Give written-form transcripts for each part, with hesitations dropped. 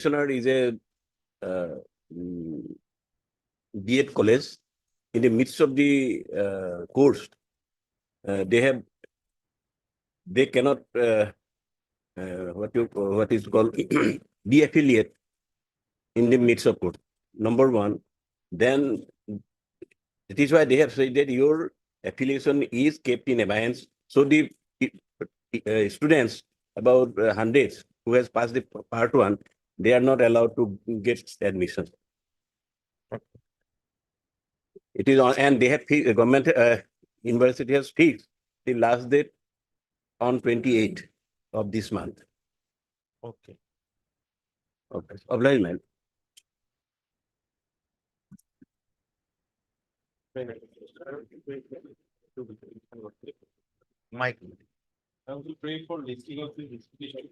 Commissioner is a B.Ed college. In the midst of the course, they cannot what is called be affiliate in the midst of course. Number one, then it is why they have said that your affiliation is kept in abeyance. So the students, about hundreds who has passed the part one, they are not allowed to get admission. It is on, and they have government university has fixed the last date on 28th of this month. Okay. Okay. Obligement. Mike. I will pray for listing of the disputation.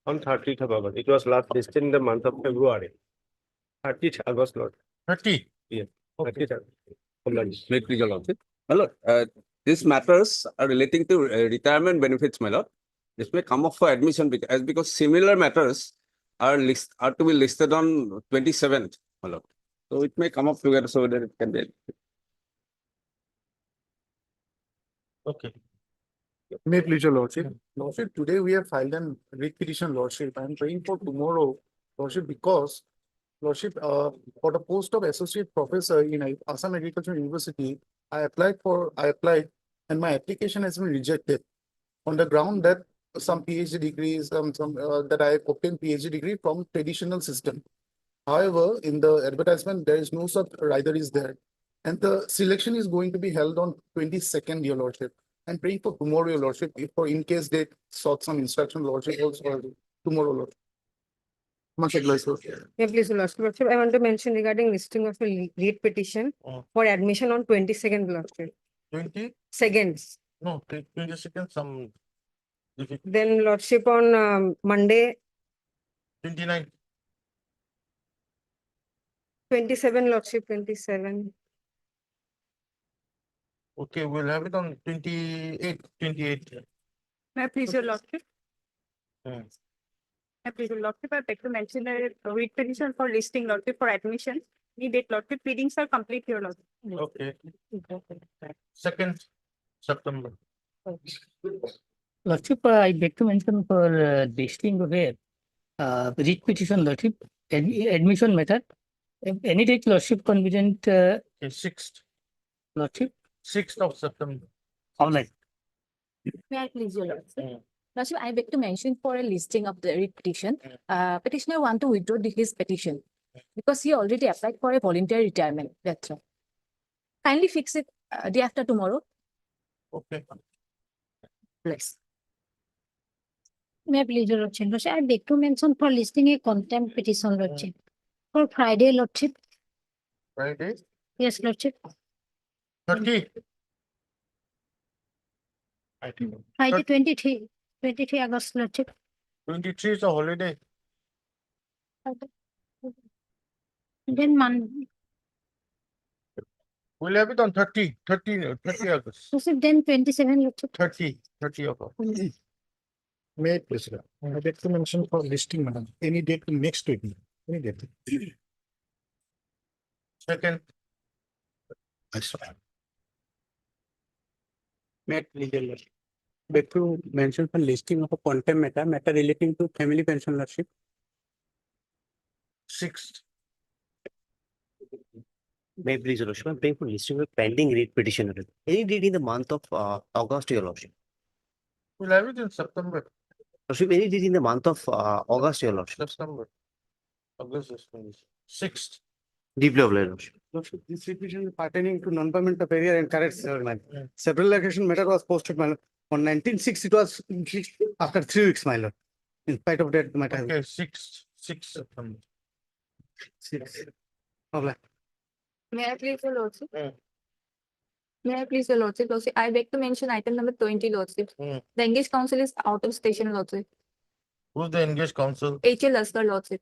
On 30th of August. It was last listed in the month of February. 30th August, Lord. 30. Yeah. Okay. 30th. Make result of it. My lord, these matters are relating to retirement benefits, my lord. This may come up for admission because similar matters are to be listed on 27th, my lord. So it may come up together so that it can be. Okay. May it please your lordship. Lordship, today we have filed an writ petition, lordship. I am praying for tomorrow, lordship, because lordship, for the post of associate professor in Assam Agricultural University, I applied, and my application has been rejected on the ground that some PhD degrees, that I obtained PhD degree from traditional system. However, in the advertisement, there is no such rider is there. And the selection is going to be held on 22nd, your lordship. I'm praying for tomorrow, your lordship, if for in case they sought some instruction, lordship, also tomorrow, lordship. Much obliged, sir. Yeah, please, Lordship. I want to mention regarding listing of a lead petition for admission on 22nd, Lordship. 20? Seconds. No, 22nd, some. Then Lordship on Monday, 29. 27, Lordship, 27. Okay, we'll have it on 28. 28. May I please your lordship? Hmm. May I please your lordship? I beg to mention a writ petition for listing lordship for admission. Need date lordship. Readings are complete here, lordship. Okay. 2nd September. Lordship, I beg to mention for listing of a writ petition, Lordship, admission method. Any date, Lordship, convenient, Okay, 6th. Lordship. 6th of September. All right. May I please your lordship? Mm. Lordship, I beg to mention for a listing of the writ petition. Petitioner want to withdraw his petition because he already applied for a voluntary retirement. That's right. Kindly fix it day after tomorrow. Okay. Please. May I please your lordship? Lordship, I beg to mention for listing a contempt petition, lordship. For Friday, lordship. Friday. Yes, lordship. 30. I think. Friday, 23 August, lordship. 23 is a holiday. Then Monday, We'll have it on 30 August. lordship, then 27, lordship. 30 August. May it please, sir. I beg to mention for listing, madam, any date next week, any date. 2nd. May it please your lordship. Beg to mention for listing of a contempt matter relating to family pension, lordship. 6th. May I please, your lordship, I'm paying for listing of pending writ petition. Any date in the month of August, your lordship? We'll have it in September. Lordship, any date in the month of August, your lordship? September. August is 6th. Deeply obliged, lordship. Lordship, this petition pertaining to non-payment of area and correct several location matter was posted, my lord. On 19/6, it was after 3 weeks, my lord. In spite of that matter. Okay, 6th September. 6. May I please your lordship? Mm. May I please your lordship? Lordship, I beg to mention item number 20, lordship. Mm. The engaged council is out of station, lordship. Who's the engaged council? H.L. Laskar, lordship.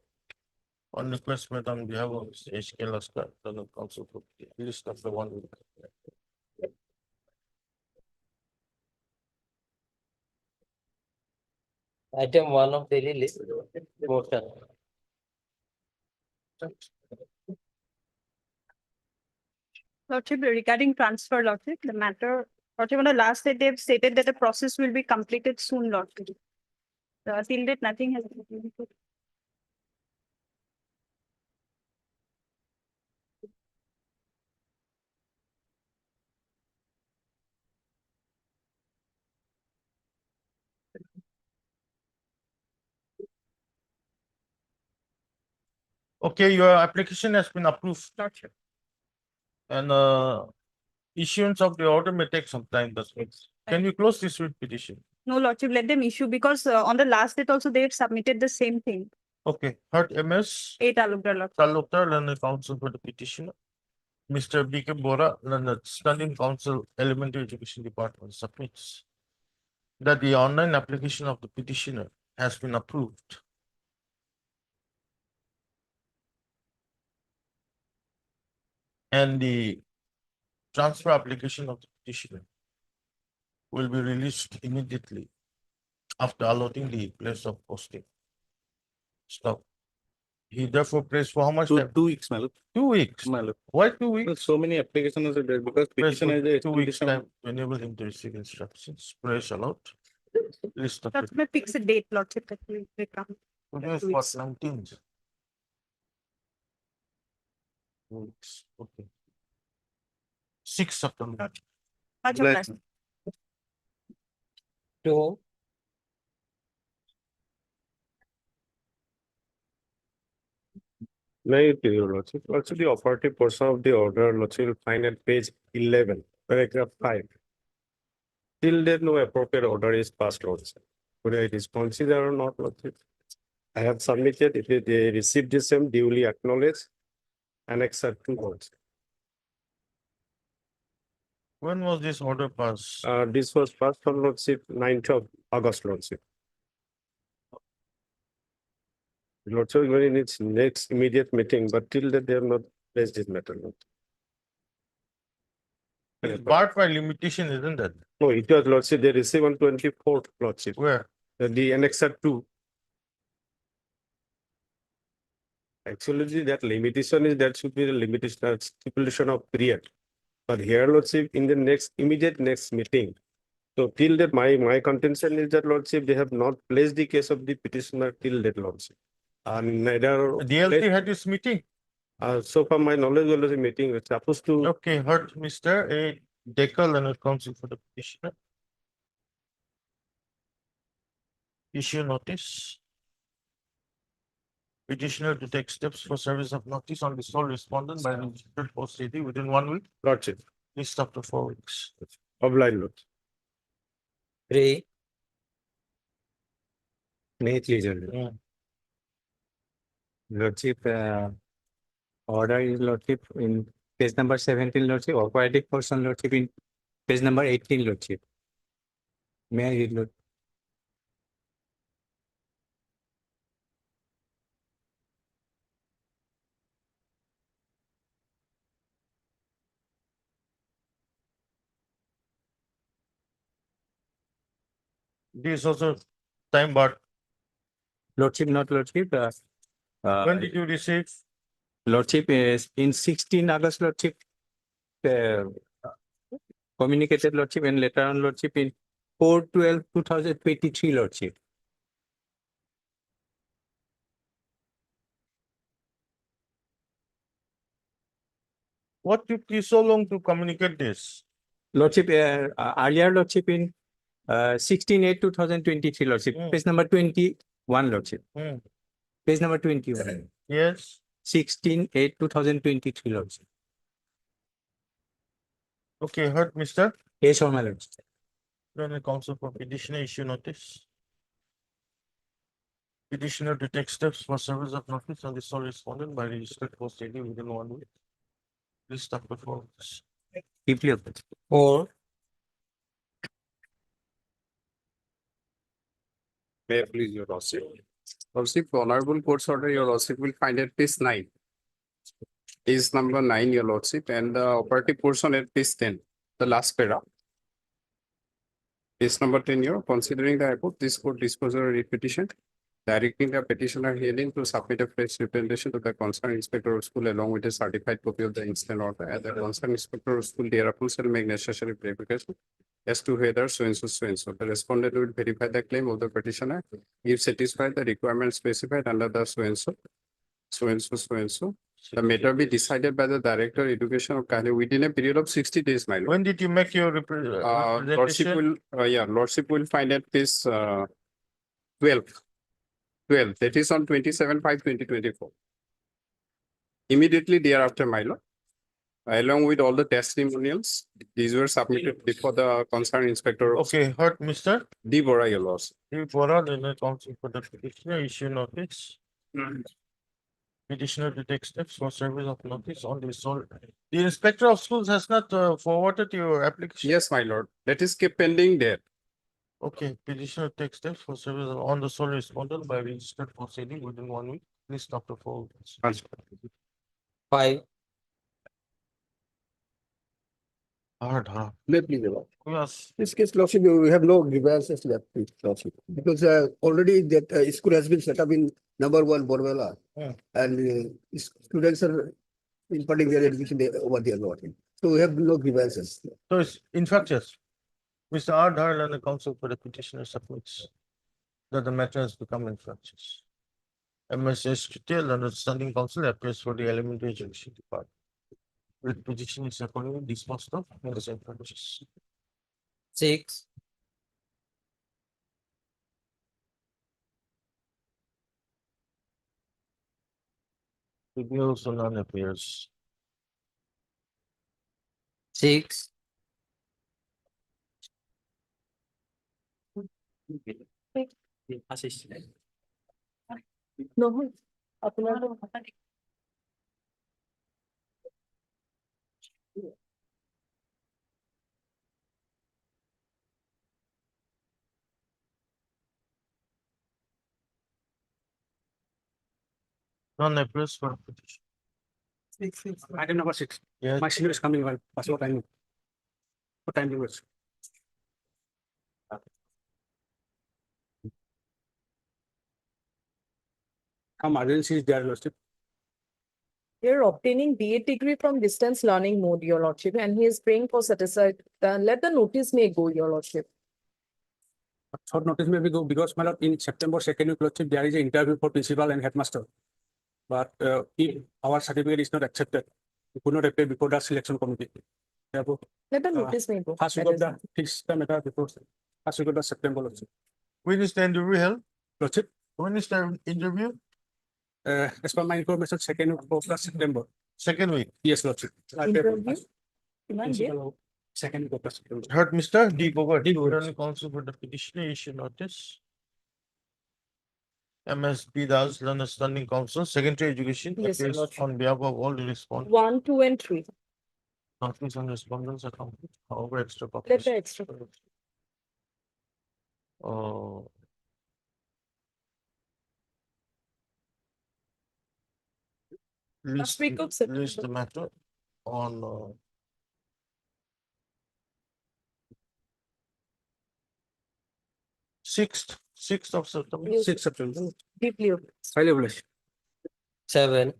On request made on behalf of HK Laskar, the council for list of the one. Item 1 of daily list, motion. Lordship, regarding transfer, Lordship, the matter, Lordship, on the last day, they've stated that the process will be completed soon, Lordship. Till date, nothing has. been completed. Okay, your application has been approved Lordship. and issuance of the order may take some time. That's it. Can you close this writ petition? No, Lordship, let them issue because on the last date also they had submitted the same thing. Okay, heard MS 8 Alubra, Lordship. Talukdar, Learned Counsel for the petitioner. Mr. B.K. Bora, Learned Standing Counsel, Elementary Education Department submits that the online application of the petitioner has been approved. And the transfer application of the petitioner will be released immediately after allotting the place of posting. Stop. He therefore prays for how much time? 2 weeks, my lord. 2 weeks. My lord. Why 2 weeks? So many applications are there because Prays petition for is a 2 weeks time to enable him to receive instructions. Praise allowed. List of it. Lordship, may fix a date, Lordship, that will come. Today is 2 weeks. what, 19th? Weeks, okay. 6 September. Much Bless. obliged. 2. May your lordship, also the operative portion of the order, lordship will find at page 11, paragraph 5. Till there no appropriate order is passed, lordship. Whether it is considered or not, lordship. I have submitted, if they received the same duly acknowledged, annex 2 words. When was this order passed? This was passed on lordship 9th of August, lordship. Lordship, when in its next immediate meeting, but till that they have not placed this matter. lordship. It's barred by limitation, isn't it? No, it was lordship, they received on 24th, lordship. Where? The annex 2. Actually, that limitation is, that should be the limitation, stipulation of period. But here, lordship, in the immediate next meeting. So till that, my contention is that lordship, they have not placed the case of the petitioner till that, lordship. And neither. DLT had this meeting. So far, my knowledge was a meeting, it's supposed to. Okay, heard Mr. A. Decker, Learned Counsel for the petitioner. Issue notice. Petitioner to take steps for service of notice on the sole respondent by the registered post ID within 1 week, Lordship, list after 4 weeks. obliged, lord. 3. May it please, your Mm. lordship, order is lordship in page number 17, lordship, operative portion, lordship in page number 18, lordship. May I read, lord? This also time barred. Lordship, not lordship. When did you receive? Lordship is in 16 August, lordship. Communicated lordship and later on lordship in 4/12/2023, lordship. What took you so long to communicate this? Lordship, earlier lordship in 16/8/2023, lordship, Mm. page number 21, lordship, Hmm. page number 21, Yes, 16/8/2023, lordship. okay, heard Mr. Yes, my lordship. Learned Counsel for petitioner issue notice. Petitioner to take steps for service of notice on the sole respondent by registered post ID within 1 week. List after 4 weeks. Deeply opposed. 4. May I please, your lordship. Lordship, honorable court's order, your lordship will find at page 9. Page number 9, your lordship, and the operative portion at page 10, the last para. Case number 10 here, considering the above, this court disposes of writ petition, directing the petitioner hearing to submit a fresh representation to the concerned inspector of school along with a certified copy of the incident order, and the concerned inspector of school thereupon shall make necessary verification as to whether so and so. The respondent will verify the claim of the petitioner if satisfied the requirements specified under the so and so. The matter be decided by the Director Education of Kali within a period of 60 days, my lord. When did you make your Lordship representation? will, Lordship will find at this 12, that is on 27/5/2024. Immediately thereafter, my lord, along with all the testimonials, these were submitted before the concerned inspector. of Okay, heard, Mr. D. Bora, your lordship. Bora, the counsel for the petitioner, issue notice. Petitioner to take steps for service of notice on the sole. The inspector of schools has not forwarded your application. Yes, my lord, that is kept pending there. Okay, petitioner takes steps for service on the sole respondent by registered proceeding within 1 week. Please stop the forward. 5. Hard, huh? May I please, your lord? Yes. This case, lordship, we have no grievances left, with lordship, because already that school has been set up in number 1 Borvela. Yeah. And students are imparting their education over there, lordship. So we have no grievances. So it's infectious. Mr. R. Darl and the counsel for the petitioner submits that the matter has become infectious. MSS Detail and the standing counsel appears for the elementary education department. With petition is accordingly disposed of and is infectious. 6. The also none appears. 6. No. None appears for petition. Item number 6. Yes. My senior is coming, well, that's what I know. What time you was? Some urgency is there, lordship. You're obtaining BA degree from distance learning mode, your lordship, and he is praying for satisfied. Let the notice may go, your lordship. Short notice may be go because, my lord, in September 2nd week, lordship, there is an interview for principal and headmaster. But if our certificate is not accepted, we could not appear before the selection committee. Therefore, Let the notice may go. first week of the fixed matter before first week of the September, lordship. When is the interview held? Lordship, When is the interview? as per my information, 2nd week of the September. Second week. Yes, lordship. Interview? Principal, 2nd week of the September. Heard Mr. D. Bogart, Attorney Counsel for the petitioner issue notice. MSP Das, Learner Standing Council, Secretary Education, Yes, appears Lord. on behalf of all the respondents. 1, 2, and 3. Notice and respondents are complete, however, extra Let copies. the extra. Oh. Last week of September. List the matter on sixth of September. Yes. 6th September. Deeply. Highly blessed. 7.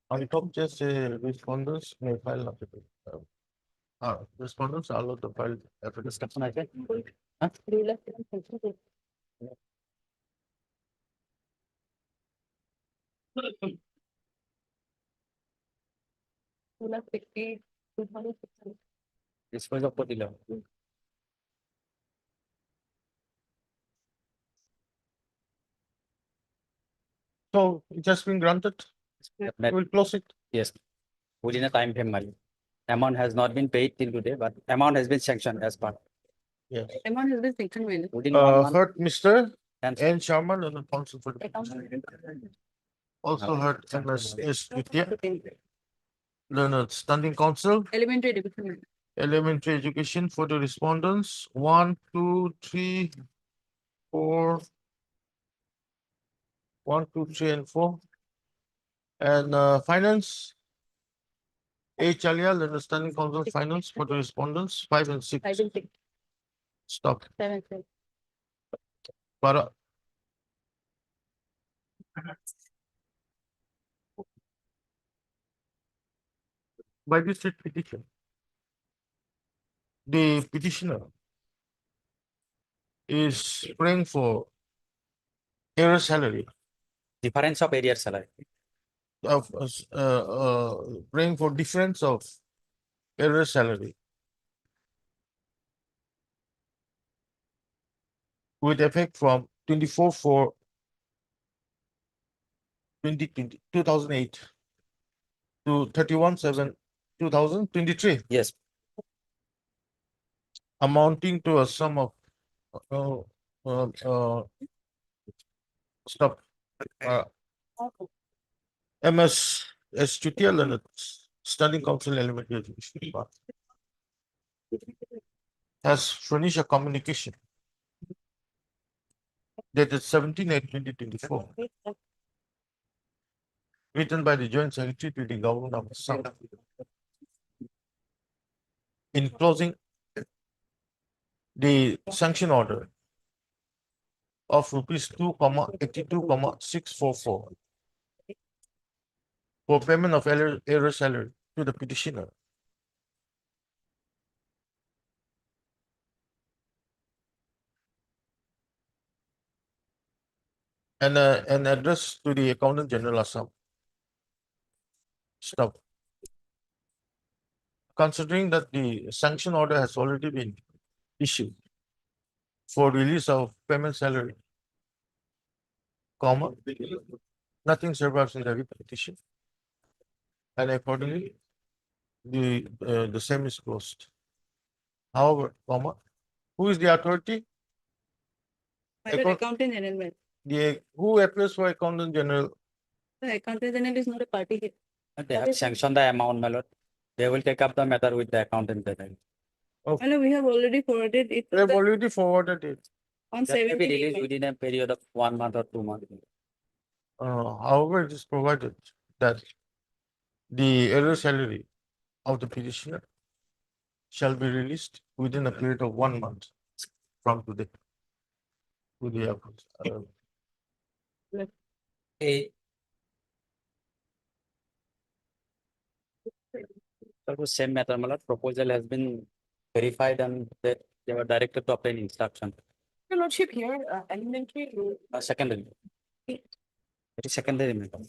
On top, just respondents may file affidavit. Respondents are allowed to file affidavit. Dispose of the law. So it has been granted. We'll close it. Yes, within a time frame, Mali. Amount has not been paid till today, but amount has been sanctioned as part. Yes. Amount has been taken when? Within 1 month. Heard Mr. And N. Sharma and the counsel for the petition. Also heard MS Learner Standing Council, Elementary education. Elementary Education for the respondents, 1, 2, 3, 4. 1, 2, 3, and 4. And finance. H. Alial and the Standing Council of Finance for the respondents, 5 and 6. I will take Stop. 7, 7. Para. By this writ petition, the petitioner is praying for error salary Difference of area salary. of praying for difference of error salary with effect from 24/4/2008 to 31/7/2023, Yes. amounting to a sum of stop MS STTL and its Standing Council Elementary Education Department has furnished a communication dated 17/8/2024, written by the Joint Secretary to the Government of Assam, enclosing the sanction order of rupees 2,82,644 for payment of error salary to the petitioner. And an address to the Accountant General Assam. Stop. Considering that the sanction order has already been issued for release of payment salary, comma, nothing survives in the petition. And accordingly, the same is closed. However, comma, who is the authority? Accountant General. Who appears for Accountant General? The Accountant General is not a party here. They have sanctioned the amount, my lord. They will take up the matter with the accountant general. No, we have already forwarded it They have already forwarded it. on That may be 17th. released within a period of 1 month or 2 months. However, it is provided that the error salary of the petitioner shall be released within a period of 1 month from today. To the So the same matter, my lord, proposal has been verified and they were directed to obtain instruction. Your lordship here, elementary rule. Secondary. It is secondary matter.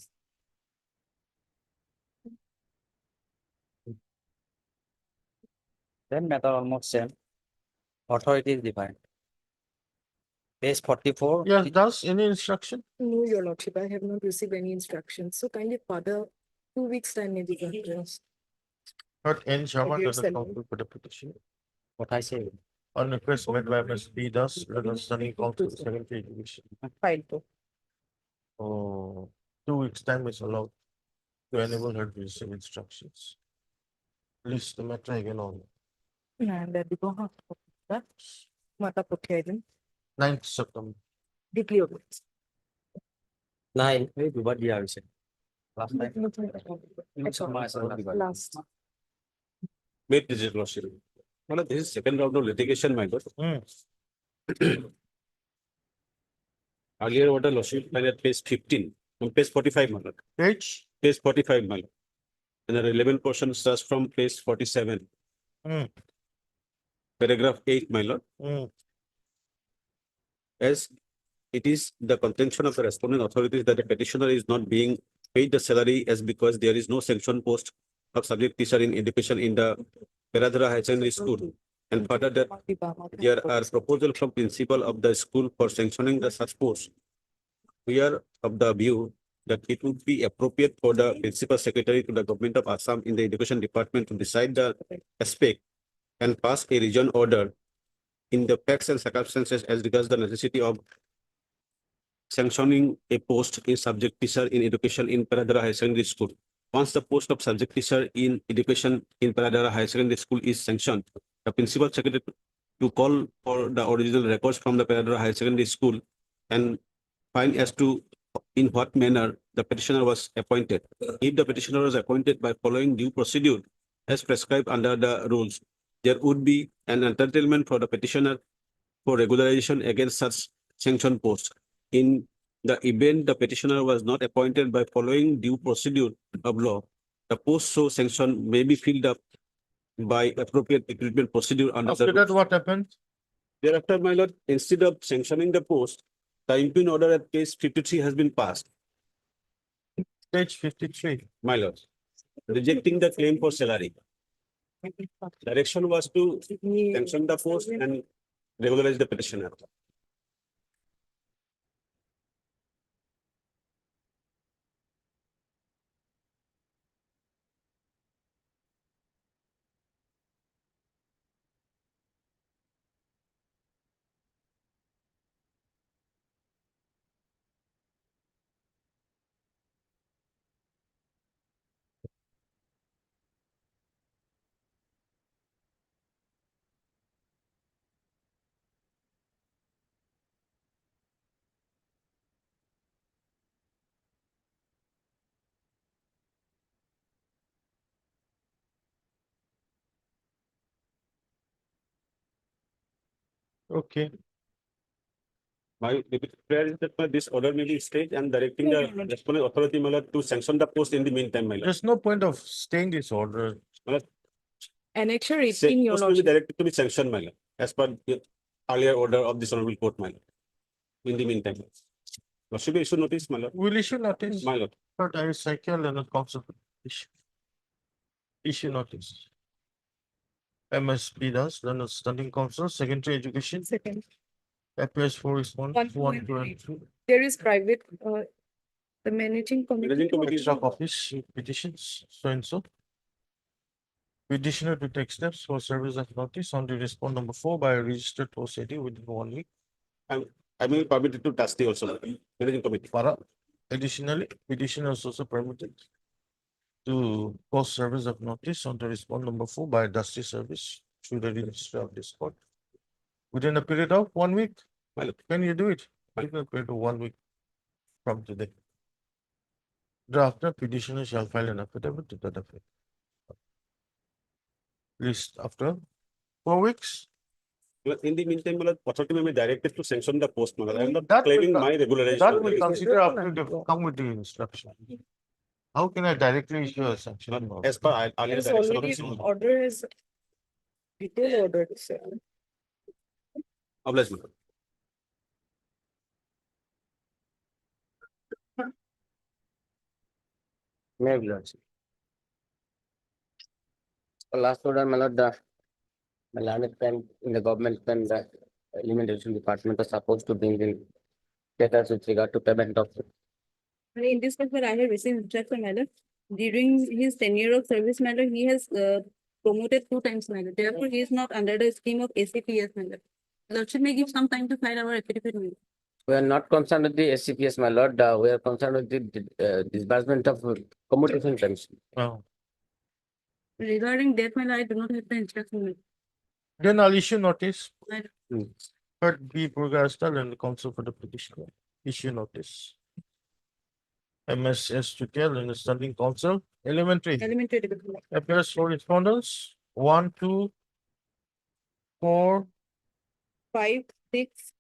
Then matter almost same. Authority is defined. Page 44. Yes, does any instruction? No, your lordship, I have not received any instructions. So kindly further 2 weeks time may be considered. Not N. Sharma Your does not salary. complete for the petition. What I say. On request made by Ms. B. Das, Standing Council, Secretary Education. Fine, too. 2 weeks time is allowed to enable her to receive instructions. List the matter again on And that we go have to that. Mata Puthayan, 9th September. deeply obliged. 9. What do you have said? Last time. Last. Wait, this is lordship. Well, this is second round of litigation, my lord. Earlier order lordship at page 15, on page 45, my lord. Page 45, my lord. And the relevant portion starts from page 47. Paragraph 8, my lord. As it is the contention of the respondent authorities that the petitioner is not being paid the salary as because there is no sanction post of subject teacher in education in the Peradhara High Secondary School. And further that there are proposal from principal of the school for sanctioning the such post. We are of the view that it would be appropriate for the principal secretary to the government of Assam in the education department to decide the aspect and pass a region order in the facts and circumstances as regards the necessity of sanctioning a post in subject teacher in education in Peradhara High Secondary School. Once the post of subject teacher in education in Peradhara High Secondary School is sanctioned, the principal secretary to call for the original records from the Peradhara High Secondary School and find as to in what manner the petitioner was appointed. If the petitioner was appointed by following due procedure, as prescribed under the rules, there would be an entitlement for the petitioner for regularization against such sanctioned posts. In the event the petitioner was not appointed by following due procedure of law, the post so sanctioned may be filled up by appropriate recruitment procedure under After the that, rules. what happened? Thereafter, my lord, instead of sanctioning the post, the impugn order at case 53 has been passed, Page 53. my lord, rejecting the claim for salary. Direction was to sanction the post and regularize the petitioner. Okay. My prayer is that this order may be stayed and directing the responding authority, my lord, to sanction the post in the meantime, my lord. There's no point of staying this order. Annexure Say, 18, your post will be lordship. directed to be sanctioned, my lord, as per the earlier order of this honorable court, my lord. In the meantime, lordship issue notice, my lord, Will issue notice. my lord. Third, I cycle and a council. Issue notice. MSP does, then a standing council, secondary education, Second, appears for response, One, two, 1, and 2, and 3. there is private, the managing committee. Managing committee, Extra copies, petitions, so and so. Petitioner to take steps for service of notice on the respond number 4 by a registered post ID within 1 week. I may permit it to trustee also, my lord. Managing committee. Para. Additionally, petitioner is also permitted to post service of notice on the respond number 4 by dusty service through the registrar of this court. Within a period of 1 week. My lord. Can you do it? Within a period of 1 week from today. Thereafter, petitioner shall file an affidavit to that effect. List after 4 weeks. Well, in the meantime, my lord, authority may be directed to sanction the post, my lord. I am not That will claiming co- my regularization. That will consider after they come with the instruction. How can I directly issue a sanction? As per earlier There's direction of already the order is detailed order, sir. obliged, my lord. Maybe lordship. Last order, my lord, the learned pen in the government pen, the alimentation department is supposed to bring in status with regard to payment of. In this case, where I have received instruction, madam, during his tenure of service, madam, he has promoted 2 times, madam. Therefore, he is not under the scheme of ACPS, madam. Lordship may give some time to file our affidavit, madam. We are not concerned with the SCPS, my lord. We are concerned with the disbursement of commutation pension. Oh. Regarding that, madam, I do not have the instruction, madam. Then I'll issue notice. Hmm. Third, B. Purgastal and the counsel for the petitioner. Issue notice. MSS to tell and the standing counsel. Elementary. Elementary development. Appears for respondents. 1, 2, 4, 5, 6,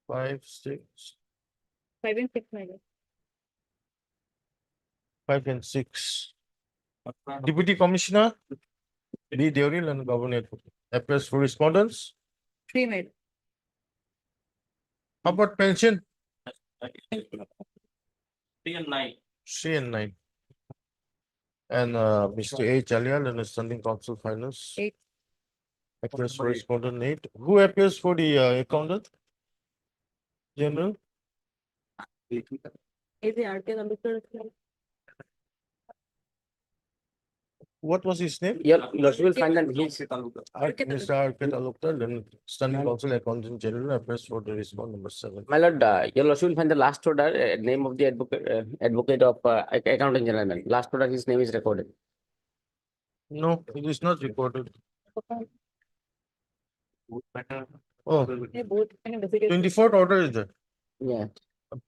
5, 6, 5 and 6, madam. 5 and 6. Deputy Commissioner. B. Deoril and Governor. Appears for respondents. 3, madam. How about pension? 3 and 9. 3 and 9. And Mr. A. Chalial and the standing counsel finance. 8. Appears for respondent 8. Who appears for the accountant? General. Is the RK Ambedkar? What was his name? Your lordship will find that he's Mr. R.K. Talukdar, then standing counsel accountant general appears for the respond number 7. my lord, your lordship will find the last order, name of the advocate of accountant general. Last order, his name is recorded. No, it is not recorded. Oh, They both kind of difficult. 24th order is there. Yeah.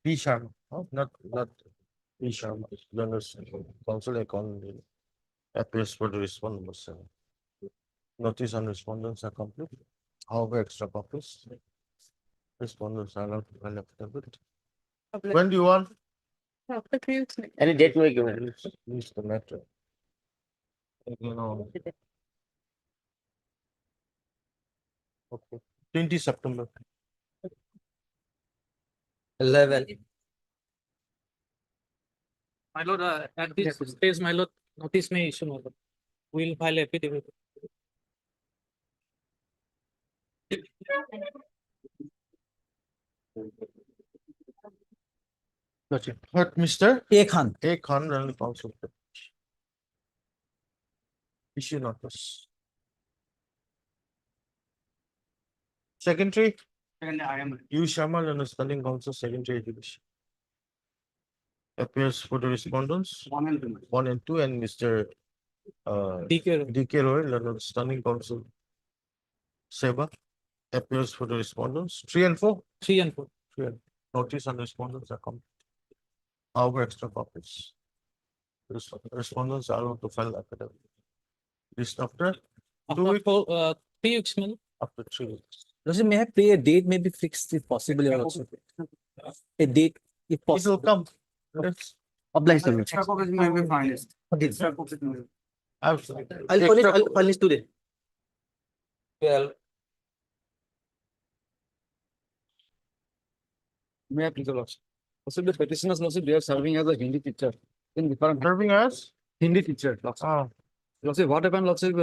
P. Sharma, oh, not P. Sharma, general counsel accountant. Appeals for the respondent number 7. Notice and respondents are complete. However, extra copies. Respondents are allowed to file affidavit. When do you want? After 3 weeks. Any date may give it. Release the matter. You know. Okay. 20 September. 11. My lord, at this stage, my lord, notice may issue, my lord. We'll file affidavit. What, Mr. A Khan. A. Khan, General Counsel. Issue notice. Secretary, And I am. U. Sharma, General Standing Counsel, Secretary Education. Appears for the respondents, 1 and 2, and Mr. D.K. Roy, Leonard Standing Counsel. Seba appears for the respondents, 3 and 4. 3 and 4. 3 and notice and respondents are complete. However, extra copies. Respondents are allowed to file affidavit. List after 2 weeks, 3 weeks, my lord. after 3 weeks. Lordship, may I pray a date may be fixed if possible, your lordship. A date, if It will possible. come. Yes. Obliged, your lordship. Okay. Absolutely. I'll furnish today. Well, May I please, your lordship? Also, the petitioners, lordship, they are serving as a Hindi teacher in different Serving as? Hindi teacher, lordship. Ah, Lordship, what happened, lordship,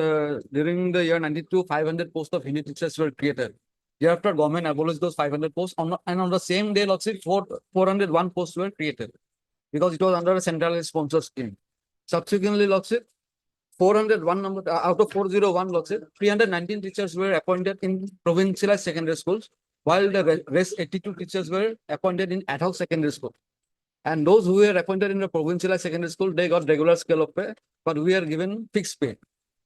during the year 92, 500 posts of Hindi teachers were created. Thereafter, government abolished those 500 posts and on the same day, lordship, 401 posts were created because it was under a centralized sponsor scheme. Subsequently, lordship, 401 number out of 401, lordship, 319 teachers were appointed in provincialized secondary schools, while the rest 82 teachers were appointed in ad hoc secondary school. And those who were appointed in the provincialized secondary school, they got regular scale of pay, but we are given fixed pay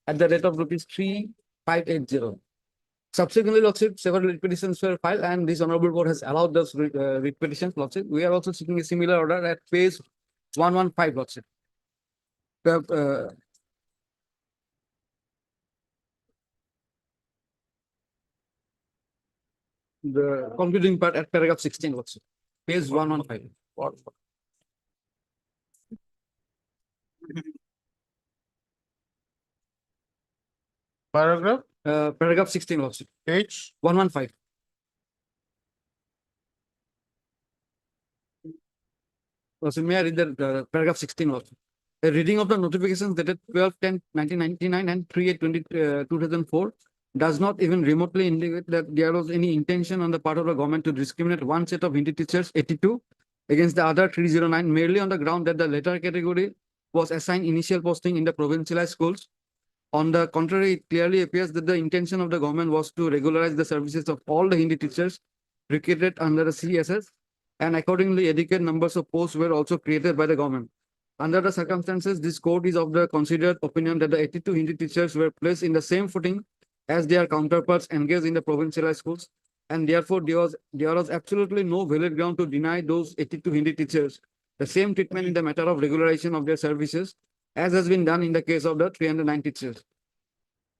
at the rate of rupees 3,580. Subsequently, lordship, several writ petitions were filed, and this honorable board has allowed those writ petitions, lordship. We are also seeking a similar order at page 115, lordship. The concluding part at paragraph 16, lordship. Page 115. paragraph, Paragraph 16, lordship. page, 115. Lordship, may I read the paragraph 16 also? A reading of the notifications dated 12/10/1999 and 3/8/2004 does not even remotely indicate that there was any intention on the part of the government to discriminate one set of Hindi teachers, 82, against the other 309, merely on the ground that the latter category was assigned initial posting in the provincialized schools. On the contrary, it clearly appears that the intention of the government was to regularize the services of all the Hindi teachers recruited under the CSS, and accordingly, adequate numbers of posts were also created by the government. Under the circumstances, this court is of the considered opinion that the 82 Hindi teachers were placed in the same footing as their counterparts engaged in the provincialized schools, and therefore there was absolutely no valid ground to deny those 82 Hindi teachers the same treatment in the matter of regularization of their services, as has been done in the case of the 309 teachers.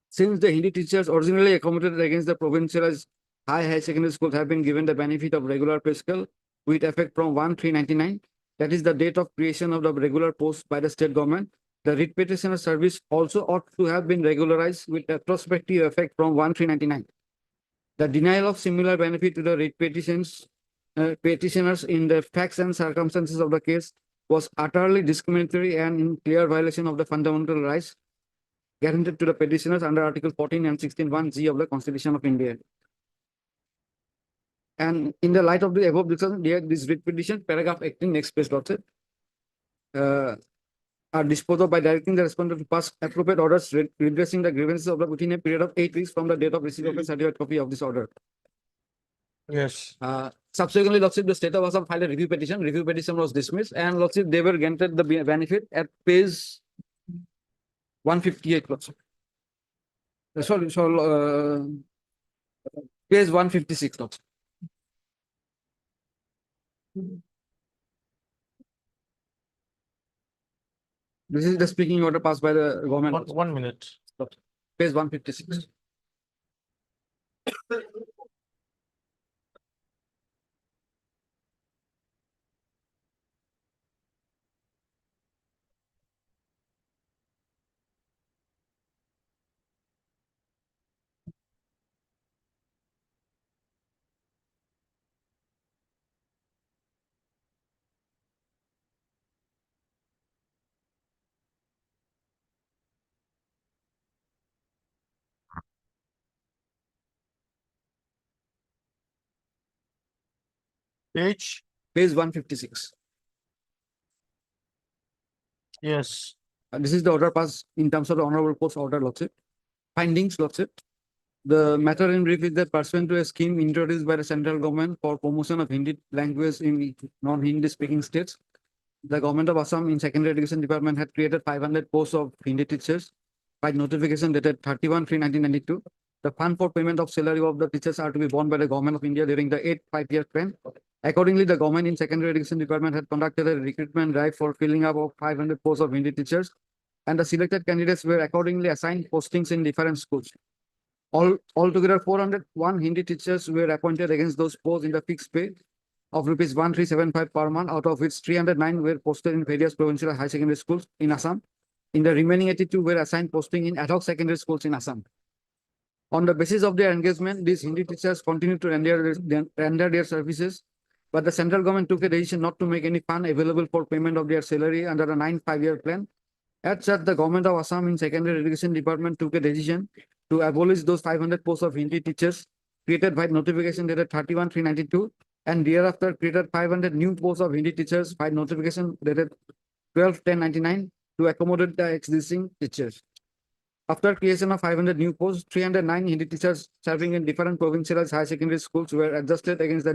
Since the Hindi teachers originally accommodated against the provincialized high secondary schools have been given the benefit of regular pay scale with effect from 1/3/99, that is the date of creation of the regular post by the state government, the writ petitioner service also ought to have been regularized with a prospective effect from 1/3/99. The denial of similar benefit to the writ petitioners in the facts and circumstances of the case was utterly discriminatory and in clear violation of the fundamental rights guaranteed to the petitioners under Article 14 and 16(1)(g) of the Constitution of India. And in the light of the above discussion, this writ petition, paragraph 18, next page, lordship, are disposed of by directing the respondent to pass appropriate orders redressing the grievances of the within a period of 8 weeks from the date of receipt of a certified copy of this order. yes. Subsequently, lordship, the state of Assam filed a review petition. Review petition was dismissed, and lordship, they were granted the benefit at page 158, lordship. Sorry, page 156, lordship. This is the speaking order passed by the government, One minute. page 156. Page, Page 156. yes. And this is the order passed in terms of the honorable court's order, Lordship. Findings, Lordship. The matter in brief is that pursuant to a scheme introduced by the central government for promotion of Hindi language in non-Hindi speaking states, the government of Assam in secondary education department had created 500 posts of Hindi teachers by notification dated 31/3/1992. The fund for payment of salary of the teachers are to be borne by the government of India during the 8th 5-year plan. Accordingly, the government in secondary education department had conducted a recruitment drive for filling up of 500 posts of Hindi teachers, and the selected candidates were accordingly assigned postings in different schools. Altogether, 401 Hindi teachers were appointed against those posts in the fixed pay of rupees 1375 per month, out of which 309 were posted in various provincial high secondary schools in Assam. In the remaining 82 were assigned posting in ad hoc secondary schools in Assam. On the basis of their engagement, these Hindi teachers continued to render their services, but the central government took a decision not to make any fund available for payment of their salary under the 9th 5-year plan. As such, the government of Assam in secondary education department took a decision to abolish those 500 posts of Hindi teachers created by notification dated 31/3/92, and thereafter created 500 new posts of Hindi teachers by notification dated 12/10/99 to accommodate the existing teachers. After creation of 500 new posts, 309 Hindi teachers serving in different provincial high secondary schools were adjusted against the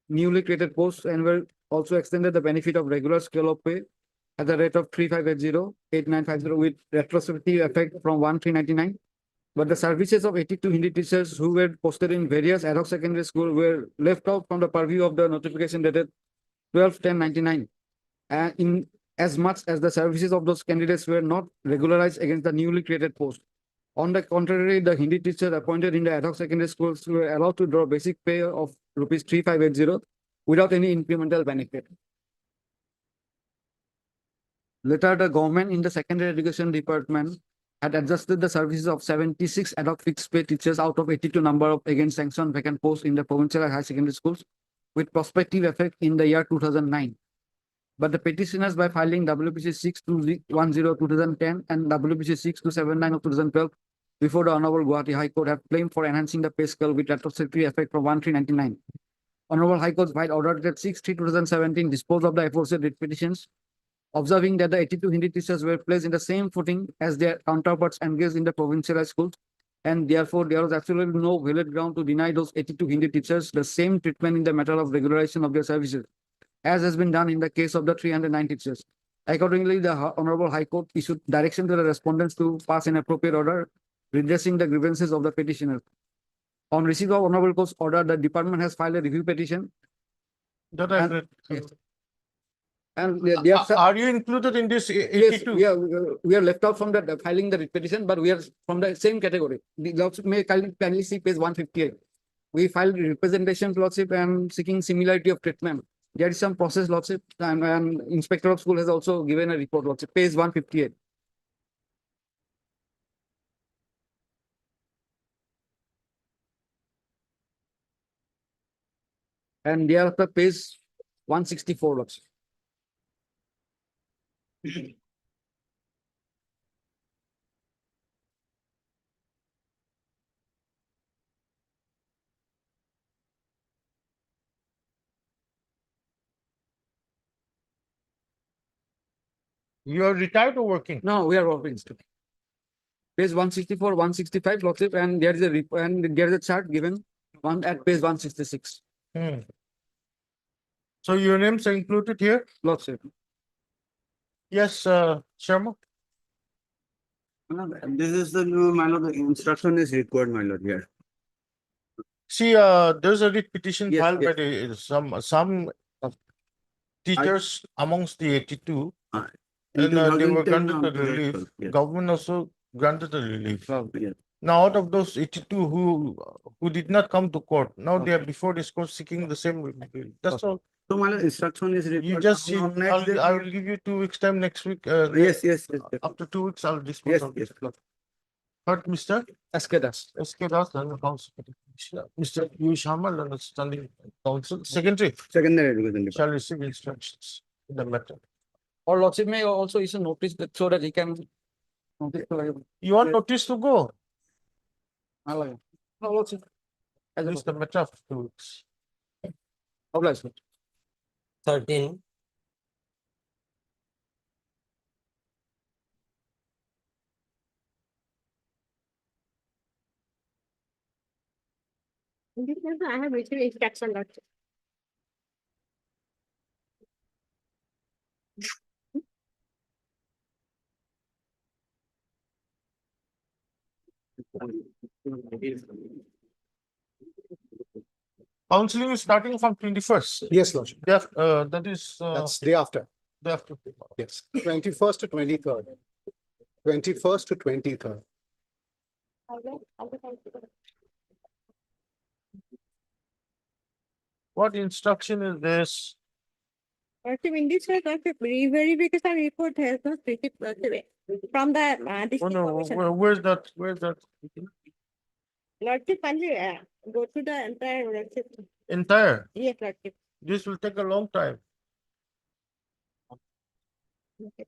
newly created posts, and were also extended the benefit of regular scale of pay at the rate of 3580, 8950 with retrospective effect from 1/3/99. But the services of 82 Hindi teachers who were posted in various ad hoc secondary schools were left out from the purview of the notification dated 12/10/99. And in as much as the services of those candidates were not regularized against the newly created post. On the contrary, the Hindi teachers appointed in the ad hoc secondary schools were allowed to draw basic pay of rupees 3580 without any incremental benefit. Later, the government in the secondary education department had adjusted the services of 76 ad hoc fixed pay teachers out of 82 number of against sanctioned vacant posts in the provincial high secondary schools with prospective effect in the year 2009. But the petitioners, by filing WPC 6-210 and WPC 6-279 of 2012 before the Honorable Guwahati High Court, have claimed for enhancing the pay scale with retrospective effect from 1/3/99. Honorable High Court's file order dated 6/3/2017 disposed of the aforesaid writ petitions, observing that the 82 Hindi teachers were placed in the same footing as their counterparts engaged in the provincial high schools, and therefore there was absolutely no valid ground to deny those 82 Hindi teachers the same treatment in the matter of regularization of their services, as has been done in the case of the 309 teachers. Accordingly, the Honorable High Court issued direction to the respondents to pass an appropriate order redressing the grievances of the petitioners. On receipt of Honorable Court's order, the department has filed a review petition. That I've And- read. Yes. And they are, Are you included in this yes, 82? we are left out from the filing the writ petition, but we are from the same category. The Lordship may kindly see page 158. We filed representation, Lordship, and seeking similarity of treatment. There is some process, Lordship, and Inspector of School has also given a report, Lordship, page 158. And thereafter, page 164, Lordship. You are retired or working? No, we are working still. Page 164, 165, Lordship, and there is a chart given one at page 166, Hmm. So your names are included here? Lordship. Yes, Sharma? This is the new, my lord, the instruction is required, my lord, here. See, there's a writ petition Yes, filed by yes. some teachers amongst the 82. Ah. And they were 2010 granted the after that, relief. yes. Government also granted the relief. Yes. Now, out of those 82 who did not come to court, now they are before this court seeking the same relief. That's all. So my instruction is You required just see, on next day. I will give you 2 weeks time next week. Yes, yes, yes. After 2 weeks, I'll dispose Yes, of this yes. plot. But Mr. SK Das. SK Das, and the council. Mr. U. Sharma, the standing council secretary, Secondary education shall receive instructions in the matter. Or Lordship may also issue notice that so that he can. Notice to everyone. You want notice to go? No, Lordship. As At least the matter of 2 weeks. obliged. 13. In this matter, I have received instruction, Lordship. Counseling is starting from 21st. Yes, Lordship. That is, That's day after. they have to. Yes, 21st to 23rd. 21st to 23rd. What instruction is this? Lordship, in this case, Lordship, re-verification report has not received, Lordship, from the Oh district no, commissioner. where's that? Where's that? Lordship, kindly go to the entire Lordship. Entire. Yes, Lordship. This will take a long time. Okay.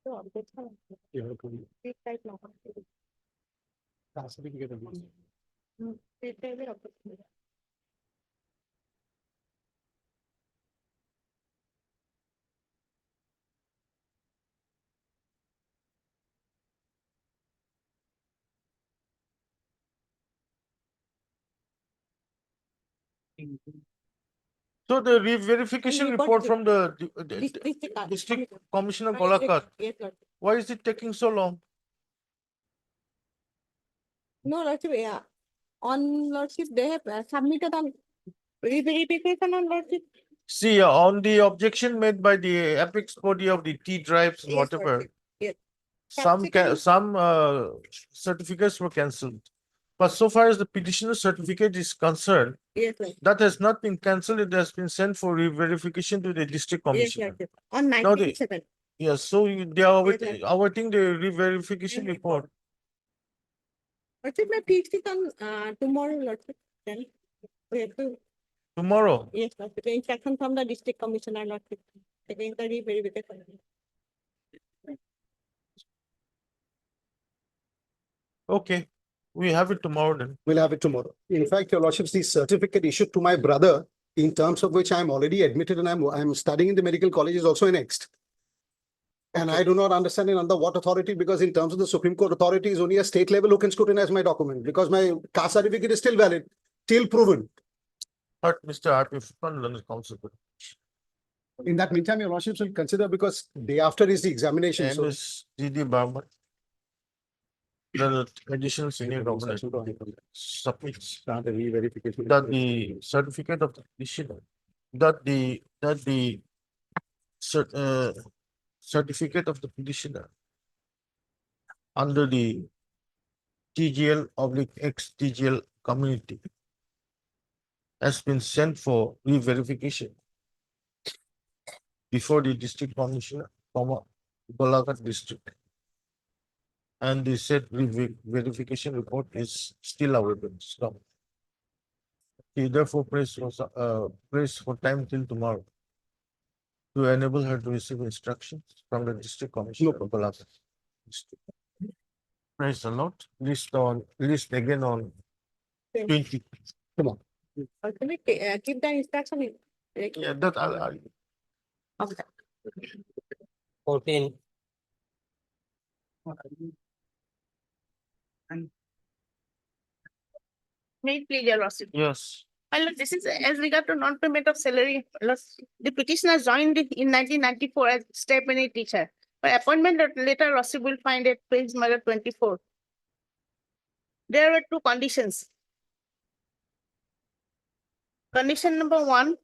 So, that's all. Please type now. Please type it up. So the re-verification report report to- from the District Commissioner Golakat, Yes, Lordship. why is it taking so long? No, Lordship, yeah. On Lordship, they have submitted on re-verification on Lordship. See, on the objection made by the apex body of the T drives, Yes, whatever, Lordship. Yes. some Subsequent- certificates were cancelled. But so far as the petitioner certificate is concerned, Yes, Lordship. that has not been cancelled. It has been sent for re-verification to the district Yes, commissioner. Lordship. On Now they- 19/7. Yes, so they are Yes, Lordship. awaiting the re-verification report. Lordship, may fix it on tomorrow, Lordship. Then we have to, Tomorrow, yes, Lordship, the instruction from the district commissioner, Lordship. Again, the re-verification. okay, we have it tomorrow then. We'll have it tomorrow. In fact, your lordships, the certificate issued to my brother, in terms of which I'm already admitted and I'm studying in the medical college, is also annexed. And I do not understand it under what authority, because in terms of the Supreme Court authority, is only a state level who can scrutinize my document, because my caste certificate is still valid, till proven. But Mr. R.P. Fernand is counsel. In that meantime, your lordships will consider, because day after is the examination, And so. Ms. D.D. Barman, the additional senior governor submits Start a re-verification. that the certificate of the petitioner, that the certificate of the petitioner under the TGL/X TGL community has been sent for re-verification before the district commissioner, Golakat district. And the said verification report is still available. So he therefore prays for time till tomorrow to enable her to receive instructions from the district commissioner. of Golakat district. Praise the Lord. List again on 20. Ultimately, keep the instruction in. Yeah, that I'll Okay. 14. May it please your lordship. yes. My lord, this is as regard to non-payment of salary. Lordship. The petitioner joined in 1994 as stipend teacher. By appointment letter, lordship will find at page number 24. There were two conditions. Condition number 1.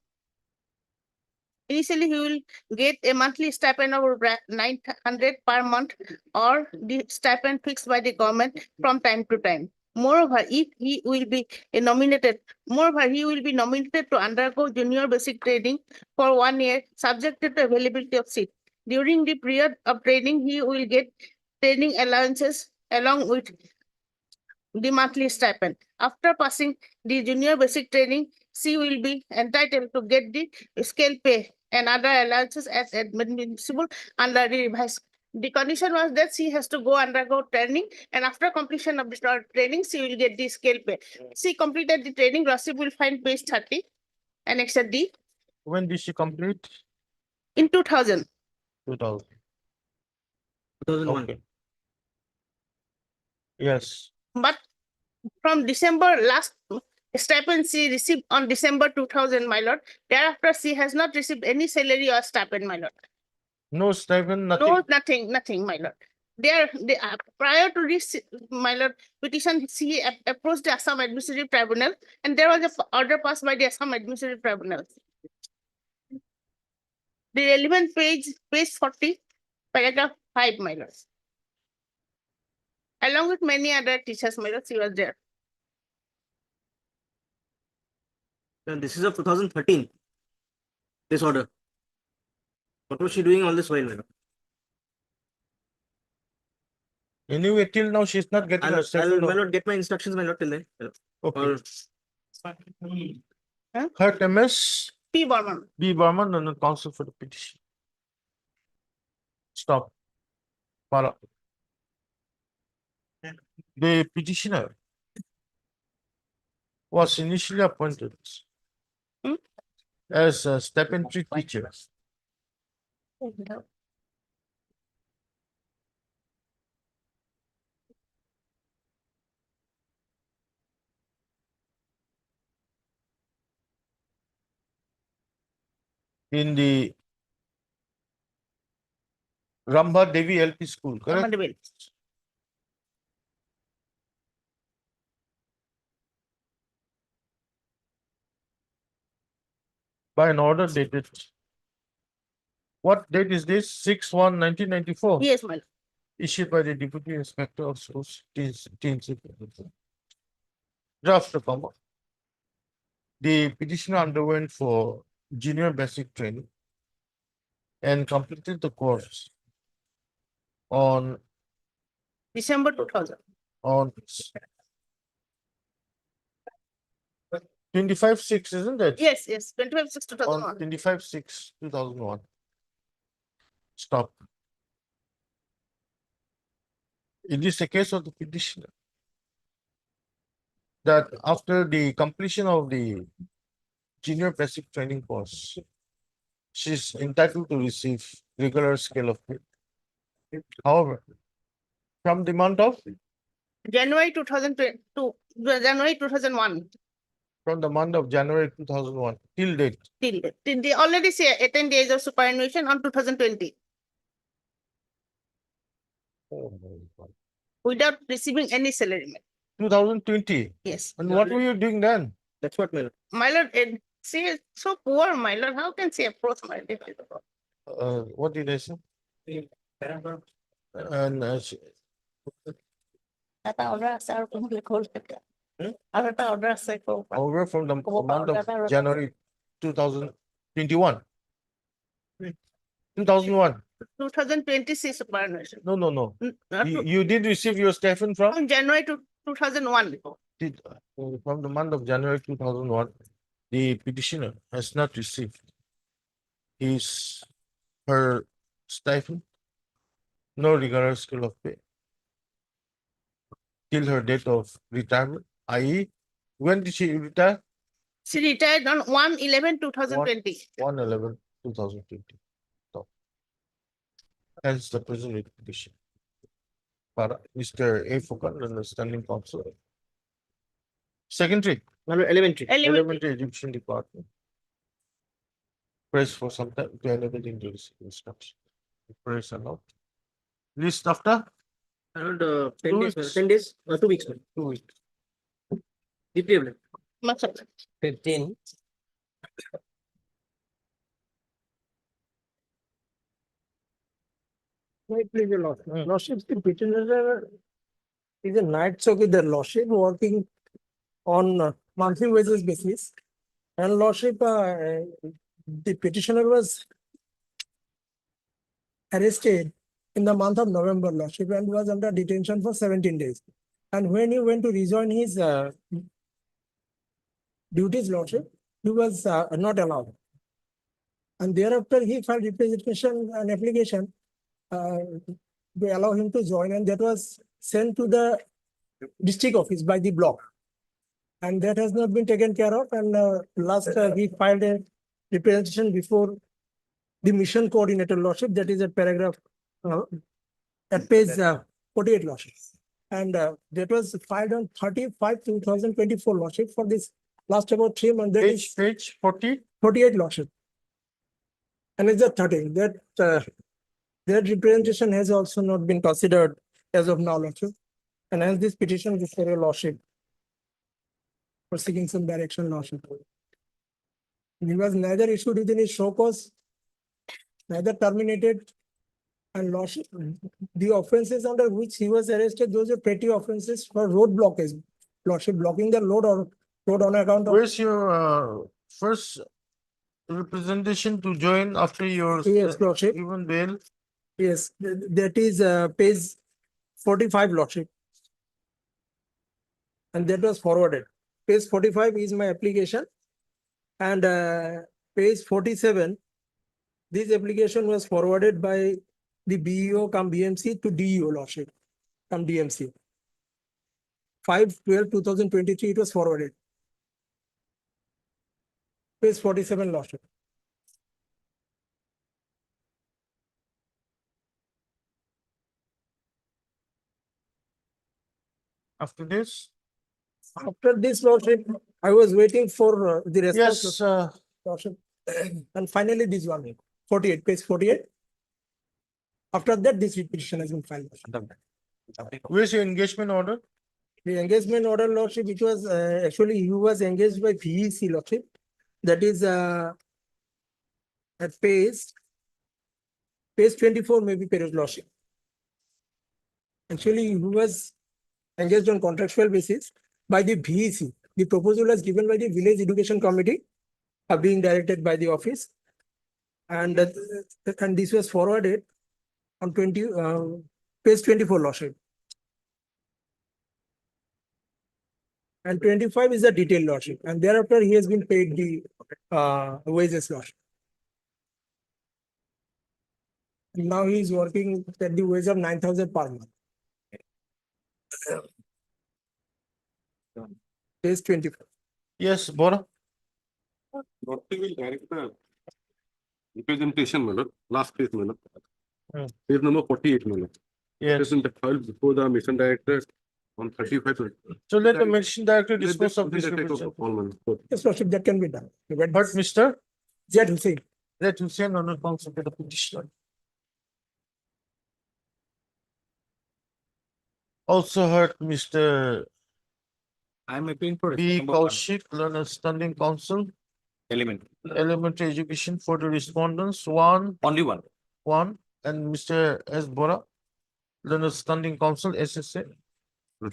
Initially, he will get a monthly stipend of 900 per month or the stipend fixed by the government from time to time. Moreover, if he will be nominated to undergo junior basic training for 1 year, subjected to availability of seat. During the period of training, he will get training allowances along with the monthly stipend. After passing the junior basic training, she will be entitled to get the scale pay and other allowances as admissible under the revised. The condition was that she has to undergo training, and after completion of the training, she will get the scale pay. She completed the training, Rasib will find page 30, Annex D, When did she complete? in 2000. 2000. 2001. Okay. Yes. But from December last stipend she received on December 2000, my lord. Thereafter, she has not received any salary or stipend, my lord. No stipend, nothing. No, nothing, my lord. Prior to this, my lord, petition, she approached the Assam Administrative Tribunal, and there was an order passed by the Assam Administrative Tribunal. The relevant page 40, paragraph 5, my lord. Along with many other teachers, my lord, she was there. And this is of 2013. This order. What was she doing all this while, madam? Anyway, till now, she's not getting her I'll stipend. my lord, get my instructions, my lord, till then. Okay. Or Her MS P. Burman. B. Barman and the counsel for the petition. Stop. Para. The petitioner was initially appointed as a stipendary teacher. in the Rambha Devi LP School, correct? Amendable. By an order dated. What date is this? 6/1/1994. Yes, my lord. Issued by the Deputy Inspector of Schools. Draft comma. The petitioner underwent for junior basic training and completed the course on December 2000. 25/6, isn't it? Yes, yes, 25/6, On 2001. 25/6/2001. Stop. It is a case of the petitioner that after the completion of the junior basic training course, she's entitled to receive regular scale of pay. However, from the month of, January 2002, January 2001, from the month of January 2001 till date, till they already say attend the age of superannuation on 2020 without receiving any salary. 2020. Yes. And what were you doing then? That's what, my lord. My lord, she is so poor, my lord. How can she approach my lord? What did I say? And এটা order আছে আৰু কোনো লেখল থাকে। আৰু এটা order আছে কো। however, from the month of January 2021. 2001. 2020 superannuation. No, no, no. You did receive your stipend from? From January to 2001. From the month of January 2001, the petitioner has not received her stipend, no regular scale of pay till her date of retirement, i.e., when did she retire? She retired on 1/11/2020. 1/11/2020. Hence the present petition. Para Mr. A. Fukan, the standing counsel. Secondary. Elementary. Elementary Education Department. Press for some time to enable the receive instruction. Press or not. List after? Around 10 days, 10 days, 2 weeks. 2 weeks. DPW. Much. 15. Right, please, your lordship. Lordship, the petitioner is a night their lordship working on monthly wages basis. And lordship, the petitioner was arrested in the month of November, lordship, and was under detention for 17 days. And when he went to rejoin his duties, lordship, he was not allowed. And thereafter, he filed representation and application to allow him to join, and that was sent to the district office by the block. And that has not been taken care of. And last he filed a representation before the mission coordinator, lordship, that is a paragraph at page 48, lordship. And that was filed on 30/5/2024, lordship, for this last about 3 months. Page 40? 48, lordship. And it's a 13. That representation has also not been considered as of now, lordship. And hence this petition before your lordship for seeking some direction, lordship. He was neither issued within his show cause, neither terminated. And lordship, the offenses under which he was arrested, those are petty offenses for road blockage. Lordship, blocking the road or road on account of. Where's your first representation to join after your Yes, lordship. even bail? Yes, that is page 45, lordship. And that was forwarded. Page 45 is my application. And page 47, this application was forwarded by the BEO come BMC to DEO, lordship, come DMC. 5/12/2023, it was forwarded. Page 47, lordship. After this? After this, lordship, I was waiting for the response. Yes, Lordship. And finally, this one, 48, page 48. After that, this petition has been filed. Where's your engagement order? The engagement order, Lordship, which was actually he was engaged by VEC, Lordship. That is at page 24, maybe period, Lordship. Actually, he was engaged on contractual basis by the VEC. The proposal was given by the Village Education Committee, being directed by the office. And this was forwarded on page 24, Lordship. And 25 is the detailed, Lordship. And thereafter, he has been paid the wages, Lordship. Now he is working at the wage of 9,000 per month. Page 24. Yes, Bora. Doctor will direct the representation, my lord, last page, my lord. Hmm. Page number 48, my lord. Yes. It is in the file before the mission director on 35. So let the mission director Let dispose of the- this let the take representation. up all, my lord. Yes, Lordship, that can be done. But Mr. Jed Hussain. Let Hussein on the council to the petitioner. Also heard Mr. I'm appealing for. B. Kaushik, Learners Standing Council, Elementary Education for the respondents, one, Only one. and Mr. S. Bora, Learners Standing Council, SSA,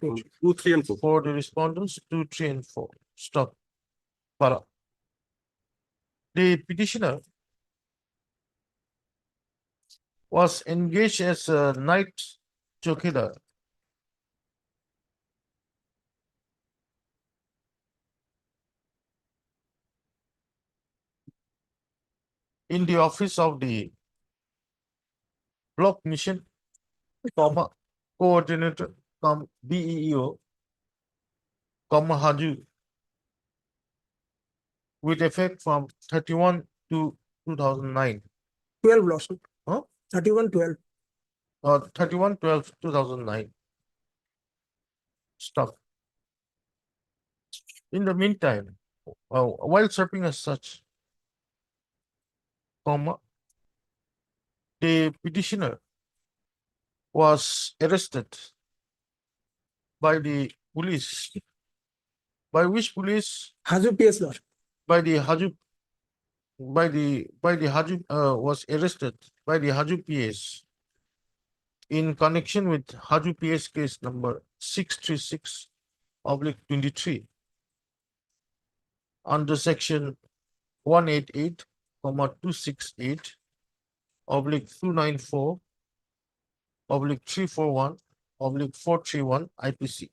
2, 3, and 4. for the respondents, 2, 3, and 4. Stop. Para. The petitioner was engaged as a night chowkidar in the office of the block mission, coordinator, BEO, Haju, with effect from 31 to 2009. 12, Lordship. Huh? 31-12. 31/12/2009. Stop. In the meantime, while serving as such, the petitioner was arrested by the police. By which police? Haju PS, Lordship. By the Haju was arrested by the Haju PS in connection with Haju PS case number 636/23 under section 188, 268, /294, /341, /431 IPC.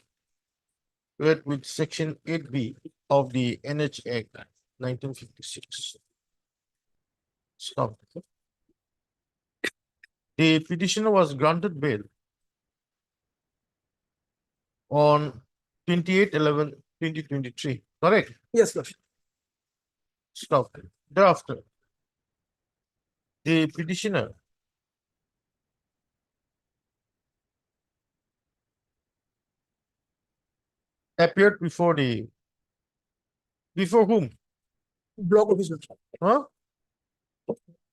With section 8B of the NH Act 1956. Stop. The petitioner was granted bail on 28/11/2023. Correct? Yes, Lordship. Stop. Thereafter, the petitioner appeared before whom? Block officer. Huh?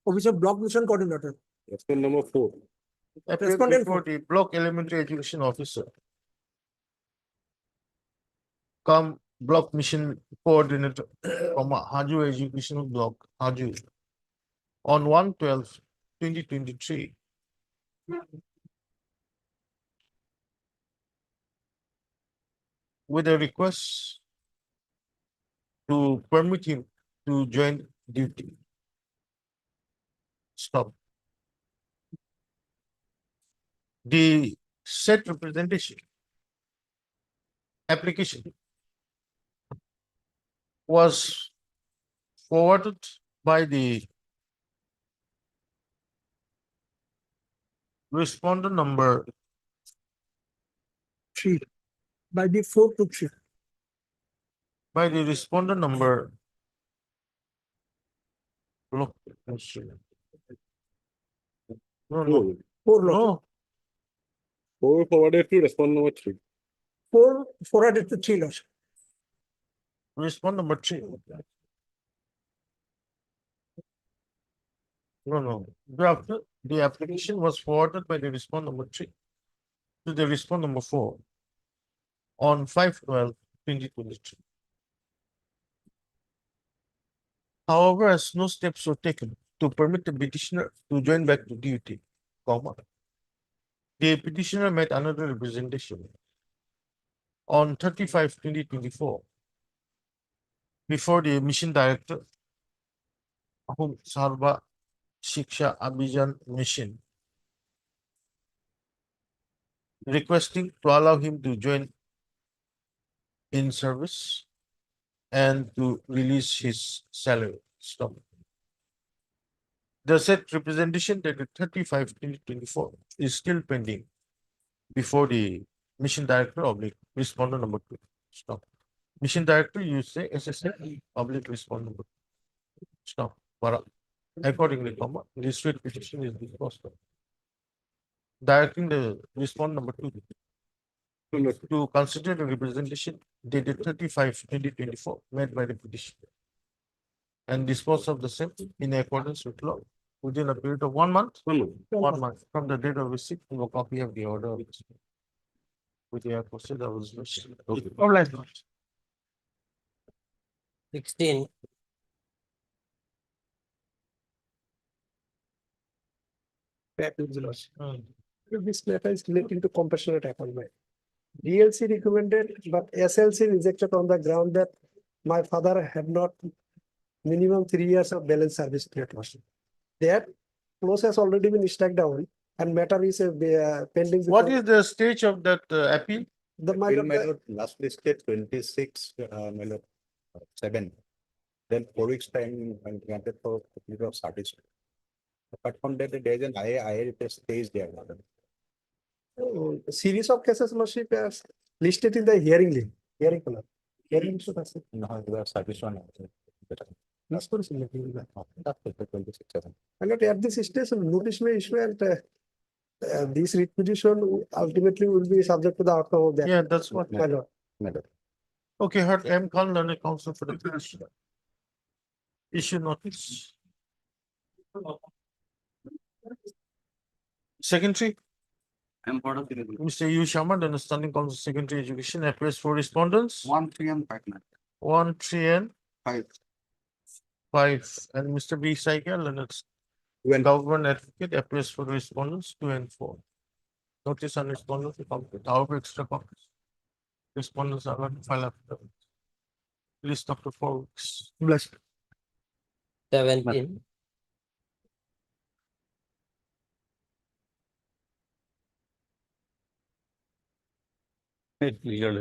Officer Block Mission Coordinator. Respond number 4. Appeared Respondent before the block elementary education officer. Come block mission coordinator from Haju Educational Block, Haju, on 1/12/2023. With a request to permit him to join duty. Stop. The said representation application was forwarded by the respondent number 3. By the 4 to 3. by the respondent number. Look, no, no, 4, Lordship. no, 4 forwarded to respond number 3. 4 forwarded to 3, Lordship. respond number 3. No. The application was forwarded by the respondent number 3 to the respondent number 4 on 5/12/2023. However, as no steps were taken to permit the petitioner to join back to duty, the petitioner made another representation on 30/5/2024 before the mission director, whom Sarva Shiksha Abhijan Mission, requesting to allow him to join in service and to release his salary. Stop. The said representation dated 30/5/2024 is still pending before the mission director oblique respondent number 2. Stop. Mission director, you say SSL oblique respondent number 2. Stop. Para. Accordingly, this writ petition is disposed of. Directing the respondent number 2 to consider the representation dated 30/5/2024 made by the petitioner and dispose of the same in accordance with law within a period of 1 month. 1 month from the date of receipt of a copy of the order of execution. With the aforesaid, I was. All right. 16. This matter is relating to compassionate appointment. DLC recommended, but SLC rejected on the ground that my father had not minimum 3 years of balance service period. That clause has already been struck down and matter is pending. What is the stage of that appeal? The Bill matter, Melot last listed 26, Melot 7. Then 4 weeks time and granted for the period of service. Apart from that, there is an IA stage there. series of cases lordship as listed in the hearing link, hearing column. Hearing issue আছে। No, the service one. Miss করেছিল নাকি? That's the 26. And at this stage, notice may issue and this writ petition ultimately will be subject to the outcome of that. Yeah, that's what. My lord. Melot. Okay, heard M. Khan, learned counsel for the petitioner. Issue notice. Secretary, Mr. U. Sharma, then standing counsel secretary education, appears for respondents. 1, 3 and 5. 1, 3 and 5. 5. And Mr. B. Saigal, Leonard, government advocate, appears for respondents 2 and 4. Notice on respondents to complete. However, extra copies. Respondents are going to file after list after 4 weeks. Blessed. 17. Your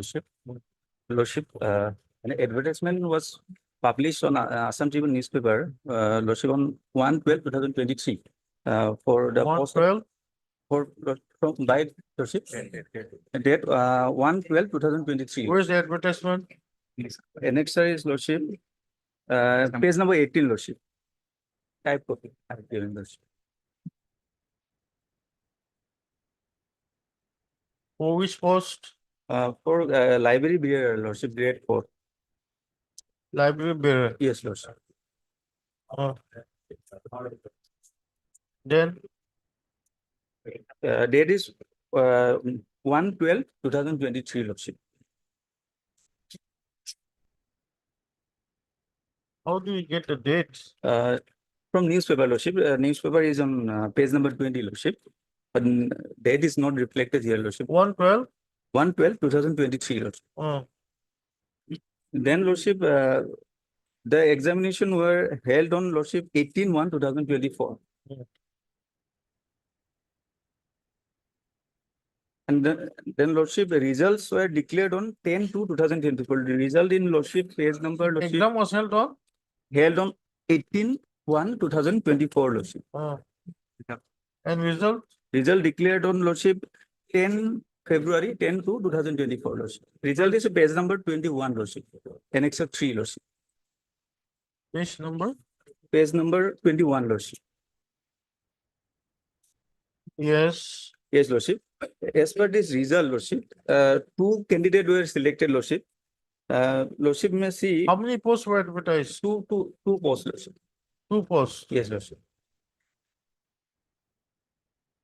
Lordship, an advertisement was published on Assam Tribune newspaper, Lordship, on 1/12/2023, for the post 1/12? from by Lordship, date 1/12/2023. Where's the advertisement? Annexure is Lordship, page number 18, Lordship. Type copy. I have given Lordship. For which post? For library bearer, Lordship, grade 4. Library bearer. Yes, Lordship. Then Date is 1/12/2023, Lordship. how do we get the date? From newspaper, Lordship. Newspaper is on page number 20, Lordship. But date is not reflected here, Lordship. 1/12? 1/12/2023, Lordship. Then, Lordship, the examination were held on, Lordship, 18/1/2024. And then, Lordship, the results were declared on 10/2/2024. The result in, Lordship, page number, Lordship. Exam was held on? Held on 18/1/2024, Lordship. And result? Result declared on, Lordship, 10 February 10/2/2024, Lordship. Result is page number 21, Lordship. Annex 3, Lordship. Page number? Page number 21, Lordship. Yes. Yes, Lordship. As per this result, Lordship, 2 candidates were selected, Lordship. Lordship may see. How many posts were advertised? Two posts, Lordship. 2 posts. Yes, Lordship.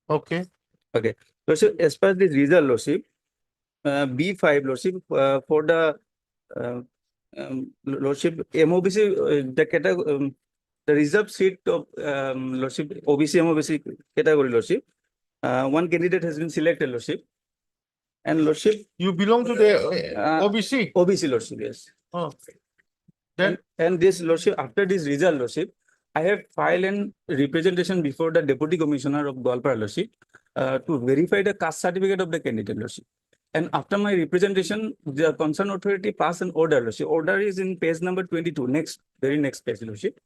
Okay. Okay, Lordship, as per this result, Lordship, B5, Lordship, for the Lordship, MOBC, the category, the reserve seat of Lordship, OBC, MOBC category, Lordship, one candidate has been selected, Lordship. And Lordship, You belong to the OBC? OBC, Lordship, yes. Oh. And this Lordship, after this result, Lordship, I have filed an representation before the Deputy Commissioner of Gwalpara, Lordship, to verify the caste certificate of the candidate, Lordship. And after my representation, the concerned authority passed an order, Lordship. Order is in page number 22, very next page, Lordship.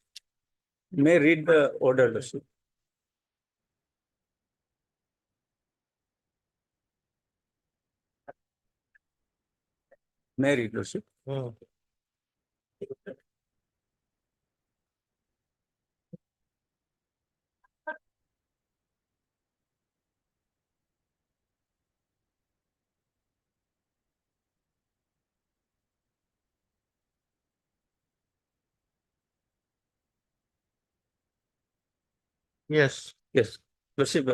May I read the order, Lordship. May I read, Lordship? Yes. Yes, Lordship.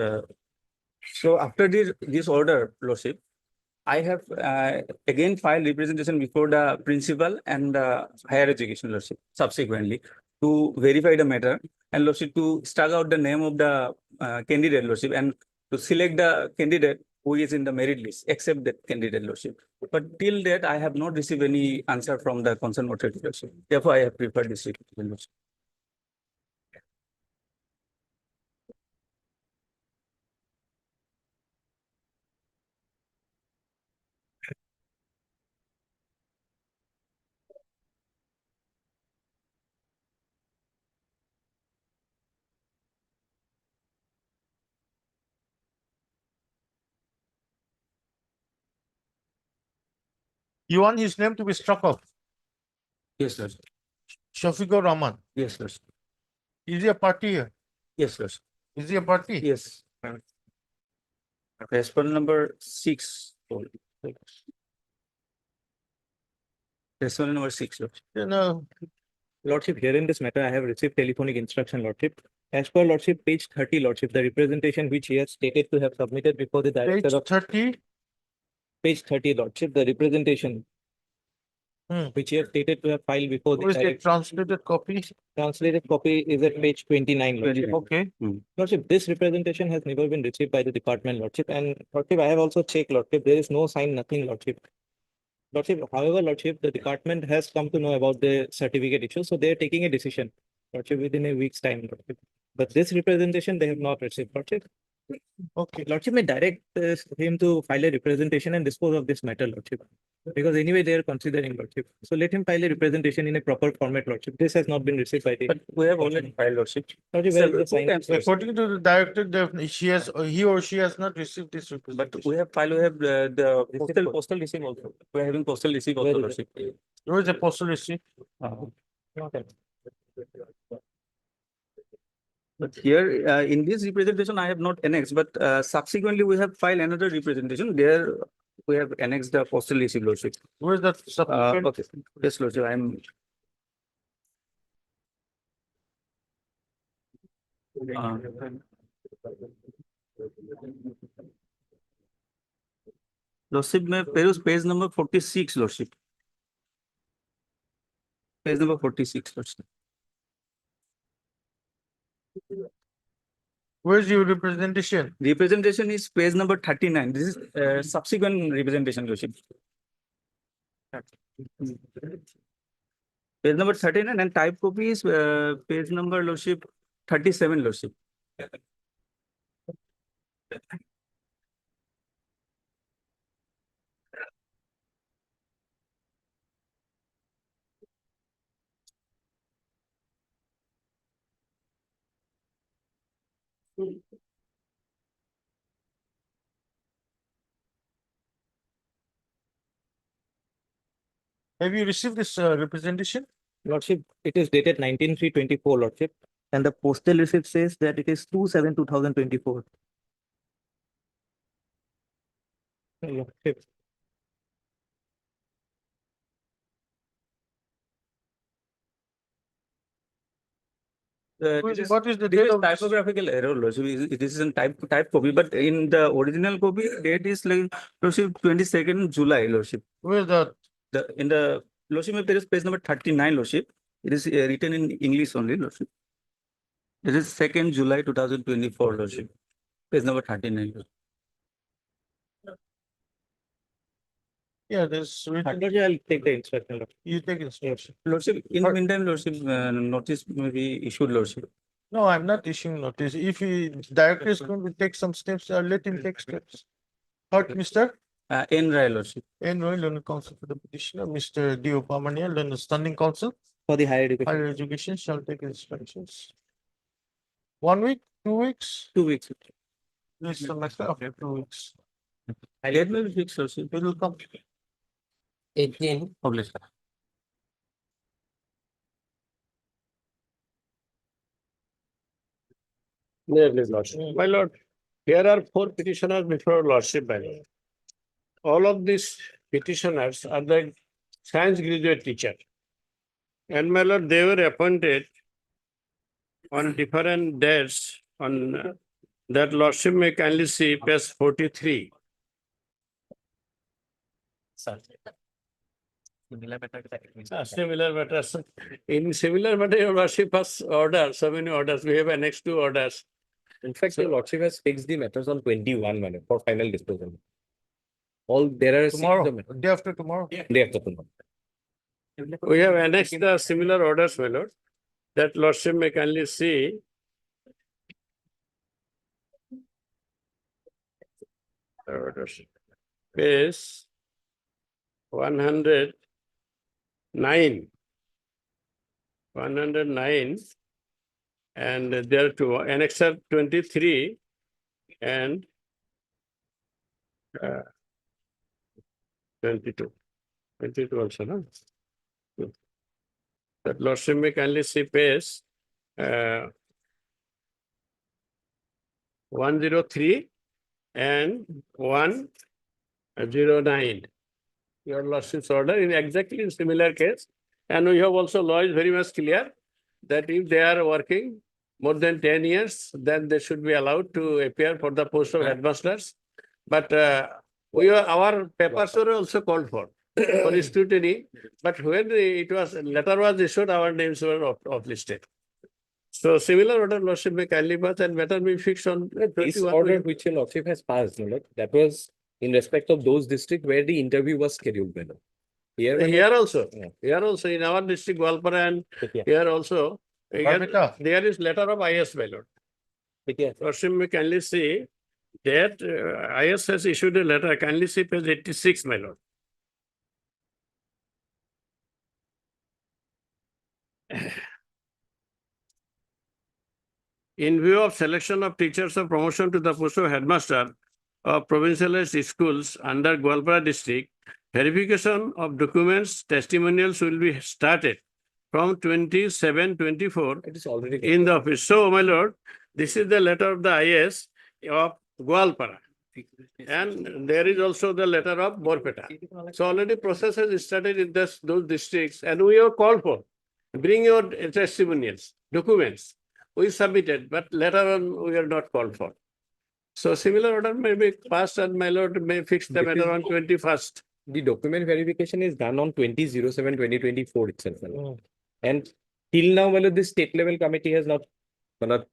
So after this order, Lordship, I have again filed representation before the principal and the higher education, Lordship, subsequently to verify the matter and Lordship to strike out the name of the candidate, Lordship, and to select the candidate who is in the merit list, except that candidate, Lordship. But till that, I have not received any answer from the concerned authority, Lordship. Therefore, I have preferred this representation, Lordship. You want his name to be struck off? Yes, Lordship. Shafiqur Rahman. Yes, Lordship. Is he a party here? Yes, Lordship. Is he a party? Yes. As per number 6. Respondent number 6, Lordship. No. Lordship, here in this matter, I have received telephonic instruction, Lordship. As per Lordship, page 30, Lordship, the representation which he has stated to have submitted before the director Page of 30? page 30, Lordship, the representation which he has stated to have filed before the Who is the director. translated copy? Translated copy is at page 29, Lordship. Okay. Lordship, this representation has never been received by the department, Lordship, and Lordship, I have also checked, Lordship, there is no sign, nothing, Lordship. Lordship, however, Lordship, the department has come to know about the certificate issue, so they are taking a decision, Lordship, within a week's time, Lordship. But this representation they have not received, Lordship. Okay. Lordship may direct him to file a representation and dispose of this matter, Lordship. Because anyway, they are considering, Lordship. So let him file a representation in a proper format, Lordship. This has not been received by the. But we have already filed, Lordship. Lordship, where is the sign? According to the director, he or she has not received this representation. But we have filed, we have the postal receipt also. We are having postal receipt also, Lordship. Where is the postal receipt? But here, in this representation, I have not annexed, but subsequently we have filed another representation. There we have annexed the postal receipt, Lordship. Where is that subsequent? Okay, yes, Lordship, I'm. Lordship, may peruse page number 46, Lordship. Page number 46, Lordship. Where's your representation? Representation is page number 39. This is subsequent representation, Lordship. Page number 39 and type copy is page number, Lordship, 37, Lordship. Have you received this representation? Lordship, it is dated 19/3/24, Lordship, and the postal receipt says that it is 2/7/2024. Lordship. What is the This date is of this? typographical error, Lordship. It is in type copy, but in the original copy, date is like Lordship 22nd July, Lordship. Where's that? In the Lordship, if there is page number 39, Lordship. It is written in English only, Lordship. This is 2nd July 2024, Lordship. Page number 39. Lordship. Yeah, there's. written- Lordship, I'll take the instruction. Lordship. You take instruction. Lordship, in the meantime, Lordship, notice may be issued, Lordship. No, I'm not issuing notice. If he director is going to take some steps, I'll let him take steps. What, Mr. N. Rai, Lordship. N. Roy, learning counsel for the petitioner, Mr. D. Upamania, learning standing counsel, For the higher education. higher education shall take instructions. 1 week, 2 weeks? 2 weeks. This semester, okay, 2 weeks. Date may be fixed, Lordship. It will come. 18. Published. My lord, here are 4 petitioners before lordship, my lord. All of these petitioners are the science graduate teacher. And my lord, they were appointed on different dates on that lordship may kindly see page 43. Similar matters. In similar matter, your lordship has ordered, so many orders. We have annexed 2 orders. In fact, your lordship has fixed the matters on 21 minutes for final disposal. All there are. Tomorrow, day after tomorrow. Day after tomorrow. We have annexed the similar orders, my lord. That lordship may kindly see. Orders. Page 109. 109. And there are 2, annexure 23 and 22. 22 also, no? That lordship may kindly see page 103 and 109. Your lordship's order in exactly in similar case. And we have also law is very much clear that if they are working more than 10 years, then they should be allowed to appear for the post of headmasters. But our papers were also called for scrutiny. But when letter was issued, our names were off listed. So similar order lordship may kindly pass and matter be fixed on. This order which your lordship has passed, my lord, that was in respect of those districts where the interview was scheduled, my lord. Here also in our district, Gwalpara and here also, there is letter of IS, my lord. Lordship may kindly see that IS has issued a letter, kindly see page 86, my lord. In view of selection of teachers of promotion to the post of headmaster of provincialized schools under Gwalpara district, verification of documents, testimonials will be started from 27-24 in the office. So, my lord, this is the letter of the IS of Gwalpara. And there is also the letter of Borpeta. So already process has started in those districts and we are called for. Bring your testimonials, documents. We submitted, but later on we are not called for. So similar order may be passed and my lord may fix the matter on 21st. The document verification is done on 20/07/2024 itself. my lord. And till now, my lord, the state level committee has not, my lord,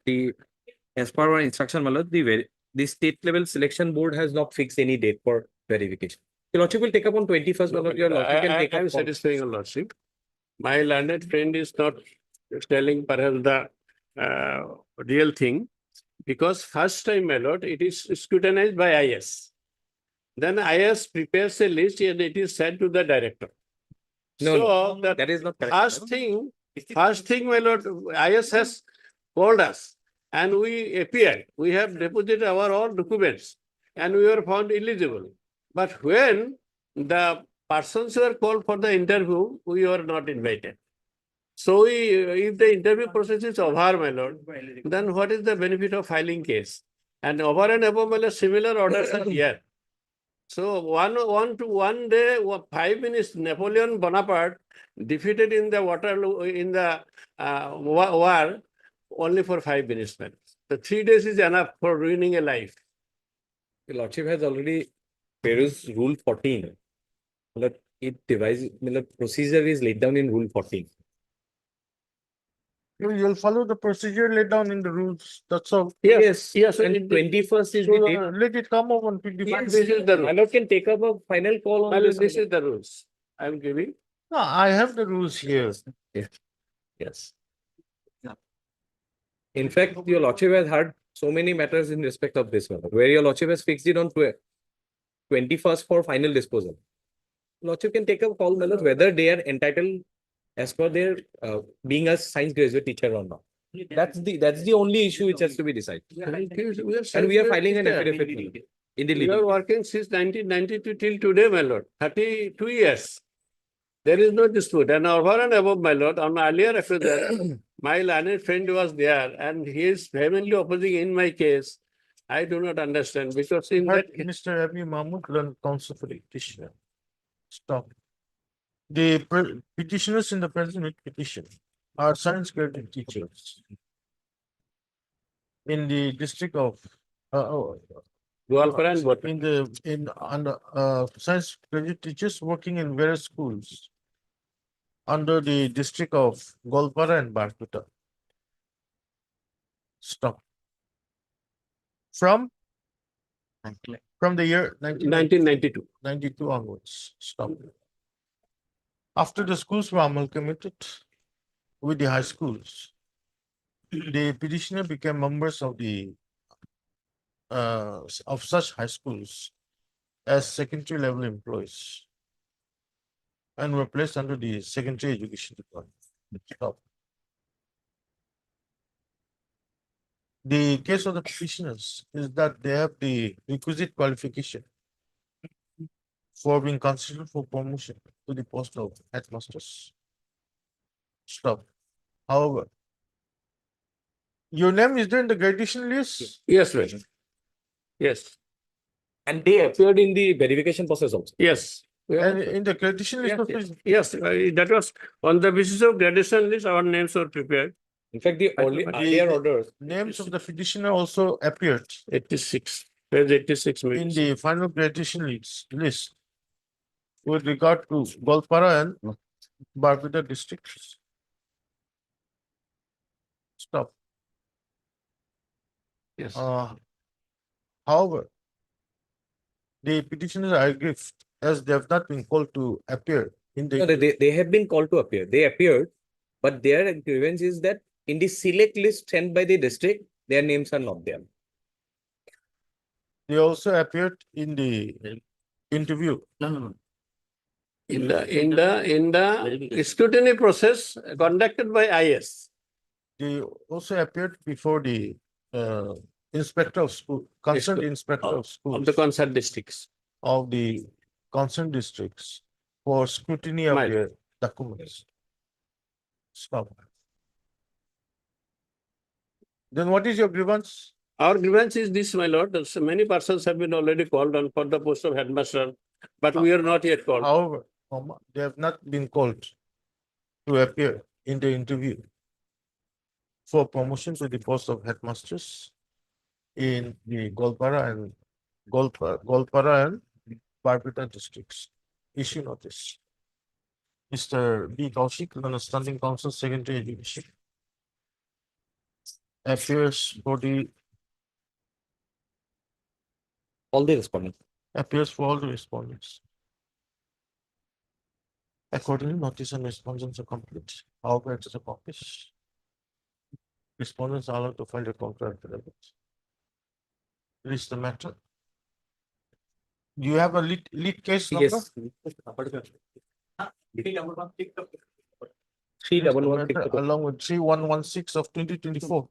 as per our instruction, my lord, the state level selection board has not fixed any date for verification. Your lordship will take up on 21st, my lord. Your lordship can take I am up. satisfying your lordship. My learned friend is not telling perhaps the real thing, because first time, my lord, it is scrutinized by IS. Then IS prepares a list and it is sent to the director. No, that is not correct. First thing, my lord, IS has called us and we appeared. We have deposited our all documents and we were found eligible. But when the persons were called for the interview, we were not invited. So if the interview process is over, my lord, then what is the benefit of filing case? And over and above, my lord, similar orders are here. So one day, 5 minutes, Napoleon Bonaparte defeated in the Waterloo, in the war, only for 5 minutes, man. The 3 days is enough for ruining a life. The Lordship has already perused Rule 14. But it devises, procedure is laid down in Rule 14. You'll follow the procedure laid down in the rules, that's all. Yes, yes. And it- 21st is So, the date. let it come up on Yes, 21st. this is the My rule. lord can take up a final call on Well, this. this is the rules I'm giving. No, I have the rules here. Yes. In fact, your Lordship has heard so many matters in respect of this one, where your Lordship has fixed it on 21st for final disposal. Lordship can take a call, my lord, whether they are entitled as per their being a science graduate teacher or not. That's the only issue which has to be decided. And we are filing an affidavit in the We are legal. working since 1992 till today, my lord, 32 years. There is no dispute. And over and above, my lord, on earlier affidavit, my learned friend was there and he is vehemently opposing in my case. I do not understand because in that. Mr. Abi Mahmood, learned counsel for the petitioner. Stop. The petitioners in the present petition are science graduate teachers in the district of Goalpara and Bhota. under science graduate teachers working in various schools under the district of Golpara and Barkuta. Stop. From the year 1992. 92 onwards. Stop. After the schools were amalgamated with the high schools, the petitioner became members of the of such high schools as secondary level employees and were placed under the secondary education department. Stop. The case of the petitioners is that they have the requisite qualification for being considered for promotion to the post of headmasters. Stop. However, your name is there in the gradation list? Yes, well. Yes, And they appeared in the verification process also. yes. And in the gradation list, Yes, also yes, that was on the basis of gradation list, our names were prepared. In fact, the earlier orders. names of the petitioner also appeared 86, page 86. in maybe. the final gradation list with regard to Golpara and Barbuda districts. Stop. Yes. However, the petitioners are aggrieved as they have not been called to appear in the. No, they have been called to appear. They appeared, but their grievance is that in the select list sent by the district, their names are not there. They also appeared in the interview. No. In the scrutiny process conducted by IS. They also appeared before the inspector of school, concerned inspector of schools. Of the concerned districts. Of the concerned districts for scrutiny of Right. their documents. Stop. Then what is your grievance? Our grievance is this, my lord, that so many persons have been already called on for the post of headmaster, but we are not yet called. However, they have not been called to appear in the interview for promotion to the post of headmasters in the Golpara and Barbuda districts. Issue notice. Mr. B. Kaushik, London Standing Council, Secretary Education. Appears for all the respondents. Appears for all the respondents. Accordingly, notice and responses are complete. However, it is a copy. Respondents are allowed to file a counter affidavit. Is the matter. Do you have a lead case number? Yes. 311 along with 3116 of 2024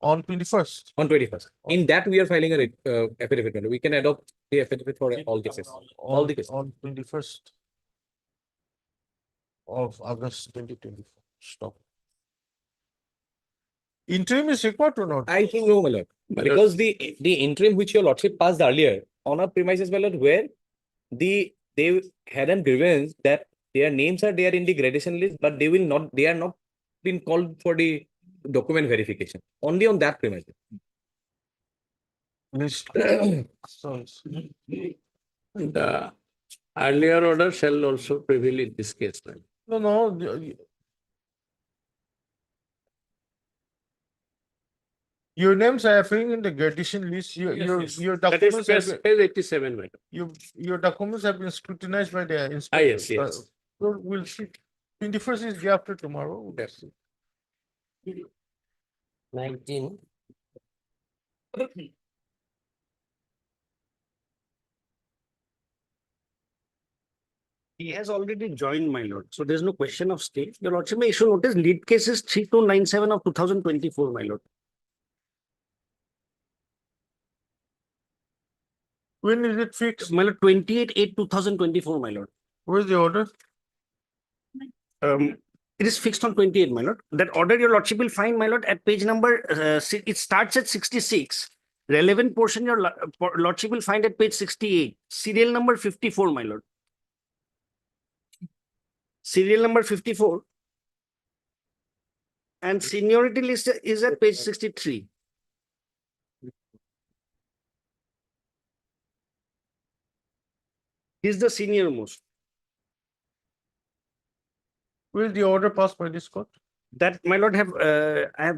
on 21st. On 21st. In that, we are filing a affidavit. We can adopt the affidavit for all cases. All the cases. On 21st of August 2024. Stop. Interim is required or not? I think no, my lord. Because the interim which your lordship passed earlier on a premises, my lord, where they had a grievance that their names are there in the gradation list, but they are not been called for the document verification, only on that premise. List. The earlier order shall also prevail in this case. Right? No, your names are appearing in the graduation list. Your That is documents have page 87, madam. your documents have been scrutinized by the inspector. Ah, yes, yes. So we'll see. 21st is day after tomorrow. Yes. 19. He has already joined, my lord. So there's no question of stay. Your lordship may issue notice lead case is 3297 of 2024, my lord. When is it fixed? My lord, 28/8/2024, my lord. Where's the order? It is fixed on 28, my lord. That order, your lordship will find, my lord, at page number, it starts at 66. Relevant portion, your lordship will find at page 68. Serial number 54, my lord. Serial number 54. And seniority list is at page 63. He's the senior most. Will the order passed by this court? That, my lord, in fact, I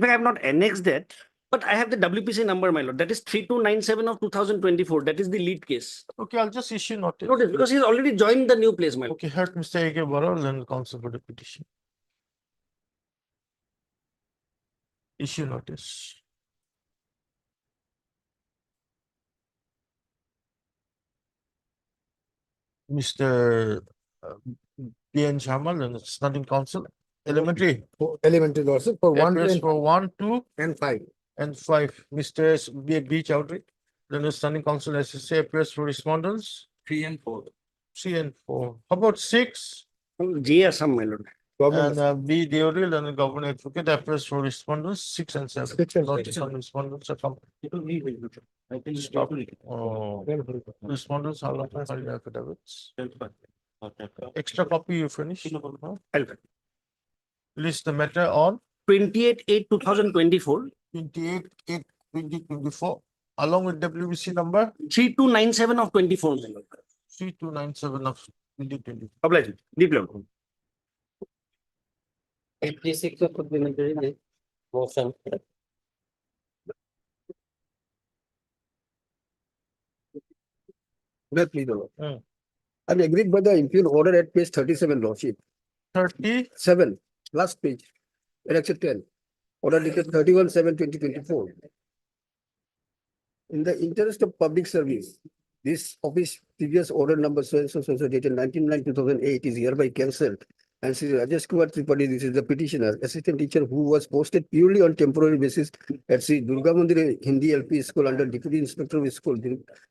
have not annexed that, but I have the WPC number, my lord. That is 3297 of 2024. That is the lead case. Okay, I'll just issue notice. Notice, because he's already joined the new place, my lord. Okay, heard Mr. A.K. Baral, then counsel for the petition. Issue notice. Mr. P.N. Shamal and standing counsel, elementary. Elementary lordship for one, two, Appears and- for 1, 2, and 5. and 5. Mr. B. Chowdhury, then standing counsel SSA appears for respondents. 3 and 4. 3 and 4. How about 6? G Assam, my lord. And B. Deoril and the government advocate appears for respondents. 6 and 7. 6 and Notice 7. on respondents are Stop. Oh, respondents are not filed affidavits. Extra copy you finish? Huh? List the matter on 28/8/2024. 28/8/2024 along with WBC number 3297 of 24, my lord. 3297 of 2020. Obliged. Deep level. 86 of supplementary motion. Well, please, Lord. I'm agreed by the impugn order at page 37, lordship. 37. Last page. Annexure 10. Order dated 31/7/2024. In the interest of public service, this office previous order number so dated 19/9/2008 is hereby cancelled. And Sri Rajesh Kumar Tripathi, this is the petitioner, assistant teacher who was posted purely on temporary basis at Sri Durga Mandir Hindi LP School under Deputy Inspector of School,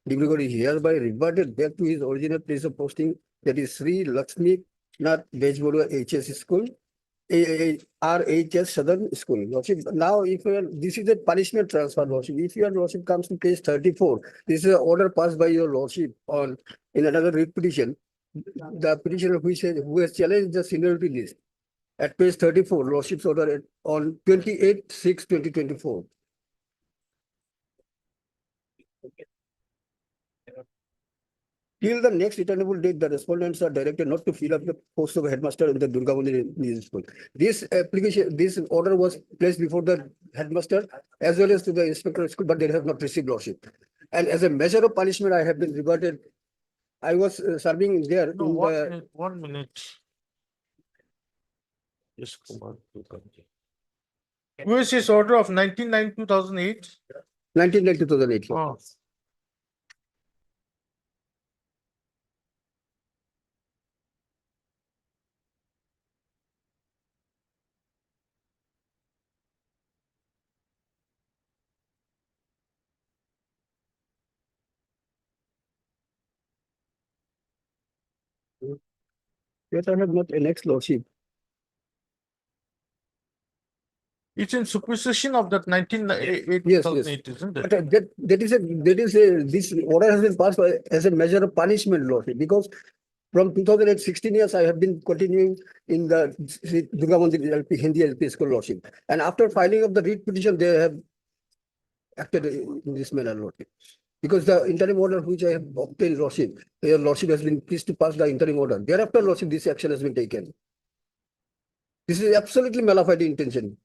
Dibrugarh, hereby reverted back to his original place of posting, that is Sri Lakshmi Nath Bejbodua HS School, RHS Southern School. Lordship, now if this is a punishment transfer, lordship. If your lordship comes to page 34, this is an order passed by your lordship on in another writ petition. The petitioner who has challenged the seniority list at page 34, lordship's order on 28/6/2024. Till the next returnable date, the respondents are directed not to fill up the post of headmaster in the Durga Mandir School. This application, this order was placed before the headmaster as well as to the inspector of school, but they have not received lordship. And as a measure of punishment, I have been reverted. I was serving there. No, in 1 the- minute, 1 minute. Just come on. Who is this order of 19/9/2008? 19/9/2008. Oh. Yes, I have not annexed lordship. It's in supersession of that 19/8/2008, Yes. isn't it? But that is a, this order has been passed as a measure of punishment, lordship, because From 2008, 16 years, I have been continuing in the Durga Mandir LP, Hindi LP school lordship. And after filing of the writ petition, they have acted in this manner, lordship. Because the interim order which I have obtained, lordship, your lordship has been pleased to pass the interim order. Thereafter, lordship, this action has been taken. This is absolutely malafide intention.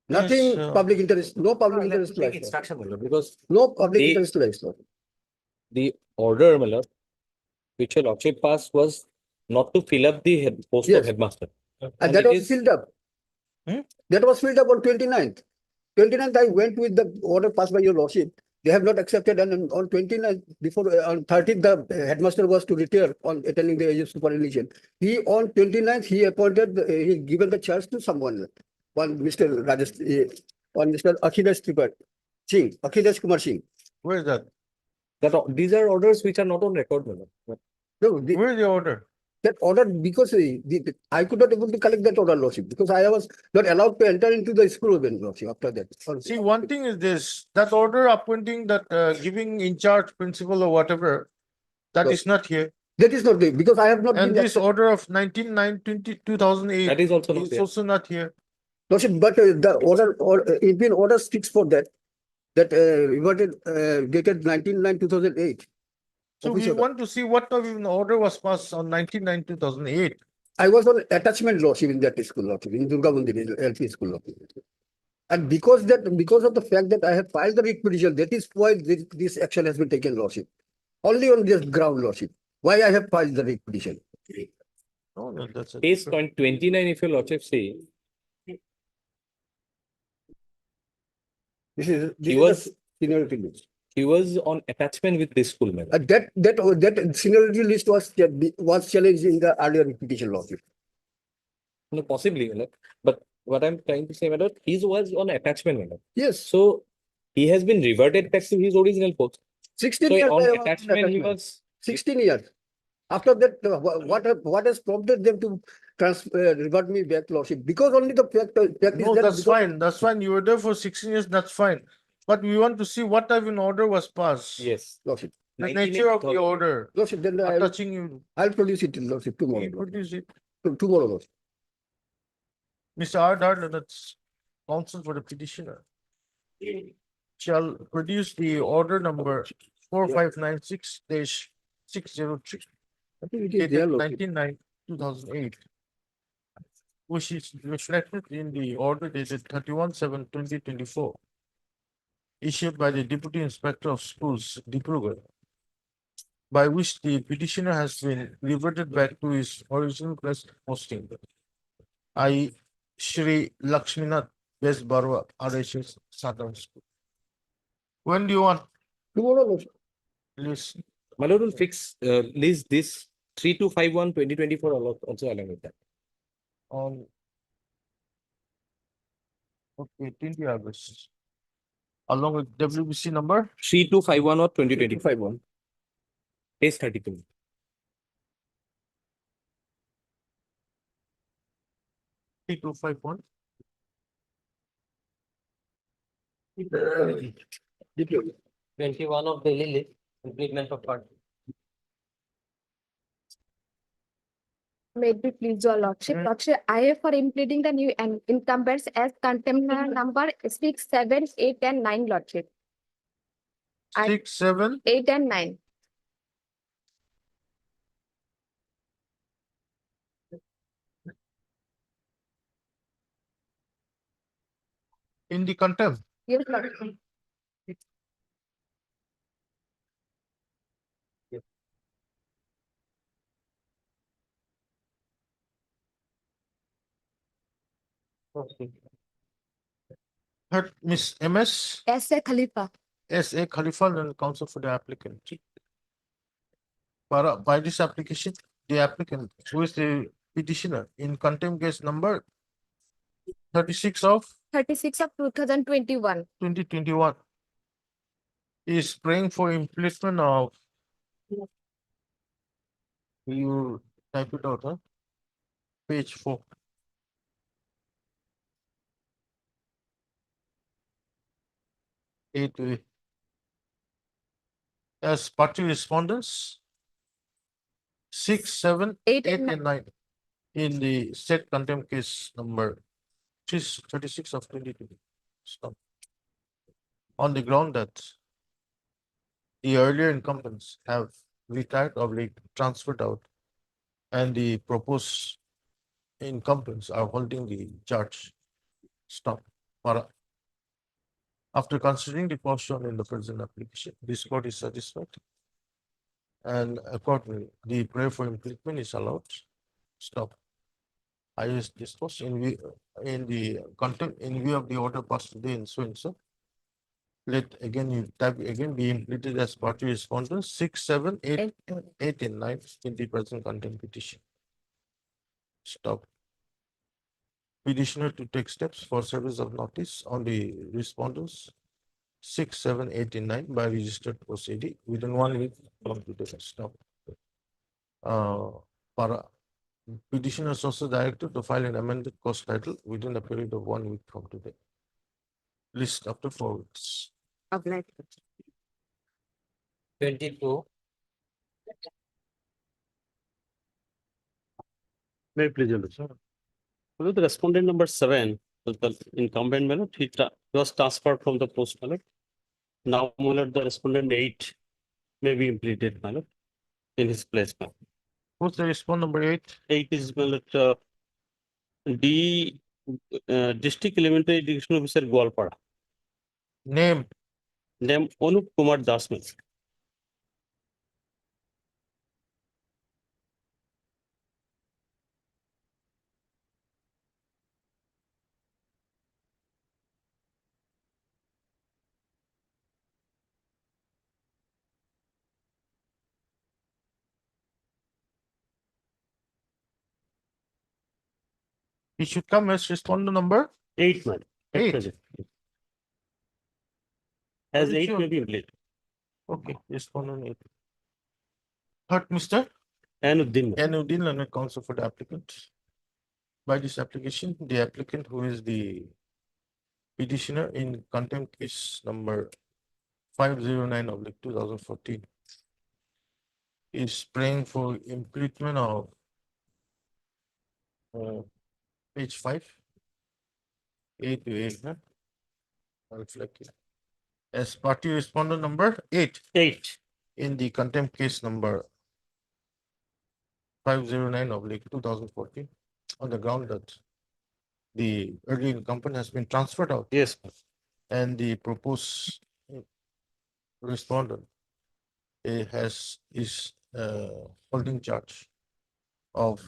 Nothing Yes, public interest, no public Let me interest. take lies, instruction, my lord, because no public they- interest lies, Lord. the order, my lord, which your lordship passed was not to fill up the post of Yes. headmaster. And that it was is- filled up. Hmm? That was filled up on 29th. 29th, I went with the order passed by your lordship. They have not accepted, and on 29th, before, on 30th, the headmaster was to retire on attending the age of superannuation. He, on 29th, he appointed, he given the charge to someone, one Mr. Rajesh, on Mr. Akhilesh Singh, Akhilesh Kumar Singh. Where is that? These are orders which are not on record, my lord. No, Where is the order? that order, because I could not able to collect that order, lordship, because I was not allowed to enter into the school again, lordship, after that. See, one thing is this, that order appointing that, giving in charge principal or whatever, that is not here. That is not there, because I have not And been. this order of 2008. That is also not is there. also not here. Lordship, but the order, or it's been order speaks for that, that reverted, dated 19/9/2008. So we want to see what type of an order was passed on 2008. I was on attachment, lordship, in that school, lordship, in Durga Mandir LP school, lordship. And because of the fact that I have filed the writ petition, that is why this action has been taken, lordship. Only on this ground, lordship. Why I have filed the writ petition. No, no, that's a Case different- 29, if your lordship say, This is He was- the seniority list. he was on attachment with this school, my lord. That seniority list was challenged in the earlier petition, lordship. No, possibly, my lord. But what I'm trying to say, my lord, he was on attachment, my lord. Yes, So he has been reverted back to his original post. 16 So years. I on was on attachment, he attachment. was 16 years. After that, what has prompted them to revert me back, lordship? Because only the fact is No, that. that's because- fine, that's fine. You were there for 16 years, that's fine. But we want to see what type of an order was passed. yes. Lordship, The nature of the order, lordship, then touching you. I'll produce it, lordship, tomorrow. You produce it. Tomorrow, lordship. Mr. R. Darla, that's counsel for the petitioner. Shall produce the order number 4596-603. I think it is there, Dated lordship. 19/9/2008. Which is reflected in the order dated 31/7/2024. Issued by the Deputy Inspector of Schools, Dibrugarh. By which the petitioner has been reverted back to his original place posting. I, Shri Lakshminath Bes Barwa, RHS Southern School. When do you want? Tomorrow, lordship. List My lord will fix, list this 3251/2024 also along with that. on. Okay, 20 August. Along with WBC number 3251 or 2024, 51. case 32. 3251. Diplo. 21 of daily list, completeness of part. May it be please your lordship, lordship, I have for implementing the new incumbents as contempt number 6, 7, 8 and 9, lordship. 6, 7. 8 and 9. In the contempt. Yes, lordship. Okay. Third, Miss MS. S.A. Khalifa. S.A. Khalifa and counsel for the applicant. By this application, the applicant, who is the petitioner in contempt case number 36 of 36 of 2021. 2021 is praying for impletion of. You type it out, huh? Page 4. As party respondents, 6, 7, Eight 8 and and 9 in the state contempt case number 36 of 22. Stop. On the ground that the earlier incumbents have retired or transferred out and the proposed incumbents are holding the charge. Stop. Para. After considering the caution in the present application, this court is satisfied. And accordingly, the prayer for impeachment is allowed. Stop. I is disposed in view of the order passed today and so and so. Let again you type again be implemented as party respondents 6, 7, 8, 8 and 9 in the present contempt petition. Stop. Petitioner to take steps for service of notice on the respondents 6, 7, 8 and 9 by registered proceeding within 1 week from today. Stop. Para. Petitioner is also directed to file an amended cost title within a period of 1 week from today. List after 4 weeks. Applied. 22. May I please, Your Lordship? Well, the respondent number 7, the incumbent ballot, he was transferred from the post ballot. Now, my lord, the respondent 8 may be implemented, my lord, in his place. My lord. Who's the respondent number 8? 8 is my lord, D District Elementary Education Officer Gwalpara. Name? Name Anup Kumar Das. My lord. He should come as respondent number 8, man. 8. As Are you 8 sure? may be implemented. Okay, respondent 8. Third, Mr. Anuddin. Anuddin, learned counsel for the applicant. By this application, the applicant who is the petitioner in contempt case number 509 of 2014 is praying for impeachment of page 5, A to A. Huh? I'll reflect it. As party respondent number 8. 8. In the contempt case number 509 of 2014 on the ground that the early incumbent has been transferred out. Yes. And the proposed respondent is holding charge of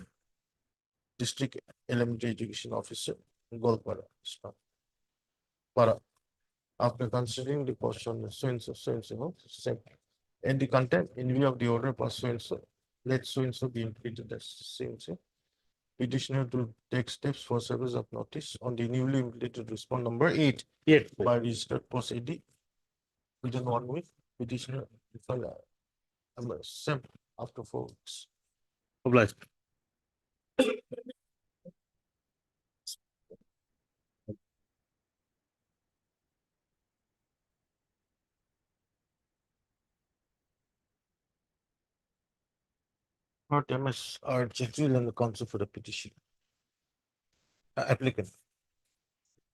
District Elementary Education Officer Golpara. Para. After considering the question so and so, same. And the content in view of the order passed so and so, let so and so be implemented as same. Petitioner to take steps for service of notice on the newly implemented respond number 8 by registered post AD within 1 week. Petitioner to file a SEM after 4 weeks. Obliged. Not MS or Jekyll and the counsel for the petition. Applicant.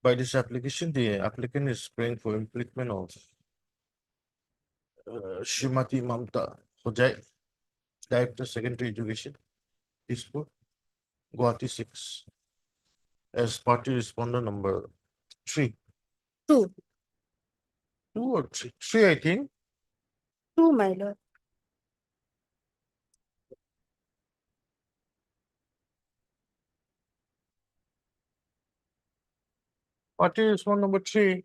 By this application, the applicant is praying for impeachment of Shrimati Mamta Hojai, Director Secondary Education, Dispur, Guwahati 6, as party respondent number 3. 2. 2 or 3? 3, I think. 2, my lord. Party respondent number 3.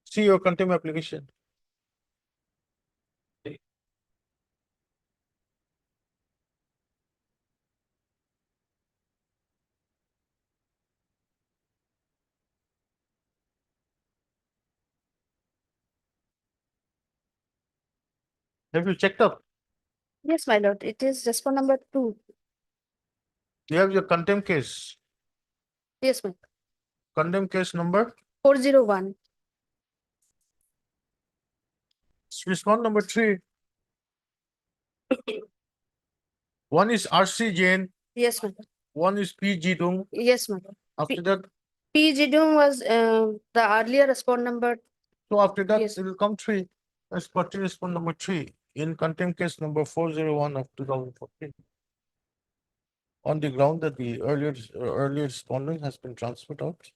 See your contempt application. Have you checked up? Yes, my lord. It is just for number 2. You have your contempt case. Yes, my Contempt case number 401. respond number 3. One is RC Jain, Yes, my lord. one is P Jidung. Yes, my lord. After that, P. Jidung was the earlier respond number. so after that, Yes. it will come 3. That's party respond number 3 in contempt case number 401 of 2014. On the ground that the earlier respondent has been transferred out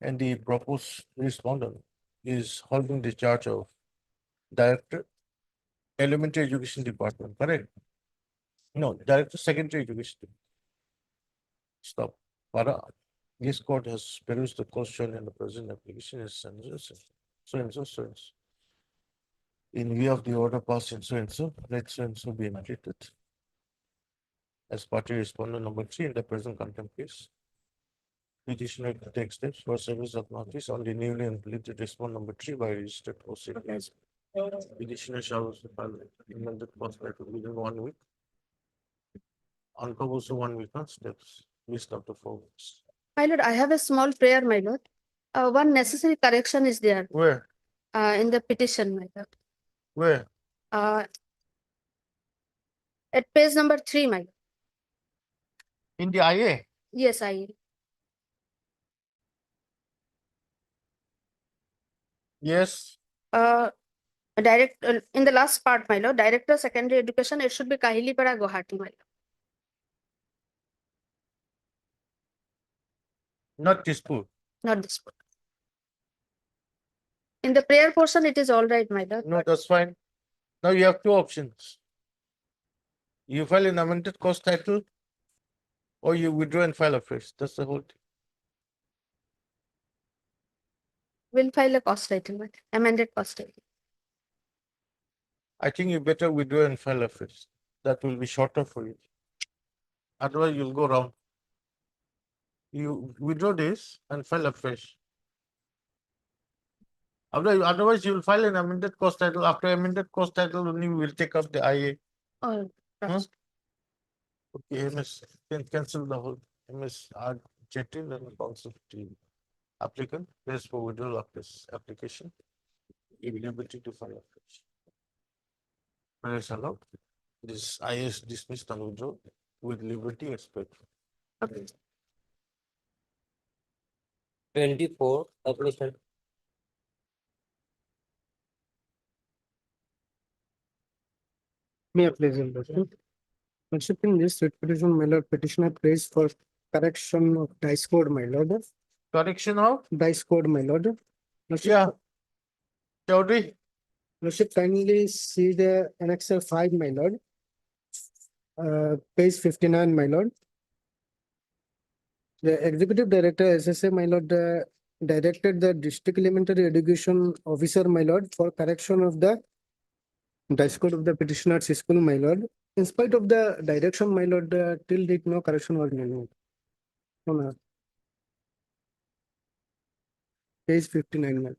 and the proposed respondent is holding the charge of Director, Elementary Education Department, correct? No, Director, Secondary Education. Stop. Para, this court has perused the question and the present application is so and so. In view of the order passed in so and so, let so and so be entreated as party respondent number 3 in the present contempt case. Petitioner takes steps for service of notice on the newly completed respond number 3 by registered OCP. Petitioner shall also file amended post letter within 1 week. Uncovers 1 week on steps, list after 4 weeks. My lord, I have a small prayer, my lord. One necessary correction is there Where? in the petition, my lord. Where? At page number 3, my lord. In the IA? Yes, I. Yes. In the last part, my lord, Director Secondary Education, it should be Kahilipara, Guwahati, my lord. Not Dispur. Not this one. In the prayer portion, it is all right, my lord. No, that's fine. Now you have 2 options. You file an amended cost title or you withdraw and file afresh. That's the whole thing. We'll file a cost title, my lord. Amended cost title. I think you better withdraw and file afresh. That will be shorter for you. Otherwise, you'll go wrong. You withdraw this and file afresh. Otherwise, you'll file an amended cost title. After amended cost title, only we will take up the IA. Oh, Huh? Okay, MS can cancel the whole MS Jetil and also the applicant pays for withdrawal of this application. Liberty to file afresh. When it's allowed, this IS dismissed and withdraw with liberty expect. Okay. 24, application. May I please interrupt? Worship in this writ petition, my lord, petitioner prays for correction of dice code, my lord. Correction of? Dice code, my lord. Worship- Yeah. Chaudhary. Worship, kindly see the annexure 5, my lord. Page 59, my lord. The executive director SSA, my lord, directed the district elementary education officer, my lord, for correction of the dice code of the petitioner's school, my lord. In spite of the direction, my lord, till date no correction was made. No, no. Page 59, my lord.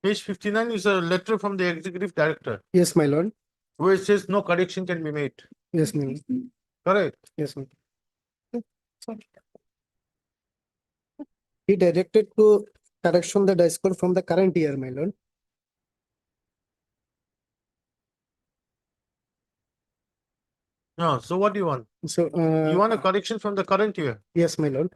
Page 59 is a letter from the executive director Yes, my lord. where it says no correction can be made. Yes, my lord. Correct. Yes, ma'am. He directed to correction the dice code from the current year, my lord. No, so what do you want? So, You want a correction from the current year? yes, my lord.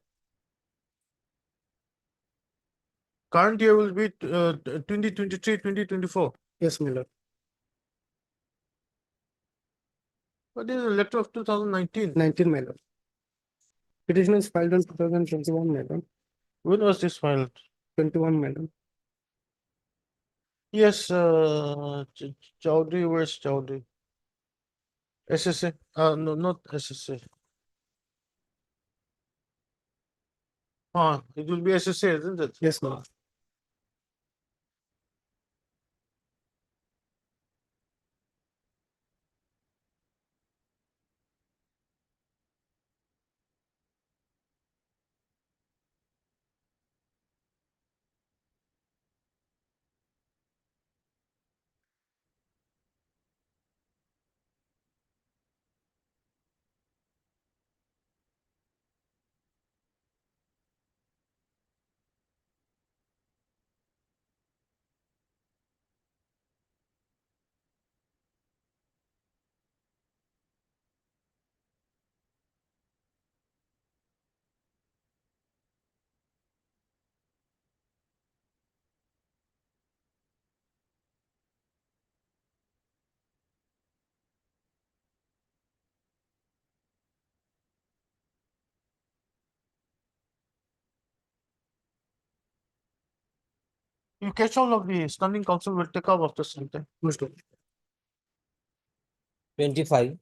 Current year will be 2023, 2024. Yes, my lord. But this is a letter of 2019. 19, my lord. Petition is filed on 2021, my lord. When was this filed? 21, my lord. Yes, Chaudhary, where's Chaudhary? SSA, no, not SSA. It will be SSA, isn't it? Yes, my lord. You catch all of the standing council will take up after some time. 25.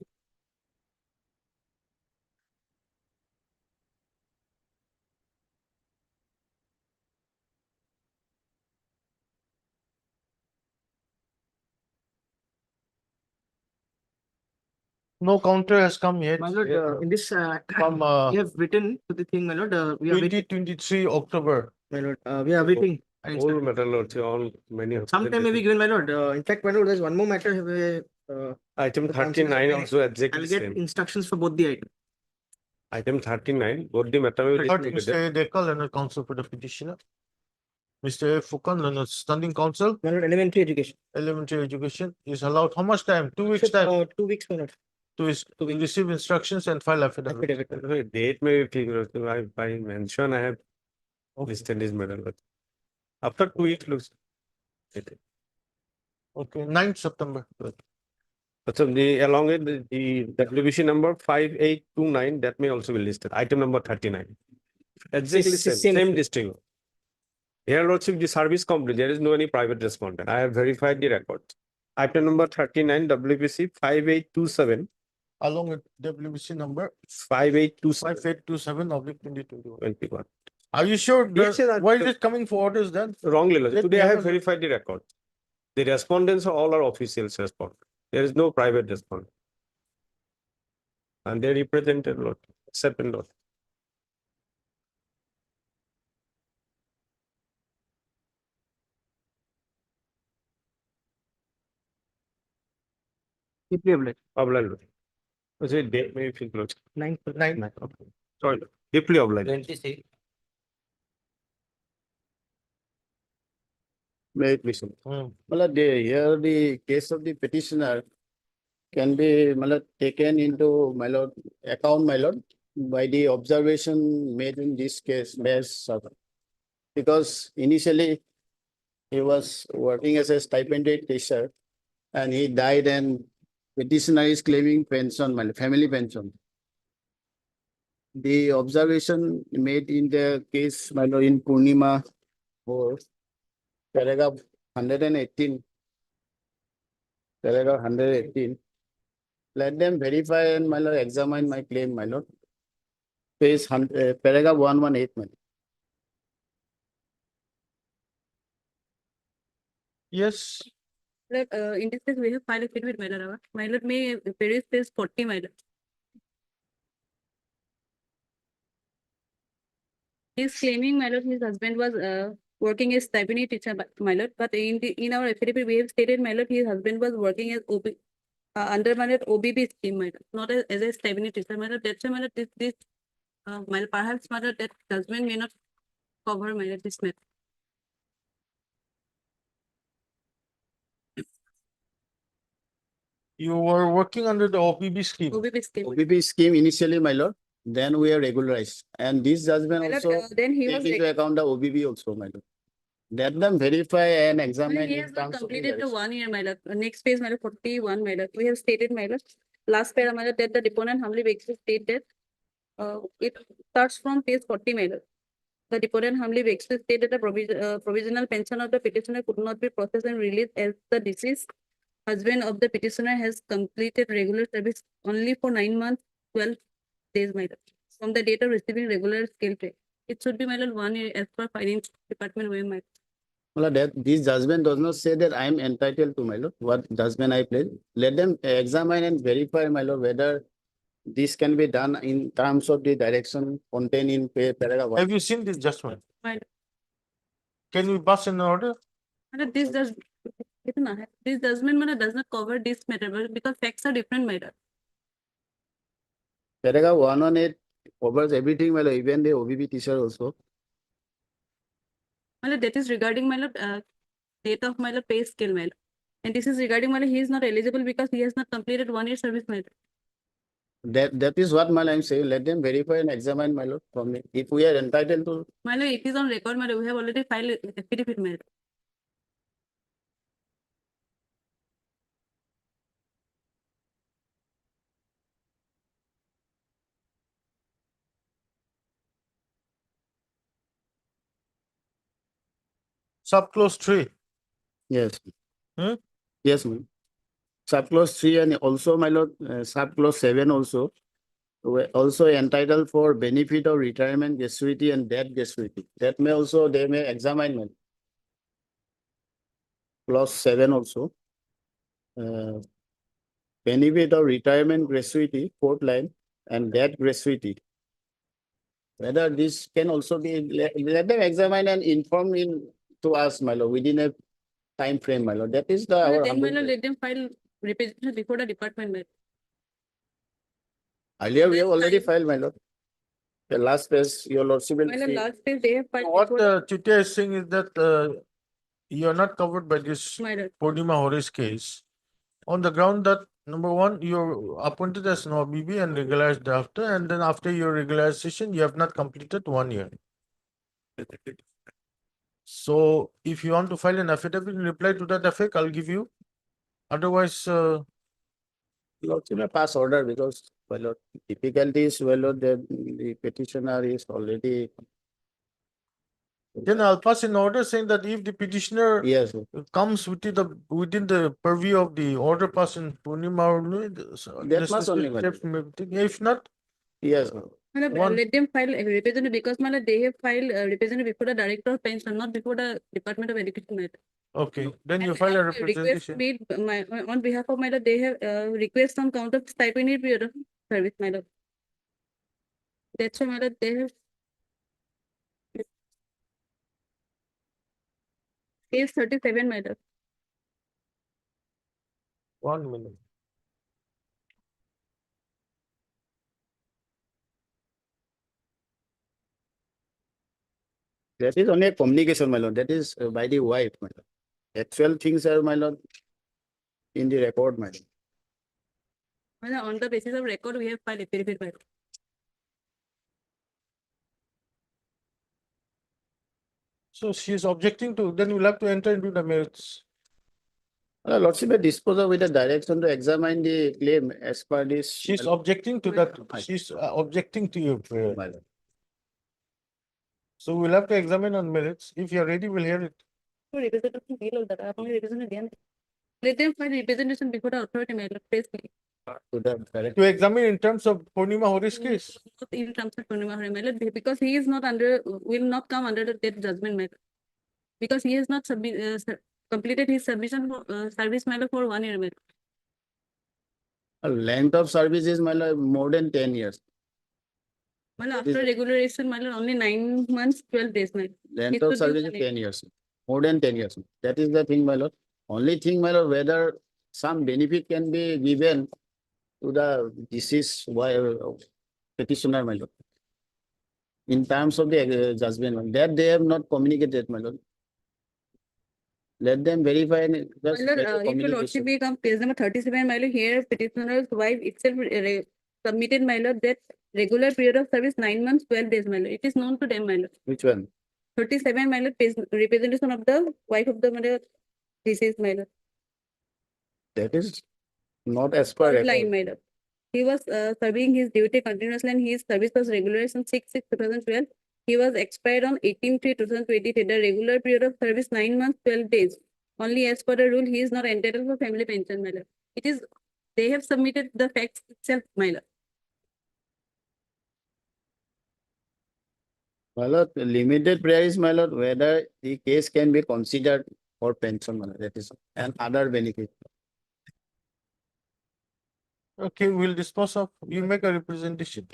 No counter has come yet. My lord, in this, From we have written to the thing, my lord, we are waiting, 2023 October. my lord, we are waiting. All matter lords, all many of. Sometime may be given, my lord. In fact, my lord, there's one more matter. Item the council is 39 planning. also exactly I'll get same. instructions for both the items. Item 39, both the matter will be Third, included. Mr. Dekal and counsel for the petitioner. Mr. Fukan and standing counsel, My lord, elementary education. elementary education is allowed. How much time? 2 weeks time 2 weeks, my lord. to receive instructions and file affidavit. Affidavit. Date may be figured, by mention I have listed this matter, but after 2 weeks looks. Okay, 9th September. So the along with the WBC number 5829, that may also be listed. Item number 39. Exactly same district. Here lordship, the service complete. There is no any private respondent. I have verified the record. Item number 39, WBC 5827. Along with WBC number 5827. 5827 of 2021. 21. Are you sure? Yes, sir, Why is it coming for orders then? Wrongly, lordship. Let Today me I have have a look. verified the record. The respondents are all are officials respond. There is no private respondent. And they represented lot, except in lot. Deeply obliged. Obliged. Was it date may be closed? 9. Okay. Sorry, deeply obliged. 26. May it please. Hmm. Here the case of the petitioner can be taken into account, my lord, by the observation made in this case, because initially he was working as a stipended teacher and he died, and petitioner is claiming pension, family pension. The observation made in the case, in Purnima 4, paragraph 118, paragraph 118. Let them verify and examine my claim, my lord. Paragraph 118, my lord. Yes. Like, in this case, we have filed a fit with my lord. My lord may perish page 40, my lord. He's claiming, my lord, his husband was working as stipend teacher, my lord. But in our affidavit, we have stated, my lord, his husband was working as under my lord OBB scheme, my lord, not as a stipend teacher, my lord. That's why, my lord, my lord, perhaps, my lord, that judgment may not cover, my lord, this matter. You were working under the OPB scheme. OBB scheme. OBB scheme initially, my lord, then we are regularized. And this judgment My lord, also then he take was into account the OBB also, my lord. Let them verify and examine. He in has not terms of the completed the direction. 1 year, my lord. Next page, my lord, 41, my lord. We have stated, my lord, last pair, my lord, that the deponent humbly begs to state that it starts from page 40, my lord. The deponent humbly begs to state that the provisional pension of the petitioner could not be processed and released as the deceased husband of the petitioner has completed regular service only for 9 months, 12 days, my lord, from the date of receiving regular scale pay. It should be, my lord, 1 year as per finance department way, my lord. Well, this judgment does not say that I am entitled to, my lord, what judgment I pledge. Let them examine and verify, my lord, whether this can be done in terms of the direction contained in paragraph 1. Have you seen this judgment? My lord. Can we pass an order? My lord, this judgment, my lord, does not cover this matter, but because facts are different, my lord. Paragraph 118 covers everything, my lord, even the OBB teacher also. My lord, that is regarding, my lord, date of, my lord, pay scale, my lord. And this is regarding, my lord, he is not eligible because he has not completed 1 year service, my lord. That is what, my lord, I'm saying. Let them verify and examine, my lord, from me. If we are entitled to. My lord, it is on record, my lord. We have already filed affidavit, my lord. Subclause 3. Yes. Hmm? Yes, ma'am. Subclause 3 and also, my lord, subclause 7 also. Were also entitled for benefit of retirement gratuity and death gratuity. That may also, they may examine, ma'am. Clause 7 also. Benefit of retirement gratuity, fourth line, and death gratuity. Whether this can also be, let them examine and inform in to us, my lord, within a time frame, my lord. That is the our Then, my humble. lord, let them file representation before the department, my lord. Earlier, we have already filed, my lord. The last page, your lordship will My lord, see. last page they have filed. What before Chitia is saying is that you are not covered by this My lord. Purnima Hore's case on the ground that number one, you're appointed as an OBB and regularized thereafter, and then after your regularization, you have not completed 1 year. So if you want to file an affidavit in reply to that effect, I'll give you. Otherwise, Lordship may pass order because, well, lord, difficulties, well, lord, the petitioner is already. then I'll pass an order saying that if the petitioner Yes, comes within the purview of the order passed in Purnima, that must only, my lord. steps may be taken. If not, Yes, My lord, One- let them file a representative because my lord, they have filed a representative before the director of pension, not before the Department of Education. My lord. okay, then you file a Request representation. made on behalf of my lord, they have request on count of stipend period of service, my lord. That's why my lord, they have. Case 37, my lord. 1 minute. that is only a communication, my lord. That is by the wife, my lord. Actual things are, my lord, in the record, my lord. My lord, on the basis of record, we have filed affidavit, my lord. So she is objecting to, then we'll have to enter into the merits. Lordship may dispose of with a direction to examine the claim as per this. She's objecting to that, she's objecting to your prayer. My lord. So we'll have to examine on merits. If you're ready, we'll hear it. So representation below that, only representation again. Let them file representation before the authority, my lord, please. To the direct. To examine in terms of Purnima Hore's case. In terms of Purnima Hore, my lord, because he is not under, will not come under the death judgment, my lord. Because he has not completed his submission for service, my lord, for 1 year, my lord. Length of service is, my lord, more than 10 years. My lord, after regularization, my lord, only 9 months, 12 days, my lord. Length of service is 10 years. More than 10 years. That is the thing, my lord. Only thing, my lord, whether some benefit can be given to the deceased petitioner, my lord. In terms of the judgment, my lord. That they have not communicated, my lord. Let them verify and just My lord, make a if your communication. lordship may come page number 37, my lord, here petitioner's wife itself submitted, my lord, that regular period of service 9 months, 12 days, my lord. It is known to them, my lord. Which one? 37, my lord, page representation of the wife of the mother, deceased, my lord. That is not as per Third line, record. my lord. He was serving his duty continuously and his service was regularized on 6/6/2012. He was expired on 18/3/2023. The regular period of service 9 months, 12 days. Only as per the rule, he is not entitled for family pension, my lord. It is, they have submitted the facts itself, my lord. My lord, limited prayer is, my lord, whether the case can be considered for pension, my lord, that is, and other benefit. Okay, we'll dispose of, you make a representation.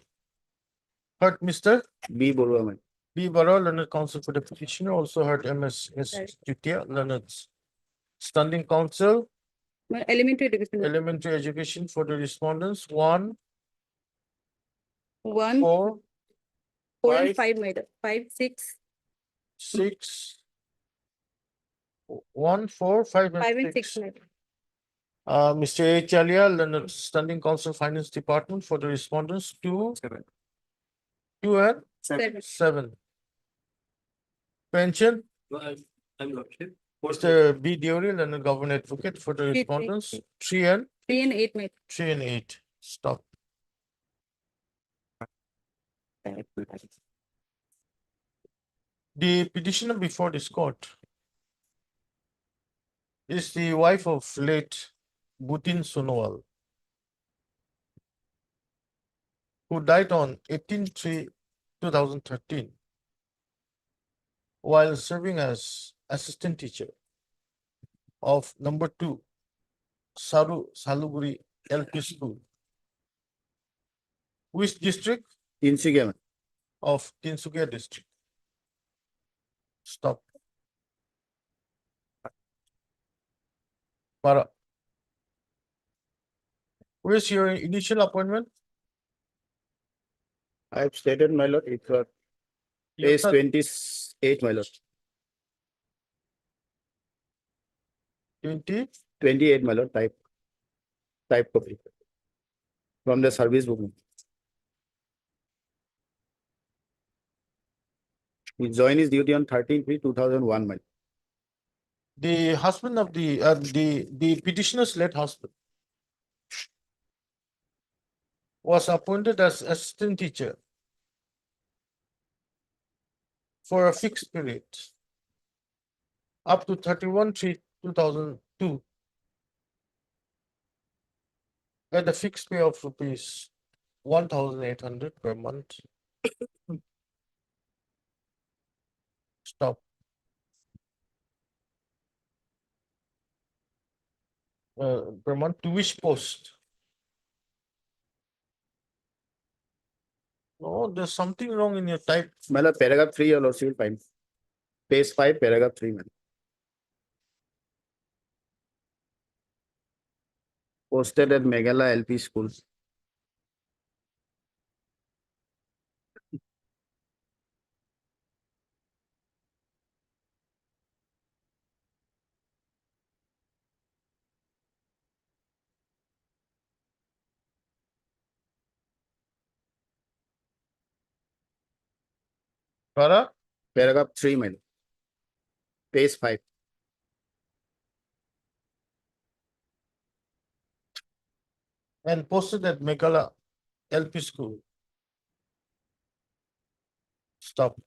But Mr. B. Borua, my lord. B. Barrow, learned counsel for the petitioner, also heard MS Chitia, learned standing counsel, My elementary education. elementary education for the respondents, 1, 1, 4, 4 and 5, 5, my lord. 5, 6, 6, 1, 4, 5 5 and and 6, 6. my lord. Mr. H. Alia, learned standing counsel finance department for the respondents, 2, 2 and 7. Pension, Mr. B. Deori, learned government advocate for the Three, respondents, 3 and 3 and 8, my 3 and 8. Stop. lord. The petitioner before this court is the wife of late Bhutin Sonowal, who died on 18/3/2013 while serving as assistant teacher of number 2 Saru Saluguri LP School. Which district? Tinsukia. Of Tinsukia district. Stop. Para. Where's your initial appointment? I have stated, my lord, it was Yes, page sir. 28, my lord. 20? 28, my lord, type copy from the service book. He joined his duty on 13/3/2001, my lord. The husband of the petitioner's late husband was appointed as assistant teacher for a fixed period up to 31/3/2002 at a fixed pay of rupees 1,800 per month. Stop. Per month to which post? No, there's something wrong in your type. My lord, paragraph 3, your lordship will find. Page 5, paragraph 3, man. Posted at Meghala LP School. Para? Paragraph 3, man. Page 5. And posted at Meghala LP School. Stop.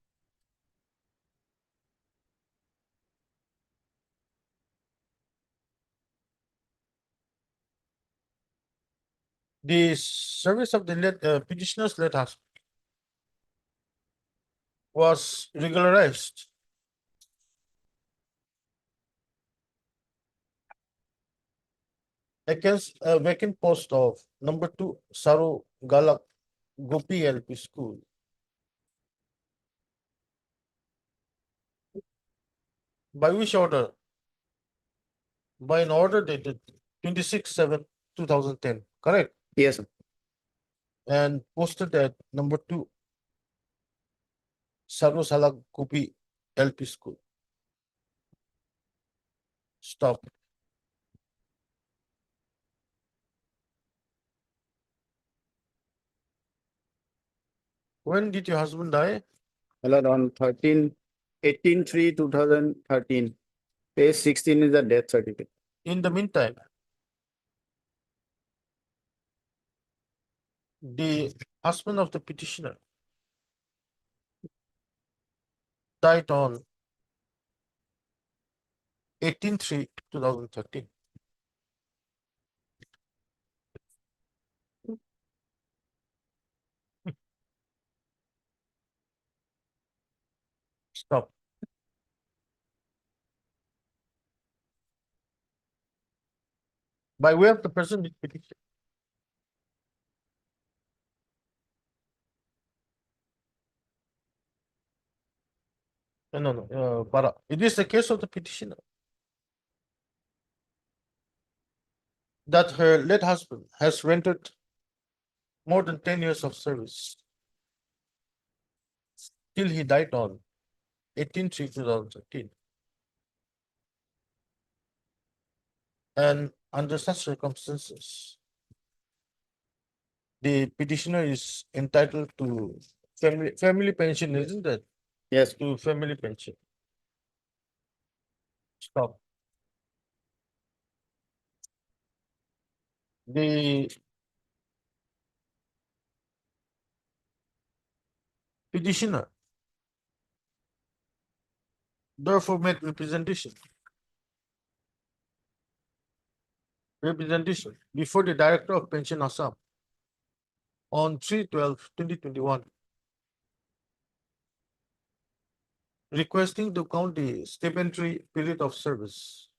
The service of the petitioner's late husband was regularized against a vacant post of number 2 Saru Galak Gopi LP School. By which order? By an order dated 26/7/2010, correct? Yes, sir. And posted at number 2 Saru Salak Gopi LP School. Stop. When did your husband die? My lord, on 18/3/2013. Page 16 is the death certificate. In the meantime, the husband of the petitioner died on 18/3/2013. Stop. By way of the present petition. No, para. It is the case of the petitioner that her late husband has rendered more than 10 years of service till he died on 18/3/2013. And under such circumstances, the petitioner is entitled to family pension, isn't it? Yes. To family pension. Stop. The petitioner therefore made representation representation before the Director of Pension Assam on 3/12/2021, requesting to count the statutory period of service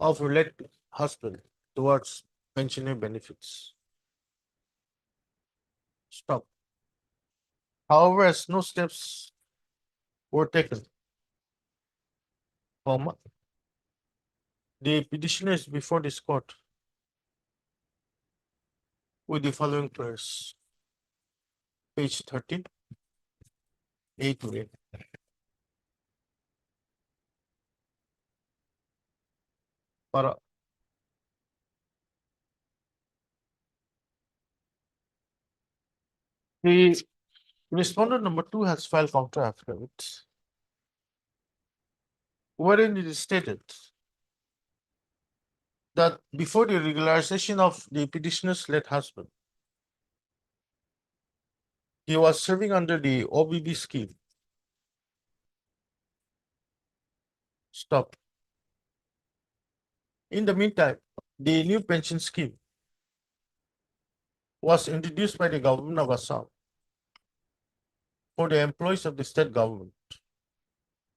of related husband towards pensioner benefits. Stop. However, as no steps were taken, comma, the petitioner is before this court with the following prayers. Page 13, A to A. Para. The respondent number 2 has filed counter affidavit, wherein it is stated that before the regularization of the petitioner's late husband, he was serving under the OBB scheme. Stop. In the meantime, the new pension scheme was introduced by the government of Assam for the employees of the state government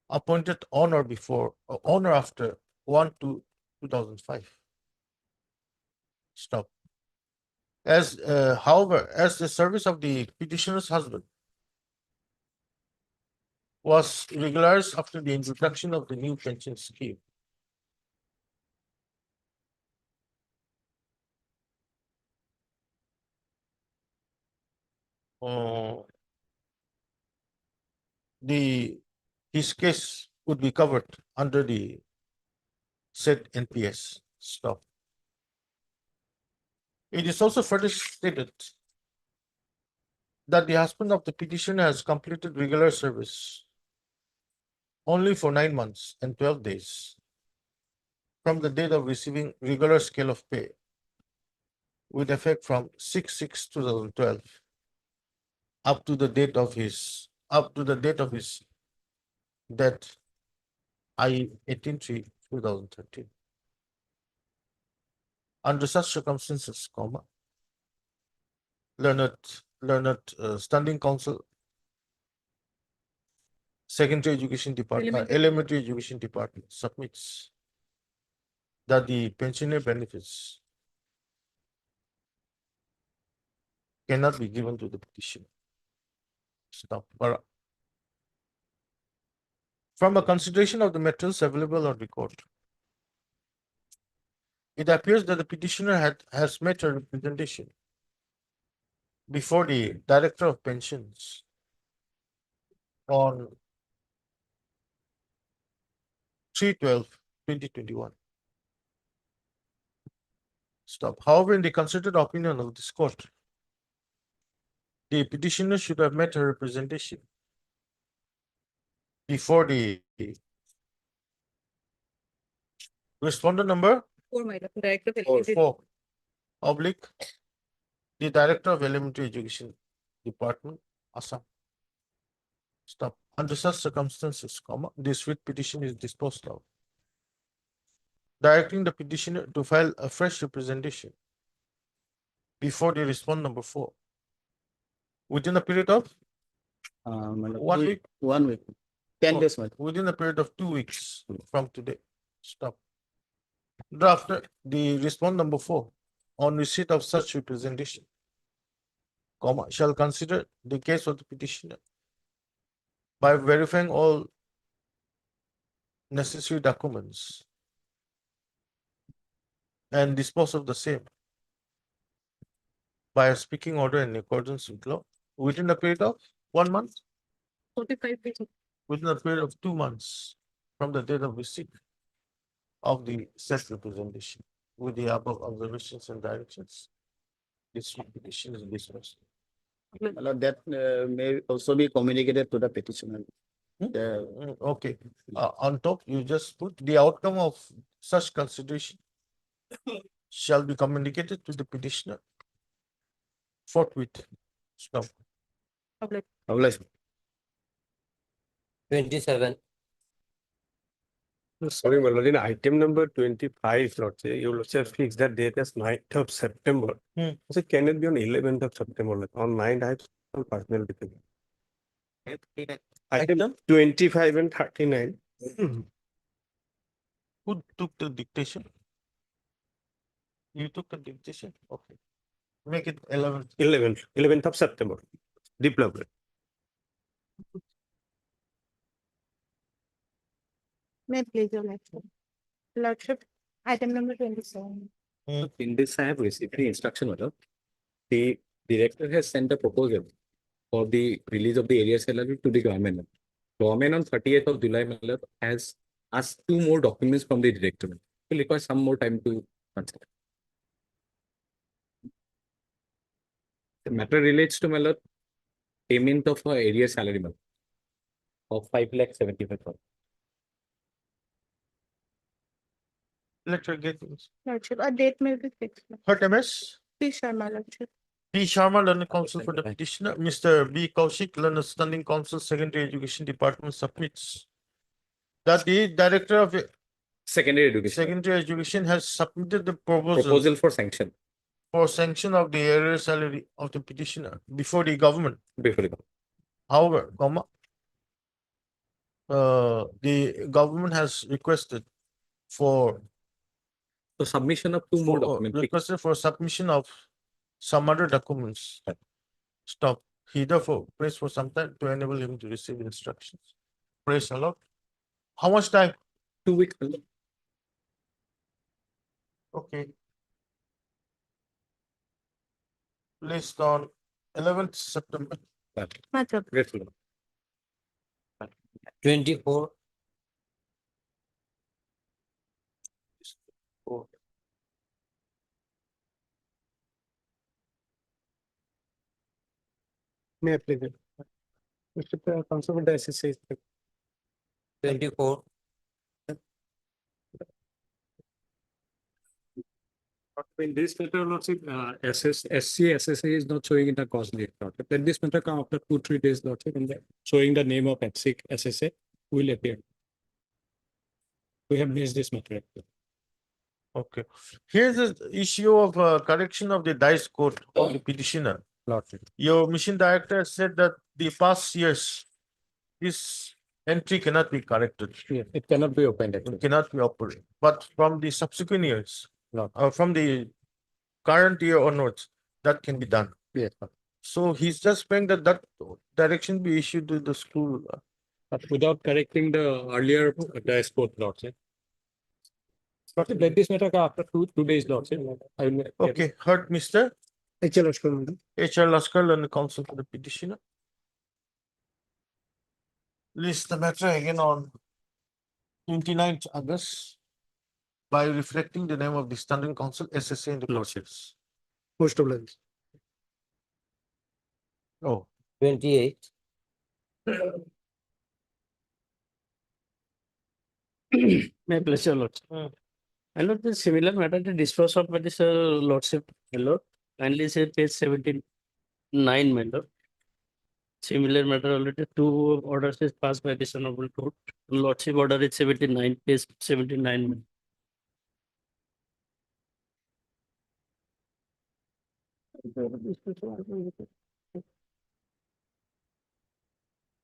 appointed on or before or on or after 1/2/2005. Stop. However, as the service of the petitioner's husband was regularized after the introduction of the new pension scheme, his case would be covered under the said NPS. Stop. It is also further stated that the husband of the petitioner has completed regular service only for 9 months and 12 days from the date of receiving regular scale of pay with effect from 6/6/2012 up to the date of his death, i.e. 18/3/2013. Under such circumstances, comma, learned Standing Council, Secondary Education Department, Elementary Education Department submits that the pensioner benefits cannot be given to the petitioner. Stop. From a consideration of the materials available on record, it appears that the petitioner has made a representation before the Director of Pensions on 3/12/2021. Stop. However, in the considered opinion of this court, the petitioner should have made her representation before the respondent number 4, Madam, Director of or Elementary. 4 oblique the Director of Elementary Education Department, Assam. Stop. Under such circumstances, comma, this writ petition is disposed of, directing the petitioner to file a fresh representation before the respondent number 4 within a period of 1 week. 1 week, 10 days, madam. Within a period of 2 weeks from today. Stop. Thereafter, the respondent number 4, on receipt of such representation, comma, shall consider the case of the petitioner by verifying all necessary documents and dispose of the same by a speaking order in accordance with law within a period of 1 month, 45 days. within a period of 2 months from the date of receipt of the said representation. With the above observations and directions, this petition is dismissed. My lord, that may also be communicated to the petitioner. Okay, on top, you just put the outcome of such consideration shall be communicated to the petitioner forthwith. Stop. Public. 27. Sorry, my lord, in item number 25, Lord, you will have fixed that date as 9th of September. So can it be on 11th of September? Like on 9th, I have some personal difficulty. Item 25 and 39. Who took the dictation? You took the dictation? Okay. Make it 11th. 11th of September. Deep level. May I please your lordship. Lordship, item number 27. In this, I have received the instruction order. The director has sent a proposal for the release of the area salary to the government. Government on 30th of July has asked 2 more documents from the director. Will require some more time to consider. The matter relates to payment of area salary of 5,75,000. Let her get this. Lordship, a date may be fixed. Heard MS? Please, Sharma, lordship. P. Sharma, learned counsel for the petitioner. Mr. B. Kaushik, learned standing counsel, Secondary Education Department submits that the Director of Secondary Education has submitted the proposal Proposal for sanction for sanction of the area salary of the petitioner before the government. before the government. However, the government has requested for So submission of 2 more documents. requested for submission of some other documents. Stop. He therefore prays for some time to enable him to receive instructions. Praise the Lord. How much time? 2 weeks. Okay. Placed on 11th September. Matter. Grateful. 24. May I please? Mr. Council with the SSA. 24. In this matter, lordship, SSA is not showing in the cost date, lordship. Let this matter come after 2-3 days, lordship, and then showing the name of SSA will appear. We have missed this matter. Okay. Here's the issue of correction of the dice code of the petitioner. Lordship. Your mission director said that the past years, this entry cannot be corrected. Yes, it cannot be opened. It cannot be operated. But from the subsequent years, Lord. from the current year onwards, that can be done. Yes. So he's just saying that that direction be issued to the school. But without correcting the earlier dice code, lordship. Lordship, let this matter come after 2 days, lordship. I will. Okay, heard Mr. H.L. Lashkar. H.R. Laskar and the counsel for the petitioner. List the matter again on 29th August by reflecting the name of the standing counsel SSA in the lordships. Most of them. Oh. 28. My pleasure, Lord. My lord, the similar matter to dispose of by this lordship, my lord. Kindly say page 79, my lord. Similar matter already 2 orders is passed by this honorable court. Lordship order is 79, page 79.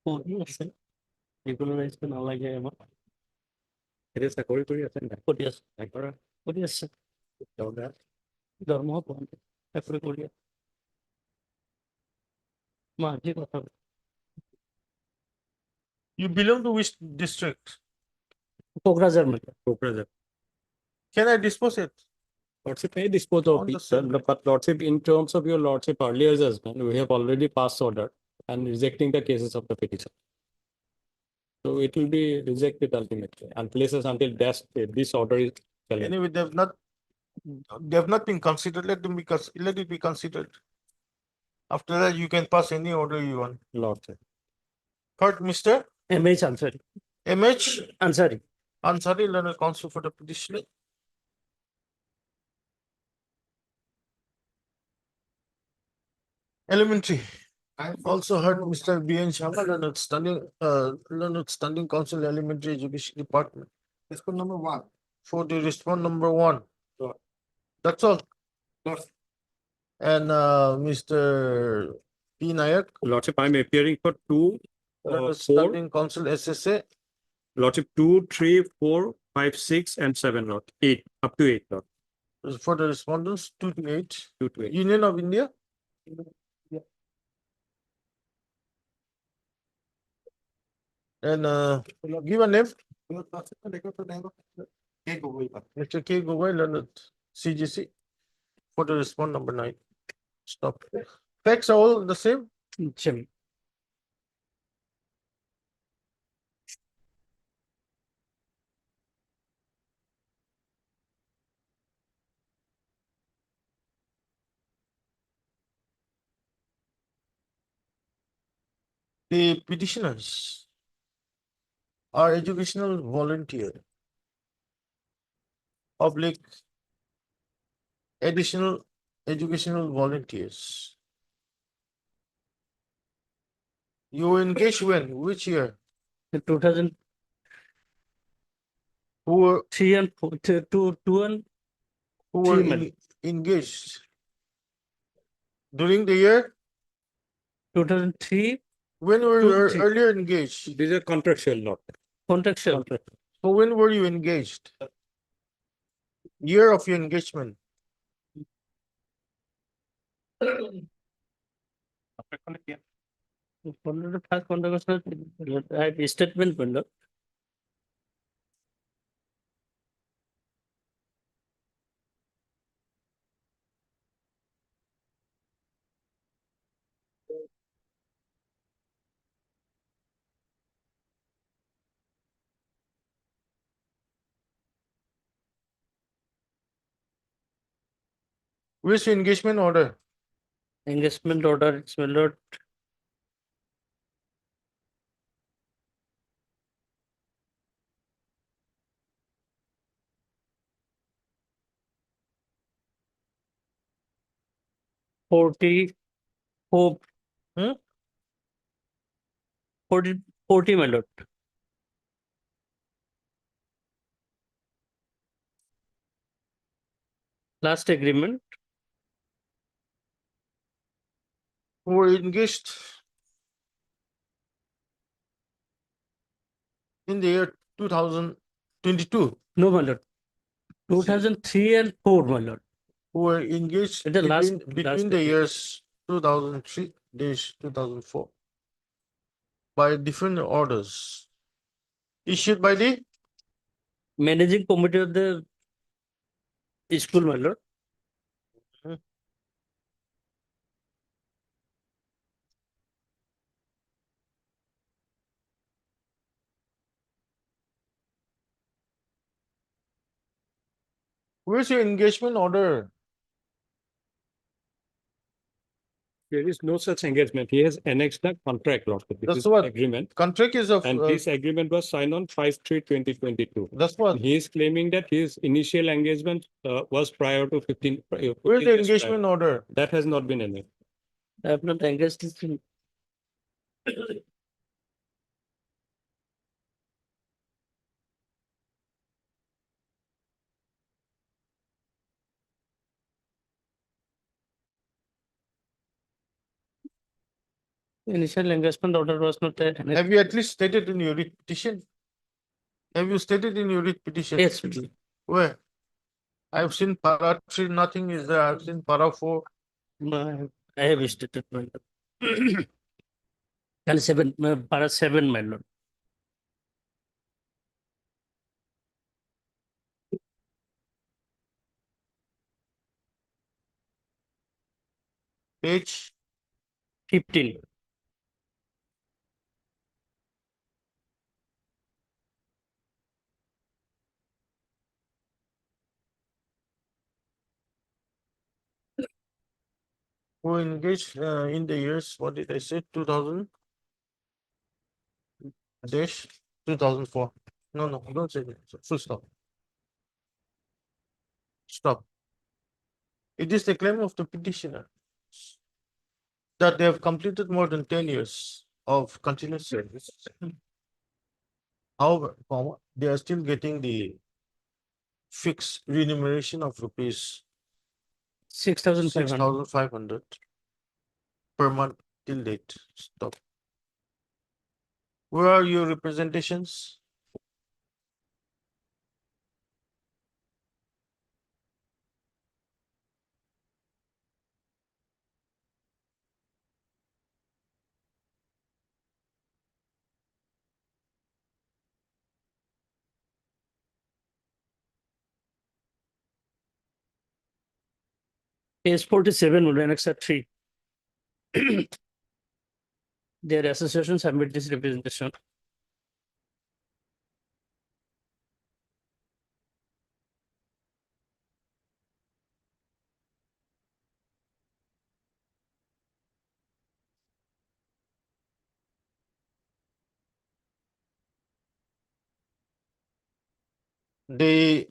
Oh, yes, sir. Regularized to all like It is a corridor. What yes, what yes, sir. Dharma point. Africa. You belong to which district? Pokrajar. Can I dispose it? Lordship may dispose of it, sir, but lordship, in terms of your lordship earlier judgment, we have already passed order and rejecting the cases of the petition. So it will be rejected ultimately and places until this order is. valid. Anyway, they have not been considered. Let it be considered. After that, you can pass any order you want. Lordship. Heard, Mr. MH Ansari. MH Ansari. Ansari, learned counsel for the petitioner. Elementary. I've also heard Mr. B. N. Sharma, learned standing counsel, elementary education department. Respond number 1. For the respond number 1. That's all. And Mr. P Nayak, Lordship, I'm appearing for 2, let 4, us standing council SSA. Lordship 2, 3, 4, 5, 6, and 7, Lord. 8, up to 8, Lord. For the respondents, 2 to 8. 2 to 8. Union of India. And give a name. Mr. K. Gogoi, Leonard, CGC. For the respond number 9. Stop. Facts are all the same. Same. The petitioners are educational volunteer, public additional educational volunteers. You were engaged when? Which year? In 2003 Who were and 2 and who were three months. engaged during the year? 2003 When were Two you to three. earlier engaged? These are contractual, Lord. contractual. So when were you engaged? Year of your engagement? First contract I have statement window. Where's your engagement order? Engagement order, it's my lord. Forty, four, Hmm? 40, my lord. Last agreement, Who were engaged in the year 2022? no, my lord. 2003 and 4, my lord. Who were engaged The last- between last the agreement. years 2003 dash 2004 by different orders issued by the Managing committee of the school, my lord. Where's your engagement order? There is no such engagement. He has annexed the contract, Lord. This That's is what- agreement. Contract is of And this agreement was signed on 5/3/2022. that's what. He is claiming that his initial engagement was prior to 15. Where's 15 the years engagement order? prior. That has not been annexed. I have not engaged this in. Initial engagement order was not there. Have you at least stated in your writ petition? Have you stated in your writ petition? Yes, Where? I've seen para 3, nothing is there. I've seen para 4. I have stated, my lord. And 7, para 7, my lord. Page 15. who engaged in the years, what did I say, 2000 dash 2004. No, don't say that. Full stop. Stop. It is the claim of the petitioner that they have completed more than 10 years of continuous service However, they are still getting the fixed remuneration of rupees 6,500. 6,500 per month till date. Stop. Where are your representations? Page 47 will annex 3. Their association submit this representation. The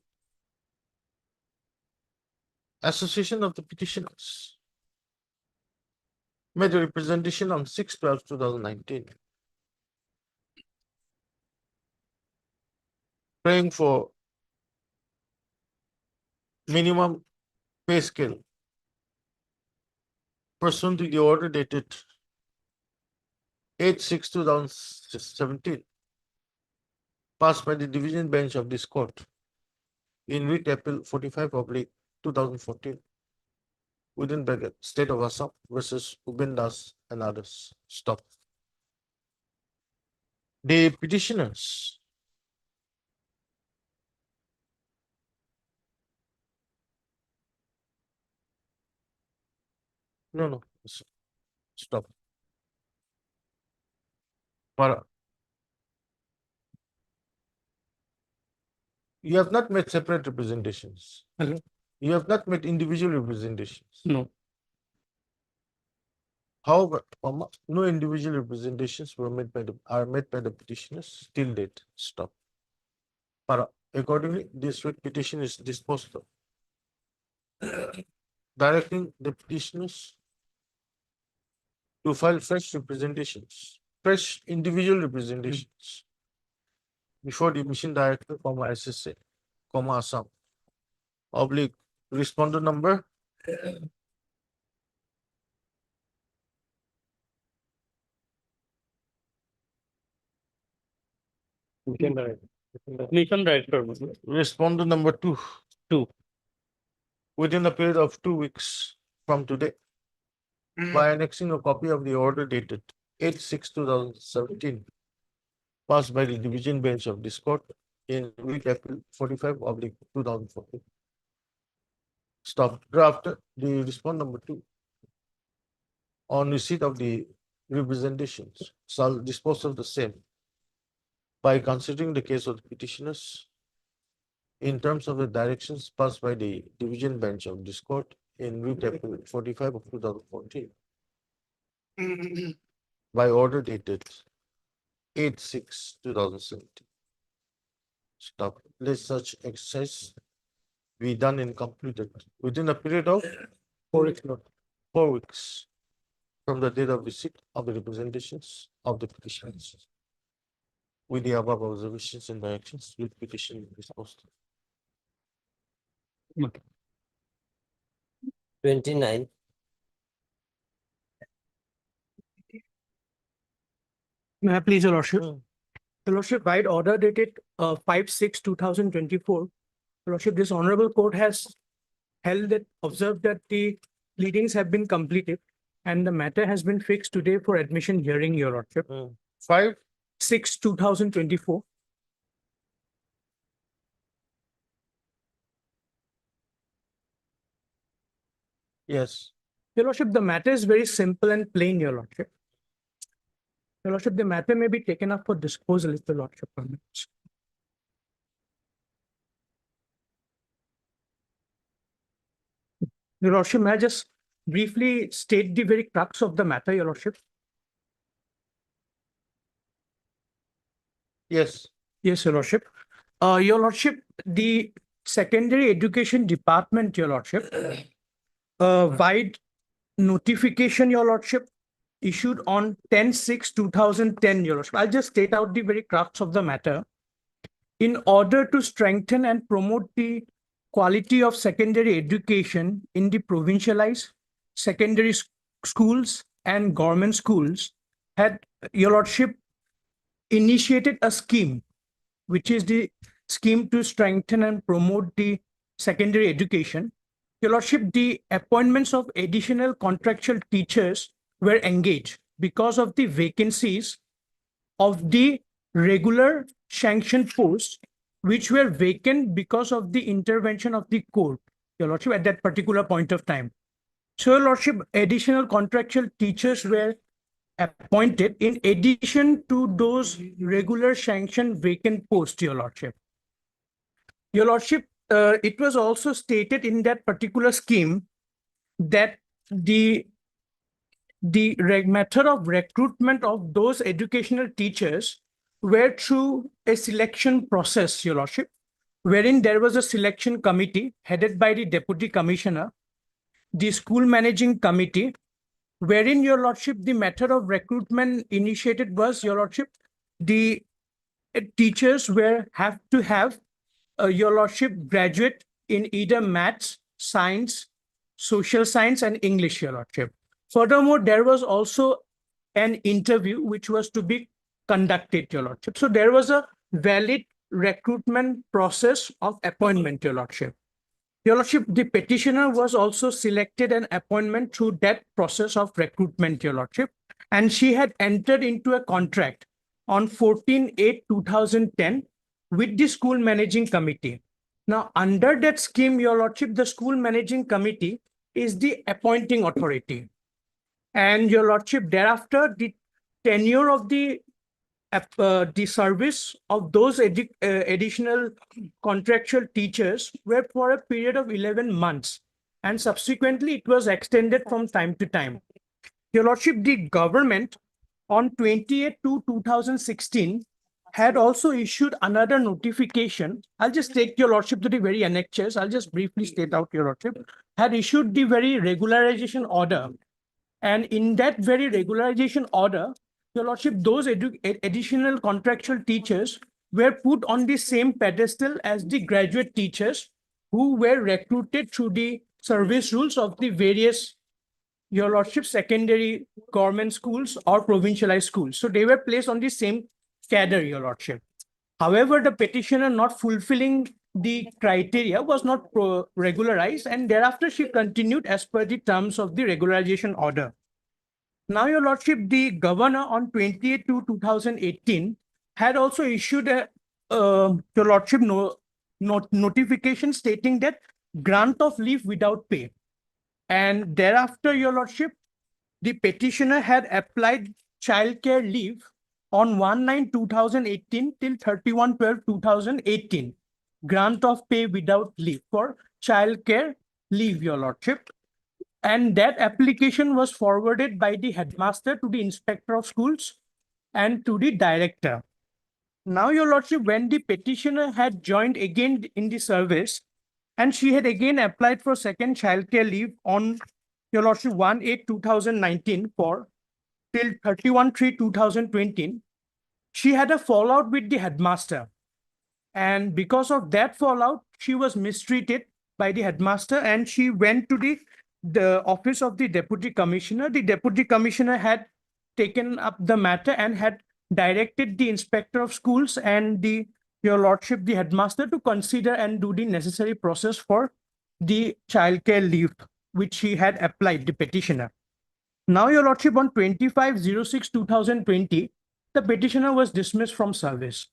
Association of the Petitioners made a representation on 6/12/2019, praying for minimum pay scale pursuant to the order dated 8/6/2017, passed by the division bench of this court in writ April 45/2014, within bracket, State of Assam versus Uben Das and others. Stop. The petitioners no, stop. Para. You have not made separate representations. Hello? You have not made individual representations. No. However, no individual representations are made by the petitioners till date. Stop. Para. Accordingly, this writ petition is disposed of, directing the petitioners to file fresh representations, fresh individual representations before the mission director, SSA, Assam, oblique respondent number Mission director. respondent number 2 within a period of 2 weeks from today by annexing a copy of the order dated 8/6/2017, passed by the division bench of this court in week April 45/2014. Stop. Drafter, the respondent number 2, on receipt of the representations, shall dispose of the same by considering the case of the petitioners in terms of the directions passed by the division bench of this court in week April 45/2014 by order dated 8/6/2017. Stop. Let such exercise be done and completed within a period of 4 weeks. 4 weeks from the date of receipt of the representations of the petitioners. With the above observations and directions, with petition disposed. 29. May I please, Your Lordship? Your Lordship, by order dated 5/6/2024, Your Lordship, this honorable court has observed that the pleadings have been completed and the matter has been fixed today for admission hearing, Your Lordship. 5/6/2024. Yes. Your Lordship, the matter is very simple and plain, Your Lordship. Your Lordship, the matter may be taken up for disposal if the Lordship permits. Your Lordship, may I just briefly state the very crux of the matter, Your Lordship? Yes. Yes, Your Lordship. Your Lordship, the Secondary Education Department, Your Lordship, wide notification, Your Lordship, issued on 10/6/2010, Your Lordship. I'll just state out the very crux of the matter. in order to strengthen and promote the quality of secondary education in the provincialized secondary schools and government schools, had Your Lordship initiated a scheme, which is the scheme to strengthen and promote the secondary education. Your Lordship, the appointments of additional contractual teachers were engaged because of the vacancies of the regular sanctioned posts, which were vacant because of the intervention of the court, Your Lordship, at that particular point of time. So, Your Lordship, additional contractual teachers were appointed in addition to those regular sanctioned vacant posts, Your Lordship. Your Lordship, it was also stated in that particular scheme that the method of recruitment of those educational teachers were through a selection process, Your Lordship, wherein there was a selection committee headed by the Deputy Commissioner, the school managing committee, wherein, Your Lordship, the method of recruitment initiated was, Your Lordship, the teachers have to have, Your Lordship, graduate in either maths, science, social science, and English, Your Lordship. Furthermore, there was also an interview which was to be conducted, Your Lordship. So there was a valid recruitment process of appointment, Your Lordship. Your Lordship, the petitioner was also selected an appointment through that process of recruitment, Your Lordship, and she had entered into a contract on 14/8/2010 with the school managing committee. Now, under that scheme, Your Lordship, the school managing committee is the appointing authority. And Your Lordship, thereafter, the tenure of the service of those additional contractual teachers were for a period of 11 months. And subsequently, it was extended from time to time. Your Lordship, the government on 28/2/2016 had also issued another notification. I'll just take Your Lordship to the very annexures. I'll just briefly state out, Your Lordship, had issued the very regularization order. And in that very regularization order, Your Lordship, those additional contractual teachers were put on the same pedestal as the graduate teachers who were recruited through the service rules of the various, Your Lordship, secondary government schools or provincialized schools. So they were placed on the same cadre, Your Lordship. However, the petitioner not fulfilling the criteria was not regularized, and thereafter she continued as per the terms of the regularization order. Now, Your Lordship, the governor on 28/2/2018 had also issued a, Your Lordship, notification stating that grant of leave without pay. And thereafter, Your Lordship, the petitioner had applied childcare leave on 1/9/2018 till 31/12/2018. Grant of pay without leave for childcare leave, Your Lordship. And that application was forwarded by the headmaster to the inspector of schools and to the director. Now, Your Lordship, when the petitioner had joined again in the service, and she had again applied for second childcare leave on, Your Lordship, 1/8/2019 for till 31/3/2020, she had a fallout with the headmaster. And because of that fallout, she was mistreated by the headmaster, and she went to the office of the deputy commissioner. The deputy commissioner had taken up the matter and had directed the inspector of schools and the, Your Lordship, the headmaster to consider and do the necessary process for the childcare leave, which he had applied, the petitioner. Now, Your Lordship, on 25/06/2020, the petitioner was dismissed from service.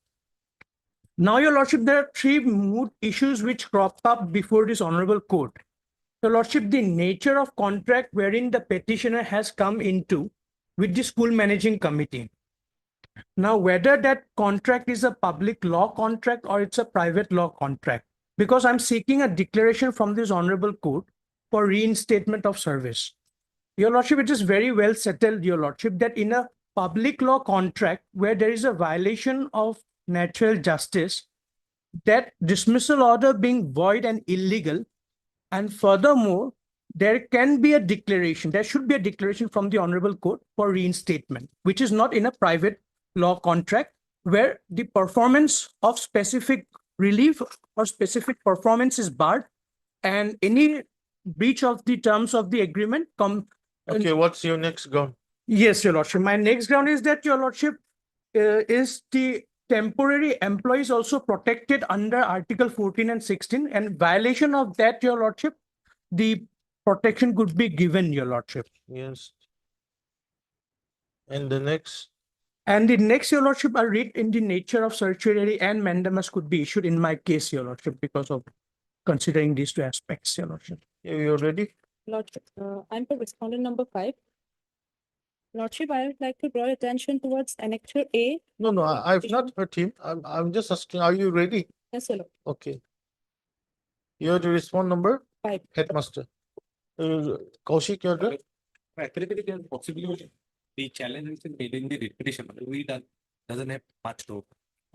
Now, Your Lordship, there are three moot issues which cropped up before this honorable court. Your Lordship, the nature of contract wherein the petitioner has come into with the school managing committee. Now, whether that contract is a public law contract or it's a private law contract, because I'm seeking a declaration from this honorable court for reinstatement of service. Your Lordship, it is very well settled, Your Lordship, that in a public law contract where there is a violation of natural justice, that dismissal order being void and illegal. And furthermore, there can be a declaration, there should be a declaration from the honorable court for reinstatement, which is not in a private law contract where the performance of specific relief or specific performance is barred and any breach of the terms of the agreement Okay, what's your next ground? Yes, your lordship. My next ground is that, your lordship, is the temporary employees also protected under Article 14 and 16, and violation of that, your lordship, the protection could be given, your lordship. Yes. And the next, And the next, your lordship, I read in the nature of certiorari and mandamus could be issued in my case, your lordship, because of considering these two aspects, your lordship. you ready? Lordship, I'm for respondent number 5. Lordship, I would like to draw attention towards annexure A. No, I've not heard him. I'm just asking, are you ready? Yes, sir. Okay. You have to respond number 5. Headmaster. Kaushik, you're done? Actually, there possibly the challenge is made in the repetition. We doesn't have much to.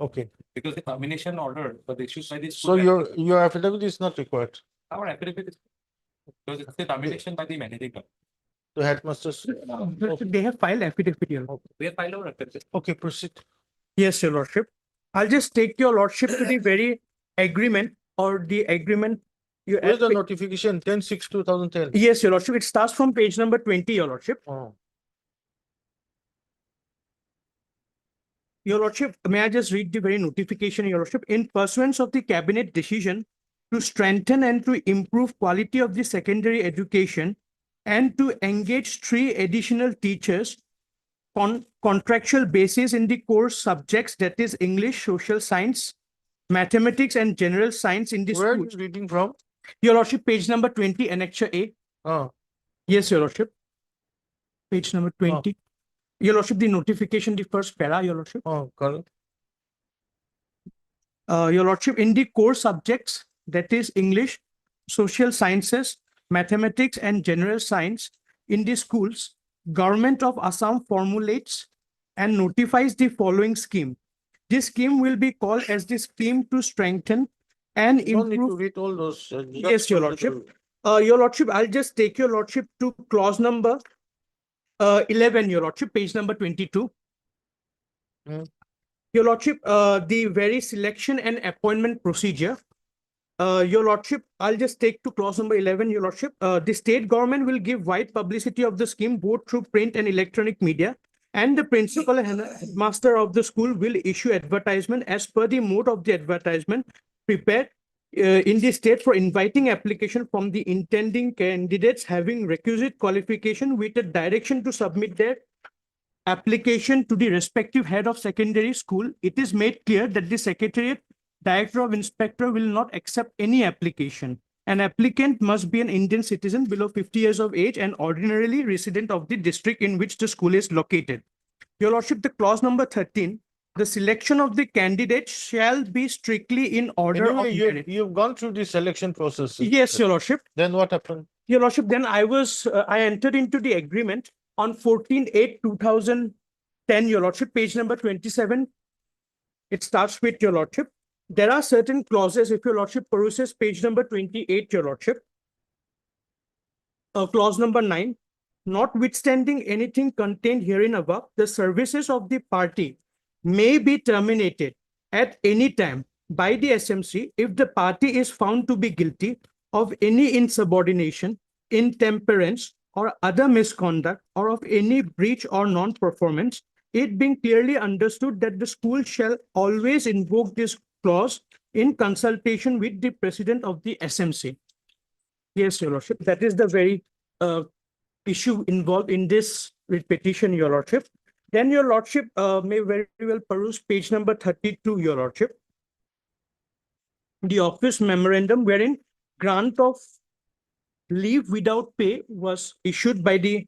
Okay. Because the termination order was issued by the. So your affidavit is not required. Our affidavit is. Because it's the termination by the managing company. The headmasters. They have filed affidavit, your lordship. We have filed our affidavit. Okay, proceed. Yes, your lordship. I'll just take your lordship to the very agreement or the agreement. Where's the notification? 10/6/2010. Yes, your lordship. It starts from page number 20, your lordship. Oh. Your lordship, may I just read the very notification, your lordship? In pursuance of the cabinet decision to strengthen and to improve quality of the secondary education and to engage 3 additional teachers on contractual basis in the course subjects, that is English, social science, mathematics and general science in the Where are school. you reading from? Your lordship, page number 20, annexure A. Oh. Yes, your lordship. Page number 20. Your lordship, the notification, the first para, your lordship. Oh, correct. Your lordship, in the core subjects, that is English, social sciences, mathematics and general science in the schools, Government of Assam formulates and notifies the following scheme. This scheme will be called as the scheme to strengthen and You don't need to improve. read all those. Yes, your lordship. Your lordship, I'll just take your lordship to clause number 11, your lordship, page number 22. Your lordship, the very selection and appointment procedure. Your lordship, I'll just take to clause number 11, your lordship. The state government will give wide publicity of the scheme both through print and electronic media, and the principal and headmaster of the school will issue advertisement as per the mode of the advertisement prepared in the state for inviting application from the intending candidates having requisite qualification with a direction to submit their application to the respective head of secondary school. It is made clear that the secretariat director of inspector will not accept any application. An applicant must be an Indian citizen below 50 years of age and ordinarily resident of the district in which the school is located. Your lordship, the clause number 13, the selection of the candidates shall be strictly in order of Anyway, merit. you've gone through the selection process. Yes, your lordship. Then what happened? Your lordship, then I entered into the agreement on 14/8/2010, your lordship, page number 27. It starts with, your lordship. There are certain clauses, if your lordship peruses page number 28, your lordship. Clause number 9, notwithstanding anything contained herein above, the services of the party may be terminated at any time by the SMC if the party is found to be guilty of any insubordination, intemperance, or other misconduct, or of any breach or non-performance, it being clearly understood that the school shall always invoke this clause in consultation with the president of the SMC. Yes, your lordship, that is the very issue involved in this writ petition, your lordship. Then your lordship may very well peruse page number 32, your lordship. The office memorandum wherein grant of leave without pay was issued by the,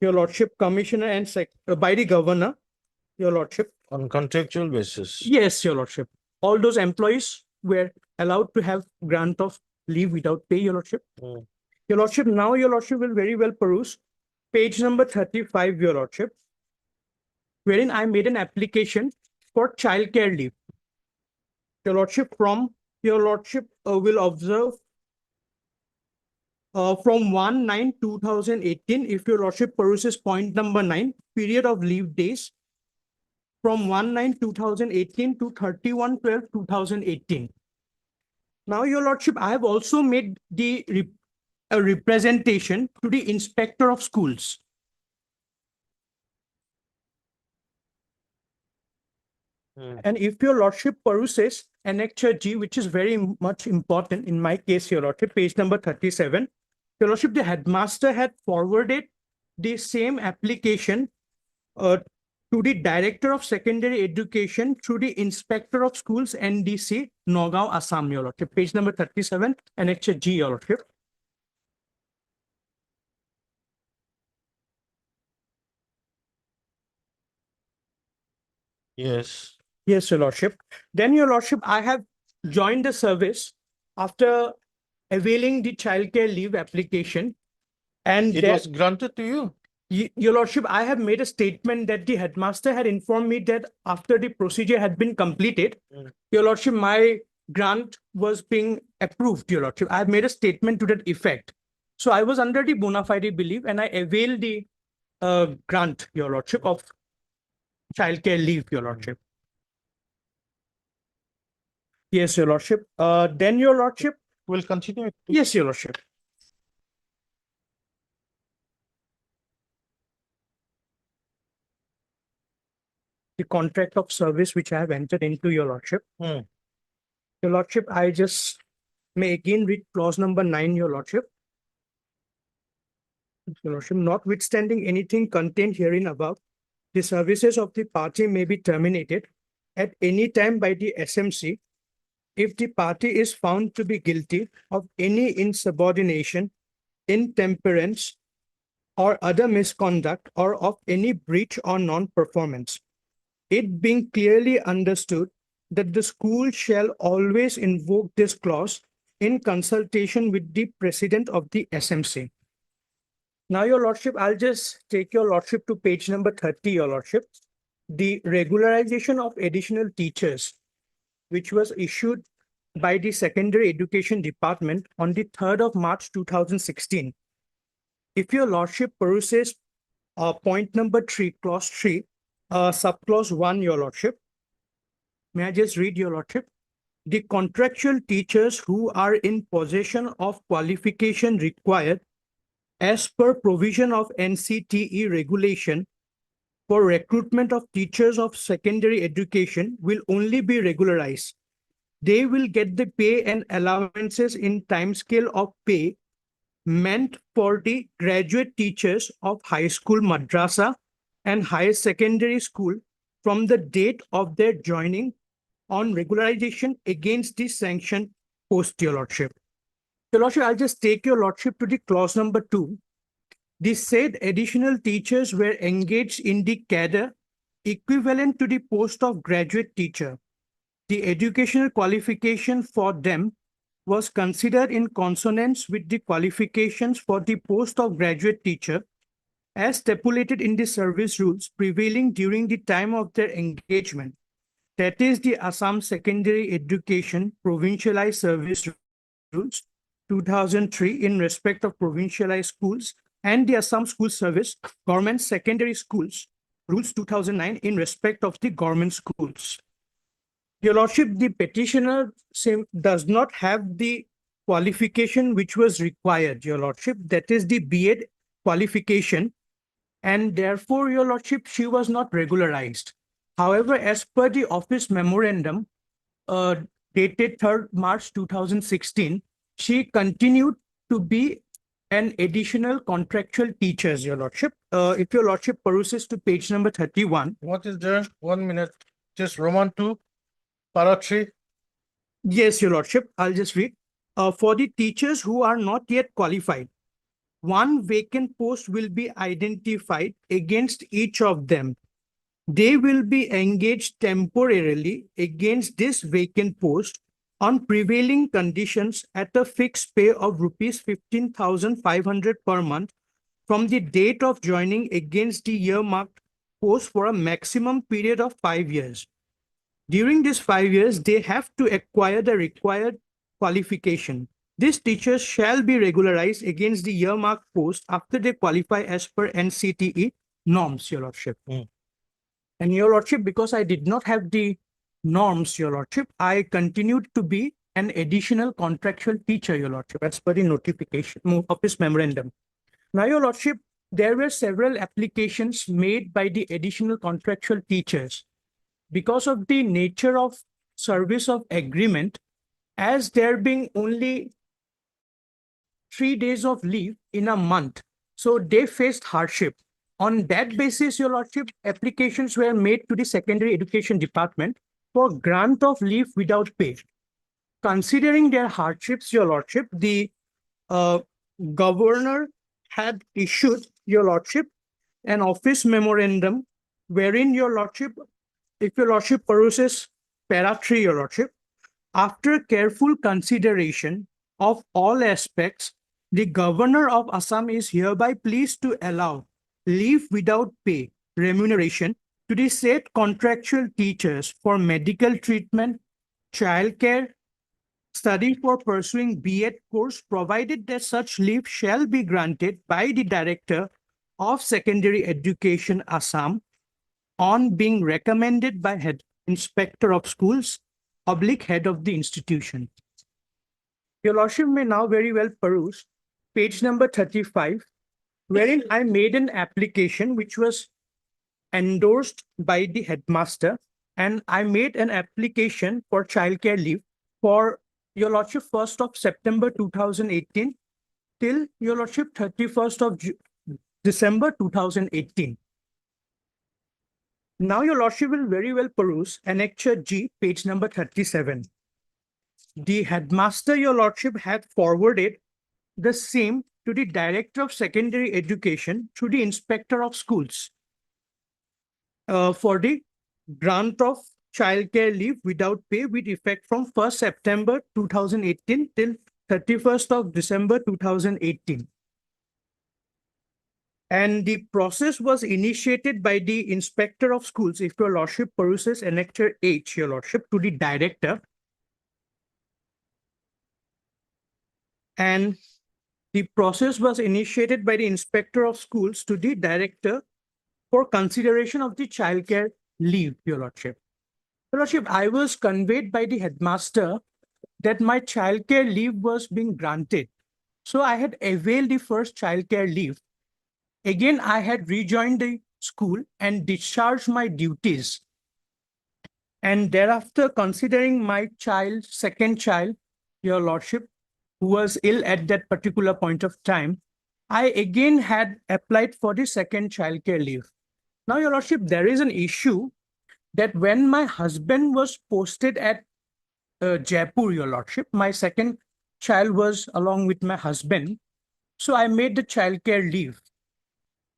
your lordship, commissioner and by the governor, your lordship. On contractual basis. Yes, your lordship. All those employees were allowed to have grant of leave without pay, your lordship. Your lordship, now your lordship will very well peruse page number 35, your lordship, wherein I made an application for childcare leave. Your lordship, from your lordship will observe from 1/9/2018, if your lordship peruses point number 9, period of leave days. from 1/9/2018 to 31/12/2018. Now, your lordship, I have also made a representation to the inspector of schools. And if your lordship peruses Annexure G, which is very much important in my case, your lordship, page number 37, your lordship, the headmaster had forwarded the same application to the Director of Secondary Education through the Inspector of Schools, NDC, Nagaon, Assam, your lordship, page number 37, Annexure G, your lordship. Yes. Yes, your lordship. Then, your lordship, I have joined the service after availing the childcare leave application. And It was granted to you. Your lordship, I have made a statement that the headmaster had informed me that after the procedure had been completed, your lordship, my grant was being approved, your lordship. I have made a statement to that effect. So I was under the bona fide belief and I availed the grant, your lordship, of childcare leave, your lordship. Yes, your lordship. Then, your lordship. We'll continue. Yes, your lordship. The contract of service which I have entered into, your lordship. Your lordship, I just may again read clause number 9, your lordship. Your lordship, notwithstanding anything contained herein above, the services of the party may be terminated at any time by the SMC if the party is found to be guilty of any insubordination, intemperance, or other misconduct, or of any breach or non-performance. It being clearly understood that the school shall always invoke this clause in consultation with the president of the SMC. Now, your lordship, I'll just take your lordship to page number 30, your lordship. The regularization of additional teachers, which was issued by the Secondary Education Department on the 3rd of March 2016. If your lordship peruses point number 3, clause 3, subclause 1, your lordship. May I just read, your lordship? The contractual teachers who are in possession of qualification required as per provision of NCTE regulation for recruitment of teachers of secondary education will only be regularized. They will get the pay and allowances in timescale of pay meant for the graduate teachers of high school, madrasa, and higher secondary school from the date of their joining on regularization against the sanctioned post, your lordship. Your lordship, I'll just take your lordship to the clause number 2. The said additional teachers were engaged in the cadre equivalent to the post of graduate teacher. The educational qualification for them was considered in consonance with the qualifications for the post of graduate teacher as stipulated in the service rules prevailing during the time of their engagement. That is the Assam Secondary Education Provincialized Service Rules 2003 in respect of provincialized schools, and the Assam School Service Government Secondary Schools Rules 2009 in respect of the government schools. Your lordship, the petitioner does not have the qualification which was required, your lordship, that is the B.Ed qualification, and therefore, your lordship, she was not regularized. However, as per the office memorandum dated 3rd March 2016, she continued to be an additional contractual teacher, your lordship. If your lordship peruses to page number 31. What is there? 1 minute. Just Roman 2, para 3. Yes, your lordship. I'll just read. For the teachers who are not yet qualified, one vacant post will be identified against each of them. They will be engaged temporarily against this vacant post on prevailing conditions at a fixed pay of rupees 15,500 per month from the date of joining against the earmarked post for a maximum period of 5 years. During these 5 years, they have to acquire the required qualification. These teachers shall be regularized against the earmarked post after they qualify as per NCTE norms, your lordship. And your lordship, because I did not have the norms, your lordship, I continued to be an additional contractual teacher, your lordship, as per the notification office memorandum. Now, your lordship, there were several applications made by the additional contractual teachers. Because of the nature of service of agreement, as there being only 3 days of leave in a month, so they faced hardship. On that basis, your lordship, applications were made to the secondary education department for grant of leave without pay. Considering their hardships, your lordship, the governor had issued, your lordship, an office memorandum wherein, your lordship, if your lordship peruses para 3, your lordship, after careful consideration of all aspects, the governor of Assam is hereby pleased to allow leave without pay remuneration to the said contractual teachers for medical treatment, childcare, study for pursuing B.Ed course, provided that such leave shall be granted by the Director of Secondary Education Assam on being recommended by Head Inspector of Schools, / Head of the institution. Your lordship may now very well peruse page number 35, wherein I made an application which was endorsed by the headmaster, and I made an application for childcare leave for, your lordship, 1st of September 2018 till, your lordship, 31st of December 2018. Now, your lordship will very well peruse Annexure G, page number 37. The headmaster, your lordship, had forwarded the same to the Director of Secondary Education through the Inspector of Schools for the grant of childcare leave without pay with effect from 1st September 2018 till 31st of December 2018. And the process was initiated by the Inspector of Schools, if your lordship peruses Annexure H, your lordship, to the Director. And the process was initiated by the Inspector of Schools to the Director for consideration of the childcare leave, your lordship. Your lordship, I was conveyed by the headmaster that my childcare leave was being granted. So I had availed the first childcare leave. Again, I had rejoined the school and discharged my duties. And thereafter, considering my child, second child, your lordship, who was ill at that particular point of time, I again had applied for the second childcare leave. Now, your lordship, there is an issue that when my husband was posted at Jaipur, your lordship, my second child was along with my husband. So I made the childcare leave.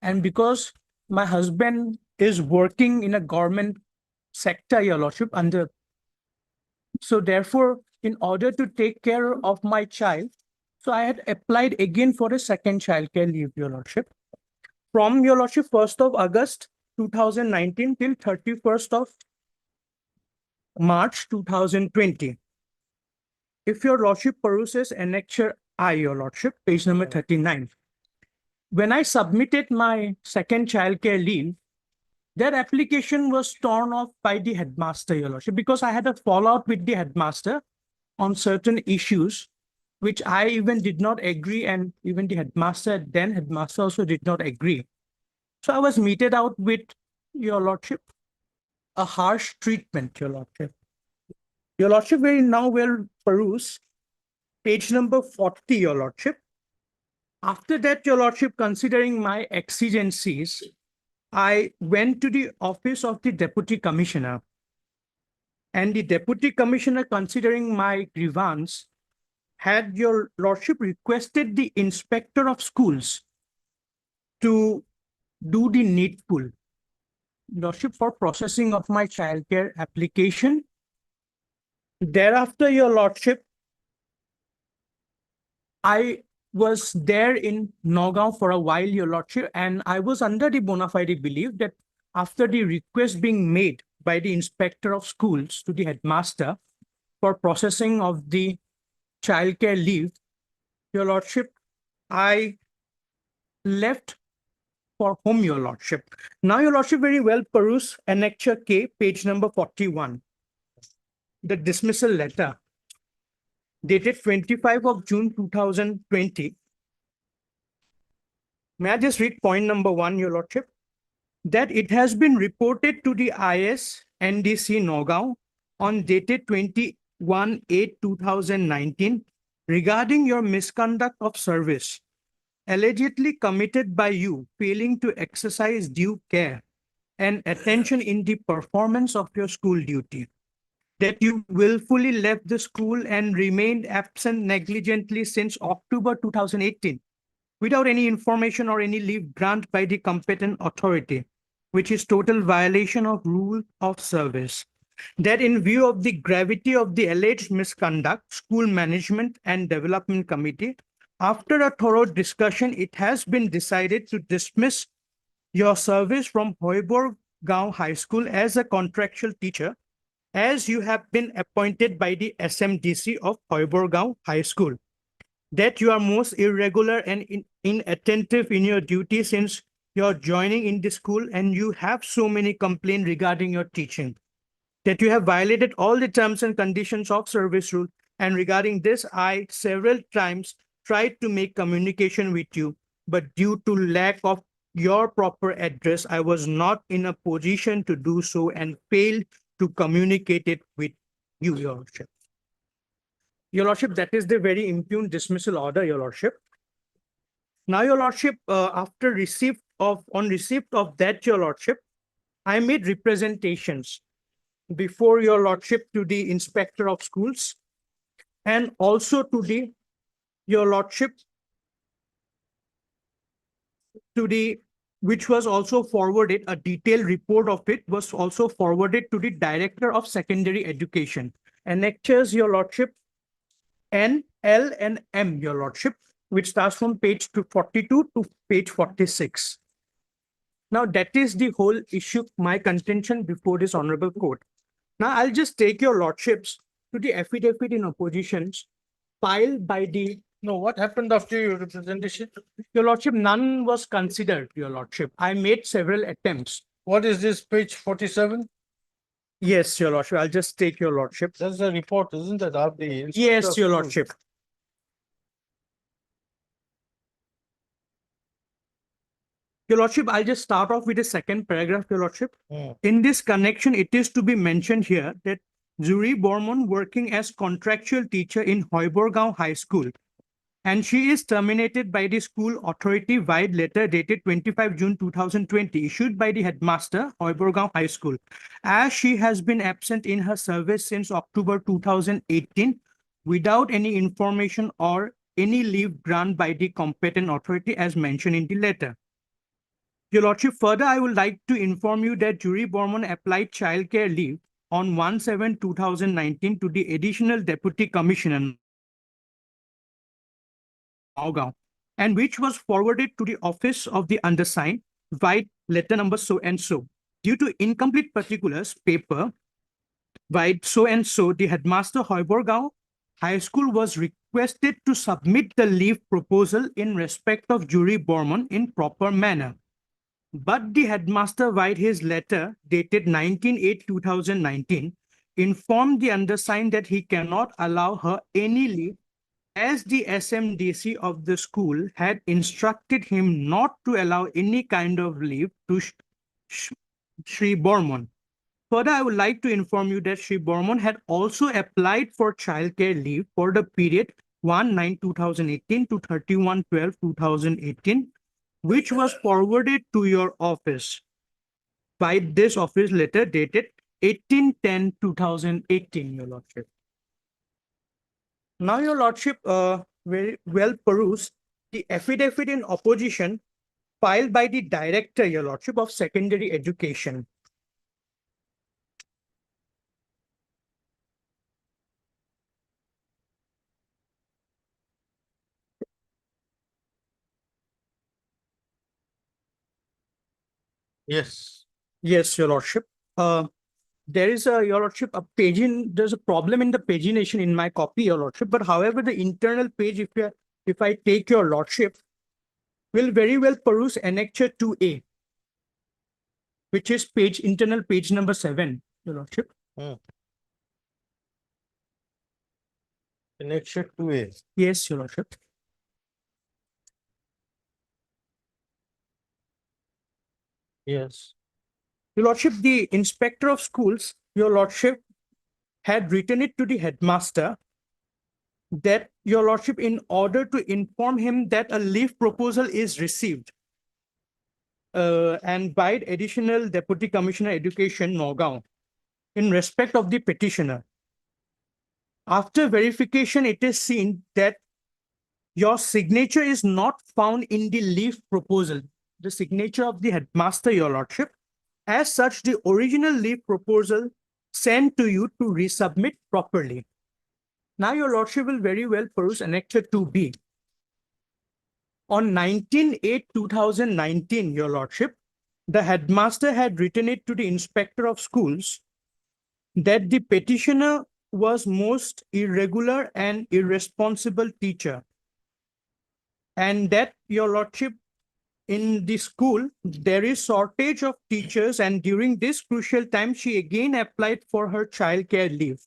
And because my husband is working in a government sector, your lordship, so therefore, in order to take care of my child, so I had applied again for a second childcare leave, your lordship, from, your lordship, 1st of August 2019 till 31st of March 2020. If your lordship peruses Annexure I, your lordship, page number 39. When I submitted my second childcare leave, that application was torn off by the headmaster, your lordship, because I had a fallout with the headmaster on certain issues, which I even did not agree, and even the headmaster, then headmaster, also did not agree. So I was meted out with, your lordship, a harsh treatment, your lordship. Your lordship will now peruse page number 40, your lordship. After that, your lordship, considering my exigencies, I went to the office of the Deputy Commissioner. And the Deputy Commissioner, considering my grievance, had, your lordship, requested the Inspector of Schools to do the needful, lordship, for processing of my childcare application. Thereafter, your lordship, I was there in Nagaon for a while, your lordship, and I was under the bona fide belief that after the request being made by the Inspector of Schools to the headmaster for processing of the childcare leave, your lordship, I left for whom, your lordship? Now, your lordship, very well peruse Annexure K, page number 41. The dismissal letter dated 25 of June 2020. May I just read point number 1, your lordship? That it has been reported to the IS NDC Nagaon on dated 21/8/2019 regarding your misconduct of service allegedly committed by you failing to exercise due care and attention in the performance of your school duty, that you willfully left the school and remained absent negligently since October 2018 without any information or any leave grant by the competent authority, which is total violation of rule of service. That in view of the gravity of the alleged misconduct, School Management and Development Committee, after a thorough discussion, it has been decided to dismiss your service from Hoiborg Gaon High School as a contractual teacher, as you have been appointed by the SMDC of Hoiborg Gaon High School. That you are most irregular and inattentive in your duty since you're joining in the school and you have so many complaints regarding your teaching. That you have violated all the terms and conditions of service rule, and regarding this, I several times tried to make communication with you, but due to lack of your proper address, I was not in a position to do so and failed to communicate it with you, your lordship. Your lordship, that is the very impugned dismissal order, your lordship. Now, your lordship, on receipt of that, your lordship, I made representations before your lordship to the inspector of schools and also to your lordship, which was also forwarded, a detailed report of it was also forwarded to the Director of Secondary Education. Annexures, your lordship, N, L, and M, your lordship, which starts from page 42 to page 46. Now, that is the whole issue, my contention before this honorable court. Now, I'll just take your lordships to the affidavit in oppositions filed by the... No, what happened after your representation? Your lordship, none was considered, your lordship. I made several attempts. What is this, page 47? Yes, your lordship. I'll just take your lordship. That's the report, isn't it, of the... Yes, your lordship. Your lordship, I'll just start off with the second paragraph, your lordship. In this connection, it is to be mentioned here that Zuri Bormon, working as contractual teacher in Hoiborg Gaon High School, and she is terminated by the school authority via letter dated 25 June 2020, issued by the headmaster, Hoiborg Gaon High School, as she has been absent in her service since October 2018 without any information or any leave granted by the competent authority as mentioned in the letter. Your lordship, further, I would like to inform you that Zuri Bormon applied childcare leave on 1/7/2019 to the Additional Deputy Commissioner, and which was forwarded to the office of the undersigned via letter number so and so. Due to incomplete particulars, paper via so and so, the headmaster Hoiborg Gaon High School was requested to submit the leave proposal in respect of Zuri Bormon in proper manner. But the headmaster, via his letter dated 19/8/2019, informed the undersigned that he cannot allow her any leave, as the SMDC of the school had instructed him not to allow any kind of leave to Shri Bormon. Further, I would like to inform you that Shri Bormon had also applied for childcare leave for the period 1/9/2018 to 31/12/2018, which was forwarded to your office by this office letter dated 18/10/2018, your lordship. Now, your lordship, very well perused the affidavit in opposition filed by the Director, your lordship, of Secondary Education. Yes. Yes, your lordship. There is your lordship, there's a problem in the pagination in my copy, your lordship. But however, the internal page, if I take your lordship will very well peruse Annexure 2A, which is internal page number 7, Your Lordship. Annexure 2A. Yes, Your Lordship. Yes. Your Lordship, the Inspector of Schools, Your Lordship, had written it to the headmaster that, Your Lordship, in order to inform him that a leave proposal is received, and by Additional Deputy Commissioner Education, Nagaon, in respect of the petitioner. After verification, it is seen that your signature is not found in the leave proposal, the signature of the headmaster, Your Lordship. As such, the original leave proposal sent to you to resubmit properly. Now, Your Lordship will very well peruse Annexure 2B. On 19/8/2019, Your Lordship, the headmaster had written it to the Inspector of Schools that the petitioner was most irregular and irresponsible teacher, and that, Your Lordship, in the school, there is shortage of teachers, and during this crucial time, she again applied for her childcare leave.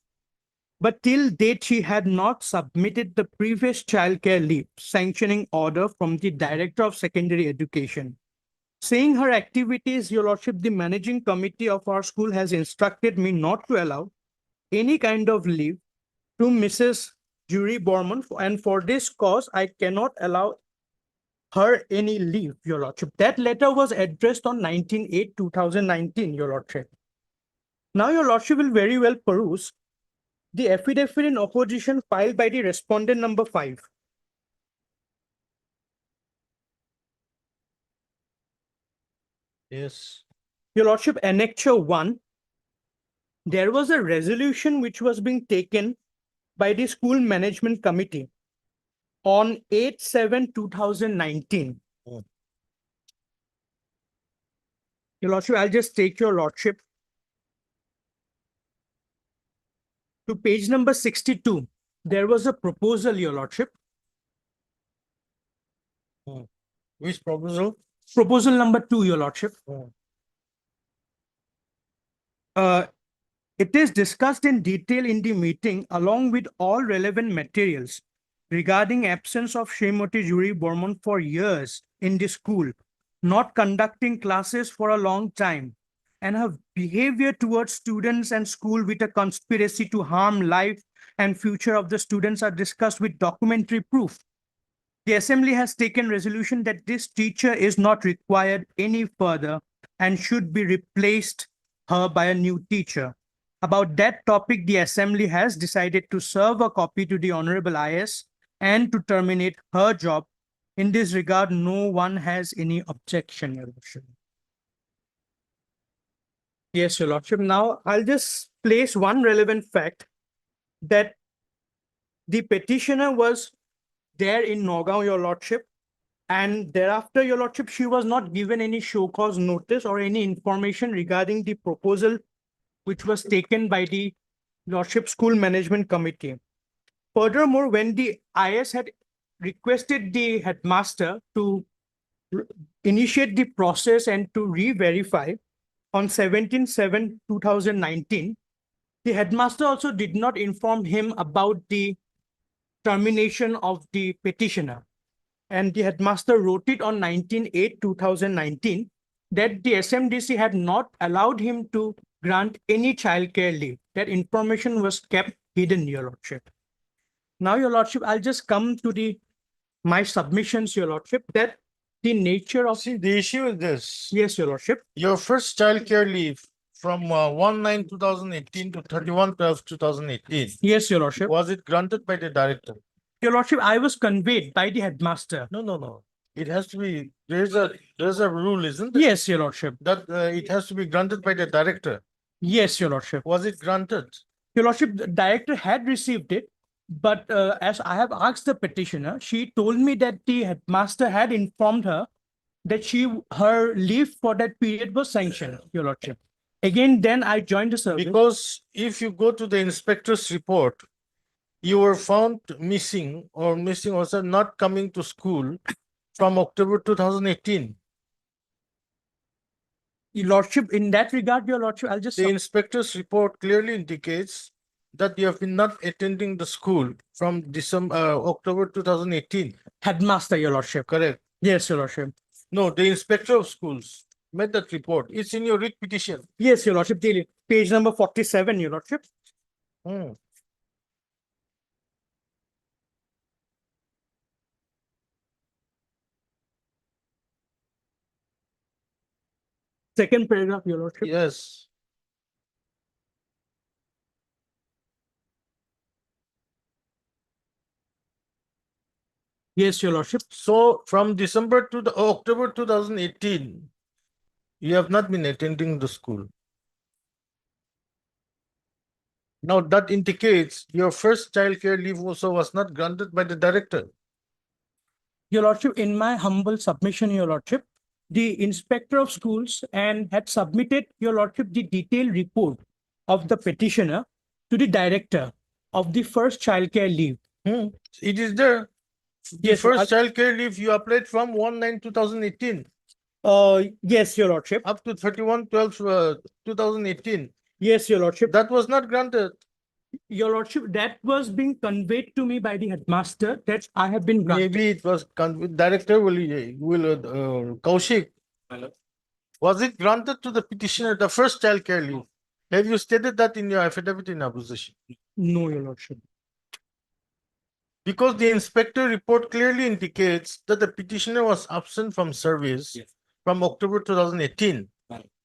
But till date, she had not submitted the previous childcare leave sanctioning order from the Director of Secondary Education. Seeing her activities, Your Lordship, the managing committee of our school has instructed me not to allow any kind of leave to Mrs. Jury Borman, and for this cause, I cannot allow her any leave, Your Lordship. That letter was addressed on 19/8/2019, Your Lordship. Now, Your Lordship will very well peruse the affidavit in opposition filed by the respondent number 5. Yes. Your Lordship, Annexure 1, there was a resolution which was being taken by the School Management Committee on 8/7/2019. Your Lordship, I'll just take Your Lordship to page number 62. There was a proposal, Your Lordship. Which proposal? Proposal number 2, Your Lordship. It is discussed in detail in the meeting along with all relevant materials regarding absence of Srimati Jury Borman for years in the school, not conducting classes for a long time, and her behavior towards students and school with a conspiracy to harm life and future of the students are discussed with documentary proof. The Assembly has taken resolution that this teacher is not required any further and should be replaced her by a new teacher. About that topic, the Assembly has decided to serve a copy to the Honorable IS and to terminate her job. In this regard, no one has any objection, Your Lordship. Yes, Your Lordship. Now, I'll just place one relevant fact that the petitioner was there in Nagaon, Your Lordship, and thereafter, Your Lordship, she was not given any show cause notice or any information regarding the proposal which was taken by the Lordship School Management Committee. Furthermore, when the IS had requested the headmaster to initiate the process and to re-verify on 17/7/2019, the headmaster also did not inform him about the termination of the petitioner. And the headmaster wrote it on 19/8/2019 that the SMDC had not allowed him to grant any childcare leave. That information was kept hidden, Your Lordship. Now, Your Lordship, I'll just come to my submissions, Your Lordship, that the nature of... See, the issue is this. Yes, Your Lordship. Your first childcare leave from 1/9/2018 to 31/12/2018. Yes, Your Lordship. Was it granted by the director? Your Lordship, I was conveyed by the headmaster. No. It has to be, there's a rule, isn't it? Yes, Your Lordship. That it has to be granted by the director. Yes, Your Lordship. Was it granted? Your Lordship, the director had received it, but as I have asked the petitioner, she told me that the headmaster had informed her that her leave for that period was sanctioned, Your Lordship. Again, then I joined the service. Because if you go to the inspector's report, you were found missing or also not coming to school from October 2018. Your Lordship, in that regard, Your Lordship, I'll just. The inspector's report clearly indicates that you have been not attending the school from October 2018. Headmaster, Your Lordship. Correct. Yes, Your Lordship. No, the inspector of schools made that report. It's in your writ petition. Yes, Your Lordship, the page number 47, Your Lordship. Hmm. Second paragraph, Your Lordship. Yes. Yes, Your Lordship. So from December to the October 2018, you have not been attending the school. Now that indicates your first childcare leave also was not granted by the director. Your Lordship, in my humble submission, Your Lordship, the inspector of schools and had submitted, Your Lordship, the detailed report of the petitioner to the director of the first childcare leave. It is there. The Yes, first childcare leave you applied from 1/9/2018 yes, Your Lordship. up to 31/12/2018. Yes, Your Lordship. That was not granted. Your Lordship, that was being conveyed to me by the headmaster that I have been granted. Maybe it was director will Kaushik. Was it granted to the petitioner the first childcare leave? Have you stated that in your affidavit in opposition? No, Your Lordship. Because the inspector report clearly indicates that the petitioner was absent from service from October 2018.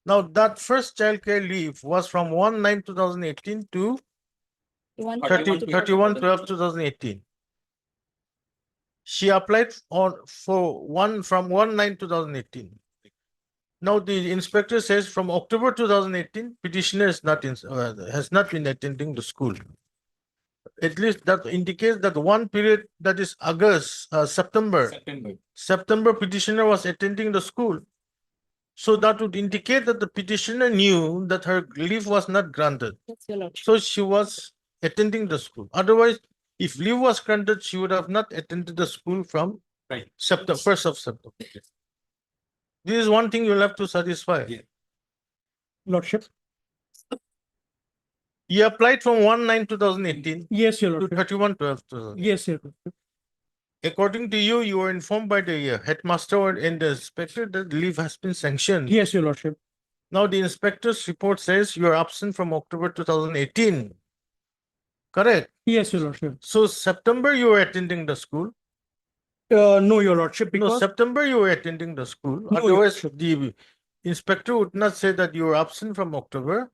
Now that first childcare leave was from 1/9/2018 to 31/12/2018. She applied from 1/9/2018. Now the inspector says from October 2018, petitioner is has not been attending the school. At least that indicates that one period, that is September petitioner was attending the school. So that would indicate that the petitioner knew that her leave was not granted. Yes, Your Lordship. So she was attending the school. Otherwise, if leave was granted, she would have not attended the school from September, 1st of September. This is one thing you'll have to satisfy. Lordship. You applied from 1/9/2018 Yes, Your to Lordship. 31/12/2018. Yes, Your Lordship. According to you, you were informed by the headmaster and the inspector that leave has been sanctioned. Yes, Your Lordship. Now the inspector's report says you are absent from October 2018. Correct? Yes, Your Lordship. So September you were attending the school. No, Your Lordship, No, because September you were attending the school. No, Your Otherwise, Lordship. the inspector would not say that you were absent from October.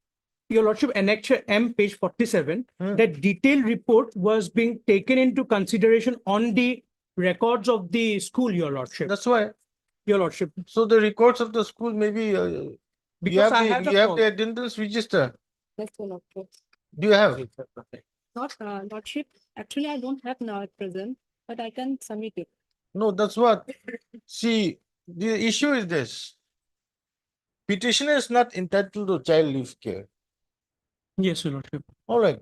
Your Lordship, Annexure M, page 47, Hmm. that detailed report was being taken into consideration on the records of the school, Your Lordship. That's why. Your Lordship. So the records of the school maybe you Because have I have the you have form. the attendance register. Yes, Your Lordship. Do you have? Not, Lordship, actually, I don't have now at present, but I can submit it. No, that's what. See, the issue is this. Petitioner is not entitled to child leave care. Yes, Your Lordship. All right.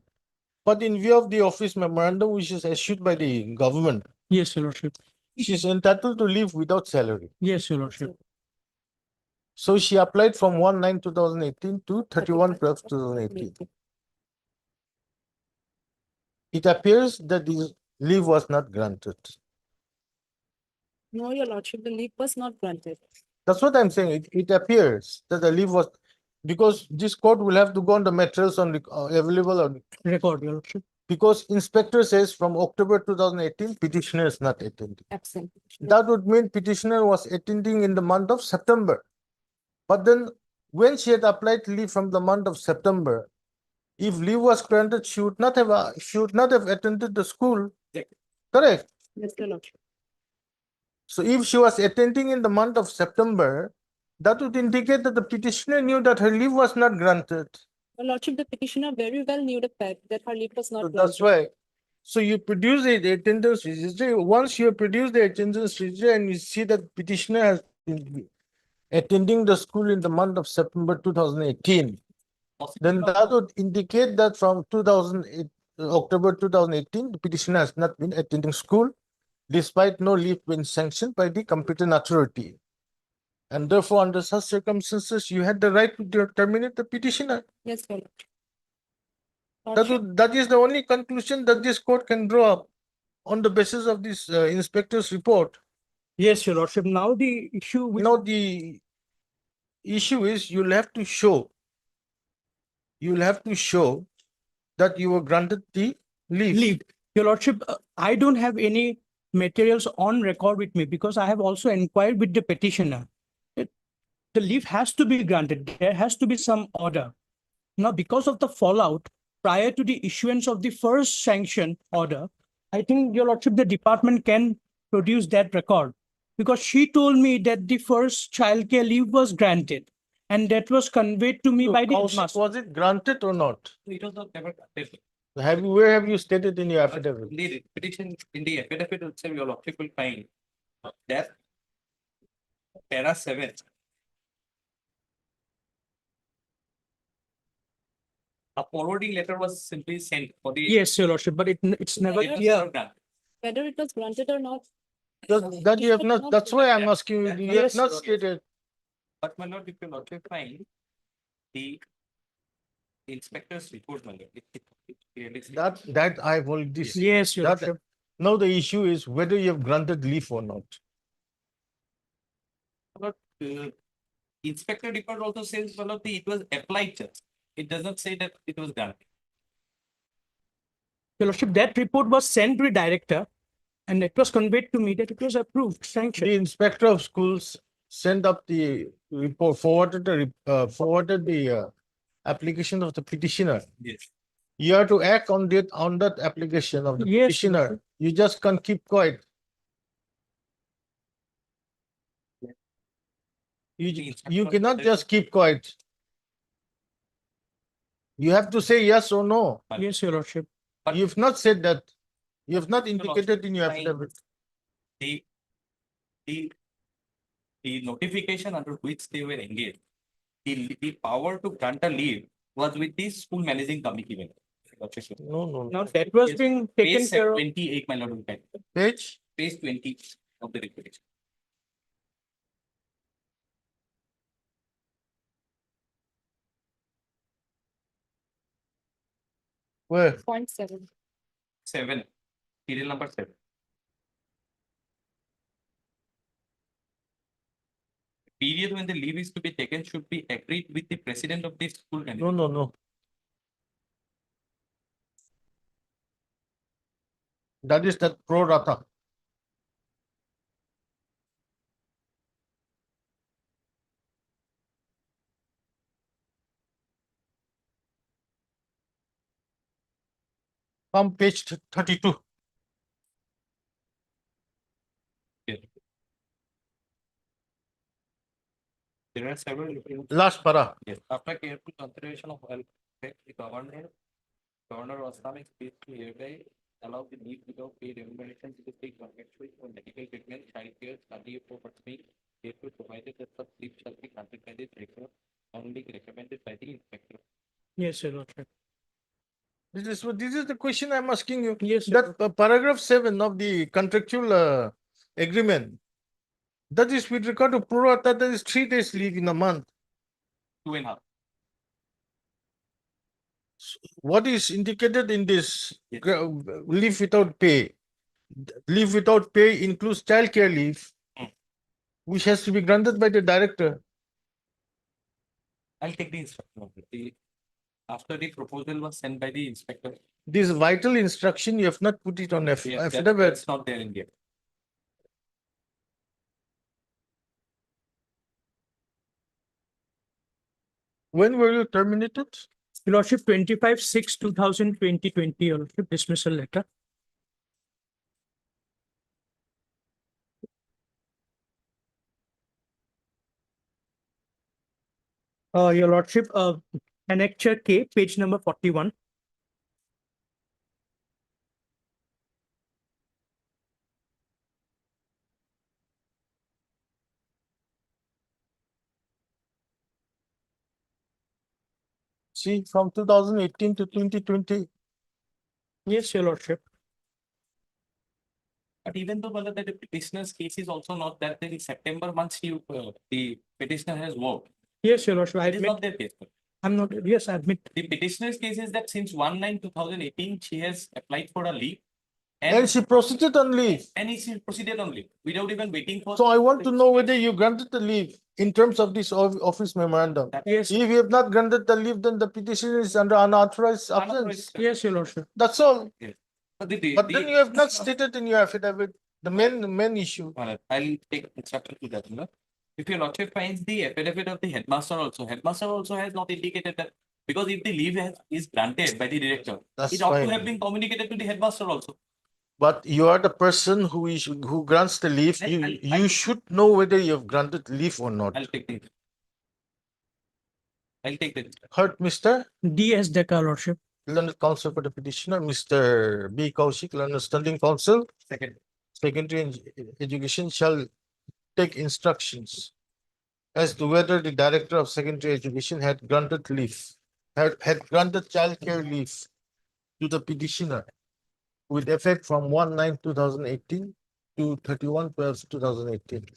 But in view of the office memorandum which is issued by the government, Yes, Your Lordship. she is entitled to leave without salary. Yes, Your Lordship. So she applied from 1/9/2018 to 31/12/2018. It appears that this leave was not granted. No, Your Lordship, the leave was not granted. That's what I'm saying. It appears that the leave was, because this court will have to go on the materials available on Record, Your Lordship. because inspector says from October 2018, petitioner is not attending. Absent. That would mean petitioner was attending in the month of September. But then when she had applied leave from the month of September, if leave was granted, she would not have attended the school. Correct? Yes, Your Lordship. So if she was attending in the month of September, that would indicate that the petitioner knew that her leave was not granted. Your Lordship, the petitioner very well knew the fact that her leave was not So granted. that's why. So you produce the attendance register. Once you produce the attendance register and you see that petitioner has been attending the school in the month of September 2018, then that would indicate that from October 2018, the petitioner has not been attending school. despite no leave being sanctioned by the competent authority. And therefore, under such circumstances, you had the right to terminate the petitioner. Yes, your That is the only conclusion that this court can draw up on the basis of this inspector's report. Yes, Your Lordship. Now the issue with Now, the issue is you'll have to show that you were granted the leave. leave. Your Lordship, I don't have any materials on record with me because I have also inquired with the petitioner. The leave has to be granted. There has to be some order. Now, because of the fallout prior to the issuance of the first sanction order, I think, Your Lordship, the department can produce that record because she told me that the first childcare leave was granted and that was conveyed to me by the headmaster. Was it granted or not? It was not ever granted. Where have you stated in your affidavit? In the petition, in the affidavit itself, your lordship will find that para 7. A forwarding letter was simply sent for the. Yes, Your Lordship, but it's never It was clear. not granted. whether it was granted or not. That you have not, that's why I'm asking you, you have Yes, not sir. stated. But my lord, if your lordship find the inspector's report, my lord, it clearly says. That I've already. Yes, Your that- Lordship. Now the issue is whether you have granted leave or not. But inspector report also says, well, it was applied just. It does not say that it was granted. Your Lordship, that report was sent to the director and it was conveyed to me that it was approved, sanctioned. The inspector of schools sent up the report, forwarded the application of the petitioner. Yes. You have to act on that application of the Yes, petitioner. You just can't keep quiet. You cannot just keep quiet. You have to say yes or no. Yes, Your Lordship. You've not said that. You have not indicated in your Fine. affidavit. The notification under which they were engaged, the power to grant a leave was with the school managing committee. My lord. No. Now that was Yes. being taken Page care of. 28, my lord, will find. Page? Page 20 of the requisition. Where? 0.7. 7, serial number 7. Period when the leave is to be taken should be agreed with the president of the school. No. That is that pro rata. From page 32. There are several. Last para. Yes, after careful consideration of all facts, the governor was some space to hereby allow the leave without paid remuneration to take contractual for medical treatment, childcare, study for pursuing, therefore provided that such leave shall be granted by the director, only recommended by the inspector. Yes, Your Lordship. This is the question I'm asking you. Yes, That paragraph 7 of the contractual agreement, that is with regard to pro rata, that is 3 days leave in a month. 2.5. What is indicated in this leave without pay? Leave without pay includes childcare leave, which has to be granted by the director. I'll take the instruction of it. After the proposal was sent by the inspector. This vital instruction, you have not put it on Yes, affidavit. that's not there in there. When were you terminated? Your Lordship, 25/6/2020, Your Lordship, dismissal letter. Your Lordship, Annexure K, page number 41. See, from 2018 to 2020. Yes, Your Lordship. But even though Malad, the petitioner's case is also not that in September month the petitioner has worked. Yes, Your Lordship, I It is admit, not their case. I'm not, yes, I admit. The petitioner's case is that since 1/9/2018, she has applied for a leave. And she proceeded on leave. And she proceeded on leave without even waiting for. So I want to know whether you granted the leave in terms of this office memorandum. Yes, If you have not granted the leave, then the petition is under unauthorized absence. Unauthorized. yes, Your Lordship. That's all. But But then you have not stated in your affidavit the main issue. Malad, I'll take instruction to that. Malad. If your lordship finds the affidavit of the headmaster also has not indicated that, because if the leave is granted by the director, That's it ought to fine. have been communicated to the headmaster also. But you are the person who grants the leave. You should know whether you have granted leave or not. I'll take the. I'll take that. Heard, Mr. DS Decca, Lordship. Learned Counsel for the petitioner, Mr. B. Kaushik, Learned Standing Counsel. Second. Secretary Education shall take instructions as to whether the Director of Secondary Education had granted leave, had granted childcare leave to the petitioner with effect from 1/9/2018 to 31/12/2018.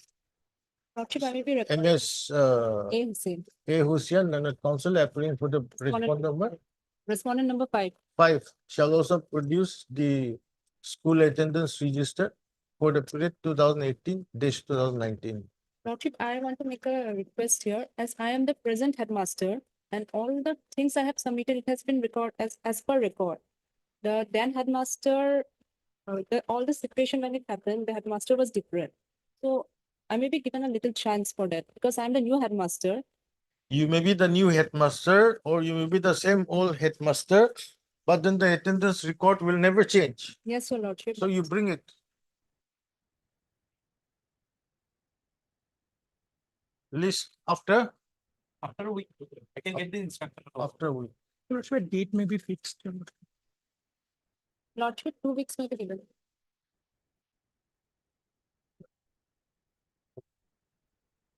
Lordship, I may be MS A. Hussain. A. Hussain, Learned Counsel, appearing for the respondent number Respondent number 5. 5 shall also produce the school attendance register for the period 2018-2019. Lordship, I want to make a request here, as I am the present headmaster and all the things I have submitted, it has been recorded as per record. The then headmaster, all the situation when it happened, the headmaster was different. So I may be given a little chance for that because I'm the new headmaster. You may be the new headmaster or you may be the same old headmaster, but then the attendance record will never change. Yes, Your Lordship. So you bring it. List after After a week, I can get the instruction. after a week. Lordship, date may be fixed. Your Lordship. Lordship, 2 weeks may be given.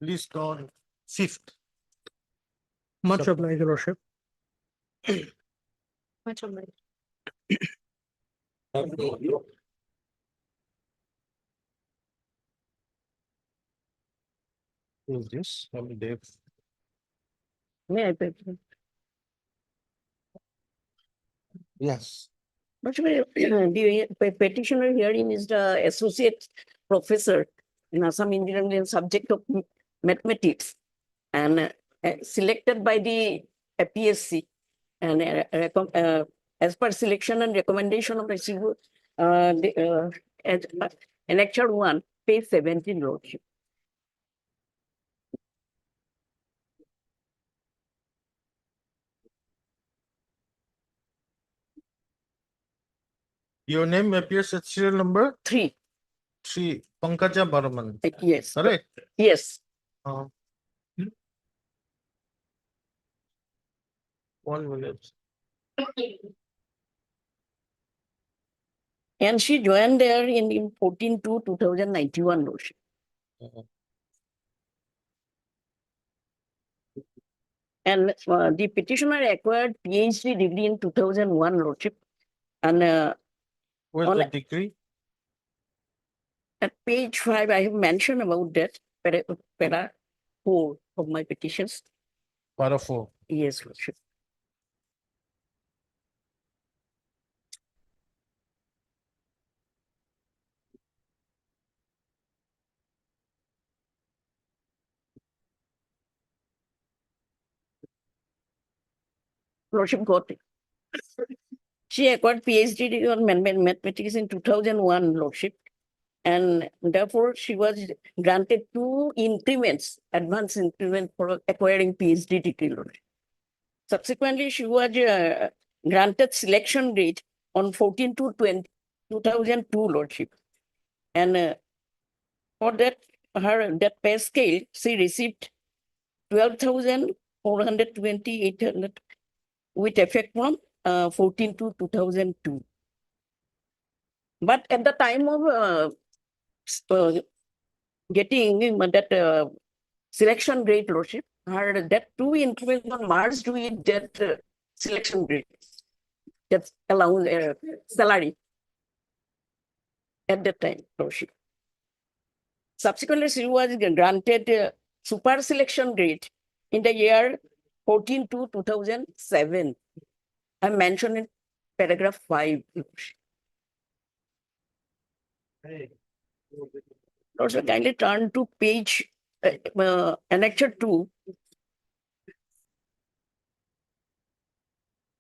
List on 5th. Much obliged, Your Lordship. Much obliged. Who's this? Dave. May I? Petition? Yes. But the petitioner herein is the associate professor in Assam Engineering subject of mathematics and selected by the APSC and as per selection and recommendation of the Annexure 1, page 17, Lordship. Your name appears at serial number 3. 3, Pankaja Barman. Yes. Correct? Yes. 1 minute. And she joined there in 14/2/2091, Lordship. And the petitioner acquired PhD degree in 2001, Lordship. And where's on the degree? At page 5, I have mentioned about that, para 4 of my petitions. Para 4. Yes, Lordship. Lordship got it. She acquired PhD degree on mathematics in 2001, Lordship. And therefore, she was granted 2 increments, advanced increment for acquiring PhD degree, Lordship. Subsequently, she was granted selection grade on 14/2/2002, Lordship. And for that, that pay scale, she received 12,428 with effect from 14/2/2002. But at the time of getting that selection grade, Lordship, her that 2 increments were merged with that selection grade, that allowance salary. at that time, Lordship. Subsequently, she was granted super selection grade in the year 14 to 2007. I mentioned in paragraph 5. Also, kindly turn to page annexure 2,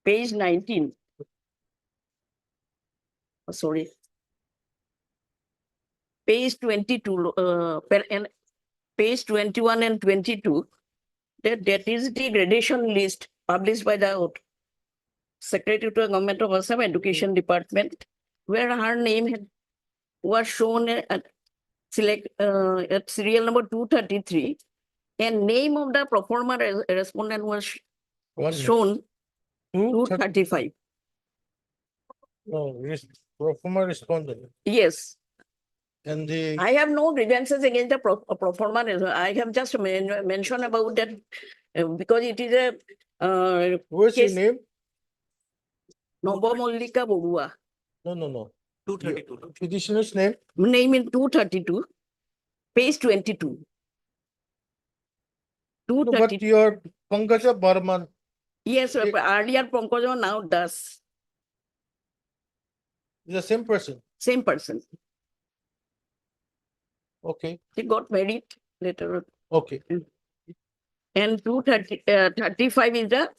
page 19. Oh, sorry. Page 22, page 21 and 22. That is the gradation list published by the Secretary to the Government of Assam Education Department, where her name was shown at serial number 233, and name of the proforma respondent was shown 235. No, proforma respondent. Yes. And the. I have no grievances against the proforma. I have just mentioned about that because it is a. What's your case. name? Nobo Mollika Borua. No. 232. Petitioner's name? Name in 232, page 22. No, but your Pankaja Barman. Yes, sir, but earlier Pankaja, now Das. Is the same person? Same person. Okay. He got married later on. Okay. And 235 is the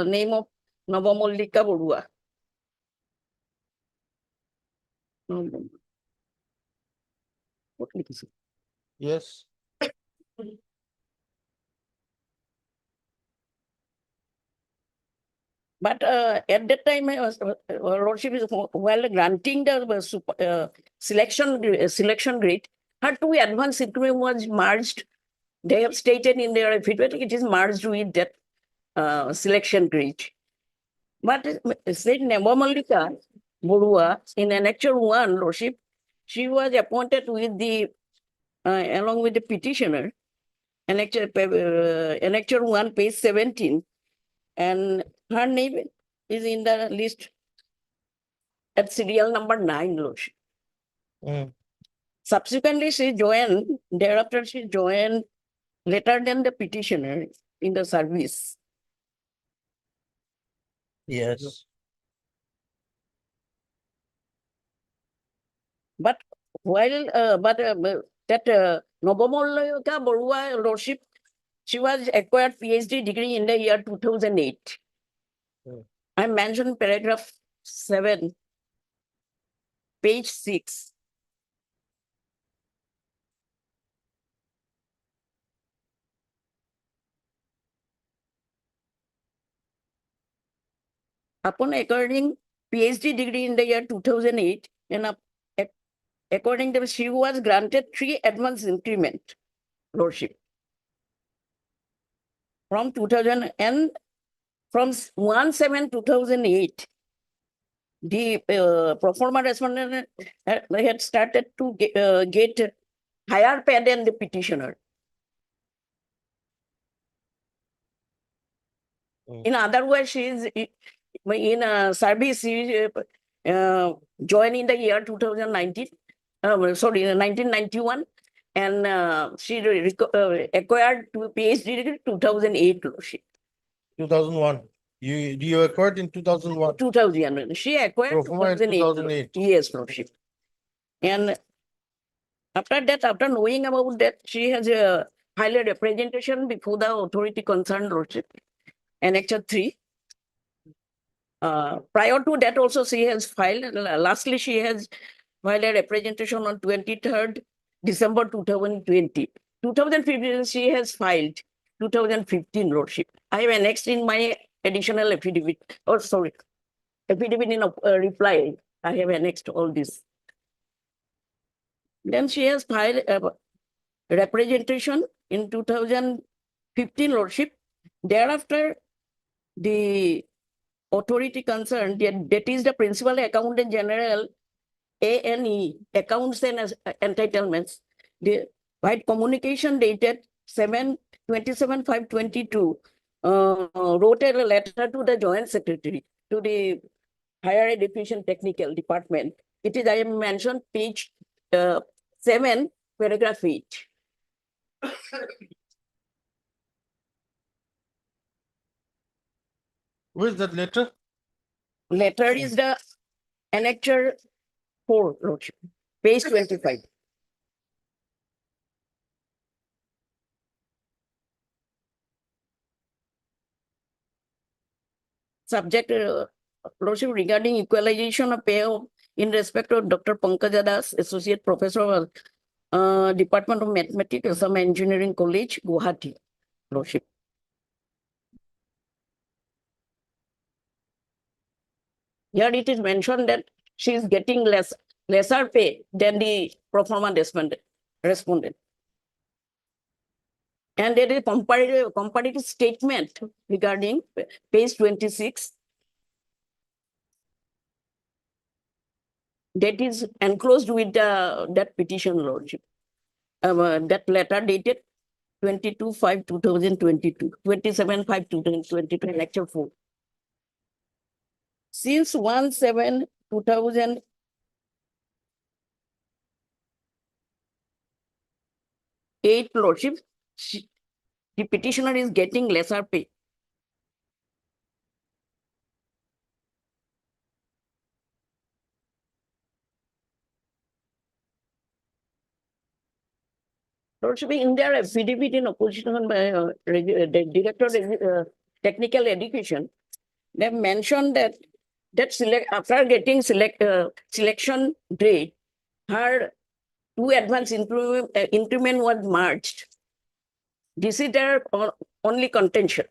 name of Navamallika Borua. What is it? Yes. But at that time, Lordship is while granting the selection grade, her two advanced increment was merged. They have stated in their affidavit it is merged with that selection grade. But said Navamallika Borua in annexure 1, Lordship, she was appointed with the along with the petitioner, annexure 1, page 17, and her name is in the list at serial number 9, Lordship. Subsequently, she joined, thereafter she joined later than the petitioner in the service. Yes. But while that Navamallika Borua, Lordship, she was acquired PhD degree in the year 2008. I mentioned paragraph 7, page 6. Upon acquiring PhD degree in the year 2008, and according to she was granted 3 advanced increment, Lordship. From 2000 and from 1/7/2008, the proforma respondent had started to get higher pay than the petitioner. In other words, she is in a service. She joined in the year 2019. Sorry, 1991, and she acquired PhD degree 2008, Lordship. 2001. You acquired in 2001. 2000. She acquired Proforma in 2008. Yes, Lordship. And after that, after knowing about that, she has filed a representation before the authority concerned, Lordship, annexure 3. Prior to that also she has filed, lastly she has filed a representation on 23rd December 2020. 2015 she has filed 2015, Lordship. I have annexed in my additional affidavit, affidavit in a reply. I have annexed all this. Then she has filed a representation in 2015, Lordship. Thereafter, the authority concerned, that is the Principal Accountant General, ANE, Accounts and Entitlements, the by communication dated 27/5/22, wrote a letter to the Joint Secretary, to the Higher Education Technical Department, It is, I have mentioned page 7, paragraph 8. Where's that letter? Letter is the annexure 4, Lordship, page 25. Subject, Lordship, regarding equalization of pay in respect of Dr. Pankaj Das, Associate Professor of Department of Mathematics, Assam Engineering College, Guwahati, Lordship. Here it is mentioned that she is getting lesser pay than the pro forma respondent. And there is a comparative statement regarding page 26. That is enclosed with that petition, Lordship. That letter dated 22/5/2022, 27/5/2022, lecture 4. Since 1/7/2008, Lordship, the petitioner is getting lesser pay. Lordship, in their affidavit in opposition by the Director of Technical Education, they have mentioned that after getting selection grade, her 2 advance increment was merged. This is their only contention.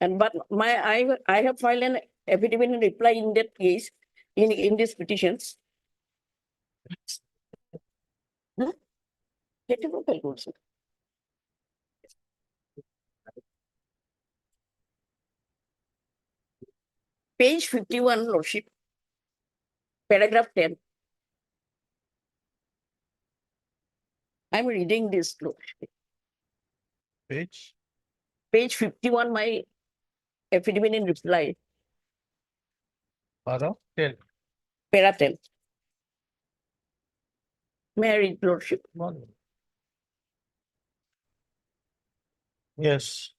And but I have filed an affidavit in reply in that case, in these petitions. Huh? Get a local course. Page 51, Lordship, paragraph 10. I'm reading this, Lordship. Page 51, my affidavit in reply. Para 10. Para 10. May I read, Lordship? Yes.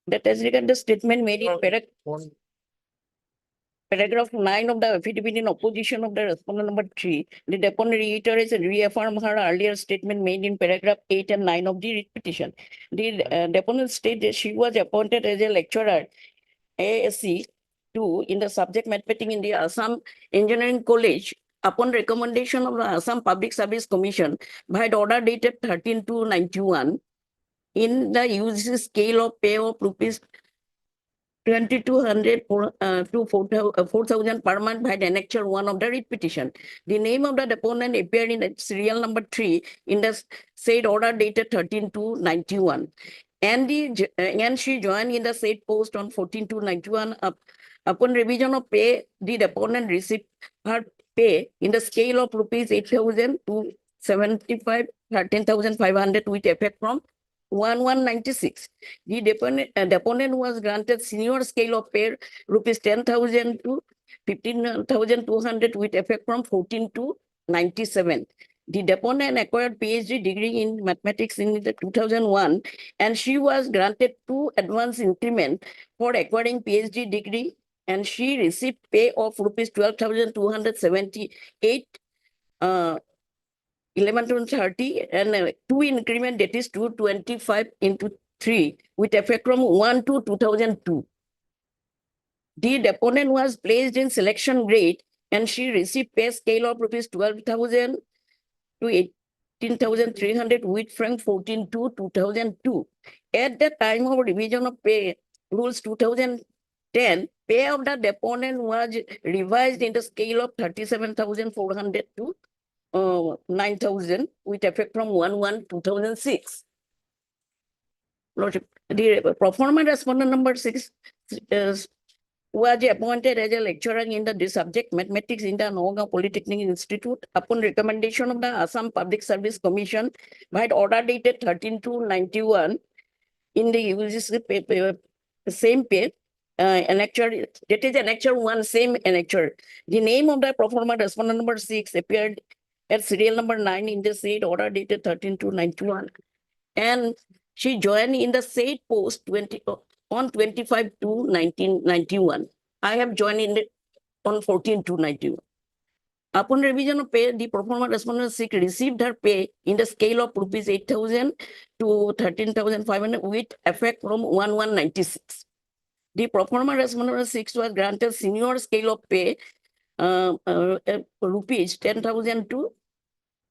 That as regard the statement made in paragraph 9 of the affidavit in opposition of the respondent number 3, the deponent reiterates and reaffirms her earlier statement made in paragraph 8 and 9 of the writ petition. The deponent states that she was appointed as a lecturer ASC 2 in the subject mathematics in the Assam Engineering College upon recommendation of the Assam Public Service Commission by the order dated 13/2/91 in the UGC scale of pay of rupees 2,200 to 4,000 per month by the annexure 1 of the writ petition. The name of the deponent appeared in serial number 3 in the said order dated 13/2/91. And she joined in the said post on 14/2/91. Upon revision of pay, the deponent received her pay in the scale of rupees 8,000 to 13,500 with effect from 1/1/96. The deponent was granted senior scale of pay rupees 10,000 to 15,200 with effect from 14/2/97. The deponent acquired PhD degree in mathematics in the 2001, and she was granted 2 advance increment for acquiring PhD degree, and she received pay of rupees 12,278 11/30 and 2 increment, that is 225 into 3 with effect from 1/2/2002. The deponent was placed in selection grade and she received pay scale of rupees 12,000 to 18,300 with from 14/2/2002. At the time of revision of pay rules 2010, pay of the deponent was revised in the scale of 37,400 to 9,000 with effect from 1/1/2006. Lordship, the performance respondent number 6 was appointed as a lecturer in the subject mathematics in the Nagaon Polytechnic Institute upon recommendation of the Assam Public Service Commission by order dated 13/2/91 in the UGC same pay. annexure, that is annexure 1, same annexure. The name of the pro forma respondent number 6 appeared at serial number 9 in the said order dated 13/2/91. And she joined in the said post on 25/2/1991. I have joined in it on 14/2/91. Upon revision of pay, the pro forma respondent 6 received her pay in the scale of rupees 8,000 to 13,500 with effect from 1/1/96. The pro forma respondent 6 was granted senior scale of pay rupees 10,000 to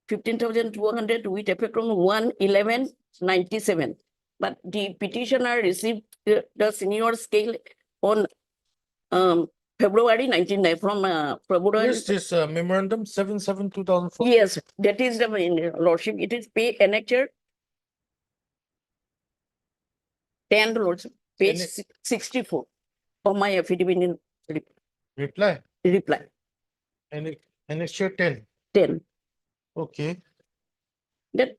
15,200 with effect from 1/11/97. But the petitioner received the senior scale on February 19, from February. Yes, this memorandum 7/7/2004. Yes, that is the lordship. It is pay annexure 10 lordship, page 64 of my affidavit in Reply. reply. And annexure 10. 10. Okay. That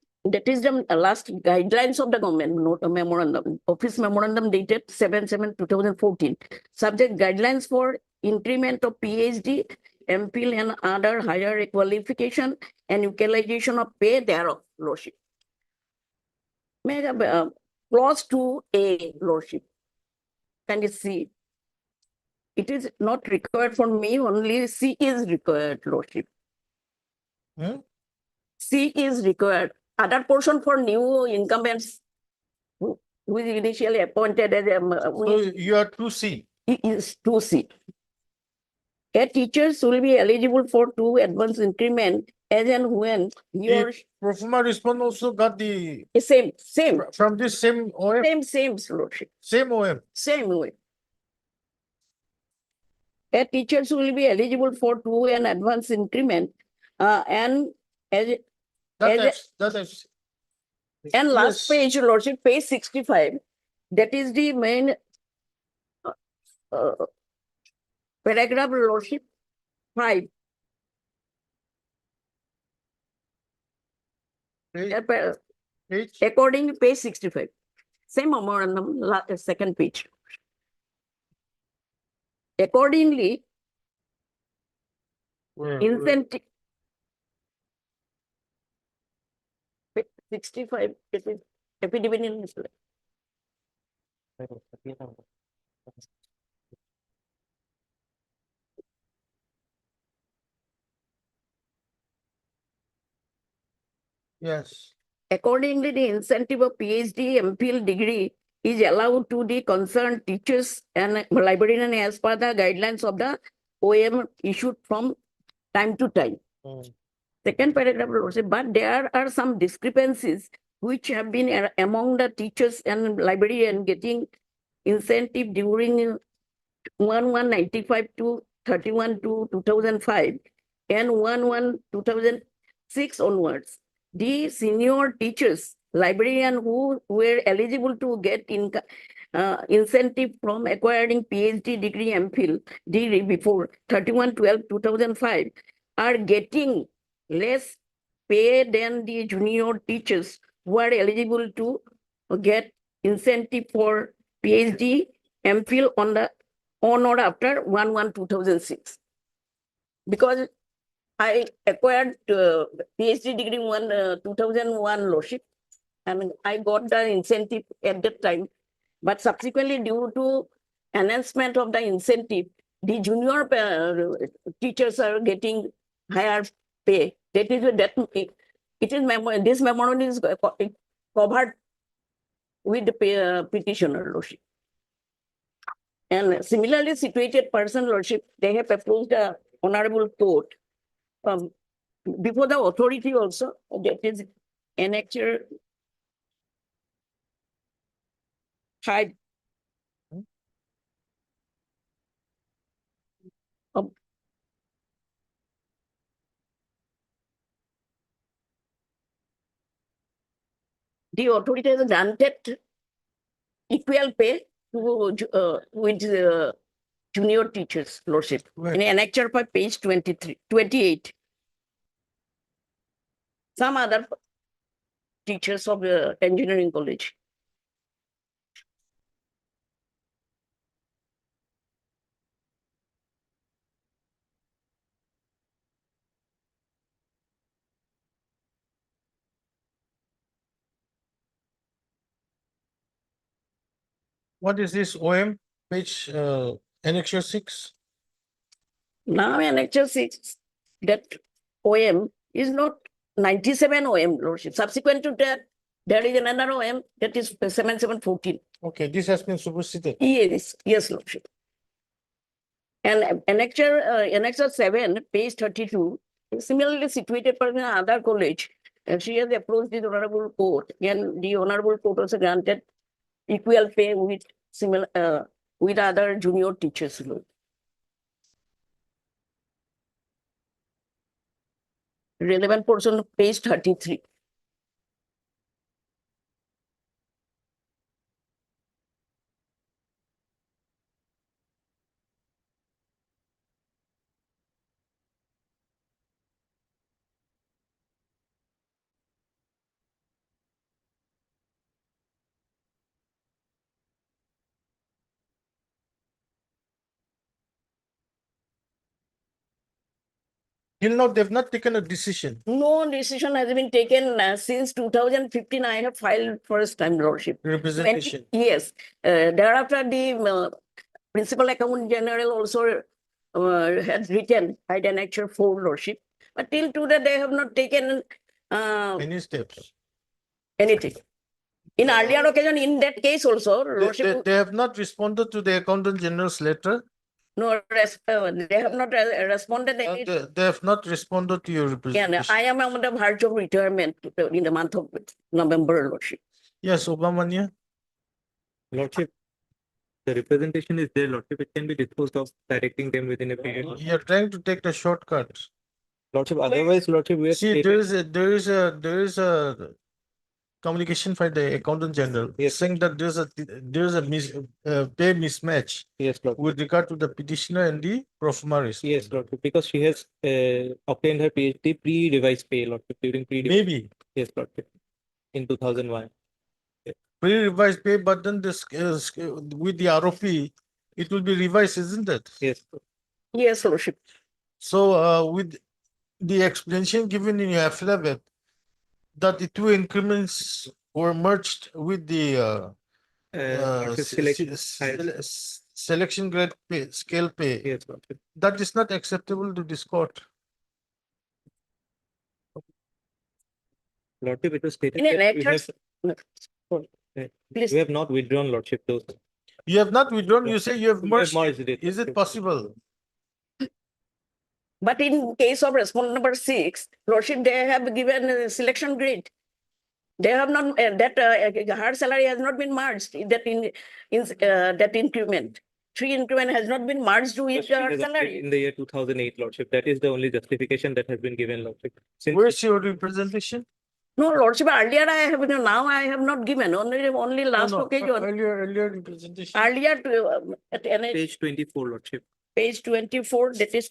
is the last guidelines of the government note memorandum, office memorandum dated 7/7/2014. Subject guidelines for increment of PhD, MPhil and other higher qualification and utilization of pay thereof, lordship. May I have clause 2A, lordship. Can you see? It is not required for me, only C is required, lordship. C is required. Other portion for new incumbents who is initially appointed as So you are 2C. is 2C. A teachers will be eligible for 2 advance increment as and when your Pro forma respondent also got the same from this same OM. same lordship. Same OM. Same way. A teachers will be eligible for 2 an advance increment and as and last page, lordship, page 65. That is the main paragraph, lordship, 5. According to page 65. Same memorandum, second page. Accordingly, incentive 65, it is affidavit in this. Yes. Accordingly, the incentive of PhD, MPhil degree is allowed to the concerned teachers and librarian as per the guidelines of the OM issued from time to time. Second paragraph also, but there are some discrepancies which have been among the teachers and librarian getting incentive during 1/1/95 to 31/2/2005 and 1/1/2006 onwards. The senior teachers, librarian who were eligible to get incentive from acquiring PhD degree, MPhil degree before 31/12/2005 are getting less pay than the junior teachers who are eligible to get incentive for PhD, MPhil on or after 1/1/2006. Because I acquired PhD degree 2001, lordship, and I got the incentive at that time. But subsequently, due to enhancement of the incentive, the junior teachers are getting higher pay. That is that it is this memorandum is covered with the petitioner, lordship. And similarly situated person, lordship, they have approached the honorable court before the authority also, that is annexure 5. The authority has granted equal pay to with junior teachers, lordship. In annexure by page 28. Some other teachers of the engineering college. What is this OM, page, annexure 6? Now annexure 6, that OM is not 97 OM, Lordship. Subsequent to that, there is another OM that is 7714. Okay, this has been superseded. Yes, Lordship. And annexure 7, page 32, is similarly situated for another college. And she has approached the honorable court, and the honorable court also granted equal pay with similar with other junior teachers. Relevant portion of page 33. Till now, they've not taken a decision. No decision has been taken since 2015. I have filed first time, Lordship. Representation. Yes. Thereafter, the Principal Accountant General also has written by the annexure 4, Lordship. But till today, they have not taken Any steps? anything. In earlier occasion, in that case also, Lordship, They have not responded to the Accountant General's letter. no, they have not responded. They have not responded to your Yeah, representation. I am on the verge of retirement in the month of November, Lordship. Yes, Obamania. Lordship, the representation is there, Lordship. It can be disposed of directing them within a period. You're trying to take the shortcut. Lordship, otherwise, Lordship, we are See, there is a communication by the Accountant General saying that there is a pay mismatch with regard to the petitioner and the performers. Yes, Lordship, because she has obtained her PhD pre-revised pay, Lordship, during pre-revised. Maybe Yes, Lordship, in 2001. pre-revised pay, but then this with the ROP, it will be revised, isn't it? Yes. Yes, Lordship. So with the explanation given in your affidavit that the two increments were merged with the selection grade pay, scale pay. Yes, Lordship. That is not acceptable to this court. Lordship, it was stated In an that we actors- we have not withdrawn, Lordship, those. You have not withdrawn, you say you have We have merged. merged it. Is it possible? But in case of respondent number 6, Lordship, they have given a selection grade. They have not, her salary has not been merged, that increment. 3 increment has not been merged with She her has appeared salary. in the year 2008, Lordship. That is the only justification that has been given, Lordship. Since Where's your representation? No, Lordship, earlier I have, now I have not given, only last occasion. Earlier representation. Earlier to, at page 24, Lordship. page 24, that is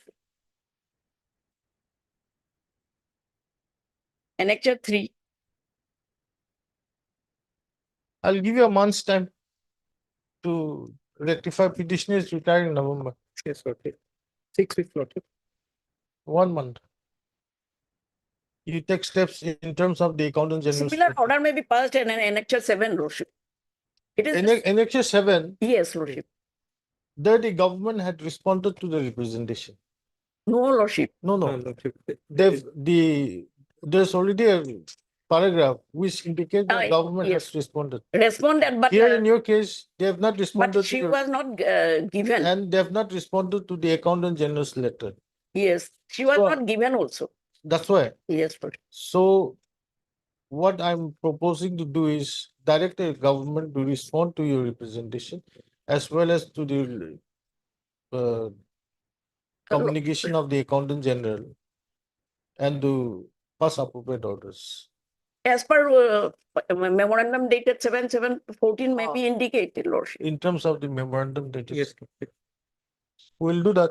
annexure 3. I'll give you a month's time to rectify petitioners retiring in November. Yes, Lordship. 6 weeks, Lordship. 1 month. You take steps in terms of the Accountant General's. Similar order may be passed in an annexure 7, Lordship. It is, Annexure 7, yes, Lordship. there the government had responded to the representation. No, Lordship. No, No, no. Lordship. There's already a paragraph which indicates the Ah, government yes. has responded. Responded, but, Here in your case, they have not responded but to she your, was not given. and they have not responded to the Accountant General's letter. Yes, she was So- not given also. That's why. Yes, Lordship. So what I'm proposing to do is direct the government to respond to your representation as well as to the communication of the Accountant General and to pass appropriate orders. As per memorandum dated 7/7/14 may be indicated, Lordship. In terms of the memorandum that is. Yes, Lordship. We'll do that.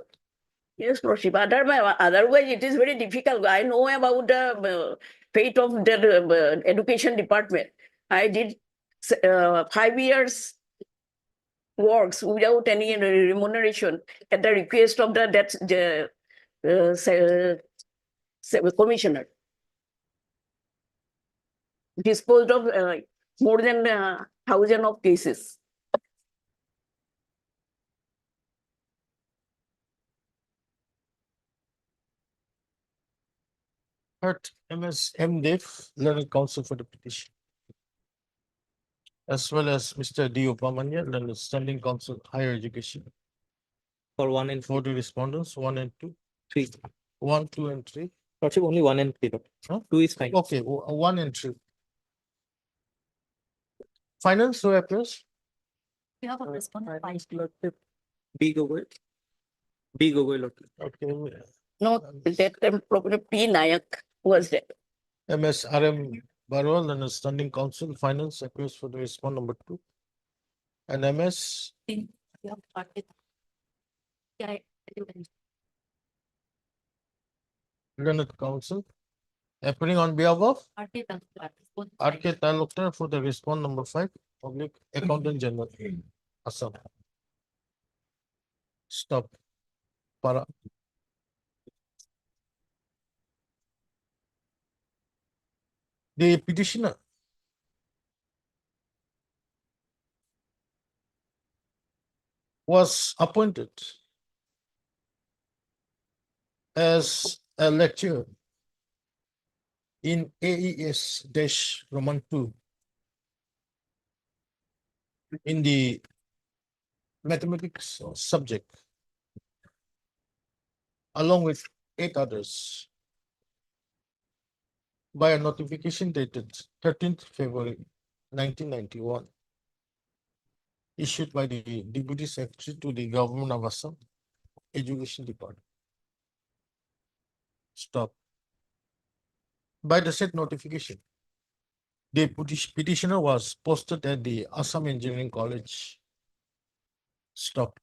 Yes, Lordship. Otherwise, it is very difficult. I know about the fate of the education department. I did 5 years works without any remuneration at the request of the commissioner. Disposed of more than 1,000 of cases. Heard MS M. Dev, Learned Counsel for the petition. As well as Mr. D. Upamanya, Learned Standing Counsel, Higher Education. For 1 and For the respondents, 1 and 2, 3. 1, 2, and 3. Lordship, only 1 and 3. Huh? 2 is fine. Okay, 1 and 3. Finance, who appears? We have a respondent. Lordship, B. Gogoi. B. Gogoi, Lordship. Okay. No, that time probably P. Nayak was there. MS RM Barwal and Standing Counsel, Finance appears for the respond number 2. And MS We have Arpit. Yeah, Learned Counsel appearing on behalf of Arpit. RK Talukdar for the respond number 5, Public Accountant General, Assam. Stop. Para. The petitioner was appointed as a lecturer in AES-Roman 2 in the mathematics subject, along with 8 others, by a notification dated 13th February 1991, issued by the Deputy Secretary to the Government of Assam Education Department. Stop. By the said notification, the petitioner was posted at the Assam Engineering College. Stop.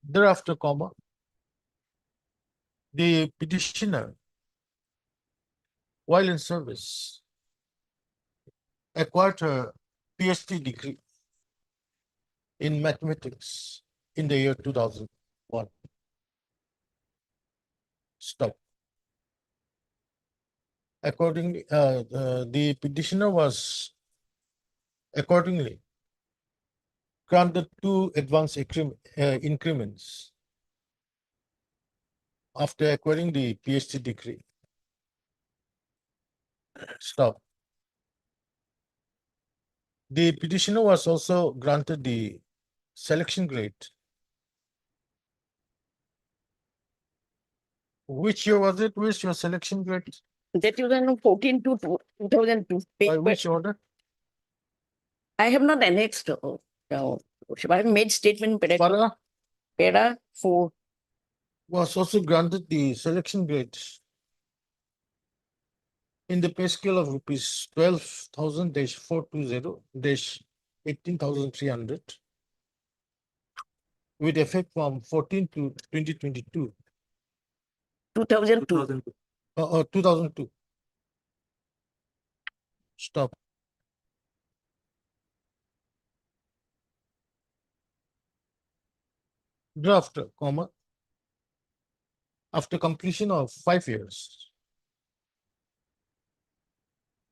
Thereafter, the petitioner, while in service, acquired her PhD degree in mathematics in the year 2001. Stop. Accordingly, the petitioner was accordingly granted 2 advance increments after acquiring the PhD degree. Stop. The petitioner was also granted the selection grade. Which year was it? Which your selection grade? That was in 14 to 2002. By which order? I have not annexed. I have made statement. Para Para 4. was also granted the selection grade in the pay scale of rupees 12,000-420-18,300 with effect from 14 to 2022. 2002. 2002. Stop. Thereafter, after completion of 5 years,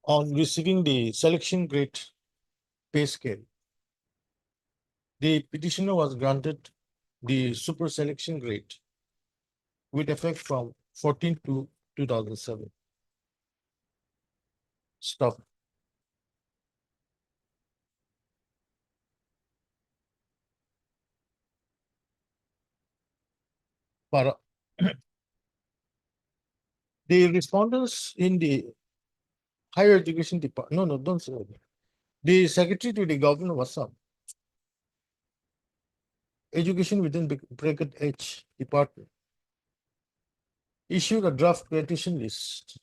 on receiving the selection grade pay scale, the petitioner was granted the super selection grade with effect from 14 to 2007. Stop. Para. The respondents in the higher education department, no, don't say that. The secretary to the governor of Assam, education within bracket H department, issued a draft petition list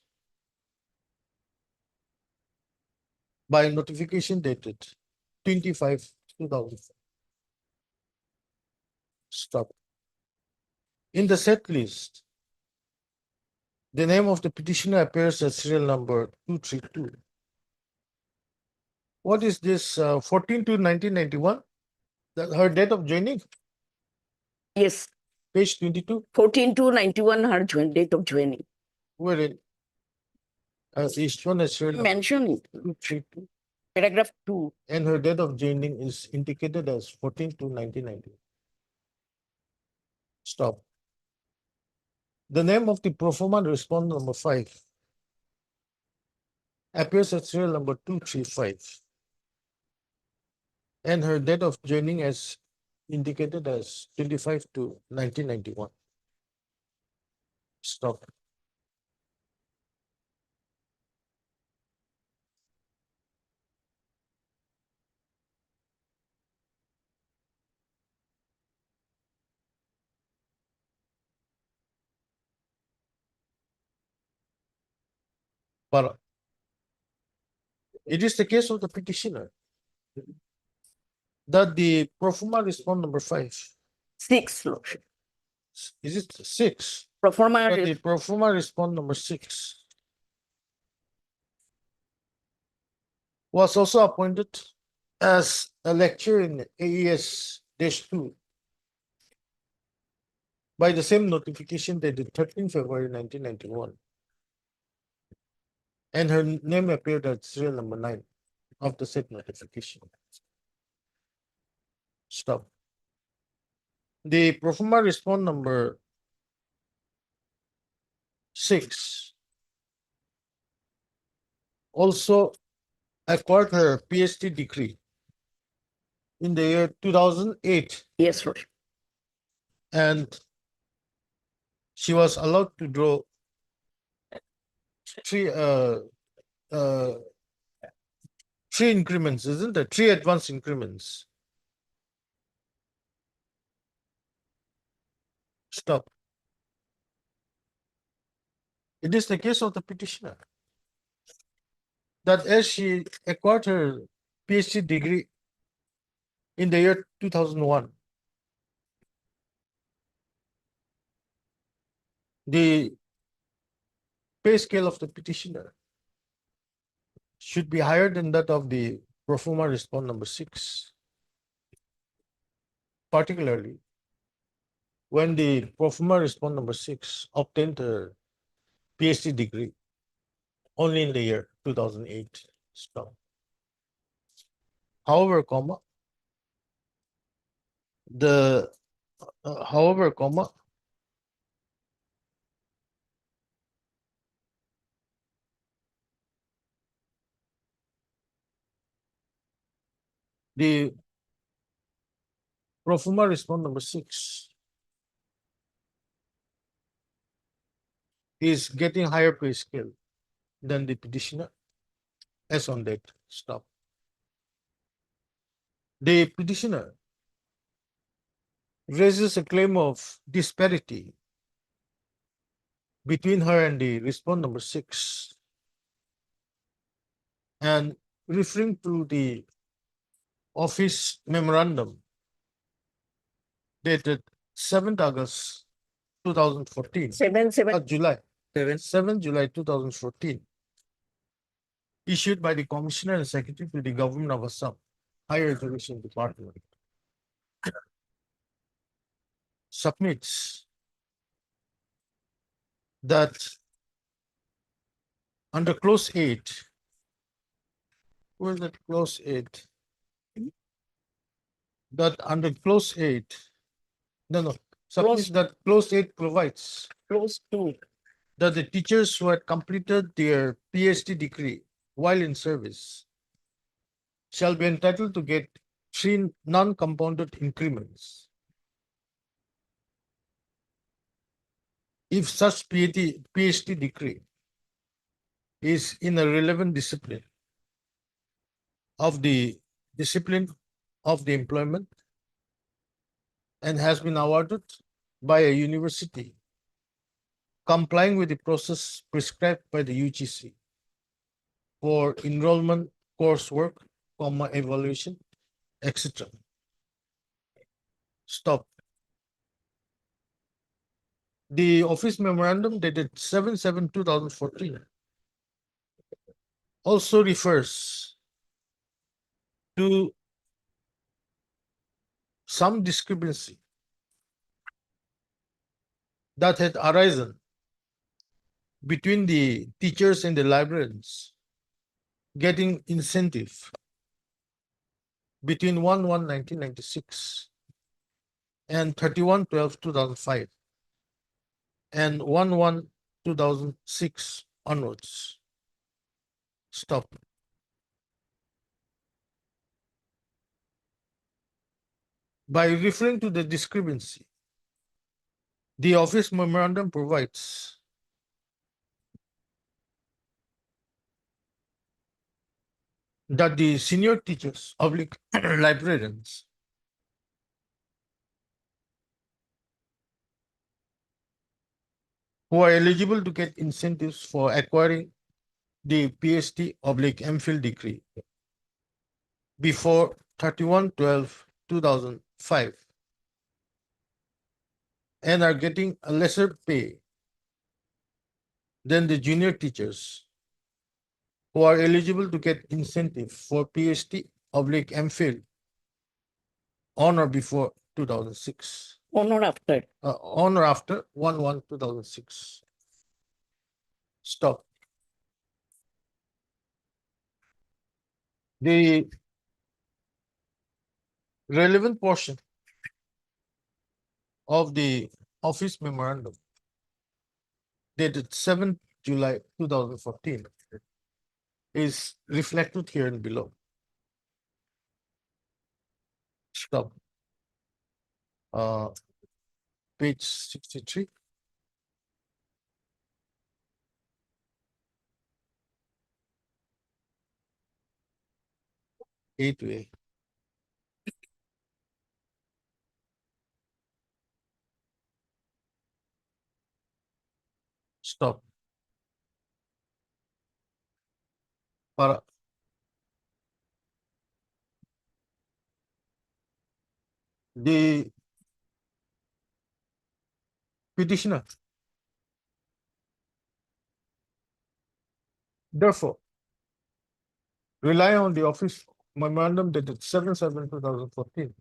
by notification dated 25/2004. Stop. In the set list, the name of the petitioner appears as serial number 232. What is this 14 to 1991? Her date of joining? Yes. Page 22. 14 to 91, her date of joining. Wherein is shown as serial number Mention 232. paragraph 2. And her date of joining is indicated as 14 to 1990. Stop. The name of the pro forma respondent number 5 appears at serial number 235 and her date of joining as indicated as 25 to 1991. Stop. But it is the case of the petitioner that the pro forma respondent number 5 6, Lordship. is it 6? Pro forma But the pro forma respondent number 6 was also appointed as a lecturer in AES-2 by the same notification dated 13 February 1991. And her name appeared at serial number 9 of the said notification. Stop. The pro forma respondent number 6 also acquired her PhD degree in the year 2008. Yes, Lordship. And she was allowed to draw three increments, isn't it? 3 advanced increments. Stop. It is the case of the petitioner that as she acquired her PhD degree in the year 2001, the pay scale of the petitioner should be higher than that of the pro forma respondent number 6, particularly when the pro forma respondent number 6 obtained her PhD degree only in the year 2008. Stop. However, comma, the however, comma, the pro forma respondent number 6 is getting higher pay scale than the petitioner as on date. Stop. The petitioner raises a claim of disparity between her and the respondent number 6 and referring to the office memorandum dated 7th August 2014. 7 July. 7 July 2014. Issued by the Commissioner and Secretary to the Government of Assam, Higher Education Department. Submits that under clause 8, where is that clause 8? That under clause 8, no, submits that clause 8 provides Clause 2. that the teachers who had completed their PhD degree while in service shall be entitled to get 3 non-compounded increments if such PhD degree is in a relevant discipline of the employment and has been awarded by a university complying with the process prescribed by the UGC for enrollment, coursework, evaluation, etc. Stop. The office memorandum dated 7/7/2014 also refers to some discrepancy that had arisen between the teachers and the librarians getting incentive between 1/1/1996 and 31/12/2005 and 1/1/2006 onwards. Stop. By referring to the discrepancy, the office memorandum provides that the senior teachers, oblique librarians, who are eligible to get incentives for acquiring the PhD oblique MPhil degree before 31/12/2005 and are getting a lesser pay than the junior teachers who are eligible to get incentive for PhD oblique MPhil on or before 2006. On or after. On or after 1/1/2006. Stop. The relevant portion of the office memorandum dated 7th July 2014 is reflected here and below. Stop. Page 63. A to A. Stop. Para. The petitioner, therefore, rely on the office memorandum dated 7/7/2014,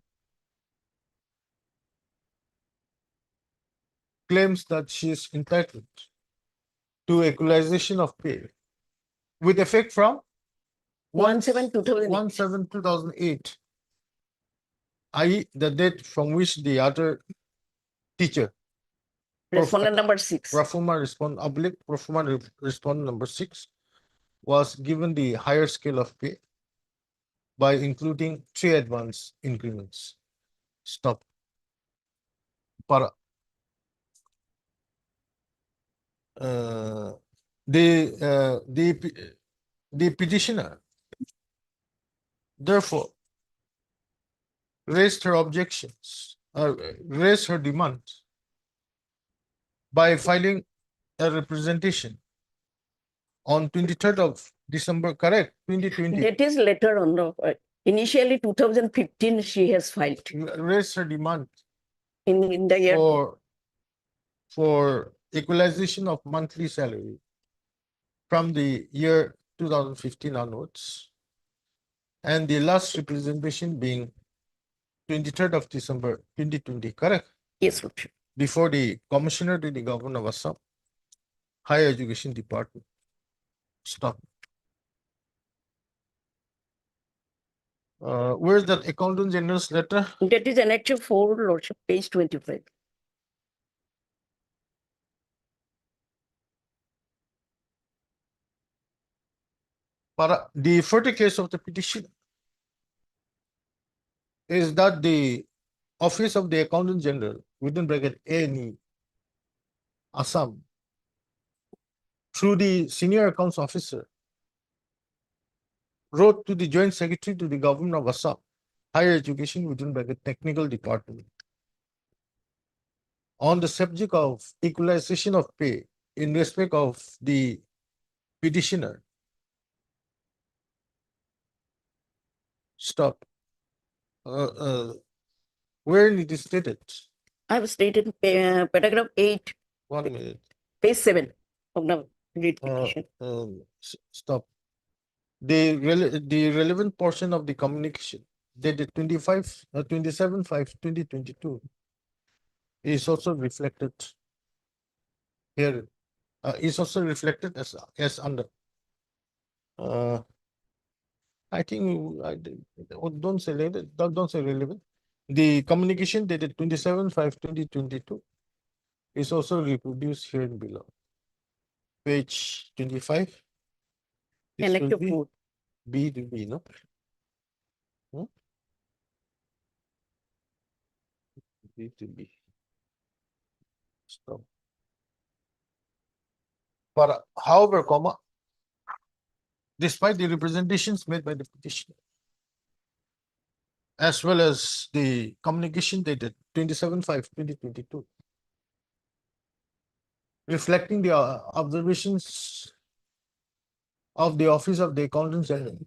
claims that she is entitled to equalization of pay with effect from 1/7/2008. 1/7/2008, i.e. the date from which the other teacher, Respondent number 6. Profuma respondent number 6, was given the higher scale of pay by including 3 advance increments. Stop. Para. The petitioner therefore raised her objections, raised her demand by filing a representation on 23rd of December, correct? 2020. That is later on. Initially 2015 she has filed. Raised her demand In the year. for equalization of monthly salary from the year 2015 onwards, and the last representation being 23rd of December 2020, correct? Yes, Lordship. Before the Commissioner to the Governor of Assam, Higher Education Department. Stop. Where's that Accountant General's letter? That is Annexure 4, Lordship, page 25. Para the further case of the petition is that the Office of the Accountant General, within bracket ANE, Assam, through the Senior Accounts Officer, wrote to the Joint Secretary to the Government of Assam, Higher Education, within bracket Technical Department, on the subject of equalization of pay in respect of the petitioner. Stop. Where it is stated? I have stated paragraph 8. 1 minute. Page 7 of the read petition. Stop. The relevant portion of the communication dated 27/5/2022 is also reflected here. Is also reflected as under. I think don't say relevant. The communication dated 27/5/2022 is also reproduced here and below. Page 25. This will Elective be board. B to B, no? B to B. Stop. But however, comma, despite the representations made by the petitioner, as well as the communication dated 27/5/2022, reflecting the observations of the Office of the Accountant General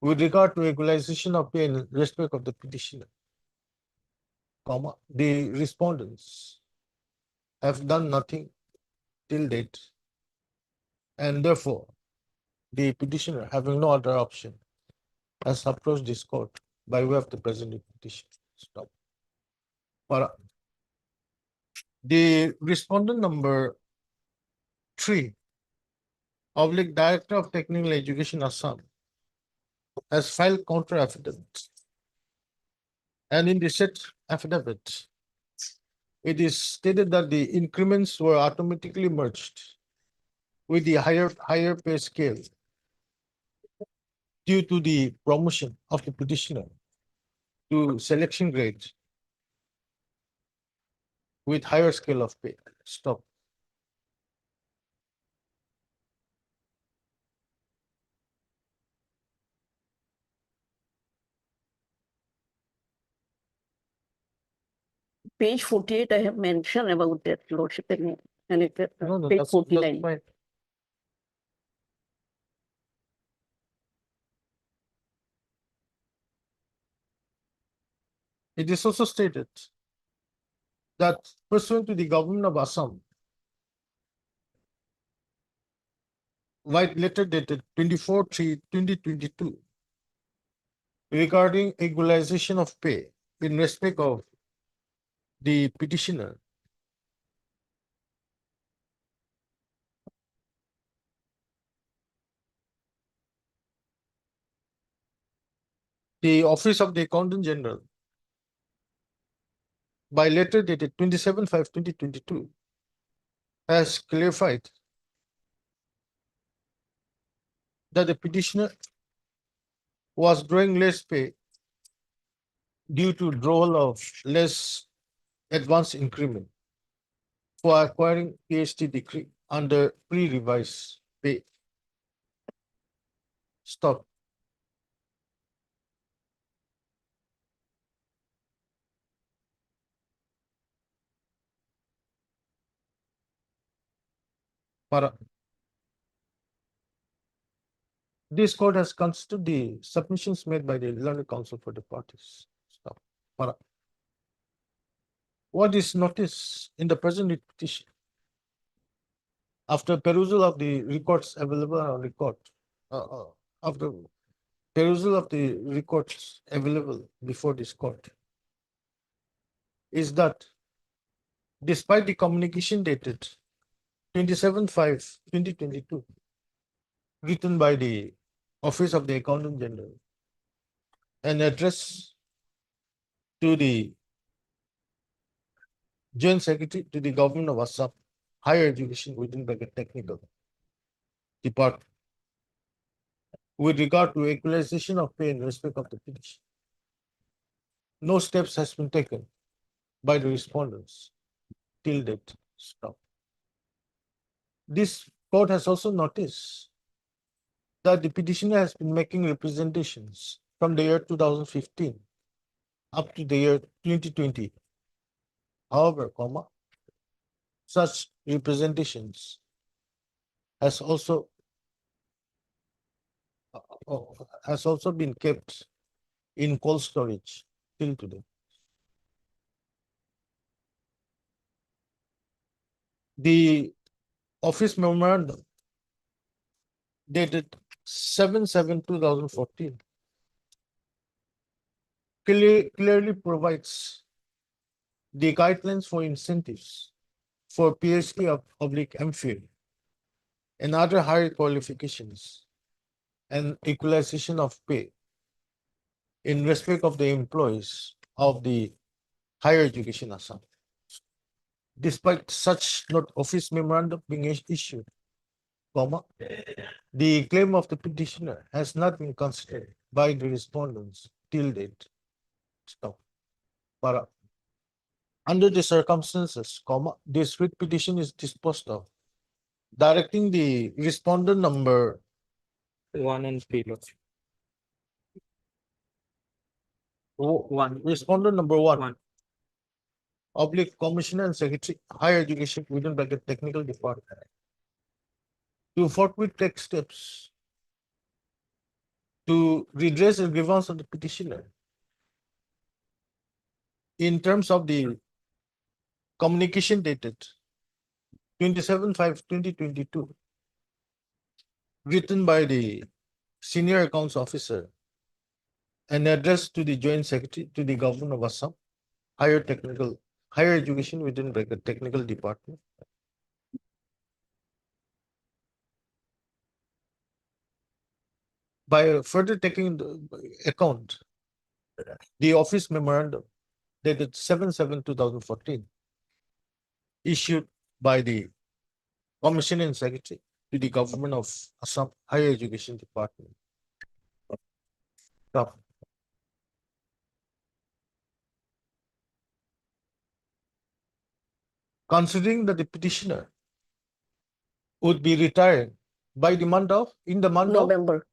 with regard to equalization of pay in respect of the petitioner, comma, the respondents have done nothing till date, and therefore the petitioner, having no other option, has approached this court by way of the present petition. Stop. But the respondent number 3, oblique Director of Technical Education Assam, has filed counter affidavit. And in the said affidavit, it is stated that the increments were automatically merged with the higher pay scale due to the promotion of the petitioner to selection grade with higher scale of pay. Stop. Page 48, I have mentioned about that, Lordship, and it, No, page that's 49. fine. It is also stated that pursuant to the government of Assam, white letter dated 24/3/2022, regarding equalization of pay in respect of the petitioner, the Office of the Accountant General, by letter dated 27/5/2022, has clarified that the petitioner was drawing less pay due to withdrawal of less advance increment for acquiring PhD degree under pre-revised pay. Stop. Para. This court has considered the submissions made by the learned counsel for the parties. Stop. Para. What is noticed in the present petition? After perusal of the records available on record, after perusal of the records available before this court, is that despite the communication dated 27/5/2022, written by the Office of the Accountant General and addressed to the Joint Secretary to the Government of Assam, Higher Education within the Technical Department, with regard to equalization of pay in respect of the petition. No steps has been taken by the respondents till date. Stop. This court has also noticed that the petitioner has been making representations from the year 2015 up to the year 2020. However, comma, such representations has also been kept in cold storage till today. The office memorandum dated 7/7/2014 clearly provides the guidelines for incentives for PhD oblique MPhil and other higher qualifications and equalization of pay in respect of the employees of the higher education Assam. Despite such not office memorandum being issued, comma, the claim of the petitioner has not been considered by the respondents till date. Stop. Para. Under the circumstances, comma, this writ petition is disposed of, directing the respondent number 1 and 3, Lordship. one, respondent number one. One. Oblique Commissioner and Secretary, Higher Education within bracket Technical Department. To forthwith take steps to redress the grievance of the petitioner in terms of the communication dated 27/5/2022, written by the Senior Accounts Officer and addressed to the Joint Secretary to the Government of Assam, Higher Education within bracket Technical Department. By further taking into account the office memorandum dated 7/7/2014, issued by the Commissioner and Secretary to the Government of Assam Higher Education Department. Stop. Considering that the petitioner would be retiring by the month of, in the month of November.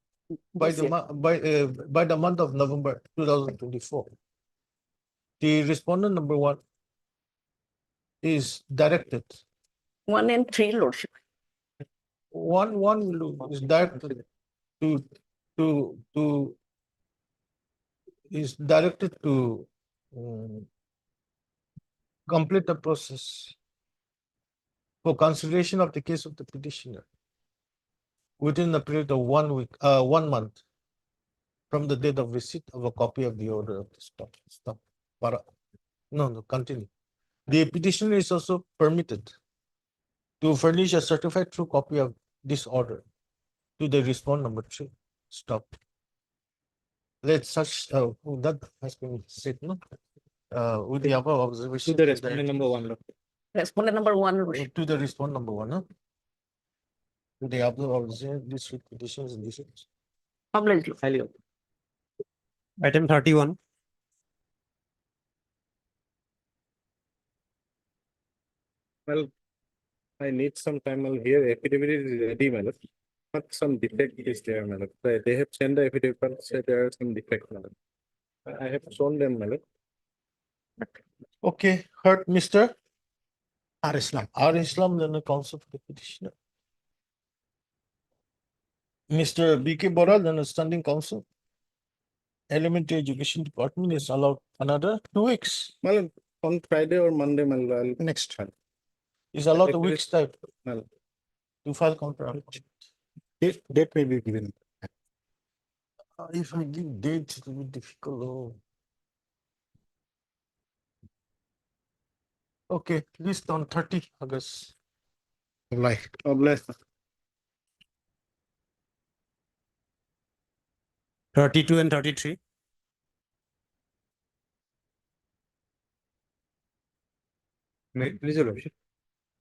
by this the year. by the month of November 2024. The respondent number one is directed. 1 and 3, Lordship. One is directed to is directed to complete the process for consideration of the case of the petitioner within a period of 1 week, 1 month from the date of receipt of a copy of the order of the stop. No, continue. The petitioner is also permitted to furnish a certified true copy of this order to the respondent number 3. Stop. Let such, that has been said, no? With the above observation. To the respondent number 1, Lordship. Respondent number 1, Lordship. To the respondent number 1, no? To the above observation, this writ petitions and this. Publicly. Highly. Item 31. Well, I need some time. I'll hear affidavit is ready, madam. But some defect is there, madam. They have sent the affidavit, but said there are some defect, madam. I have shown them, madam. Okay, heard Mr. R. Islam, then the counsel for the petitioner. Mr. B.K. Bora, then a standing counsel. Elementary Education Department is allowed another 2 weeks. Madam, on Friday or Monday, madam, next time. Is allowed a week's time Madam. to file counter. Date may be given. If I give date, it will be difficult. Oh. Okay, list on 30 August. Like, bless. 32 and 33. Please, your Lordship.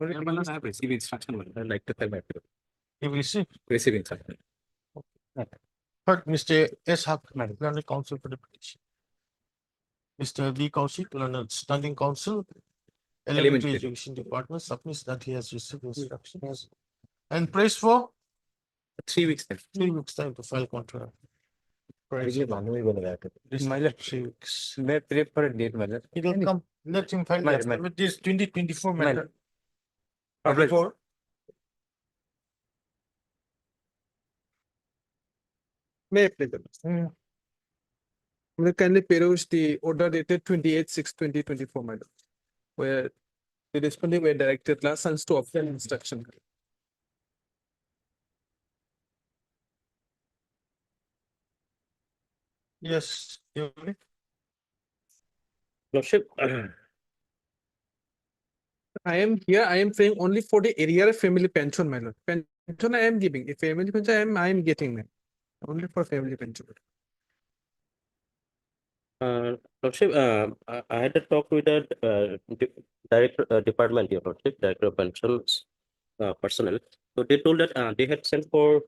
I have received instruction. I'd like to tell my You received. receive instruction. Heard Mr. S. Haq, learned counsel for the petition. Mr. V. Kaushik, learned standing counsel. Elementary Education Department submits that he has received instructions. And prays for 3 weeks time. 3 weeks time to file contract. Praise Actually, the Lord. Manu will go back. This My left 3 weeks. May pray for a date, madam. It will come. Let him file My- the my- with this 2024 my- matter. Alright. 24. May I please? Will kindly peruse the order dated 28/6/2024, madam, where the responding were directed license to obtain instruction. Yes. Lordship, I am here, I am saying only for the area of family pension, my lord. Pension I am giving, if family pension I am getting, ma'am. Only for family pension. Lordship, I had a talk with the director, department, your Lordship, director of pensions personnel. So they told that they had sent for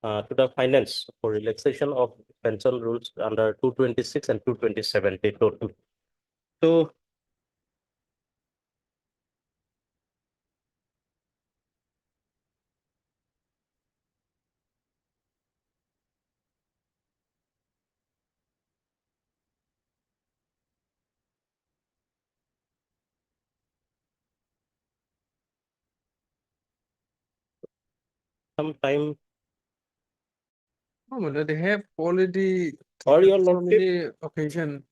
to the finance for relaxation of pension rules under 226 and 227. They told me. So sometime No, my lord, they have already. or your so Lordship, many occasion.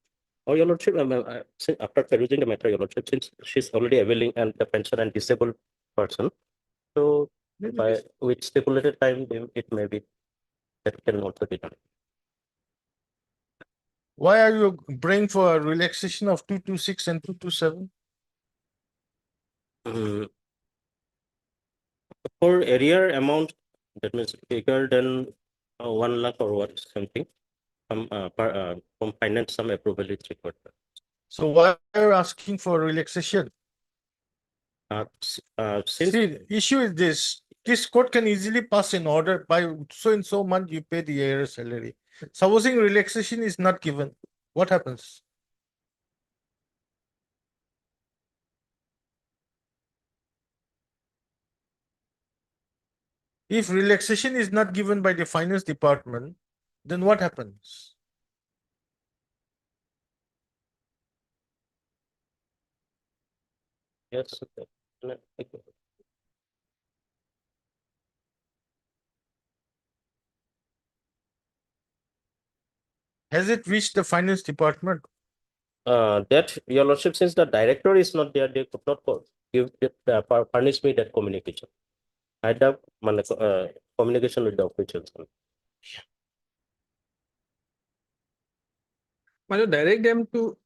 or your Lordship, after perusing the matter, your Lordship, since she's already availing and the pension and disabled person, so by with stipulated time, it may be that can also be done. Why are you bringing for a relaxation of 226 and 227? For arrear amount, that means bigger than 1 lakh or what something, from finance, some approval is required. So why are you asking for relaxation? Since See, the issue is this court can easily pass an order by so and so month you pay the heir salary. Supposing relaxation is not given, what happens? If relaxation is not given by the finance department, then what happens? yes, Has it reached the finance department? that your Lordship, since the director is not there, they could not give furnish me that communication. I had a communication with the officials. My lord, direct them to,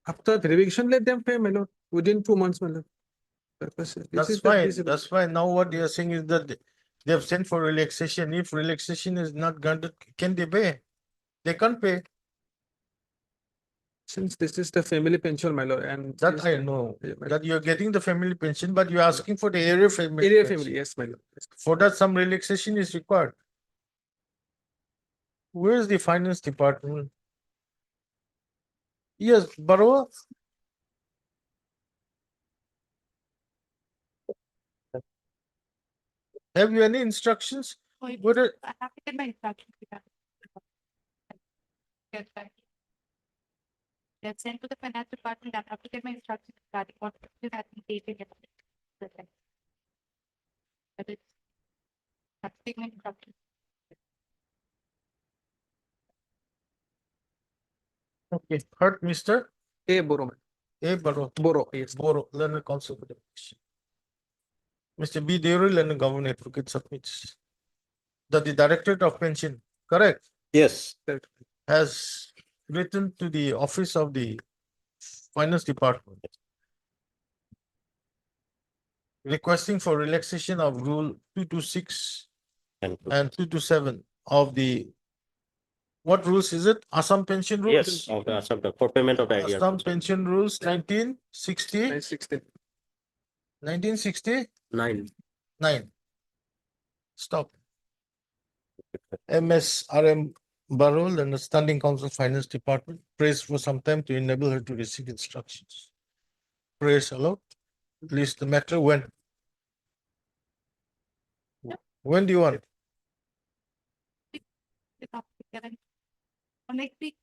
after verification, let them pay, my lord, within 2 months, my lord. This That's is the fine, principle. that's fine. Now what they are saying is that they have sent for relaxation. If relaxation is not granted, can they pay? They can't pay. Since this is the family pension, my lord, and. That this- I know, Yeah, my lord. that you're getting the family pension, but you're asking for the area family. Area pension. family, yes, my lord. For that, some relaxation is required. Where is the finance department? Yes, Baroa. Have you any instructions? Whether I have to get my instructions. Yes, sir. They're sent to the finance department. I have to get my instructions regarding what is happening. But it's, I have to take my instructions. Okay, heard, Mr. A Boro, my- A. Baro. Boro, yes. Boro, learner counsel for the petition. Mr. B. Deori, learner government advocate submits that the Directorate of Pension, correct, Yes, has written to the office of the finance department requesting for relaxation of rule 226 And and 227 of the, what rules is it? Assam pension rules? yes, of the Assam, for payment of arrears. Assam pension rules 1960, 916. 1969. Nine. Stop. MSRM Barol and the Standing Council Finance Department prays for some time to enable her to receive instructions. Prayers allowed. List the matter when. When do you want? Or next week.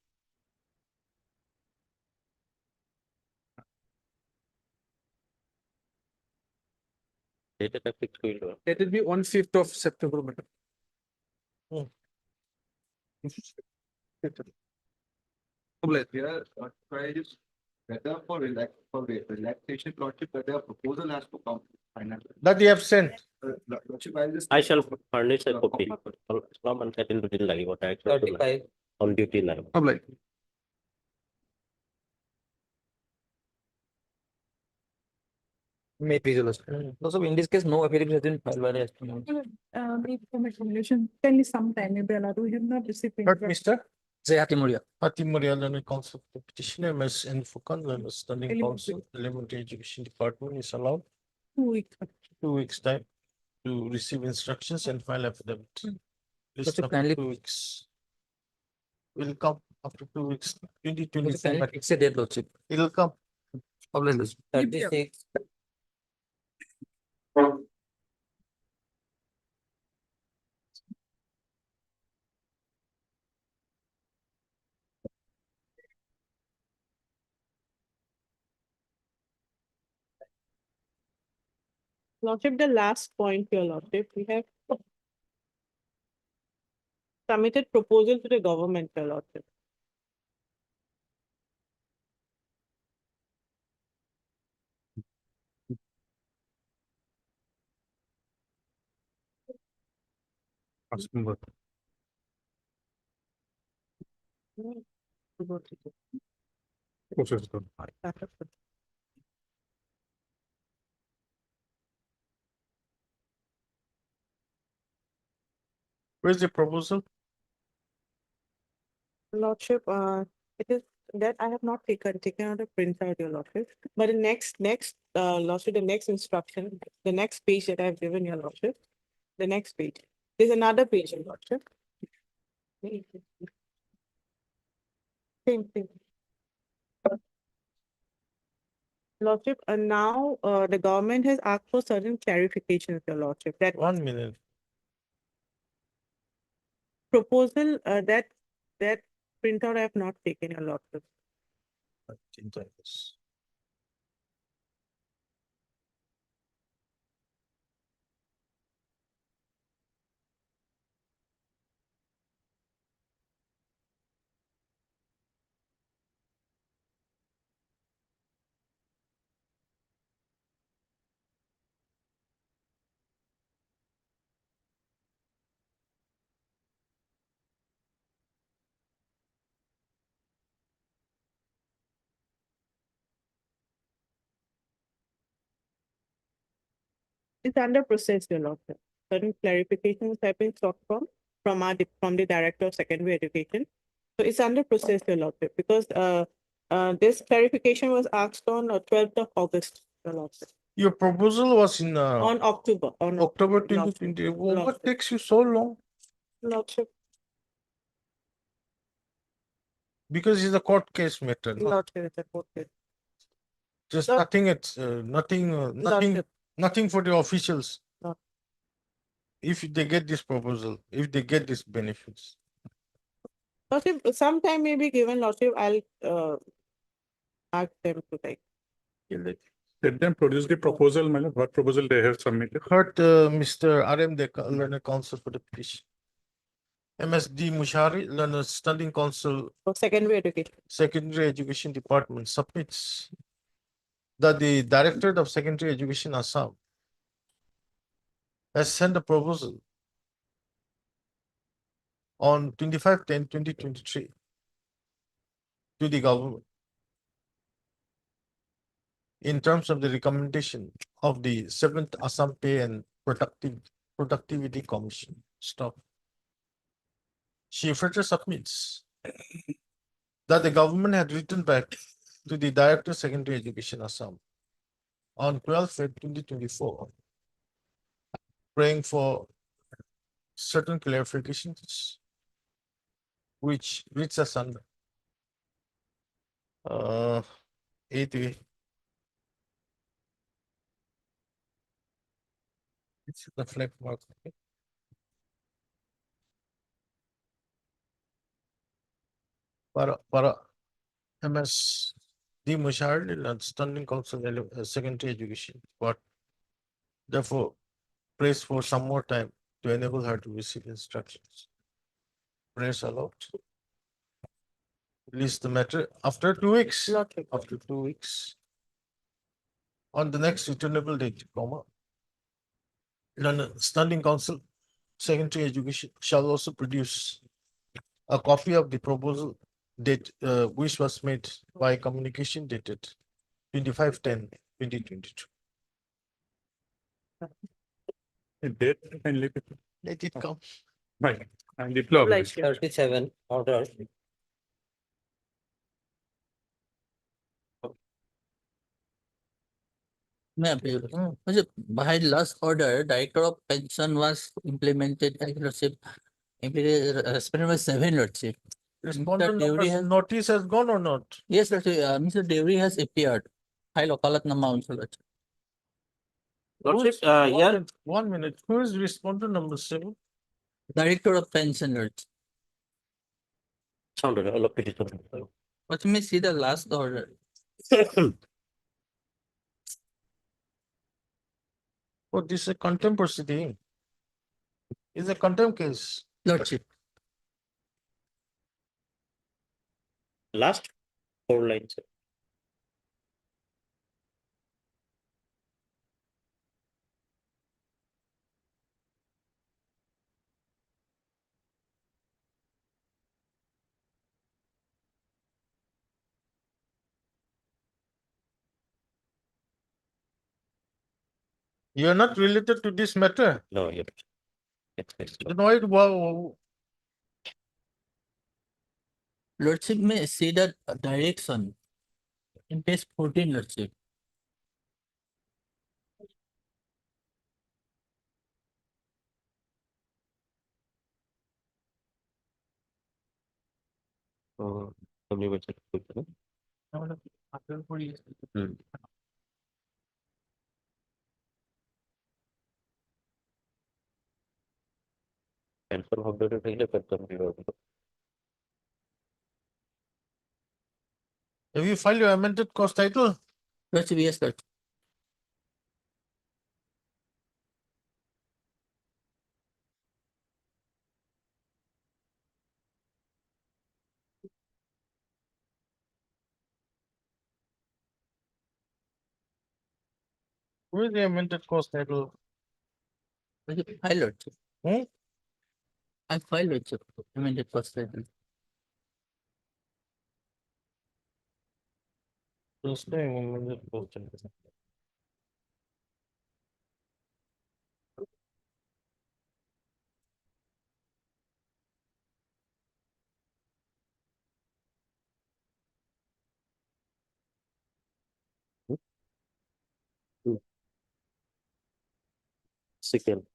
Data traffic will, Let it be on 5th of September, madam. Whether for relaxation, lordship, whether a proposal has to come finally. That you have sent. Lordship, I'll just. I shall furnish a copy. Not until duty live, what I actually on duty live. Obliged. May please, Your Lordship. So in this case, no affidavit has been filed by the estimate. Maybe for my formulation, tell me sometime, maybe allowed, we have not received. But Mr. Jay Hatimoria. Hatimoria Learning Council petitioner, Ms. N. Fukan, Learner Standing Council, Elementary Education Department is allowed 2 weeks. 2 weeks time to receive instructions and file affidavit. List Lordship, after kindly- 2 weeks. Will come after 2 weeks, Kindly 2024. fix a date, Lordship. It'll come. 36. Lordship, the last point here, Lordship, we have submitted proposal to the government, your Lordship. Where's the proposal? Lordship, it is that I have not taken out a printout, your Lordship. But the next, Lordship, the next instruction, the next page that I have given your Lordship, the next page, there's another page, your Lordship. Same thing. Lordship, now, the government has asked for certain clarifications, your Lordship, that 1 minute. proposal, that printout I have not taken, your Lordship. I think that is. It's under process, your Lordship. Certain clarifications have been sought from the Director of Secondary Education. So it's under process, your Lordship, because this clarification was asked on 12th of August, your Lordship. Your proposal was in On October, on October Lordship. 2020. What Lordship. takes you so long? Lordship, Because it's a court case matter, no? Lordship, it's a court case. Just Lord- nothing, it's nothing, Lordship. nothing for the officials. Lord- If they get this proposal, if they get these benefits. Lordship, some time may be given, Lordship, I'll ask them to take. Let them produce the proposal, my lord, what proposal they have submitted. Heard Mr. RM Deka, Learner Council for the petition. MSD Mushari, Learner Standing Council, For secondary education. Secondary Education Department submits that the Director of Secondary Education Assam has sent a proposal on 25/10/2023 to the government in terms of the recommendation of the 7th Assam Pay and Productivity Commission staff. She further submits that the government had written back to the Director of Secondary Education Assam on 12/5/2024, praying for certain clarifications which reads us under 8A. It's the flag mark. Okay. Para MS D. Mushard and Standing Council Secondary Education, but therefore prays for some more time to enable her to receive instructions. Prayers allowed. Release the matter after 2 weeks. Lordship. After 2 weeks. On the next returnable date, comma. London Standing Council Secondary Education shall also produce a copy of the proposal date which was made by communication dated 25/10/2022. A date, kindly. Let it come. Right, and deploy. Obliged. 37 order May I appeal? By last order, Director of Pension was implemented, Lordship, respondent was 7, Lordship. Respondent Deori number has- notice has gone or not? Yes, Lordship, Mr. Deori has appeared. File Wakalat Nama also, Lordship. Lordship, One here, minute, 1 minute. Who is respondent number 7? Director of Pension, Lordship. sound all petition. Let me see the last order. Oh, this is a contempt proceeding. It's a contempt case. Lordship. Last 4 lines. You are not related to this matter. No, yep. Yes. Then why, wow, Lordship may see the direction in page 14, Lordship. Somebody will check it, no? Hmm. Pension holder to take the pension giver. have you filed your amended cost title? Lordship, yes, Lordship. Who is the amended cost title? Lordship, file, Lordship. Hmm? I filed, Lordship, amended cost title. First time amended cost title. Second.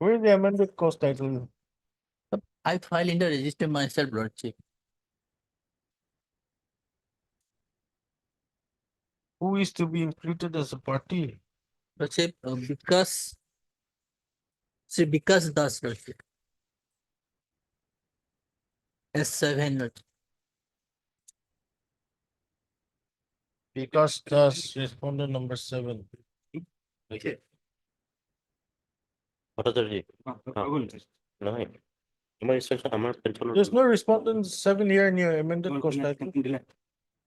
Where is the amended cost title? I filed in the register myself, Lordship. Who is to be imputed as a party? Lordship, because thus, Lordship. S7, Lordship. Because thus respondent number 7. Okay. What are the? No. My instruction, আমার pension. There's no respondent 7 here in your amended cost title.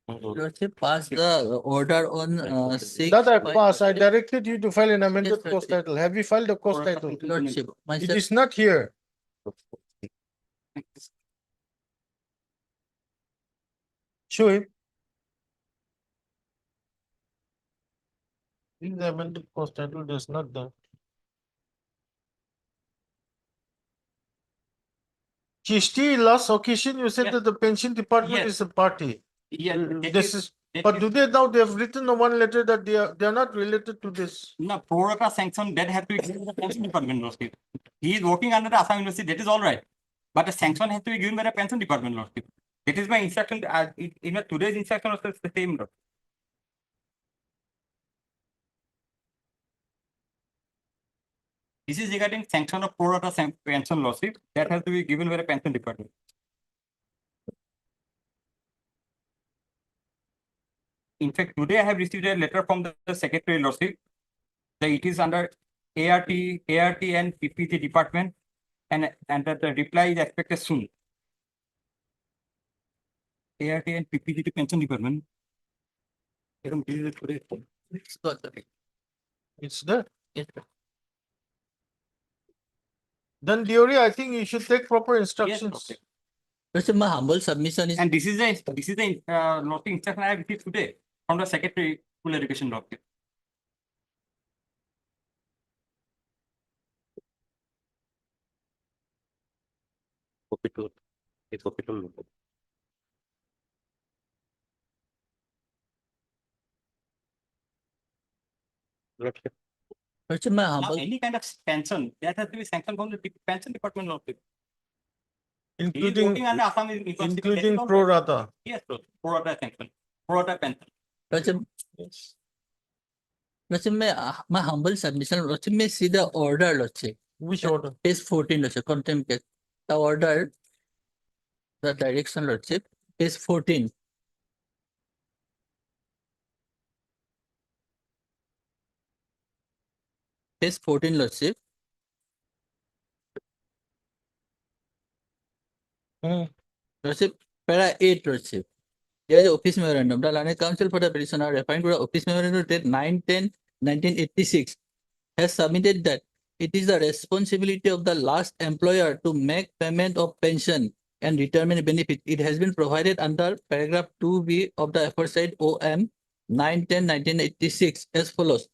Lordship, pass the order on 6. That I pass, I directed you to file an amended Yes, cost sir. title. Have you filed the cost title? Lordship, It myself, is not here. Show him. In the amended cost title, there's not the. Chishti, last occasion, you said that the pension department Yes. is a party. Yeah, This is, but do they now, they have written on one letter that they are not related to this. No, pro rata sanction that have to be given to the pension department, Lordship. He is working under the Assam University, that is all right. But the sanction has to be given by the pension department, Lordship. That is my instruction, in today's instruction also it's the same, Lord. This is regarding sanction of pro rata pension, Lordship, that has to be given by the pension department. In fact, today I have received a letter from the secretary, Lordship, that it is under ART and PPT department, and that the reply is expected soon. ART and PPT to pension department. it's got the. It's there. Yes, sir. Then Diori, I think you should take proper instructions. Lordship, my humble submission is. And this is the noting instruction I have received today from the Secretary School Education Lordship. Copy to, a copy to. Lordship. Lordship, my Now, humble. any kind of pension, that has to be sanctioned from the pension department Lordship. He is Including, working under Assam University. That is including also- pro rata. Yes, Lordship. Pro rata sanction, pro rata pension. Lordship, Yes. Lordship, my humble submission, Lordship, may see the order, Lordship. Which order? Page 14, Lordship, contempt case. The order, the direction, Lordship, page 14. Page 14, Lordship. Lordship, para 8, Lordship. There is office memorandum. The Learned Council for the petitioner referring to the office memorandum dated 9/10/1986 has submitted that it is the responsibility of the last employer to make payment of pension and retirement benefit. It has been provided under paragraph 2B of the aforesaid OM 9/10/1986 as follows.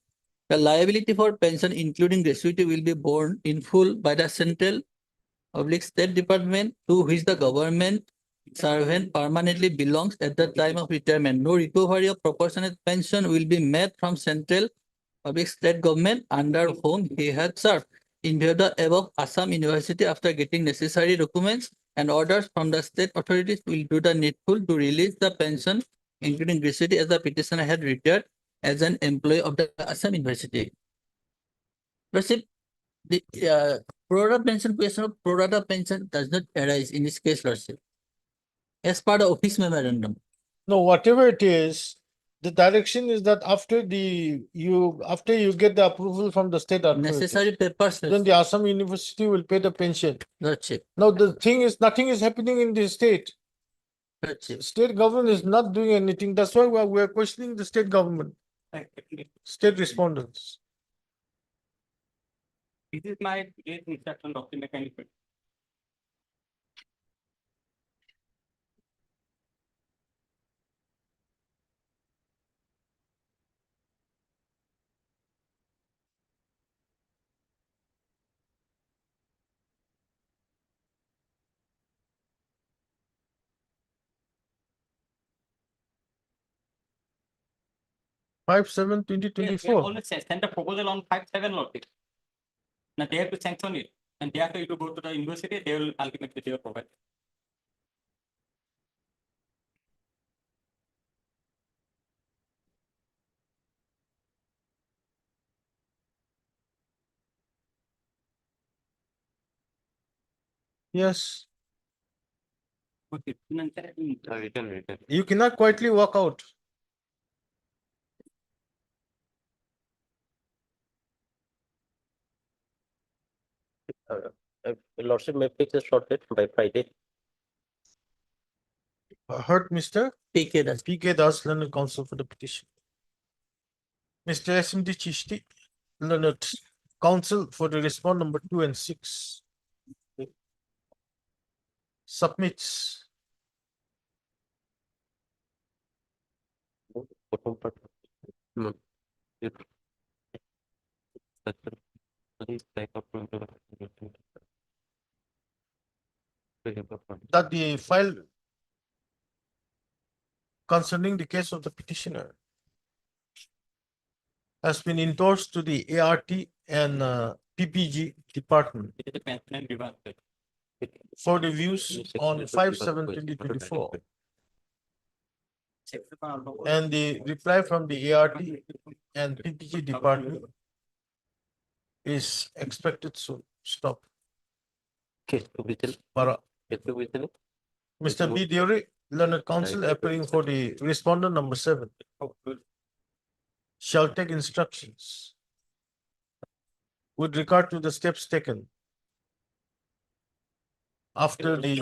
The liability for pension, including gratuity, will be borne in full by the central public state department to which the government servant permanently belongs at the time of retirement. No recovery of proportionate pension will be made from central public state government under whom he had served. In view of the above, Assam University, after getting necessary documents and orders from the state authorities, will do the needful to release the pension, including gratuity, as the petitioner had retired as an employee of the Assam University. Lordship, the pro rata pension question of pro rata pension does not arise in this case, Lordship. As per the office memorandum. No, whatever it is, the direction is that after you get the approval from the state authority, Necessary papers, then the Assam University will pay the pension. Lordship. Now, the thing is, nothing is happening in the state. Lordship. State government is not doing anything. That's why we're questioning the state government, state respondents. This is my today's instruction document. Mechanical. Five, seven, twenty, Yes, we have 24. always sent a proposal on 5/7 Lordship. Now they have to sanction it, and they have to go to the university. They will ultimately they will provide. Yes, Okay. Written. you cannot quietly walk out. Lordship may fix a short date by Friday. Heard Mr. PK Das. PK Das, Learned Counsel for the petition. Mr. SMD Chishti, Learned Counsel for the respond number 2 and 6. Submits. Bottom part. No. It- That the file concerning the case of the petitioner has been endorsed to the ART and PPG department It is a pension and divorce. for the views on 5/7/2024. And the reply from the ART and PPG department is expected soon. Stop. Case to be till. Para. Case to be till. Mr. B. Deore, Learned Counsel appearing for the respondent number 7. Shall take instructions with regard to the steps taken after the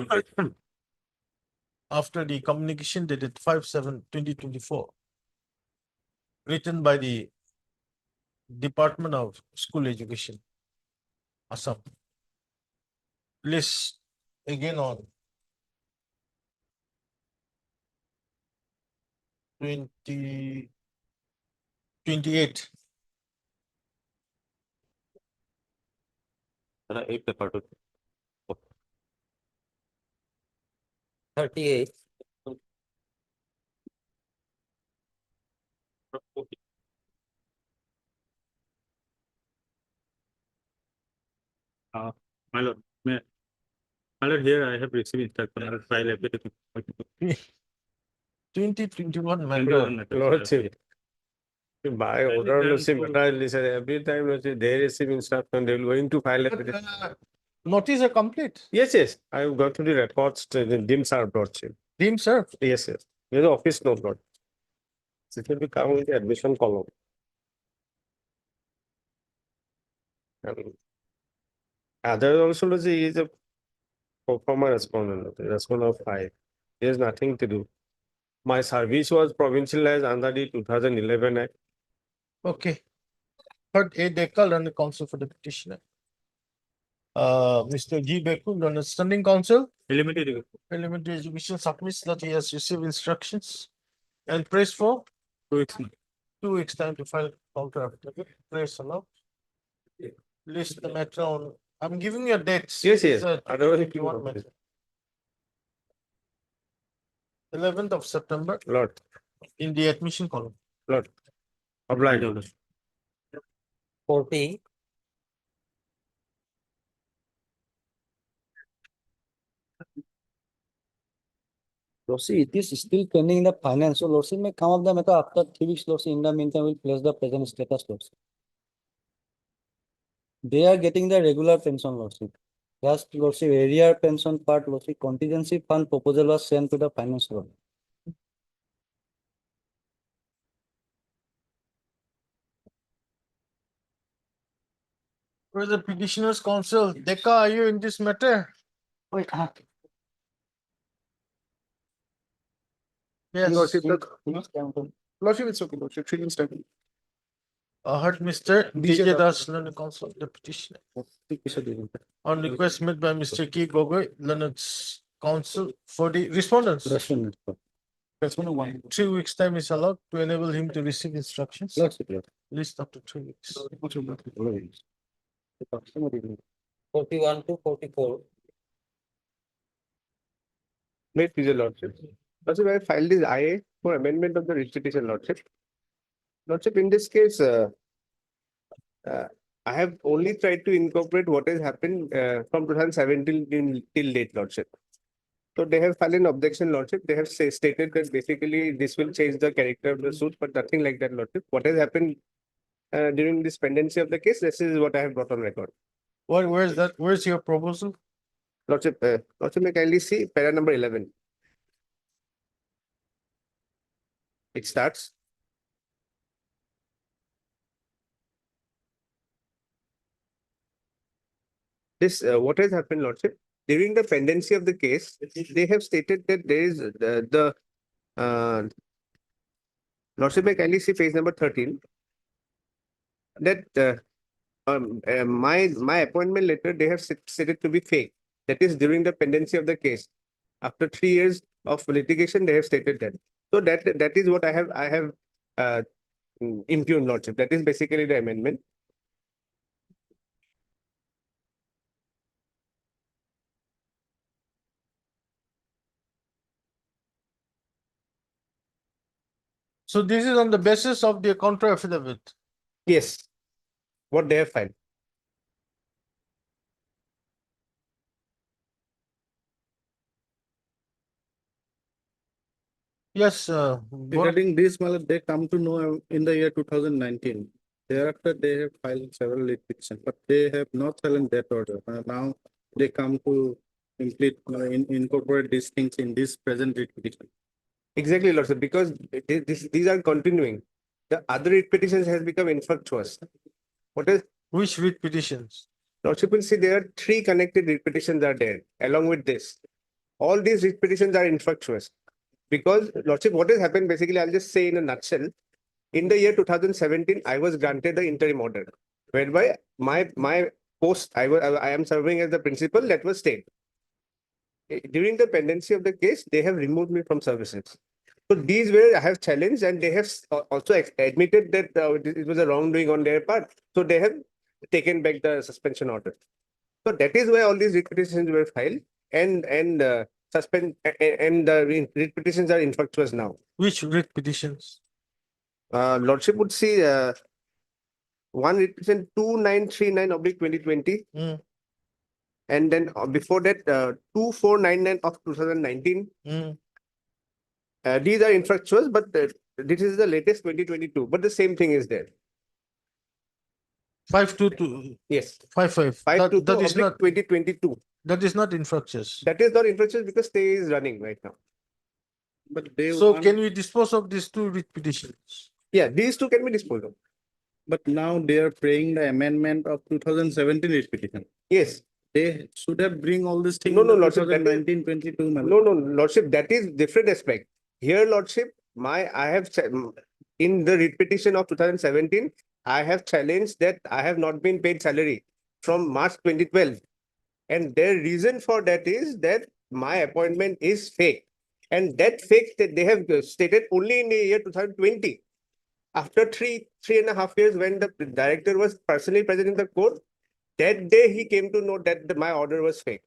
communication dated 5/7/2024, written by the Department of School Education, Assam. List again on 28. এই পেপারটা 38. My lord, my lord, here I have received instruction and file everything. 2021 matter. Lordship. By order, Lordship, listen, every time Lordship, they receive instruction, they will going to file everything. Notice are complete. Yes, yes, I have got to the records, the dim served Lordship. Deem sir. Yes, yes. There's the office note, Lord. So it will be come in the admission column. And other also, Lordship, he is a performer respondent, respondent of 5. There's nothing to do. My service was provincialized under the 2011 Act. Okay. Third, A. Dekal and the counsel for the petitioner. Mr. G. Bekul, on the standing counsel, Elementary. elementary education submits that he has received instructions and prays for 2 weeks. 2 weeks time to file counter affidavit. Praise allowed. List the matter on, I'm giving you dates. Yes, yes. It's a Otherwise, 21 matter. 11th of September Lord, in the admission column. Lord. Obliged. 40. Lordship, it is still pending in the finance, so Lordship may come up the matter after 3 weeks, Lordship. In the meantime, we'll place the present status, Lordship. They are getting the regular pension, Lordship. Just Lordship, area pension part, Lordship, contingency fund proposal was sent to the finance, Lord. Where's the petitioner's counsel? Deka, are you in this matter? Wait, Yes. Lordship, Lordship, it's okay, Lordship, 3 weeks time. I heard Mr. DJ Das, learned counsel of the petitioner. On request made by Mr. K. Gogoi, Leonard's counsel for the respondents. That's 101. 3 weeks time is allowed to enable him to receive instructions. List up to 3 weeks. 41 to 44. Made please, Lordship. Lordship, I filed this IA for amendment of the writ petition, Lordship. Lordship, in this case, I have only tried to incorporate what has happened from 2017 till date, Lordship. So they have filed an objection, Lordship. They have stated that basically this will change the character of the suit, but nothing like that, Lordship. What has happened during this pendency of the case, this is what I have brought on record. Where's that? Where's your proposal? Lordship, Lordship, may kindly see para number 11. It starts. This, what has happened, Lordship? During the pendency of the case, they have stated that there is Lordship, may kindly see page number 13. That my appointment letter, they have stated to be fake. That is during the pendency of the case. After 3 years of litigation, they have stated that. So that is what I have impugned, Lordship. That is basically the amendment. So this is on the basis of the counter affidavit. Yes. What they have filed. Yes, Regarding this, Malad, they come to know in the year 2019. Thereafter, they have filed several petitions, but they have not filed in that order. Now they come to incorporate these things in this present petition. Exactly, Lordship, because these are continuing. The other writ petitions has become infructuous. What is? Which writ petitions? Lordship will see there are 3 connected writ petitions are there along with this. All these writ petitions are infructuous. Because, Lordship, what has happened, basically, I'll just say in a nutshell. In the year 2017, I was granted the interim order, whereby my post, I am serving as the principal, that was stayed. During the pendency of the case, they have removed me from services. So these were I have challenged, and they have also admitted that it was a wrongdoing on their part. So they have taken back the suspension order. So that is why all these writ petitions were filed, and the writ petitions are infructuous now. Which writ petitions? Lordship would see one writ petition 2939/2020, Mm, and then before that 2499 of 2019. mm. These are infructuous, but this is the latest 2022. But the same thing is there. 522, Yes, 55. 522 That is oblique not, 2022. that is not infructuous. That is not infructuous because stay is running right now. But they So want- can we dispose of these two writ petitions? Yeah, these two can be disposed of. But now they are praying the amendment of 2017 writ petition. Yes. They should have bring all this thing. No, no, Lordship, that is- 2019-22. No, no, Lordship, that is different aspect. Here, Lordship, in the writ petition of 2017, I have challenged that I have not been paid salary from March 2012. And their reason for that is that my appointment is fake. And that fake that they have stated only in the year 2020. After three and a half years, when the director was personally present in the court, that day he came to know that my order was fake.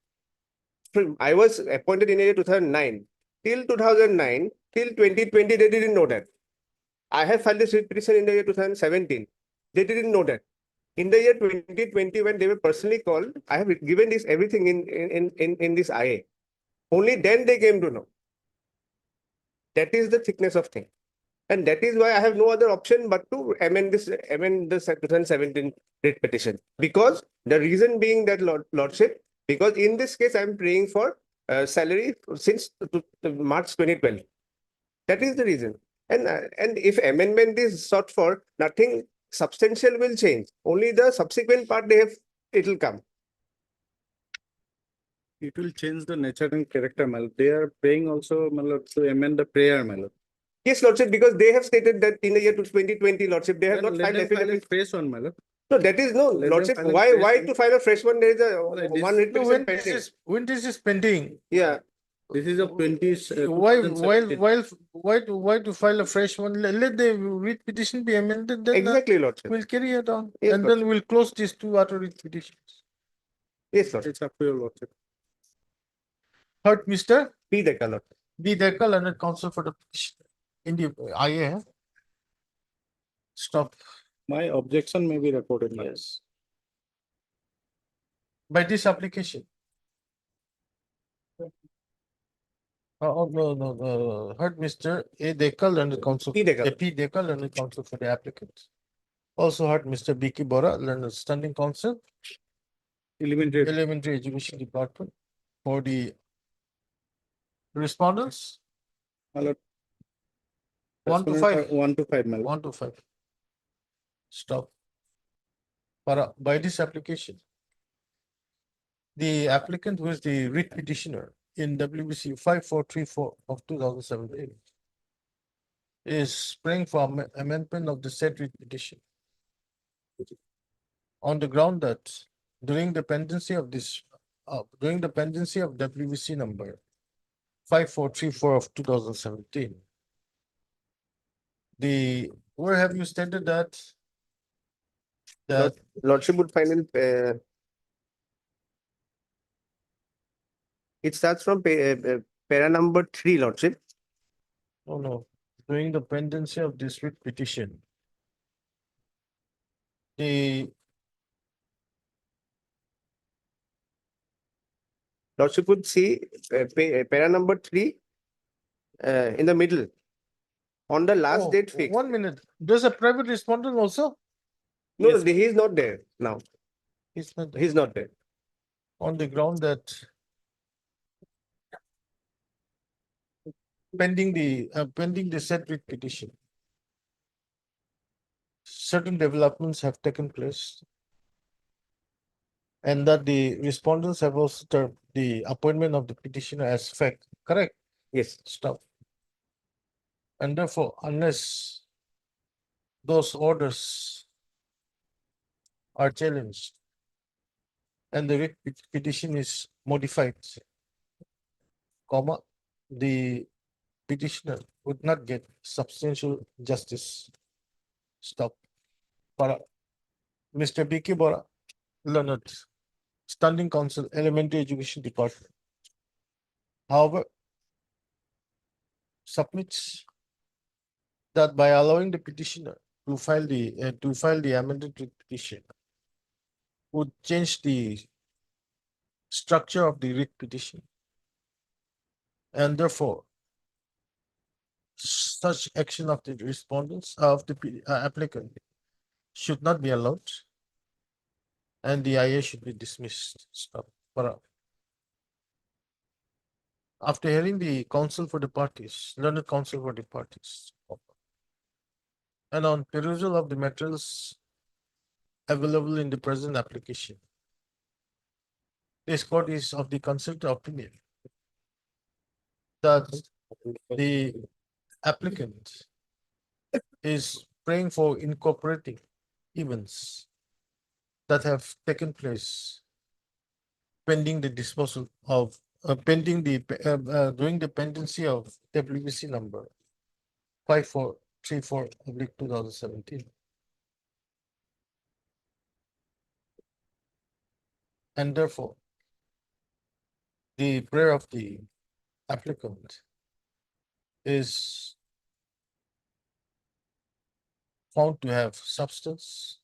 So I was appointed in the year 2009. Till 2009, till 2020, they didn't know that. I have filed this writ petition in the year 2017. They didn't know that. In the year 2020, when they were personally called, I have given this everything in this IA. Only then they came to know. That is the thickness of thing. And that is why I have no other option but to amend this 2017 writ petition. Because the reason being that Lordship, because in this case, I'm praying for salary since March 2012. That is the reason. And if amendment is sought for, nothing substantial will change. Only the subsequent part it will come. It will change the nature and character, my lord. They are praying also, my lord, to amend the prayer, my lord. Yes, Lordship, because they have stated that in the year 2020, Lordship, they have Then not let filed them file a affidavit. fresh one, my lord. No, that is no, Let them Lordship, file a why fresh one. to file a fresh one? There is a Like this. one writ No, petition pending. when this is pending, Yeah. This is of 20. why to file a fresh one? Let the writ petition be amended, then Exactly, Lordship. we'll carry it on. Yes, And then we'll close these two other writ petitions. Yes, Lordship. It's up to your lordship. Heard, Mr. P. Dekka, Lordship. B. Decker, learned counsel for the petition in the IA. Stop. My objection may be recorded. my lord. Yes. By this application. No. Heard Mr. A. Dekal learned counsel. P. Dekal. A. P. Dekal learned counsel for the applicant. Also heard Mr. B.K. Bora learned standing counsel, Elementary Education Department for the respondents. My lord. 1 to Respondent 5. 1 to 5, my lord. 1 to 5. Stop. By this application, the applicant who is the writ petitioner in WBC 5434 of 2017 is praying for amendment of the said writ petition on the ground that during the pendency of WBC number 5434 of 2017, where have you stated that Lordship would find in it starts from para number 3, Lordship. no, during the pendency of this writ petition, the Lordship would see para number 3 in the middle on the last Oh, date fixed. 1 minute. There's a private respondent also? No, no, he is not there now. He's not there. He's not there. On the ground that pending the said writ petition, certain developments have taken place, and that the respondents have also termed the appointment of the petitioner as fact, correct? Yes. Stop. And therefore, unless those orders are challenged and the writ petition is modified, comma, the petitioner would not get substantial justice. Stop. Para. Mr. B.K. Bora, Leonard, Standing Council, Elementary Education Department. However, submits that by allowing the petitioner to file the amended writ petition would change the structure of the writ petition. And therefore, such action of the respondents of the applicant should not be allowed, and the IA should be dismissed. Stop. Para. After hearing the counsel for the parties, learned counsel for the parties, and on perusal of the materials available in the present application, this court is of the consulted opinion that the applicant is praying for incorporating events that have taken place pending the disposal of during the pendency of WBC number 5434/2017. And therefore, the prayer of the applicant is found to have substance.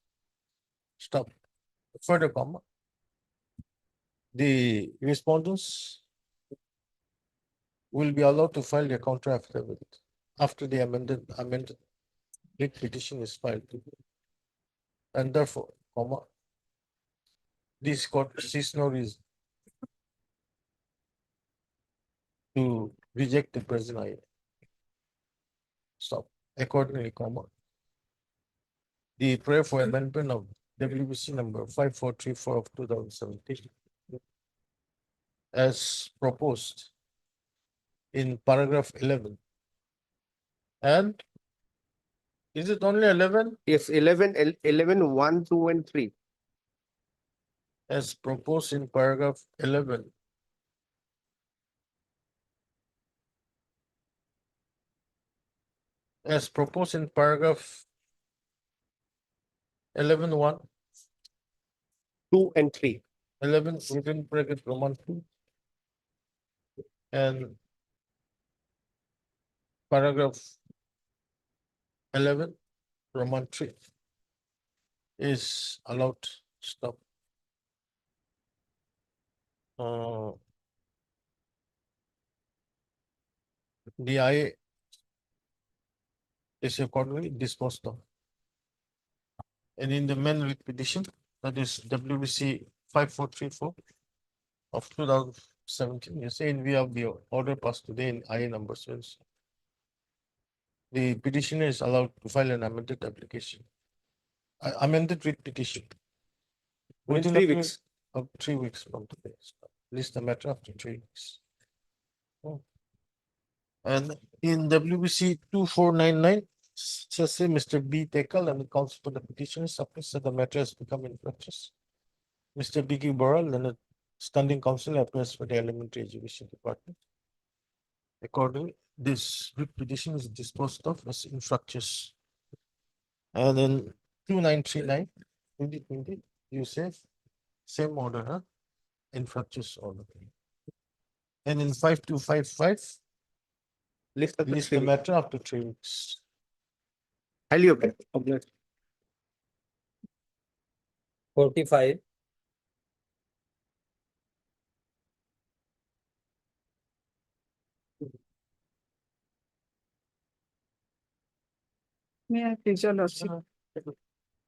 Stop. Further comma. The respondents will be allowed to file their counter affidavit after the amended writ petition is filed. And therefore, comma, this court sees no reason to reject the present IA. Stop. Accordingly, comma, the prayer for amendment of WBC number 5434/2017 as proposed in paragraph 11. And is it only 11? Yes, 11, 1, 2, and 3. As proposed in paragraph 11. As proposed in paragraph 11(1), 2 and 3. 11 within bracket Roman 2, and paragraph 11 Roman 3 is allowed. Stop. The IA is accordingly disposed of. And in the main writ petition, that is WBC 5434 of 2017, you say in view of the order passed today in IA number 6, the petitioner is allowed to file an amended application, amended writ petition. Within Within 3 a period weeks. of 3 weeks from today. List the matter after 3 weeks. Oh. And in WBC 2499, just say Mr. B. Tekal and the counsel for the petitioner submits that the matter has become infructuous. Mr. B.K. Boral and the standing counsel appears for the elementary education department. Accordingly, this writ petition is disposed of as infructuous. And then 2939, 2020, you say same order, huh? Infructuous order. And in 5255, List of the list 3 the weeks. matter after 3 weeks. Highly object. 45. May I please your lordship?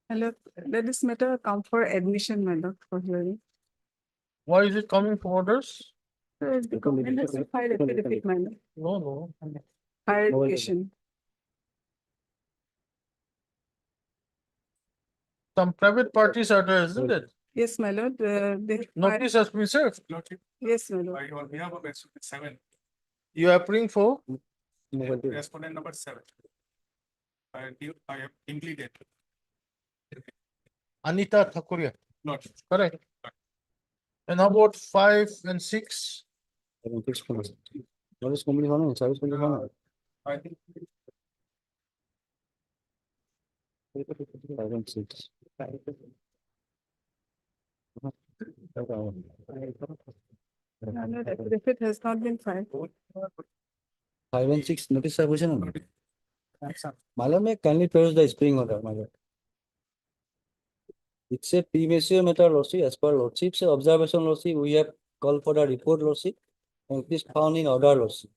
Hello, let this matter come for admission, my lord, for hearing. Why is it coming for orders? So it's the government has to file affidavit, my lord. No. Higher education. Some private parties are there, isn't it? Yes, my lord, they. Notice has been served. Yes, my lord. On behalf of respondent 7, You are praying for? respondent number 7. I have completed. Anita Thakuria, Not. correct? And how about 5 and 6? And if it has not been filed. 5 and 6 notice submission only. Malam, may kindly produce the spring order, my lord. It's a premature matter, lordship, as per lordship's observation, lordship, we have called for the report, lordship, and it is found in order, lordship.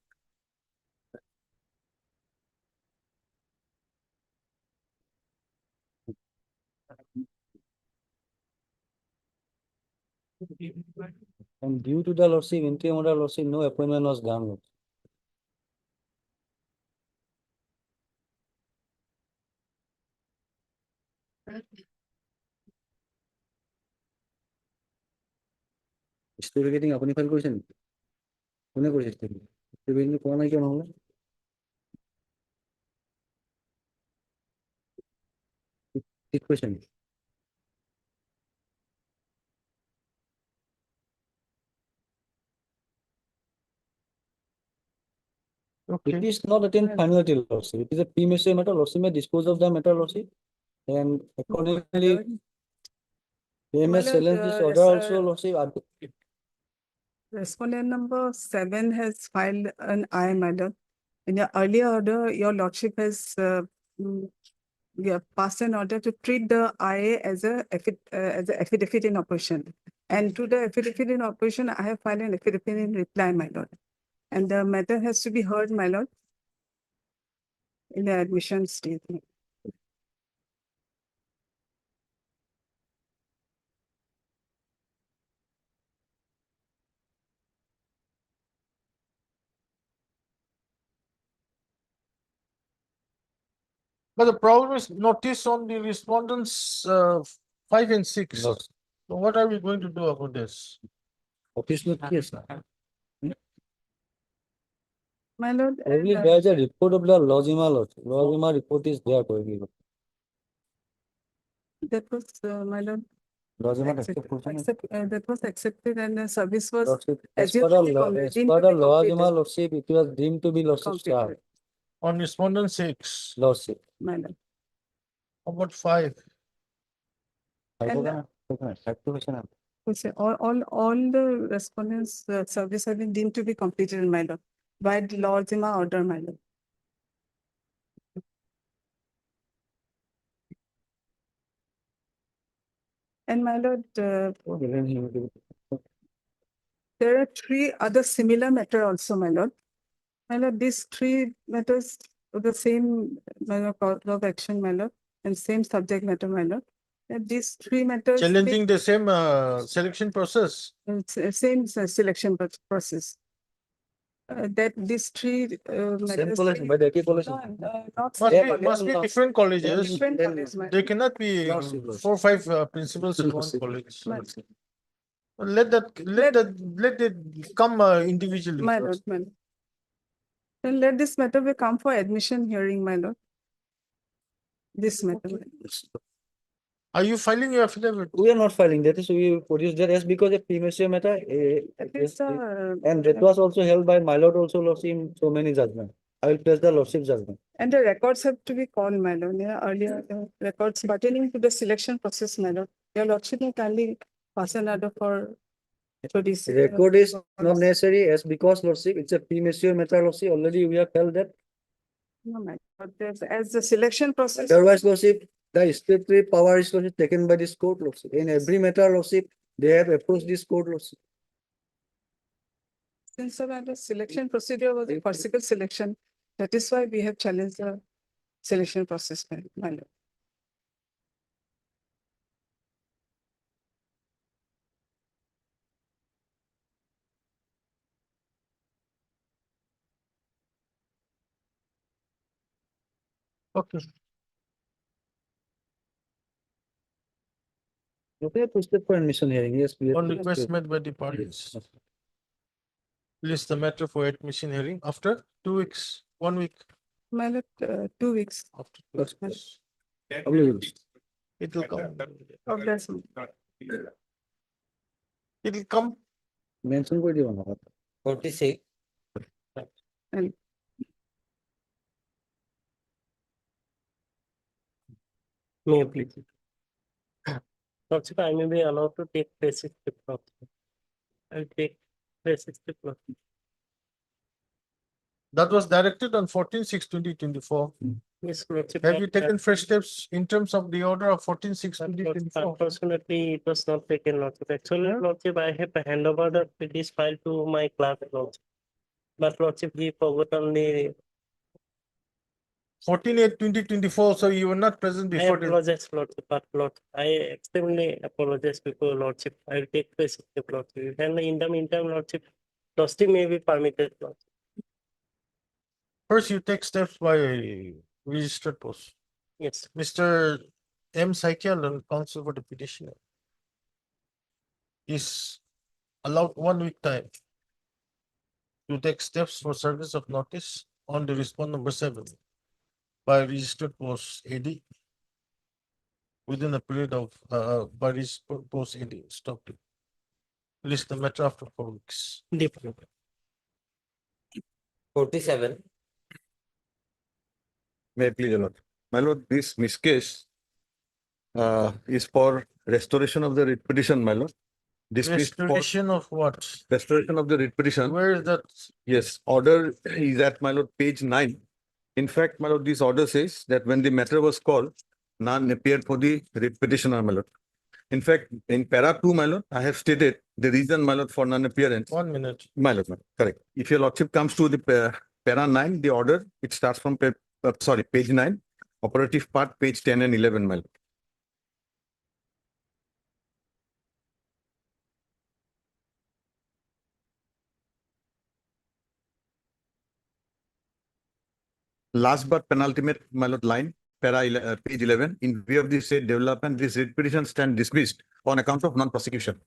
And due to the lordship, interim order, lordship, no appointment was done, lordship. Study getting apni file করেছেন কোনে করেছে study study কোন নাই কেন হলো ঠিক question Okay. It is not attained finality, lordship. It is a premature matter, lordship may dispose of the matter, lordship, and accordingly they may challenge this order also, lordship. Respondent number 7 has filed an I, my lord. In your earlier order, your lordship has passed an order to treat the IA as a affidavit in operation. And to the affidavit in operation, I have filed an affidavit in reply, my lord. And the matter has to be heard, my lord, in the admission statement. But the problem is notice on the respondents 5 and 6. So what are we going to do about this? Office note yes. My lord. Only there is a report of the Lozima, lordship. Lozima report is there for everyone. That was, my lord. Lozima That was accepted and the service was. lordship, as assumed per to be the deemed to be Lozima, completed. lordship, it was deemed to be lordship staff, Completed, On respondent 6. lordship. my lord. How about 5? And- We say all the respondents' service have been deemed to be completed, my lord, by the Lozima order, my lord. And my lord, there are 3 other similar matter also, my lord. My lord, these 3 matters of the same, my lord, cause of action, my lord, and same subject matter, my lord. And these 3 matters. Challenging the same selection process. It's same selection process. That these 3 Same matters. college, but the college. Not Must be different colleges. different colleges, my They cannot be 4 or 5 principals in one college. Let it come individually. My first. lord, my lord. Then let this matter be come for admission hearing, my lord. This matter. my lord. Are you filing your affidavit? We are not filing, that is, we produce that as because a premature matter, That is, and that was also held by my lord also, lordship, in so many judgment. I will place the lordship judgment. And the records have to be called, my lord. Yeah, earlier records pertaining to the selection process, my lord. Your lordship may kindly pass an order for. Record is not necessary as because lordship, it's a premature matter, lordship, already we have held that. No, my lord, as the selection process. Otherwise, lordship, the statutory power is lordship taken by this court, lordship. In every matter, lordship, they have approached this court, lordship. Since the selection procedure was a particular selection, that is why we have challenged the selection process, my lord. Okay. Okay, proceed for admission hearing, yes, please. On request made by the parties. List the matter for admission hearing after 2 weeks, 1 week. My lord, 2 weeks. After 2 weeks. It will come. Of that. It will come. Mention koi diwa na. 46. And May I please? Lordship, I may be allowed to take prescriptive plot. I'll take prescriptive plot. That was directed on 14/6/2024. Yes, Lordship. Have you taken fresh steps in terms of the order of 14/6/2024? Unfortunately, it was not taken, Lordship. Actually, Lordship, I have handed over this file to my clerk, Lordship. But Lordship, he forgot only. 14/8/2024, so you were not present I before. apologize, Lordship, but I extremely apologize before Lordship. I will take prescriptive, Lordship. And in the meantime, Lordship, trustee may be permitted, Lordship. First, you take steps by registered post. Yes. Mr. M. Saikialan, counsel for the petitioner, is allowed 1 week time to take steps for service of notice on the respond number 7 by registered post AD within a period of by registered post AD. Stop it. List the matter after 4 weeks. 47. May I please, your Lord. My lord, this miscase is for restoration of the writ petition, my lord. Dismissed for Restoration of what? restoration of the writ petition. Where is that? Yes, order is at, my lord, page 9. In fact, my lord, this order says that when the matter was called, none appeared for the writ petitioner, my lord. In fact, in para 2, my lord, I have stated the reason, my lord, for non-appearance. 1 minute. My lord, correct. If your lordship comes to the para 9, the order, it starts from page 9, operative part, page 10 and 11, my lord. Last but penultimate, my lord, line, page 11, in view of the said development, this writ petition stand dismissed on account of non-prosecution.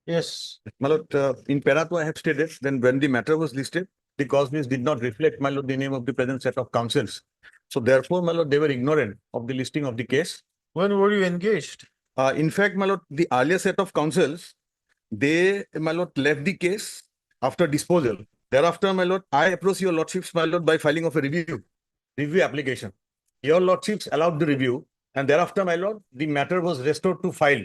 Yes. My lord, in para 2, I have stated, then when the matter was listed, the cause list did not reflect, my lord, the name of the present set of counsels. So therefore, my lord, they were ignorant of the listing of the case. When were you engaged? In fact, my lord, the earlier set of counsels, they, my lord, left the case after disposal. Thereafter, my lord, I approach your lordships, my lord, by filing of a review application. Your lordships allowed the review, and thereafter, my lord, the matter was restored to file.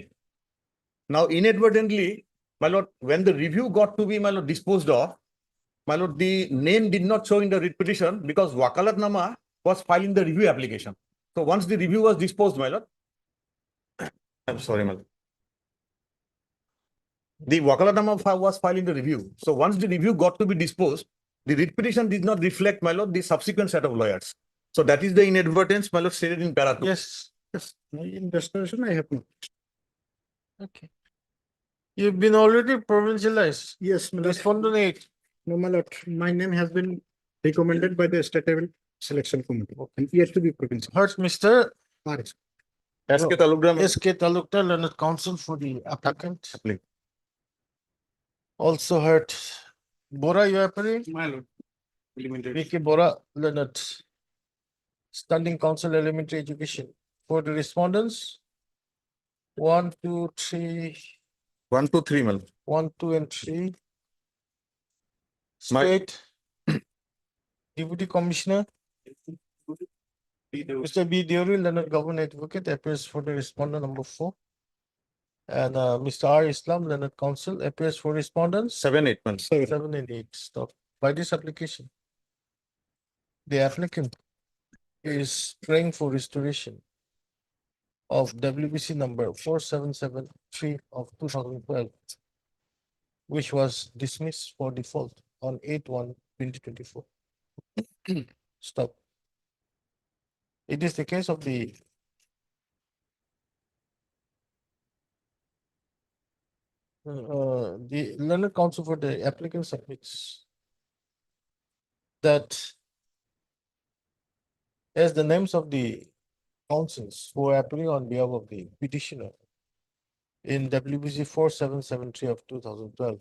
Now, inadvertently, my lord, when the review got to be, my lord, disposed of, my lord, the name did not show in the writ petition because Wakalatnama was filing the review application. So once the review was disposed, my lord, I'm sorry, my lord. The Wakalatnama was filing the review. So once the review got to be disposed, the writ petition did not reflect, my lord, the subsequent set of lawyers. So that is the inadvertence, my lord, stated in para 2. Yes. Yes, in restoration, I have not. Okay. You've been already provincialized. Yes, my lord. Respondent 8. No, my lord, my name has been recommended by the state level selection committee and yet to be provincial. Heard Mr. RS. SK Talukdar, SK Talukdar, learned counsel for the applicant. Also heard Bora, you are appearing? My lord. Elementary. VK Bora, learned standing counsel elementary education. For the respondents, 1, 2, 3. 1, 2, 3, my lord. 1, 2, and 3. My- State Deputy Commissioner, Mr. B. Deori, Leonard Government Advocate, appears for the respondent number 4. And Mr. R. Islam, Leonard Counsel, appears for respondents 7, 8, my lord. 7 and 8. Stop. By this application, the applicant is praying for restoration of WBC number 4773 of 2012, which was dismissed for default on 8/1/2024. Stop. It is the case of the learned counsel for the applicant submits that as the names of the counsels who are appearing on behalf of the petitioner in WBC 4773 of 2012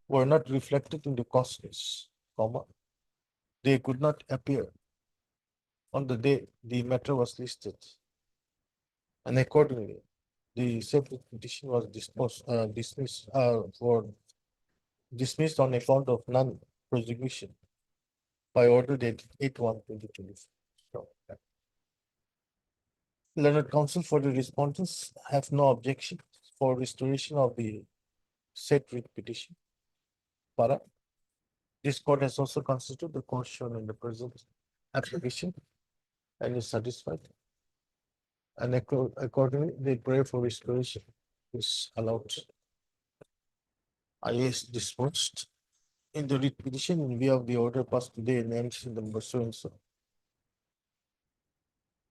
were not reflected in the cost list, they could not appear on the day the matter was listed. And accordingly, the said petition was dismissed on account of non-prosecution by order dated 8/1/2024. So, Learned counsel for the respondents have no objection for restoration of the said writ petition. Para. This court has also constituted the court shown in the present application and is satisfied. And accordingly, the prayer for restoration is allowed. I is disposed in the writ petition in view of the order passed today and ends in number so and so.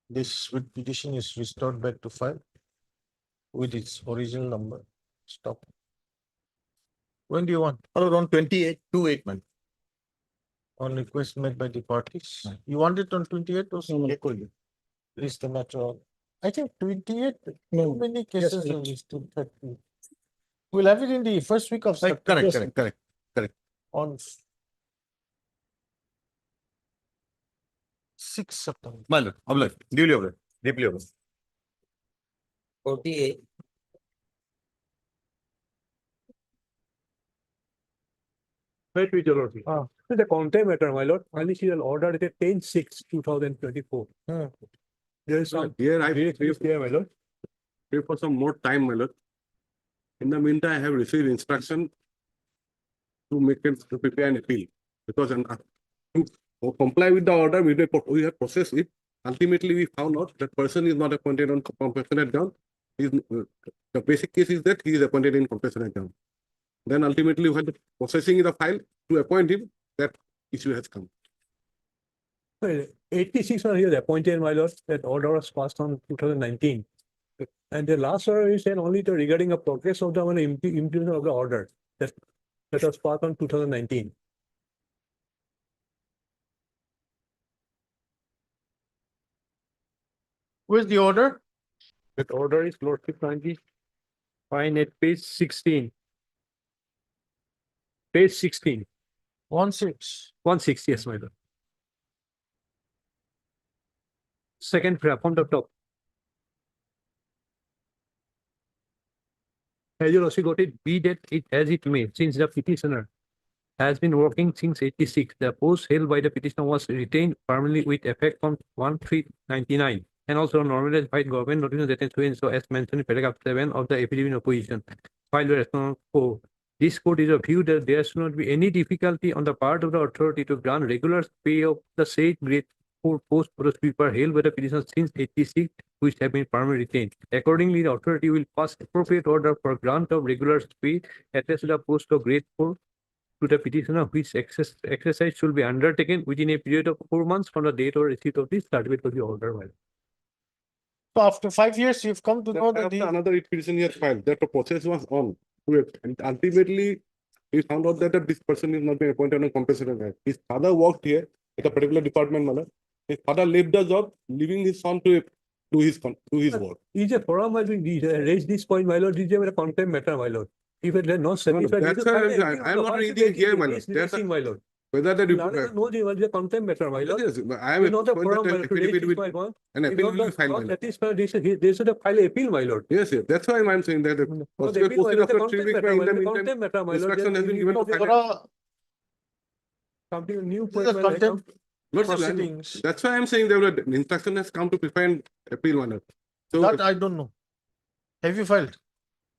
This writ petition is restored back to file with its original number. Stop. When do you want? On 28/2/8, man. On request made by the parties. You want it on 28 or something? Is the matter on? I think 28, too many cases are listed 30. We'll have it in the first week of September. Correct. On 6 September. My lord, obliged, duly obliged, deeply obliged. 48. Wait, your lordship. The content matter, my lord, initial order dated 10/6/2024. There is some. Here I Here, my lord. pray for some more time, my lord. In the meantime, I have received instruction to prepare an appeal because to comply with the order, we have processed it. Ultimately, we found out that person is not appointed on compassionate ground. The basic case is that he is appointed in compassionate ground. Then ultimately, while processing the file to appoint him, that issue has come. 86 when he was appointed, my lord, that order was passed on 2019. And the last order is saying only regarding a progress of the implementation of the order that was passed on 2019. Where's the order? That order is lordship 90. Fine at page 16. Page 16. 16. Yes, my lord. Second from the top. As you also got it, be that it as it may, since the petitioner has been working since 86, the post held by the petitioner was retained permanently with effect from 1/3/99, and also normalized by government notice that so as mentioned in paragraph 7 of the affidavit in opposition filed by Respondent 4. This court is of view that there should not be any difficulty on the part of the authority to grant regular pay of the said grade 4 post for the sweeper held by the petitioner since 86, which have been permanently retained. Accordingly, the authority will pass appropriate order for grant of regular pay attached to the post of grade 4 to the petitioner, which exercise should be undertaken within a period of 4 months from the date or receipt of this certificate of the order. So after 5 years, you've come to know that Another petition he has filed, that the process was on. And ultimately, he found out that this person is not being appointed on compensation grant. His father worked here at a particular department, manner. His father left the job, leaving his son to do his work. Is a forum has been raised this point, my lord, is a contempt matter, my lord. If it is not satisfied. That's why I am not reading here, my lord. My lord. Whether the No, there was a contempt matter, my lord. Yes, I am Not a forum, my lord, to raise this point, my lord. an appeal will be filed, my Not lord. satisfied, they should have filed an appeal, my lord. Yes, that's why I am saying that the No, first the appeal, my lord, after the 3 weeks, contempt in the matter, meantime, contempt matter, my lord. instruction has been given to file. Something new. This is a contempt Not so, proceedings. that's why I am saying that the instruction has come to prepare an appeal, my lord. So That I don't know. Have you filed?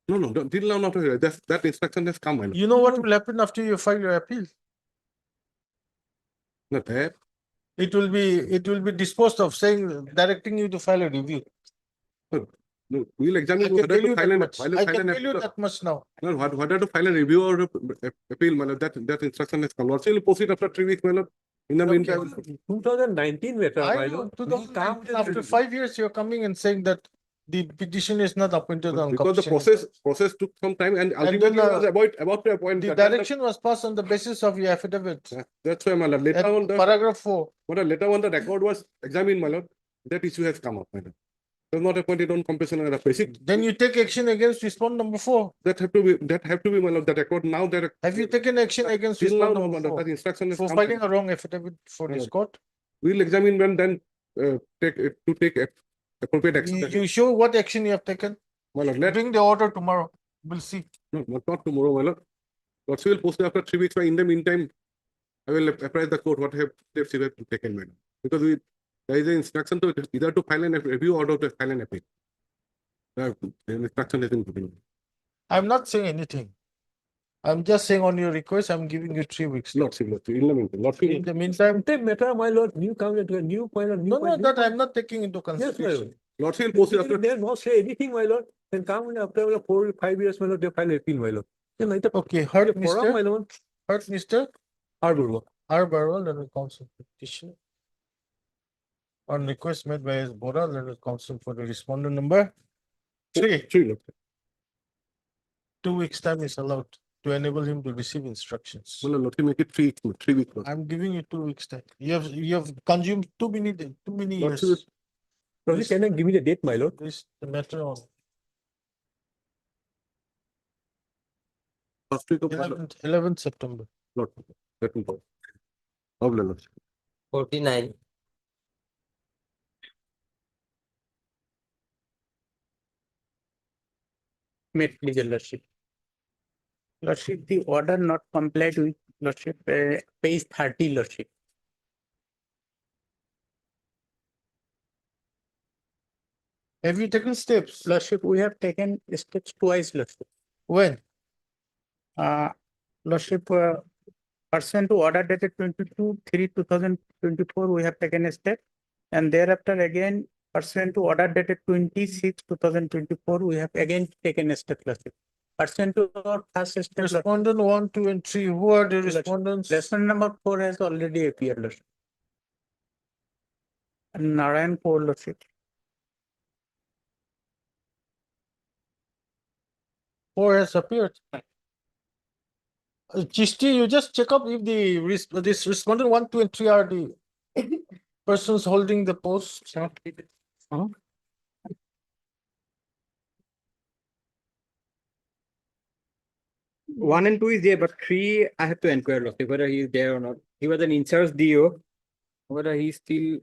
no, till now not here. That instruction has come, my lord. You know what will happen after you file your appeal? Not there. It will be disposed of, saying, directing you to file a review. No, we'll examine I can whether tell to you file that an much. I can tell you that much now. No, whether to file a review or appeal, my lord, that instruction has come. Also, we'll proceed after 3 weeks, my lord. In the meantime, 2019 matter, my I know, lord. 2019, after 5 years, you're coming and saying that the petition is not appointed on because the compulsion. process took some time and then, ultimately was about to appoint. The that time direction was passed on the basis of your affidavit. That's why, my lord. Later At on, paragraph 4. later on the record was examined, my lord. That issue has come up, my lord. It was not appointed on compulsion or basic. Then you take action against respondent number 4. That have to be, my lord. The record now that. Have you taken action against Till now, respondent no, my number lord. 4 That instruction has for come. filing a wrong affidavit for this court? We'll examine when then take appropriate action. You show what action you have taken? My lord, let, Bring the order tomorrow. We'll see. no, not tomorrow, my lord. Lordship will post it after 3 weeks, but in the meantime, I will apprise the court what have steps you have taken, madam. Because there is an instruction to either to file an review or to file an appeal. The instruction has been given. I'm not saying anything. I'm just saying on your request, I'm giving you 3 weeks. Lordship, in the meantime, Lordship. In the meantime, Matter, my lord, new come into a new point of no, that I'm not taking into Yes, my consideration. lord. Lordship will post it after. They have not say anything, my lord. Then come in after 4 or 5 years, my lord, they file appeal, my lord. Then I thought, Okay, heard for my Mr. lord, Heard Mr. Arbor. R. Barwal, Learned Counsel petition. On request made by S. Bora, Learned Counsel for the respondent number 3. 3, Lord. 2 weeks time is allowed to enable him to receive instructions. Well, Lordship make it 3 weeks. Lord. I'm giving you 2 weeks time. You have consumed too many Lordship, years. Probably can I give me the date, my lord? This the matter on first week of 11th September. Lord. Let me go. Of Lordship. 49. Met please, your lordship. Lordship, the order not complied with lordship, page 30, lordship. Have you taken steps? Lordship, we have taken steps twice, lordship. When? Lordship, pursuant to order dated 22/3/2024, we have taken a step. And thereafter again, pursuant to order dated 26/2024, we have again taken a step, lordship. Pursuant to our first step, lordship. Respondent 1, 2, and 3. Who are the respondents? Respondent number 4 has already appeared, lordship. And Narayan 4, lordship. 4 has appeared. Chisti, you just check up if this respondent 1, 2, and 3 are the persons holding the post. One and two is there, but three I have to inquire lordship, whether he is there or not. He was an in-charge DO, whether he's still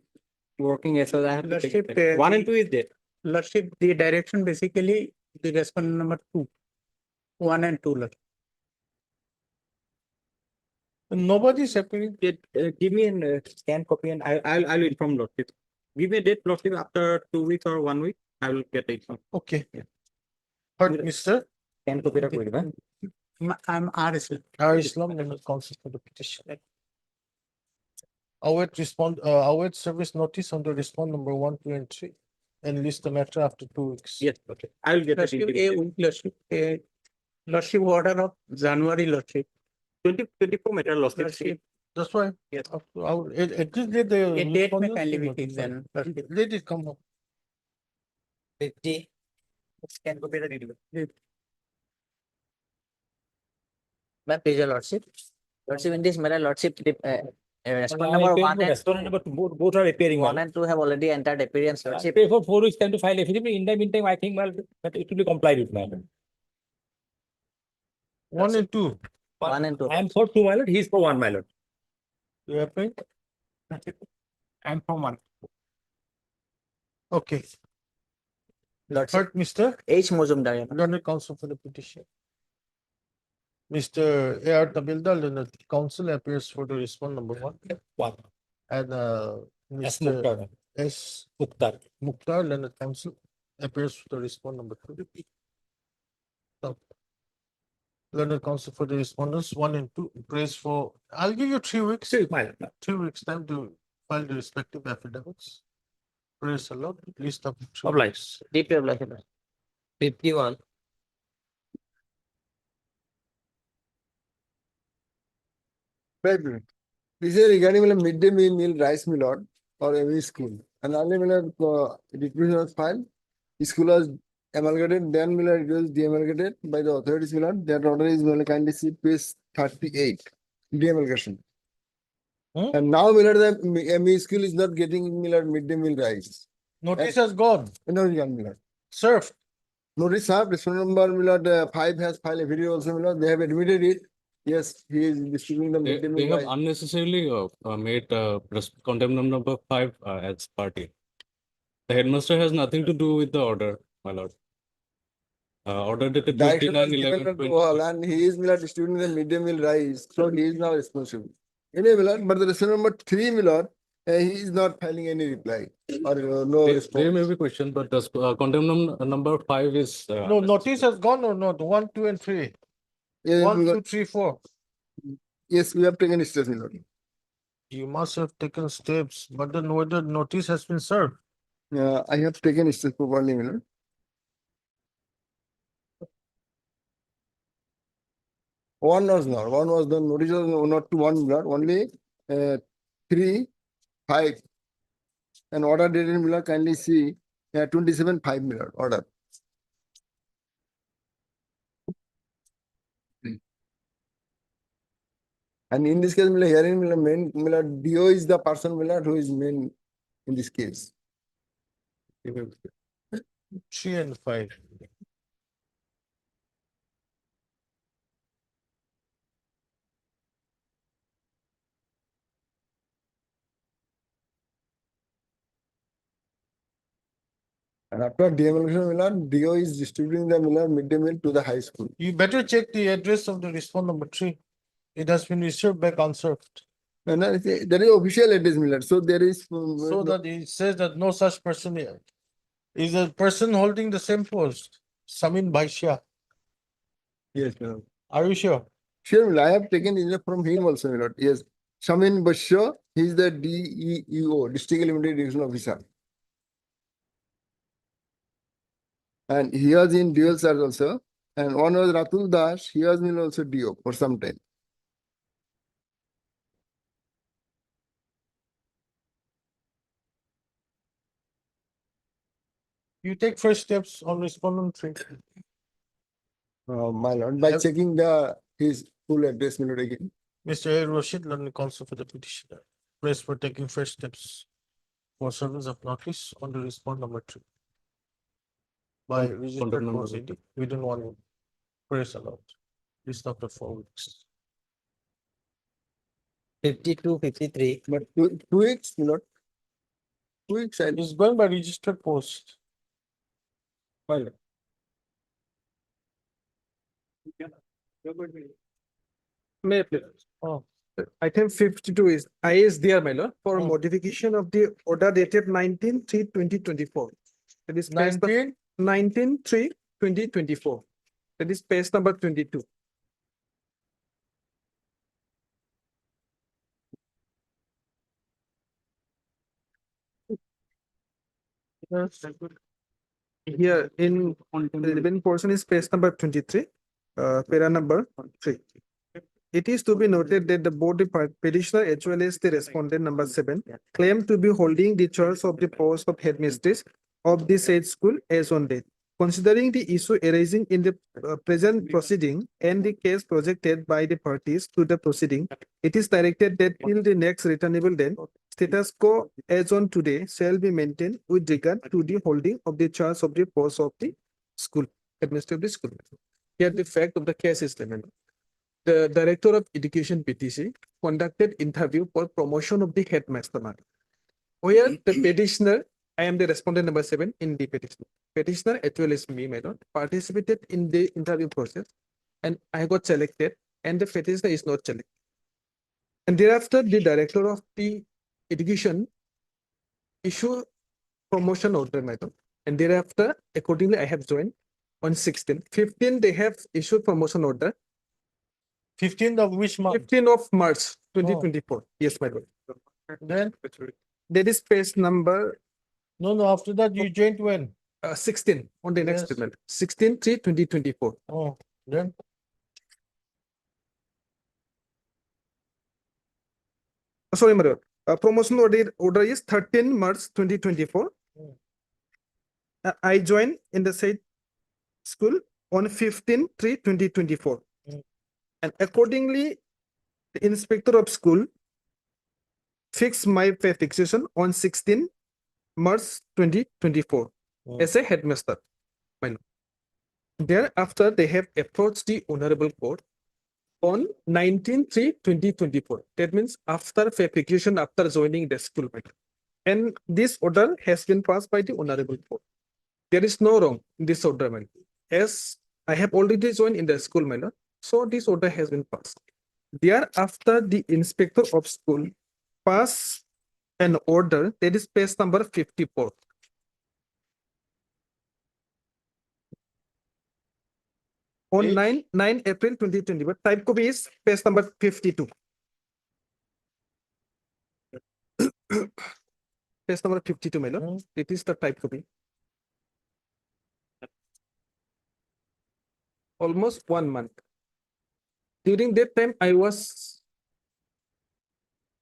working as well. I have to check. Lordship, One and two is there. Lordship, the direction basically the respondent number 2, 1 and 2, lordship. Nobody is appearing. Give me a scan copy and I'll inform lordship. Give me a date lordship after 2 weeks or 1 week. I will get it. Okay. But Mr. Scan copy টা করে দিবেন। I'm R. Islam. R. Islam, Learned Counsel for the petition. Await service notice on the respond number 1, 2, and 3. And list the matter after 2 weeks. Yes, okay. I will get Lordship, it. a week, lordship, a lordship order of January, lordship. 2024 matter lordship. Lordship, That's why. Yes. At least let the. a date may respondents kindly be be notified. fixed then, lordship. Let it come up. 50. Scan copy টা দিয়ে দিবেন। My pleasure, Lordship. Lordship, in this matter, Lordship, respondent number 1 and Respondent number both are appearing. 1 and 2 have already entered appearance, Lordship. Pay for 4 weeks time to file affidavit. In the meantime, I think well, that it will be complied with, my lord. 1 and 2. 1 and 2. I am for 2, my lord. He is for 1, my lord. You happy? I am for 1. Okay. Lordship, Heard Mr. H. Mozumdar. Learned Counsel for the petition. Mr. A.R. Tabildar, Learned Counsel appears for the respond number 1. 1. And Mr. S. Mukhtar, Learned Counsel appears for the respond number 2. Learned Counsel for the respondents 1 and 2 praise for. I'll give you 3 weeks. 3 weeks time to file the respective affidavits. Praise the Lord. List of 3 Obliged. Deeply obliged. 51. Right. This is regarding midday meal rice mill or every school. And only distribution was filed. The school was amalgamated, then it was deamalgamated by the authorities. That order is kindly see page 38. Deamalgamation. And now the ME school is not getting midday meal rice. Notice has gone. No, Miller. Served. Notice respondent number 5 has filed a video also. They have admitted it. Yes, he is distributing the midday They meal have rice. unnecessarily made contempt number 5 as party. The headmaster has nothing to do with the order, my lord. order dated Direction was 29/11/20. given to all, and he is Milord distributing the midday meal rice, so he is now responsible. Anyway, Milord, but the respondent number 3, Milord, he is not filing any reply or no There response. may be question, but the condemned number 5 is. No, notice has gone or not? 1, 2, and 3. Yes, 1, Milord. 2, 3, 4. Yes, we have taken steps, Milord. You must have taken steps, but then whether notice has been served. I have taken steps properly, Milord. One was the notice was not to one, Milord, only 3, 5. And order dated, Milord, kindly see 27/5, Milord, order. And in this case, Milord, hearing Milord, main Milord, DO is the person, Milord, who is main in this case. 3 and 5. And after demarcation, Milord, DO is distributing the Milord midday meal to the high school. You better check the address of the respondent number 3. It has been received back unserved. And there is official address, Milord. So there is. So that it says that no such person here is a person holding the same post, Samin Baisha. Yes, Milord. Are you sure? Sure, Milord. I have taken it from him also, Milord. Yes. Shamin Basho, he is the DEO, District Limited Division Officer. And he was in dual charge also. And one was Ratul Das, he was Milord also DO for some time. You take first steps on respondent 3. My lord, by checking his full address, Milord, again. Mr. A. Rashid, learning counsel for the petitioner. Praise for taking first steps for service of notice on the respondent number 3. By registered number proceeding within 1 week. Praise allowed. It's not the 4 weeks. 52, 53. But 2 weeks, Milord. 2 weeks, I It's going by registered post. my lord. May I please? Oh. Item 52 is ISDR, my lord, for modification of the order dated 19/3/2024. That is page 19/3/2024. That is page number 22. Here in the relevant portion is page number 23, para number 3. It is to be noted that the board petitioner as well as the respondent number 7 claim to be holding the charge of the post of headmistress of the said school as on date. Considering the issue arising in the present proceeding and the case projected by the parties to the proceeding, it is directed that till the next returnable date, status quo as on today shall be maintained with regard to the holding of the charge of the post of the school, headmaster of the school. Here the fact of the case is limited. The Director of Education PTC conducted interview for promotion of the headmaster, where the petitioner, I am the respondent number 7 in the petition. Petitioner as well as me, my lord, participated in the interview process and I got selected and the petitioner is not selected. And thereafter, the Director of the Education issue promotion order, my lord. And thereafter, accordingly, I have joined on 16. 15, they have issued promotion order. 15th of which month? 15th of March 2024. Yes, my lord. Then? That is page number. No, after that you joined when? 16 on the next statement. 16/3/2024. Oh, then? Sorry, my lord. Promotion order is 13 March 2024. I joined in the said school on 15/3/2024. And accordingly, the inspector of school fixed my pay fixation on 16 March 2024 as a headmaster. Thereafter, they have approached the Honorable Court on 19/3/2024. That means after pay fixation, after joining the school. And this order has been passed by the Honorable Court. There is no wrong in this order. as I have already joined in the school, my lord, so this order has been passed. Thereafter, the inspector of school pass an order that is page number 54. On Page? 9 April 2021, type copy is page number 52. Page number 52, my lord. It is the type copy. Almost 1 month. During that time, I was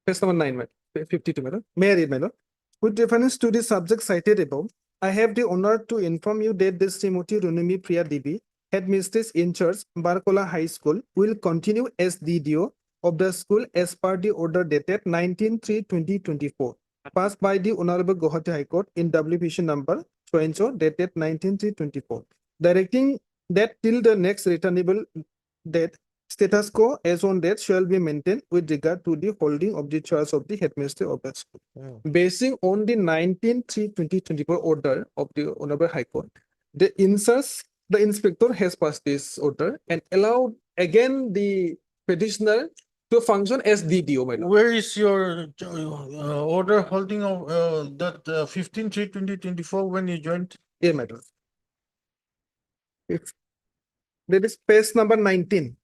page number 9, 52, my lord. May I read, my lord? With reference to the subject cited above, I have the honor to inform you that the Srimati Runimi Priya Devi, headmistress in charge, Barkola High School, will continue as DDO of the school as per the order dated 19/3/2024, passed by the Honorable Guwahati High Court in WPC number so dated 19/3/24, directing that till the next returnable date, status quo as on date shall be maintained with regard to the holding of the charge of the headmaster of the school. Basing on the 19/3/2024 order of the Honorable High Court, the inspector has passed this order and allowed again the petitioner to function as DDO. My lord. Where is your order holding of that 15/3/2024 when you joined? Yeah, my lord. If that is page number 19.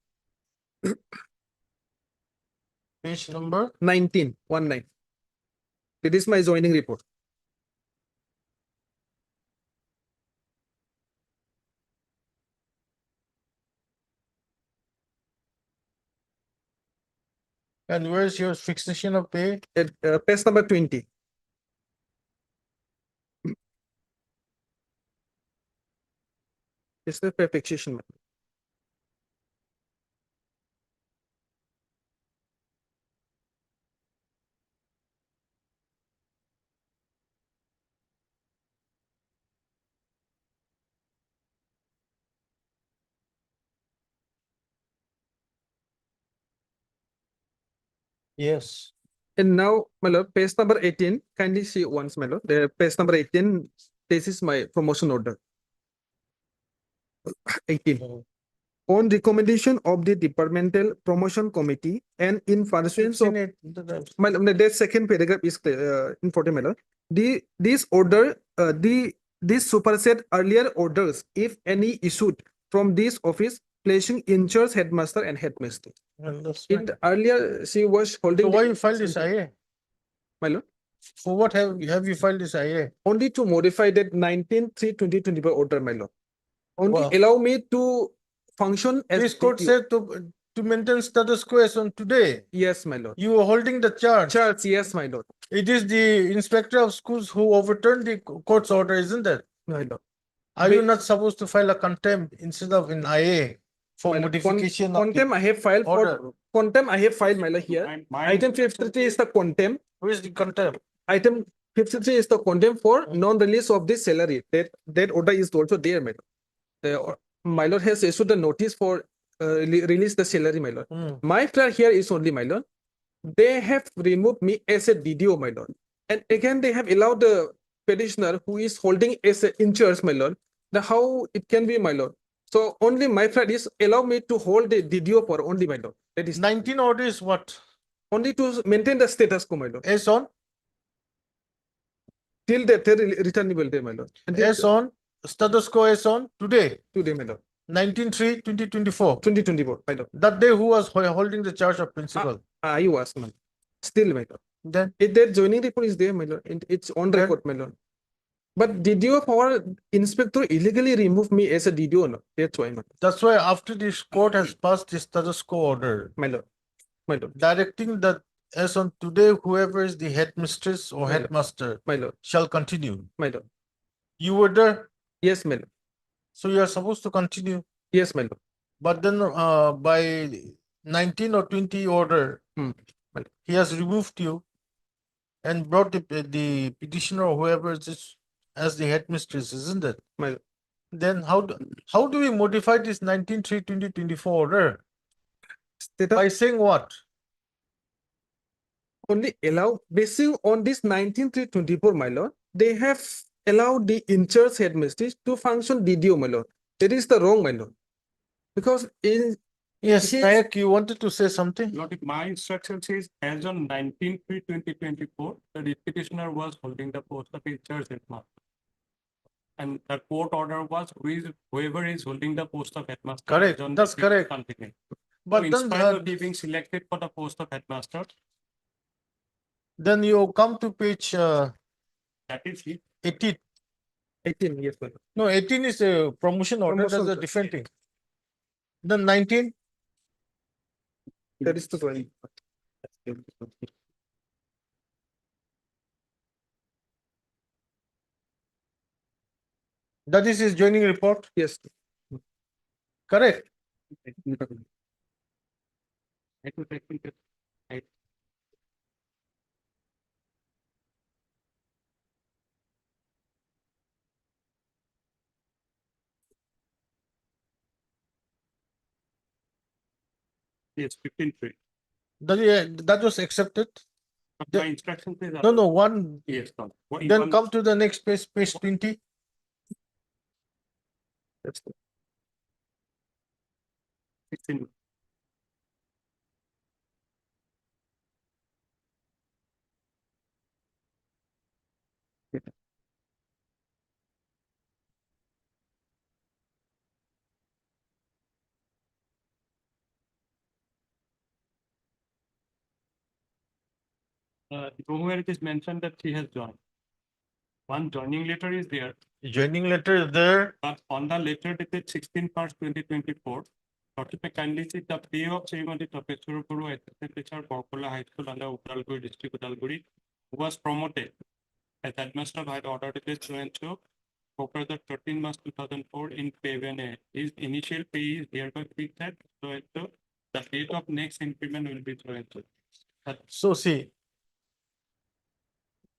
Page number 19. It is my joining report. and where is your fixation of pay? Page number 20. It's the pay fixation. Yes. And now, my lord, page number 18, kindly see once, my lord. The page number 18, this is my promotion order. 18. On recommendation of the Departmental Promotion Committee and in pursuance of my lord, that second paragraph is important, my lord. This order, this supersede earlier orders, if any issued from this office, placing in charge headmaster and headmaster. In earlier, she was holding. So why you filed this IA? My lord. For what have you filed this IA? Only to modify that 19/3/2024 order, my lord. Only Wow. allow me to function as. This court DPO. said to maintain status quo as on today. Yes, my lord. You were holding the charge. Yes, my lord. It is the inspector of schools who overturned the court's order, isn't it? My lord. Are you not supposed to file a contempt instead of an IA for My lord, modification of contempt I have filed order? for contempt I have filed, my lord, here. Item 53 is the contempt. Who is the contempt? Item 53 is the contempt for non-release of the salary. That order is also there, my lord. My lord has issued a notice for release the salary, my lord. My prayer here is only, my lord, they have removed me as a DDO, my lord. And again, they have allowed the petitioner who is holding as a in charge, my lord. Now, how it can be, my lord? So only my prayer is allow me to hold the DDO for only, my lord. That is 19 order is what? only to maintain the status quo, my lord. As on? Till the returnable day, my lord. And As on? Status quo as on? Today? Today, my lord. 19/3/2024. 2024, my lord. That day who was holding the charge of principal? I was, my lord. Still, my lord. Then? That joining report is there, my lord. It's on record, my lord. But DDO of our inspector illegally removed me as a DDO. No? That's why, my lord. That's why after this court has passed the status quo order, My lord. My lord. directing that as on today, whoever is the headmistress or My lord. headmaster My lord. shall continue. My lord. You were there, Yes, my lord. so you are supposed to continue. Yes, my lord. But then by 19 or 20 order, he has removed you and brought the petitioner or whoever is this as the headmistress, isn't it? My lord. Then how do we modify this 19/3/2024 order? By saying what? Only allow, basing on this 19/3/24, my lord, they have allowed the in charge headmistress to function DDO, my lord. it is the wrong, my lord. Because in Yes, It is- Nayak, you wanted to say something? Lord, if my instruction says as on 19/3/2024, the petitioner was holding the post of a church headmaster. And the court order was whoever is holding the post of headmaster. Correct, as on that's the correct. continue. But So in then, spite of he being selected for the post of headmaster, then you come to page that is it. 18. 18, yes, my lord. No, 18 is a promotion order, that's Promotion a order. different thing. Then 19, That is the point. that is his joining report, Yes. correct? Yes, 15/3. That was accepted. But The- my instruction says. No, one, Yes, no. then come to the next page, page 20. That's the 16. Nowhere it is mentioned that he has joined. One joining letter is there, Joining letter is there. but on the letter dated 16/1/2024, Dr. may kindly see the pay of Srimati Tapeswara Guru, assistant teacher, Borkola High School under Udalguri district, Udalguri, who was promoted as headmaster by the order dated so and so, over the 13 March 2004 in pay when his initial pay is hereby fixed at so and so, the date of next increment will be so and so. So see,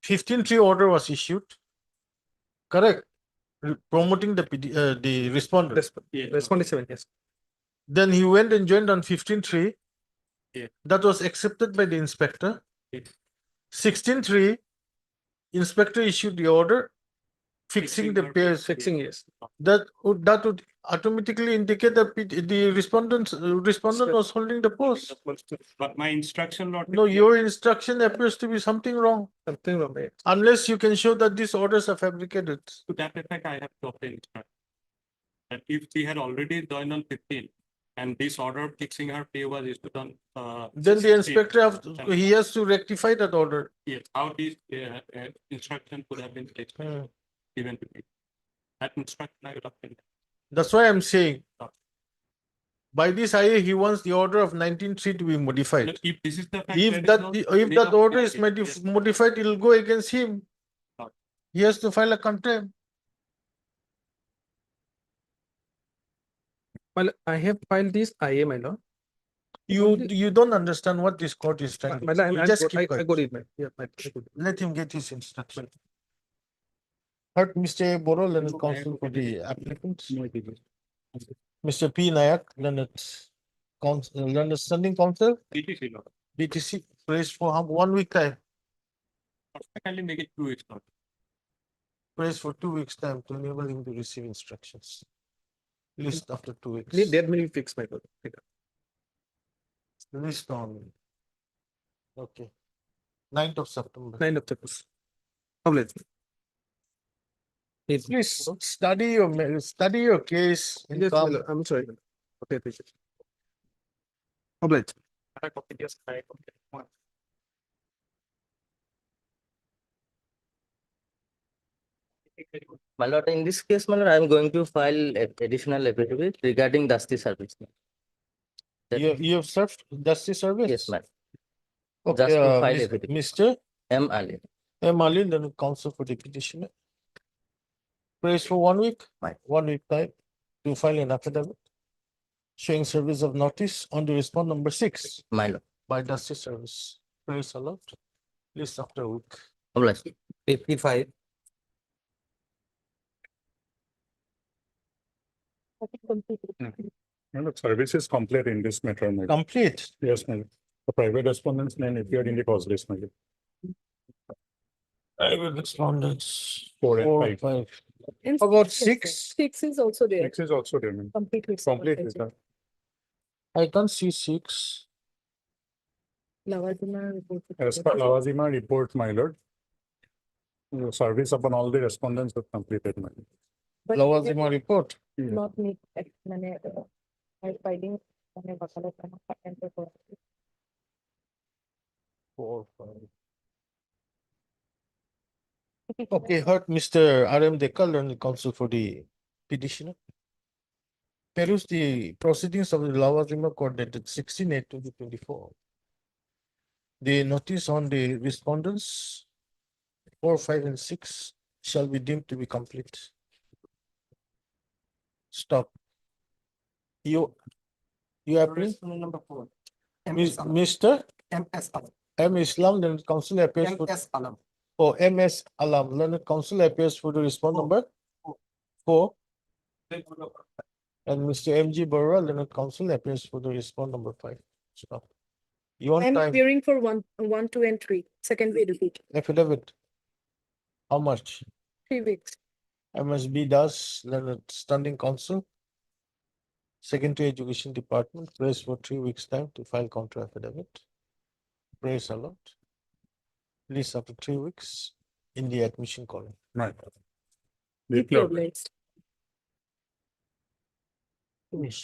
15/3 order was issued, correct? Promoting the respondent. Yes. Respondent 7, yes. Then he went and joined on 15/3. Yeah. That was accepted by the inspector. Yes. 16/3, inspector issued the order fixing the pay. Fixing, yes. That would automatically indicate that the respondent was holding the post. But my instruction, Lord. No, your instruction appears to be something wrong, Something wrong, yes. unless you can show that these orders are fabricated. To that effect, I have to obtain instruction. That if she had already joined on 15 and this order fixing her pay was issued on. Then the 16, inspector he has to rectify that order. Yes, how this instruction could have been placed, given to me. That instruction I will obtain. That's why I'm saying. By this IA, he wants the order of 19/3 to be modified. Look, if this is the fact, If there is that, no if need that of order is clarity. Yes. modified, it will go against him. He has to file a contempt. Well, I have filed this IA, my lord. You don't understand what this court is trying to My do. lord, You just I keep quiet. got it, my, yeah, I got it. Let him get his instruction. Heard Mr. Boro, Leonard Counsel for the applicants. Mr. P. Nayak, Leonard Counsel, Leonard Standing Counsel, BTC, Lord. BTC, praise for 1 week time, Kindly make it 2 weeks, Lord. praise for 2 weeks time to enable him to receive instructions. List after 2 weeks. Need that may be fixed, my lord. List on. Okay. 9th of September. 9 of September. Oblige. Please study your case. in Yes, my calm. lord, I'm sorry. Okay, please. Oblige. I copied, yes, I copied. One. My lord, in this case, my lord, I am going to file additional affidavit regarding Dusty service. You have served justice service? Yes, ma'am. Okay, Just to file affidavit. Mr. M. Ali. M. Ali, then counsel for the petitioner. Praise for 1 week, Right. 1 week time to file an affidavit showing service of notice on the respond number 6 My lord. by justice service. Praise allowed. List after a week. Oblige. 55. No, look, service is complete in this matter, my lord. Complete. Yes, my lord. The private respondent's name appeared in the cause list, my lord. Private respondents. 4 and 4, 5. 5. In How about six, yes, six? 6 is also there. Six is also there. ma'am. Complete with. Complete with that. I can't see six. Lavazima report. As per Lavazima report, my lord. The service upon all the respondents have completed, my lord. But Lawazima report. not need, মানে, filing, মানে, বকালত enter করা। 4, 5. Okay, heard Mr. R.M. Dekal, learned counsel for the petitioner. Peruse the proceedings of the Lawazima court dated 16/8/2024. The notice on the respondents 4, 5, and 6 shall be deemed to be complete. Stop. You agree? Number 4. Mr. MS Alam. M. Islam, learned counsel appears for. MS Alam. Oh, M.S. Alam, learned counsel appears for the response number 4. And Mr. M.G. Barra, learned counsel appears for the response number 5. Stop. You want I'm time? appearing for 1, 2, and 3. Second way repeat. Affidavit. How much? 3 weeks. MSB does, learned standing counsel. Secondary Education Department, prays for 3 weeks' time to file counter affidavit. Praise a lot. Please after 3 weeks in the admission column. Right. Deeply obliged. Finish.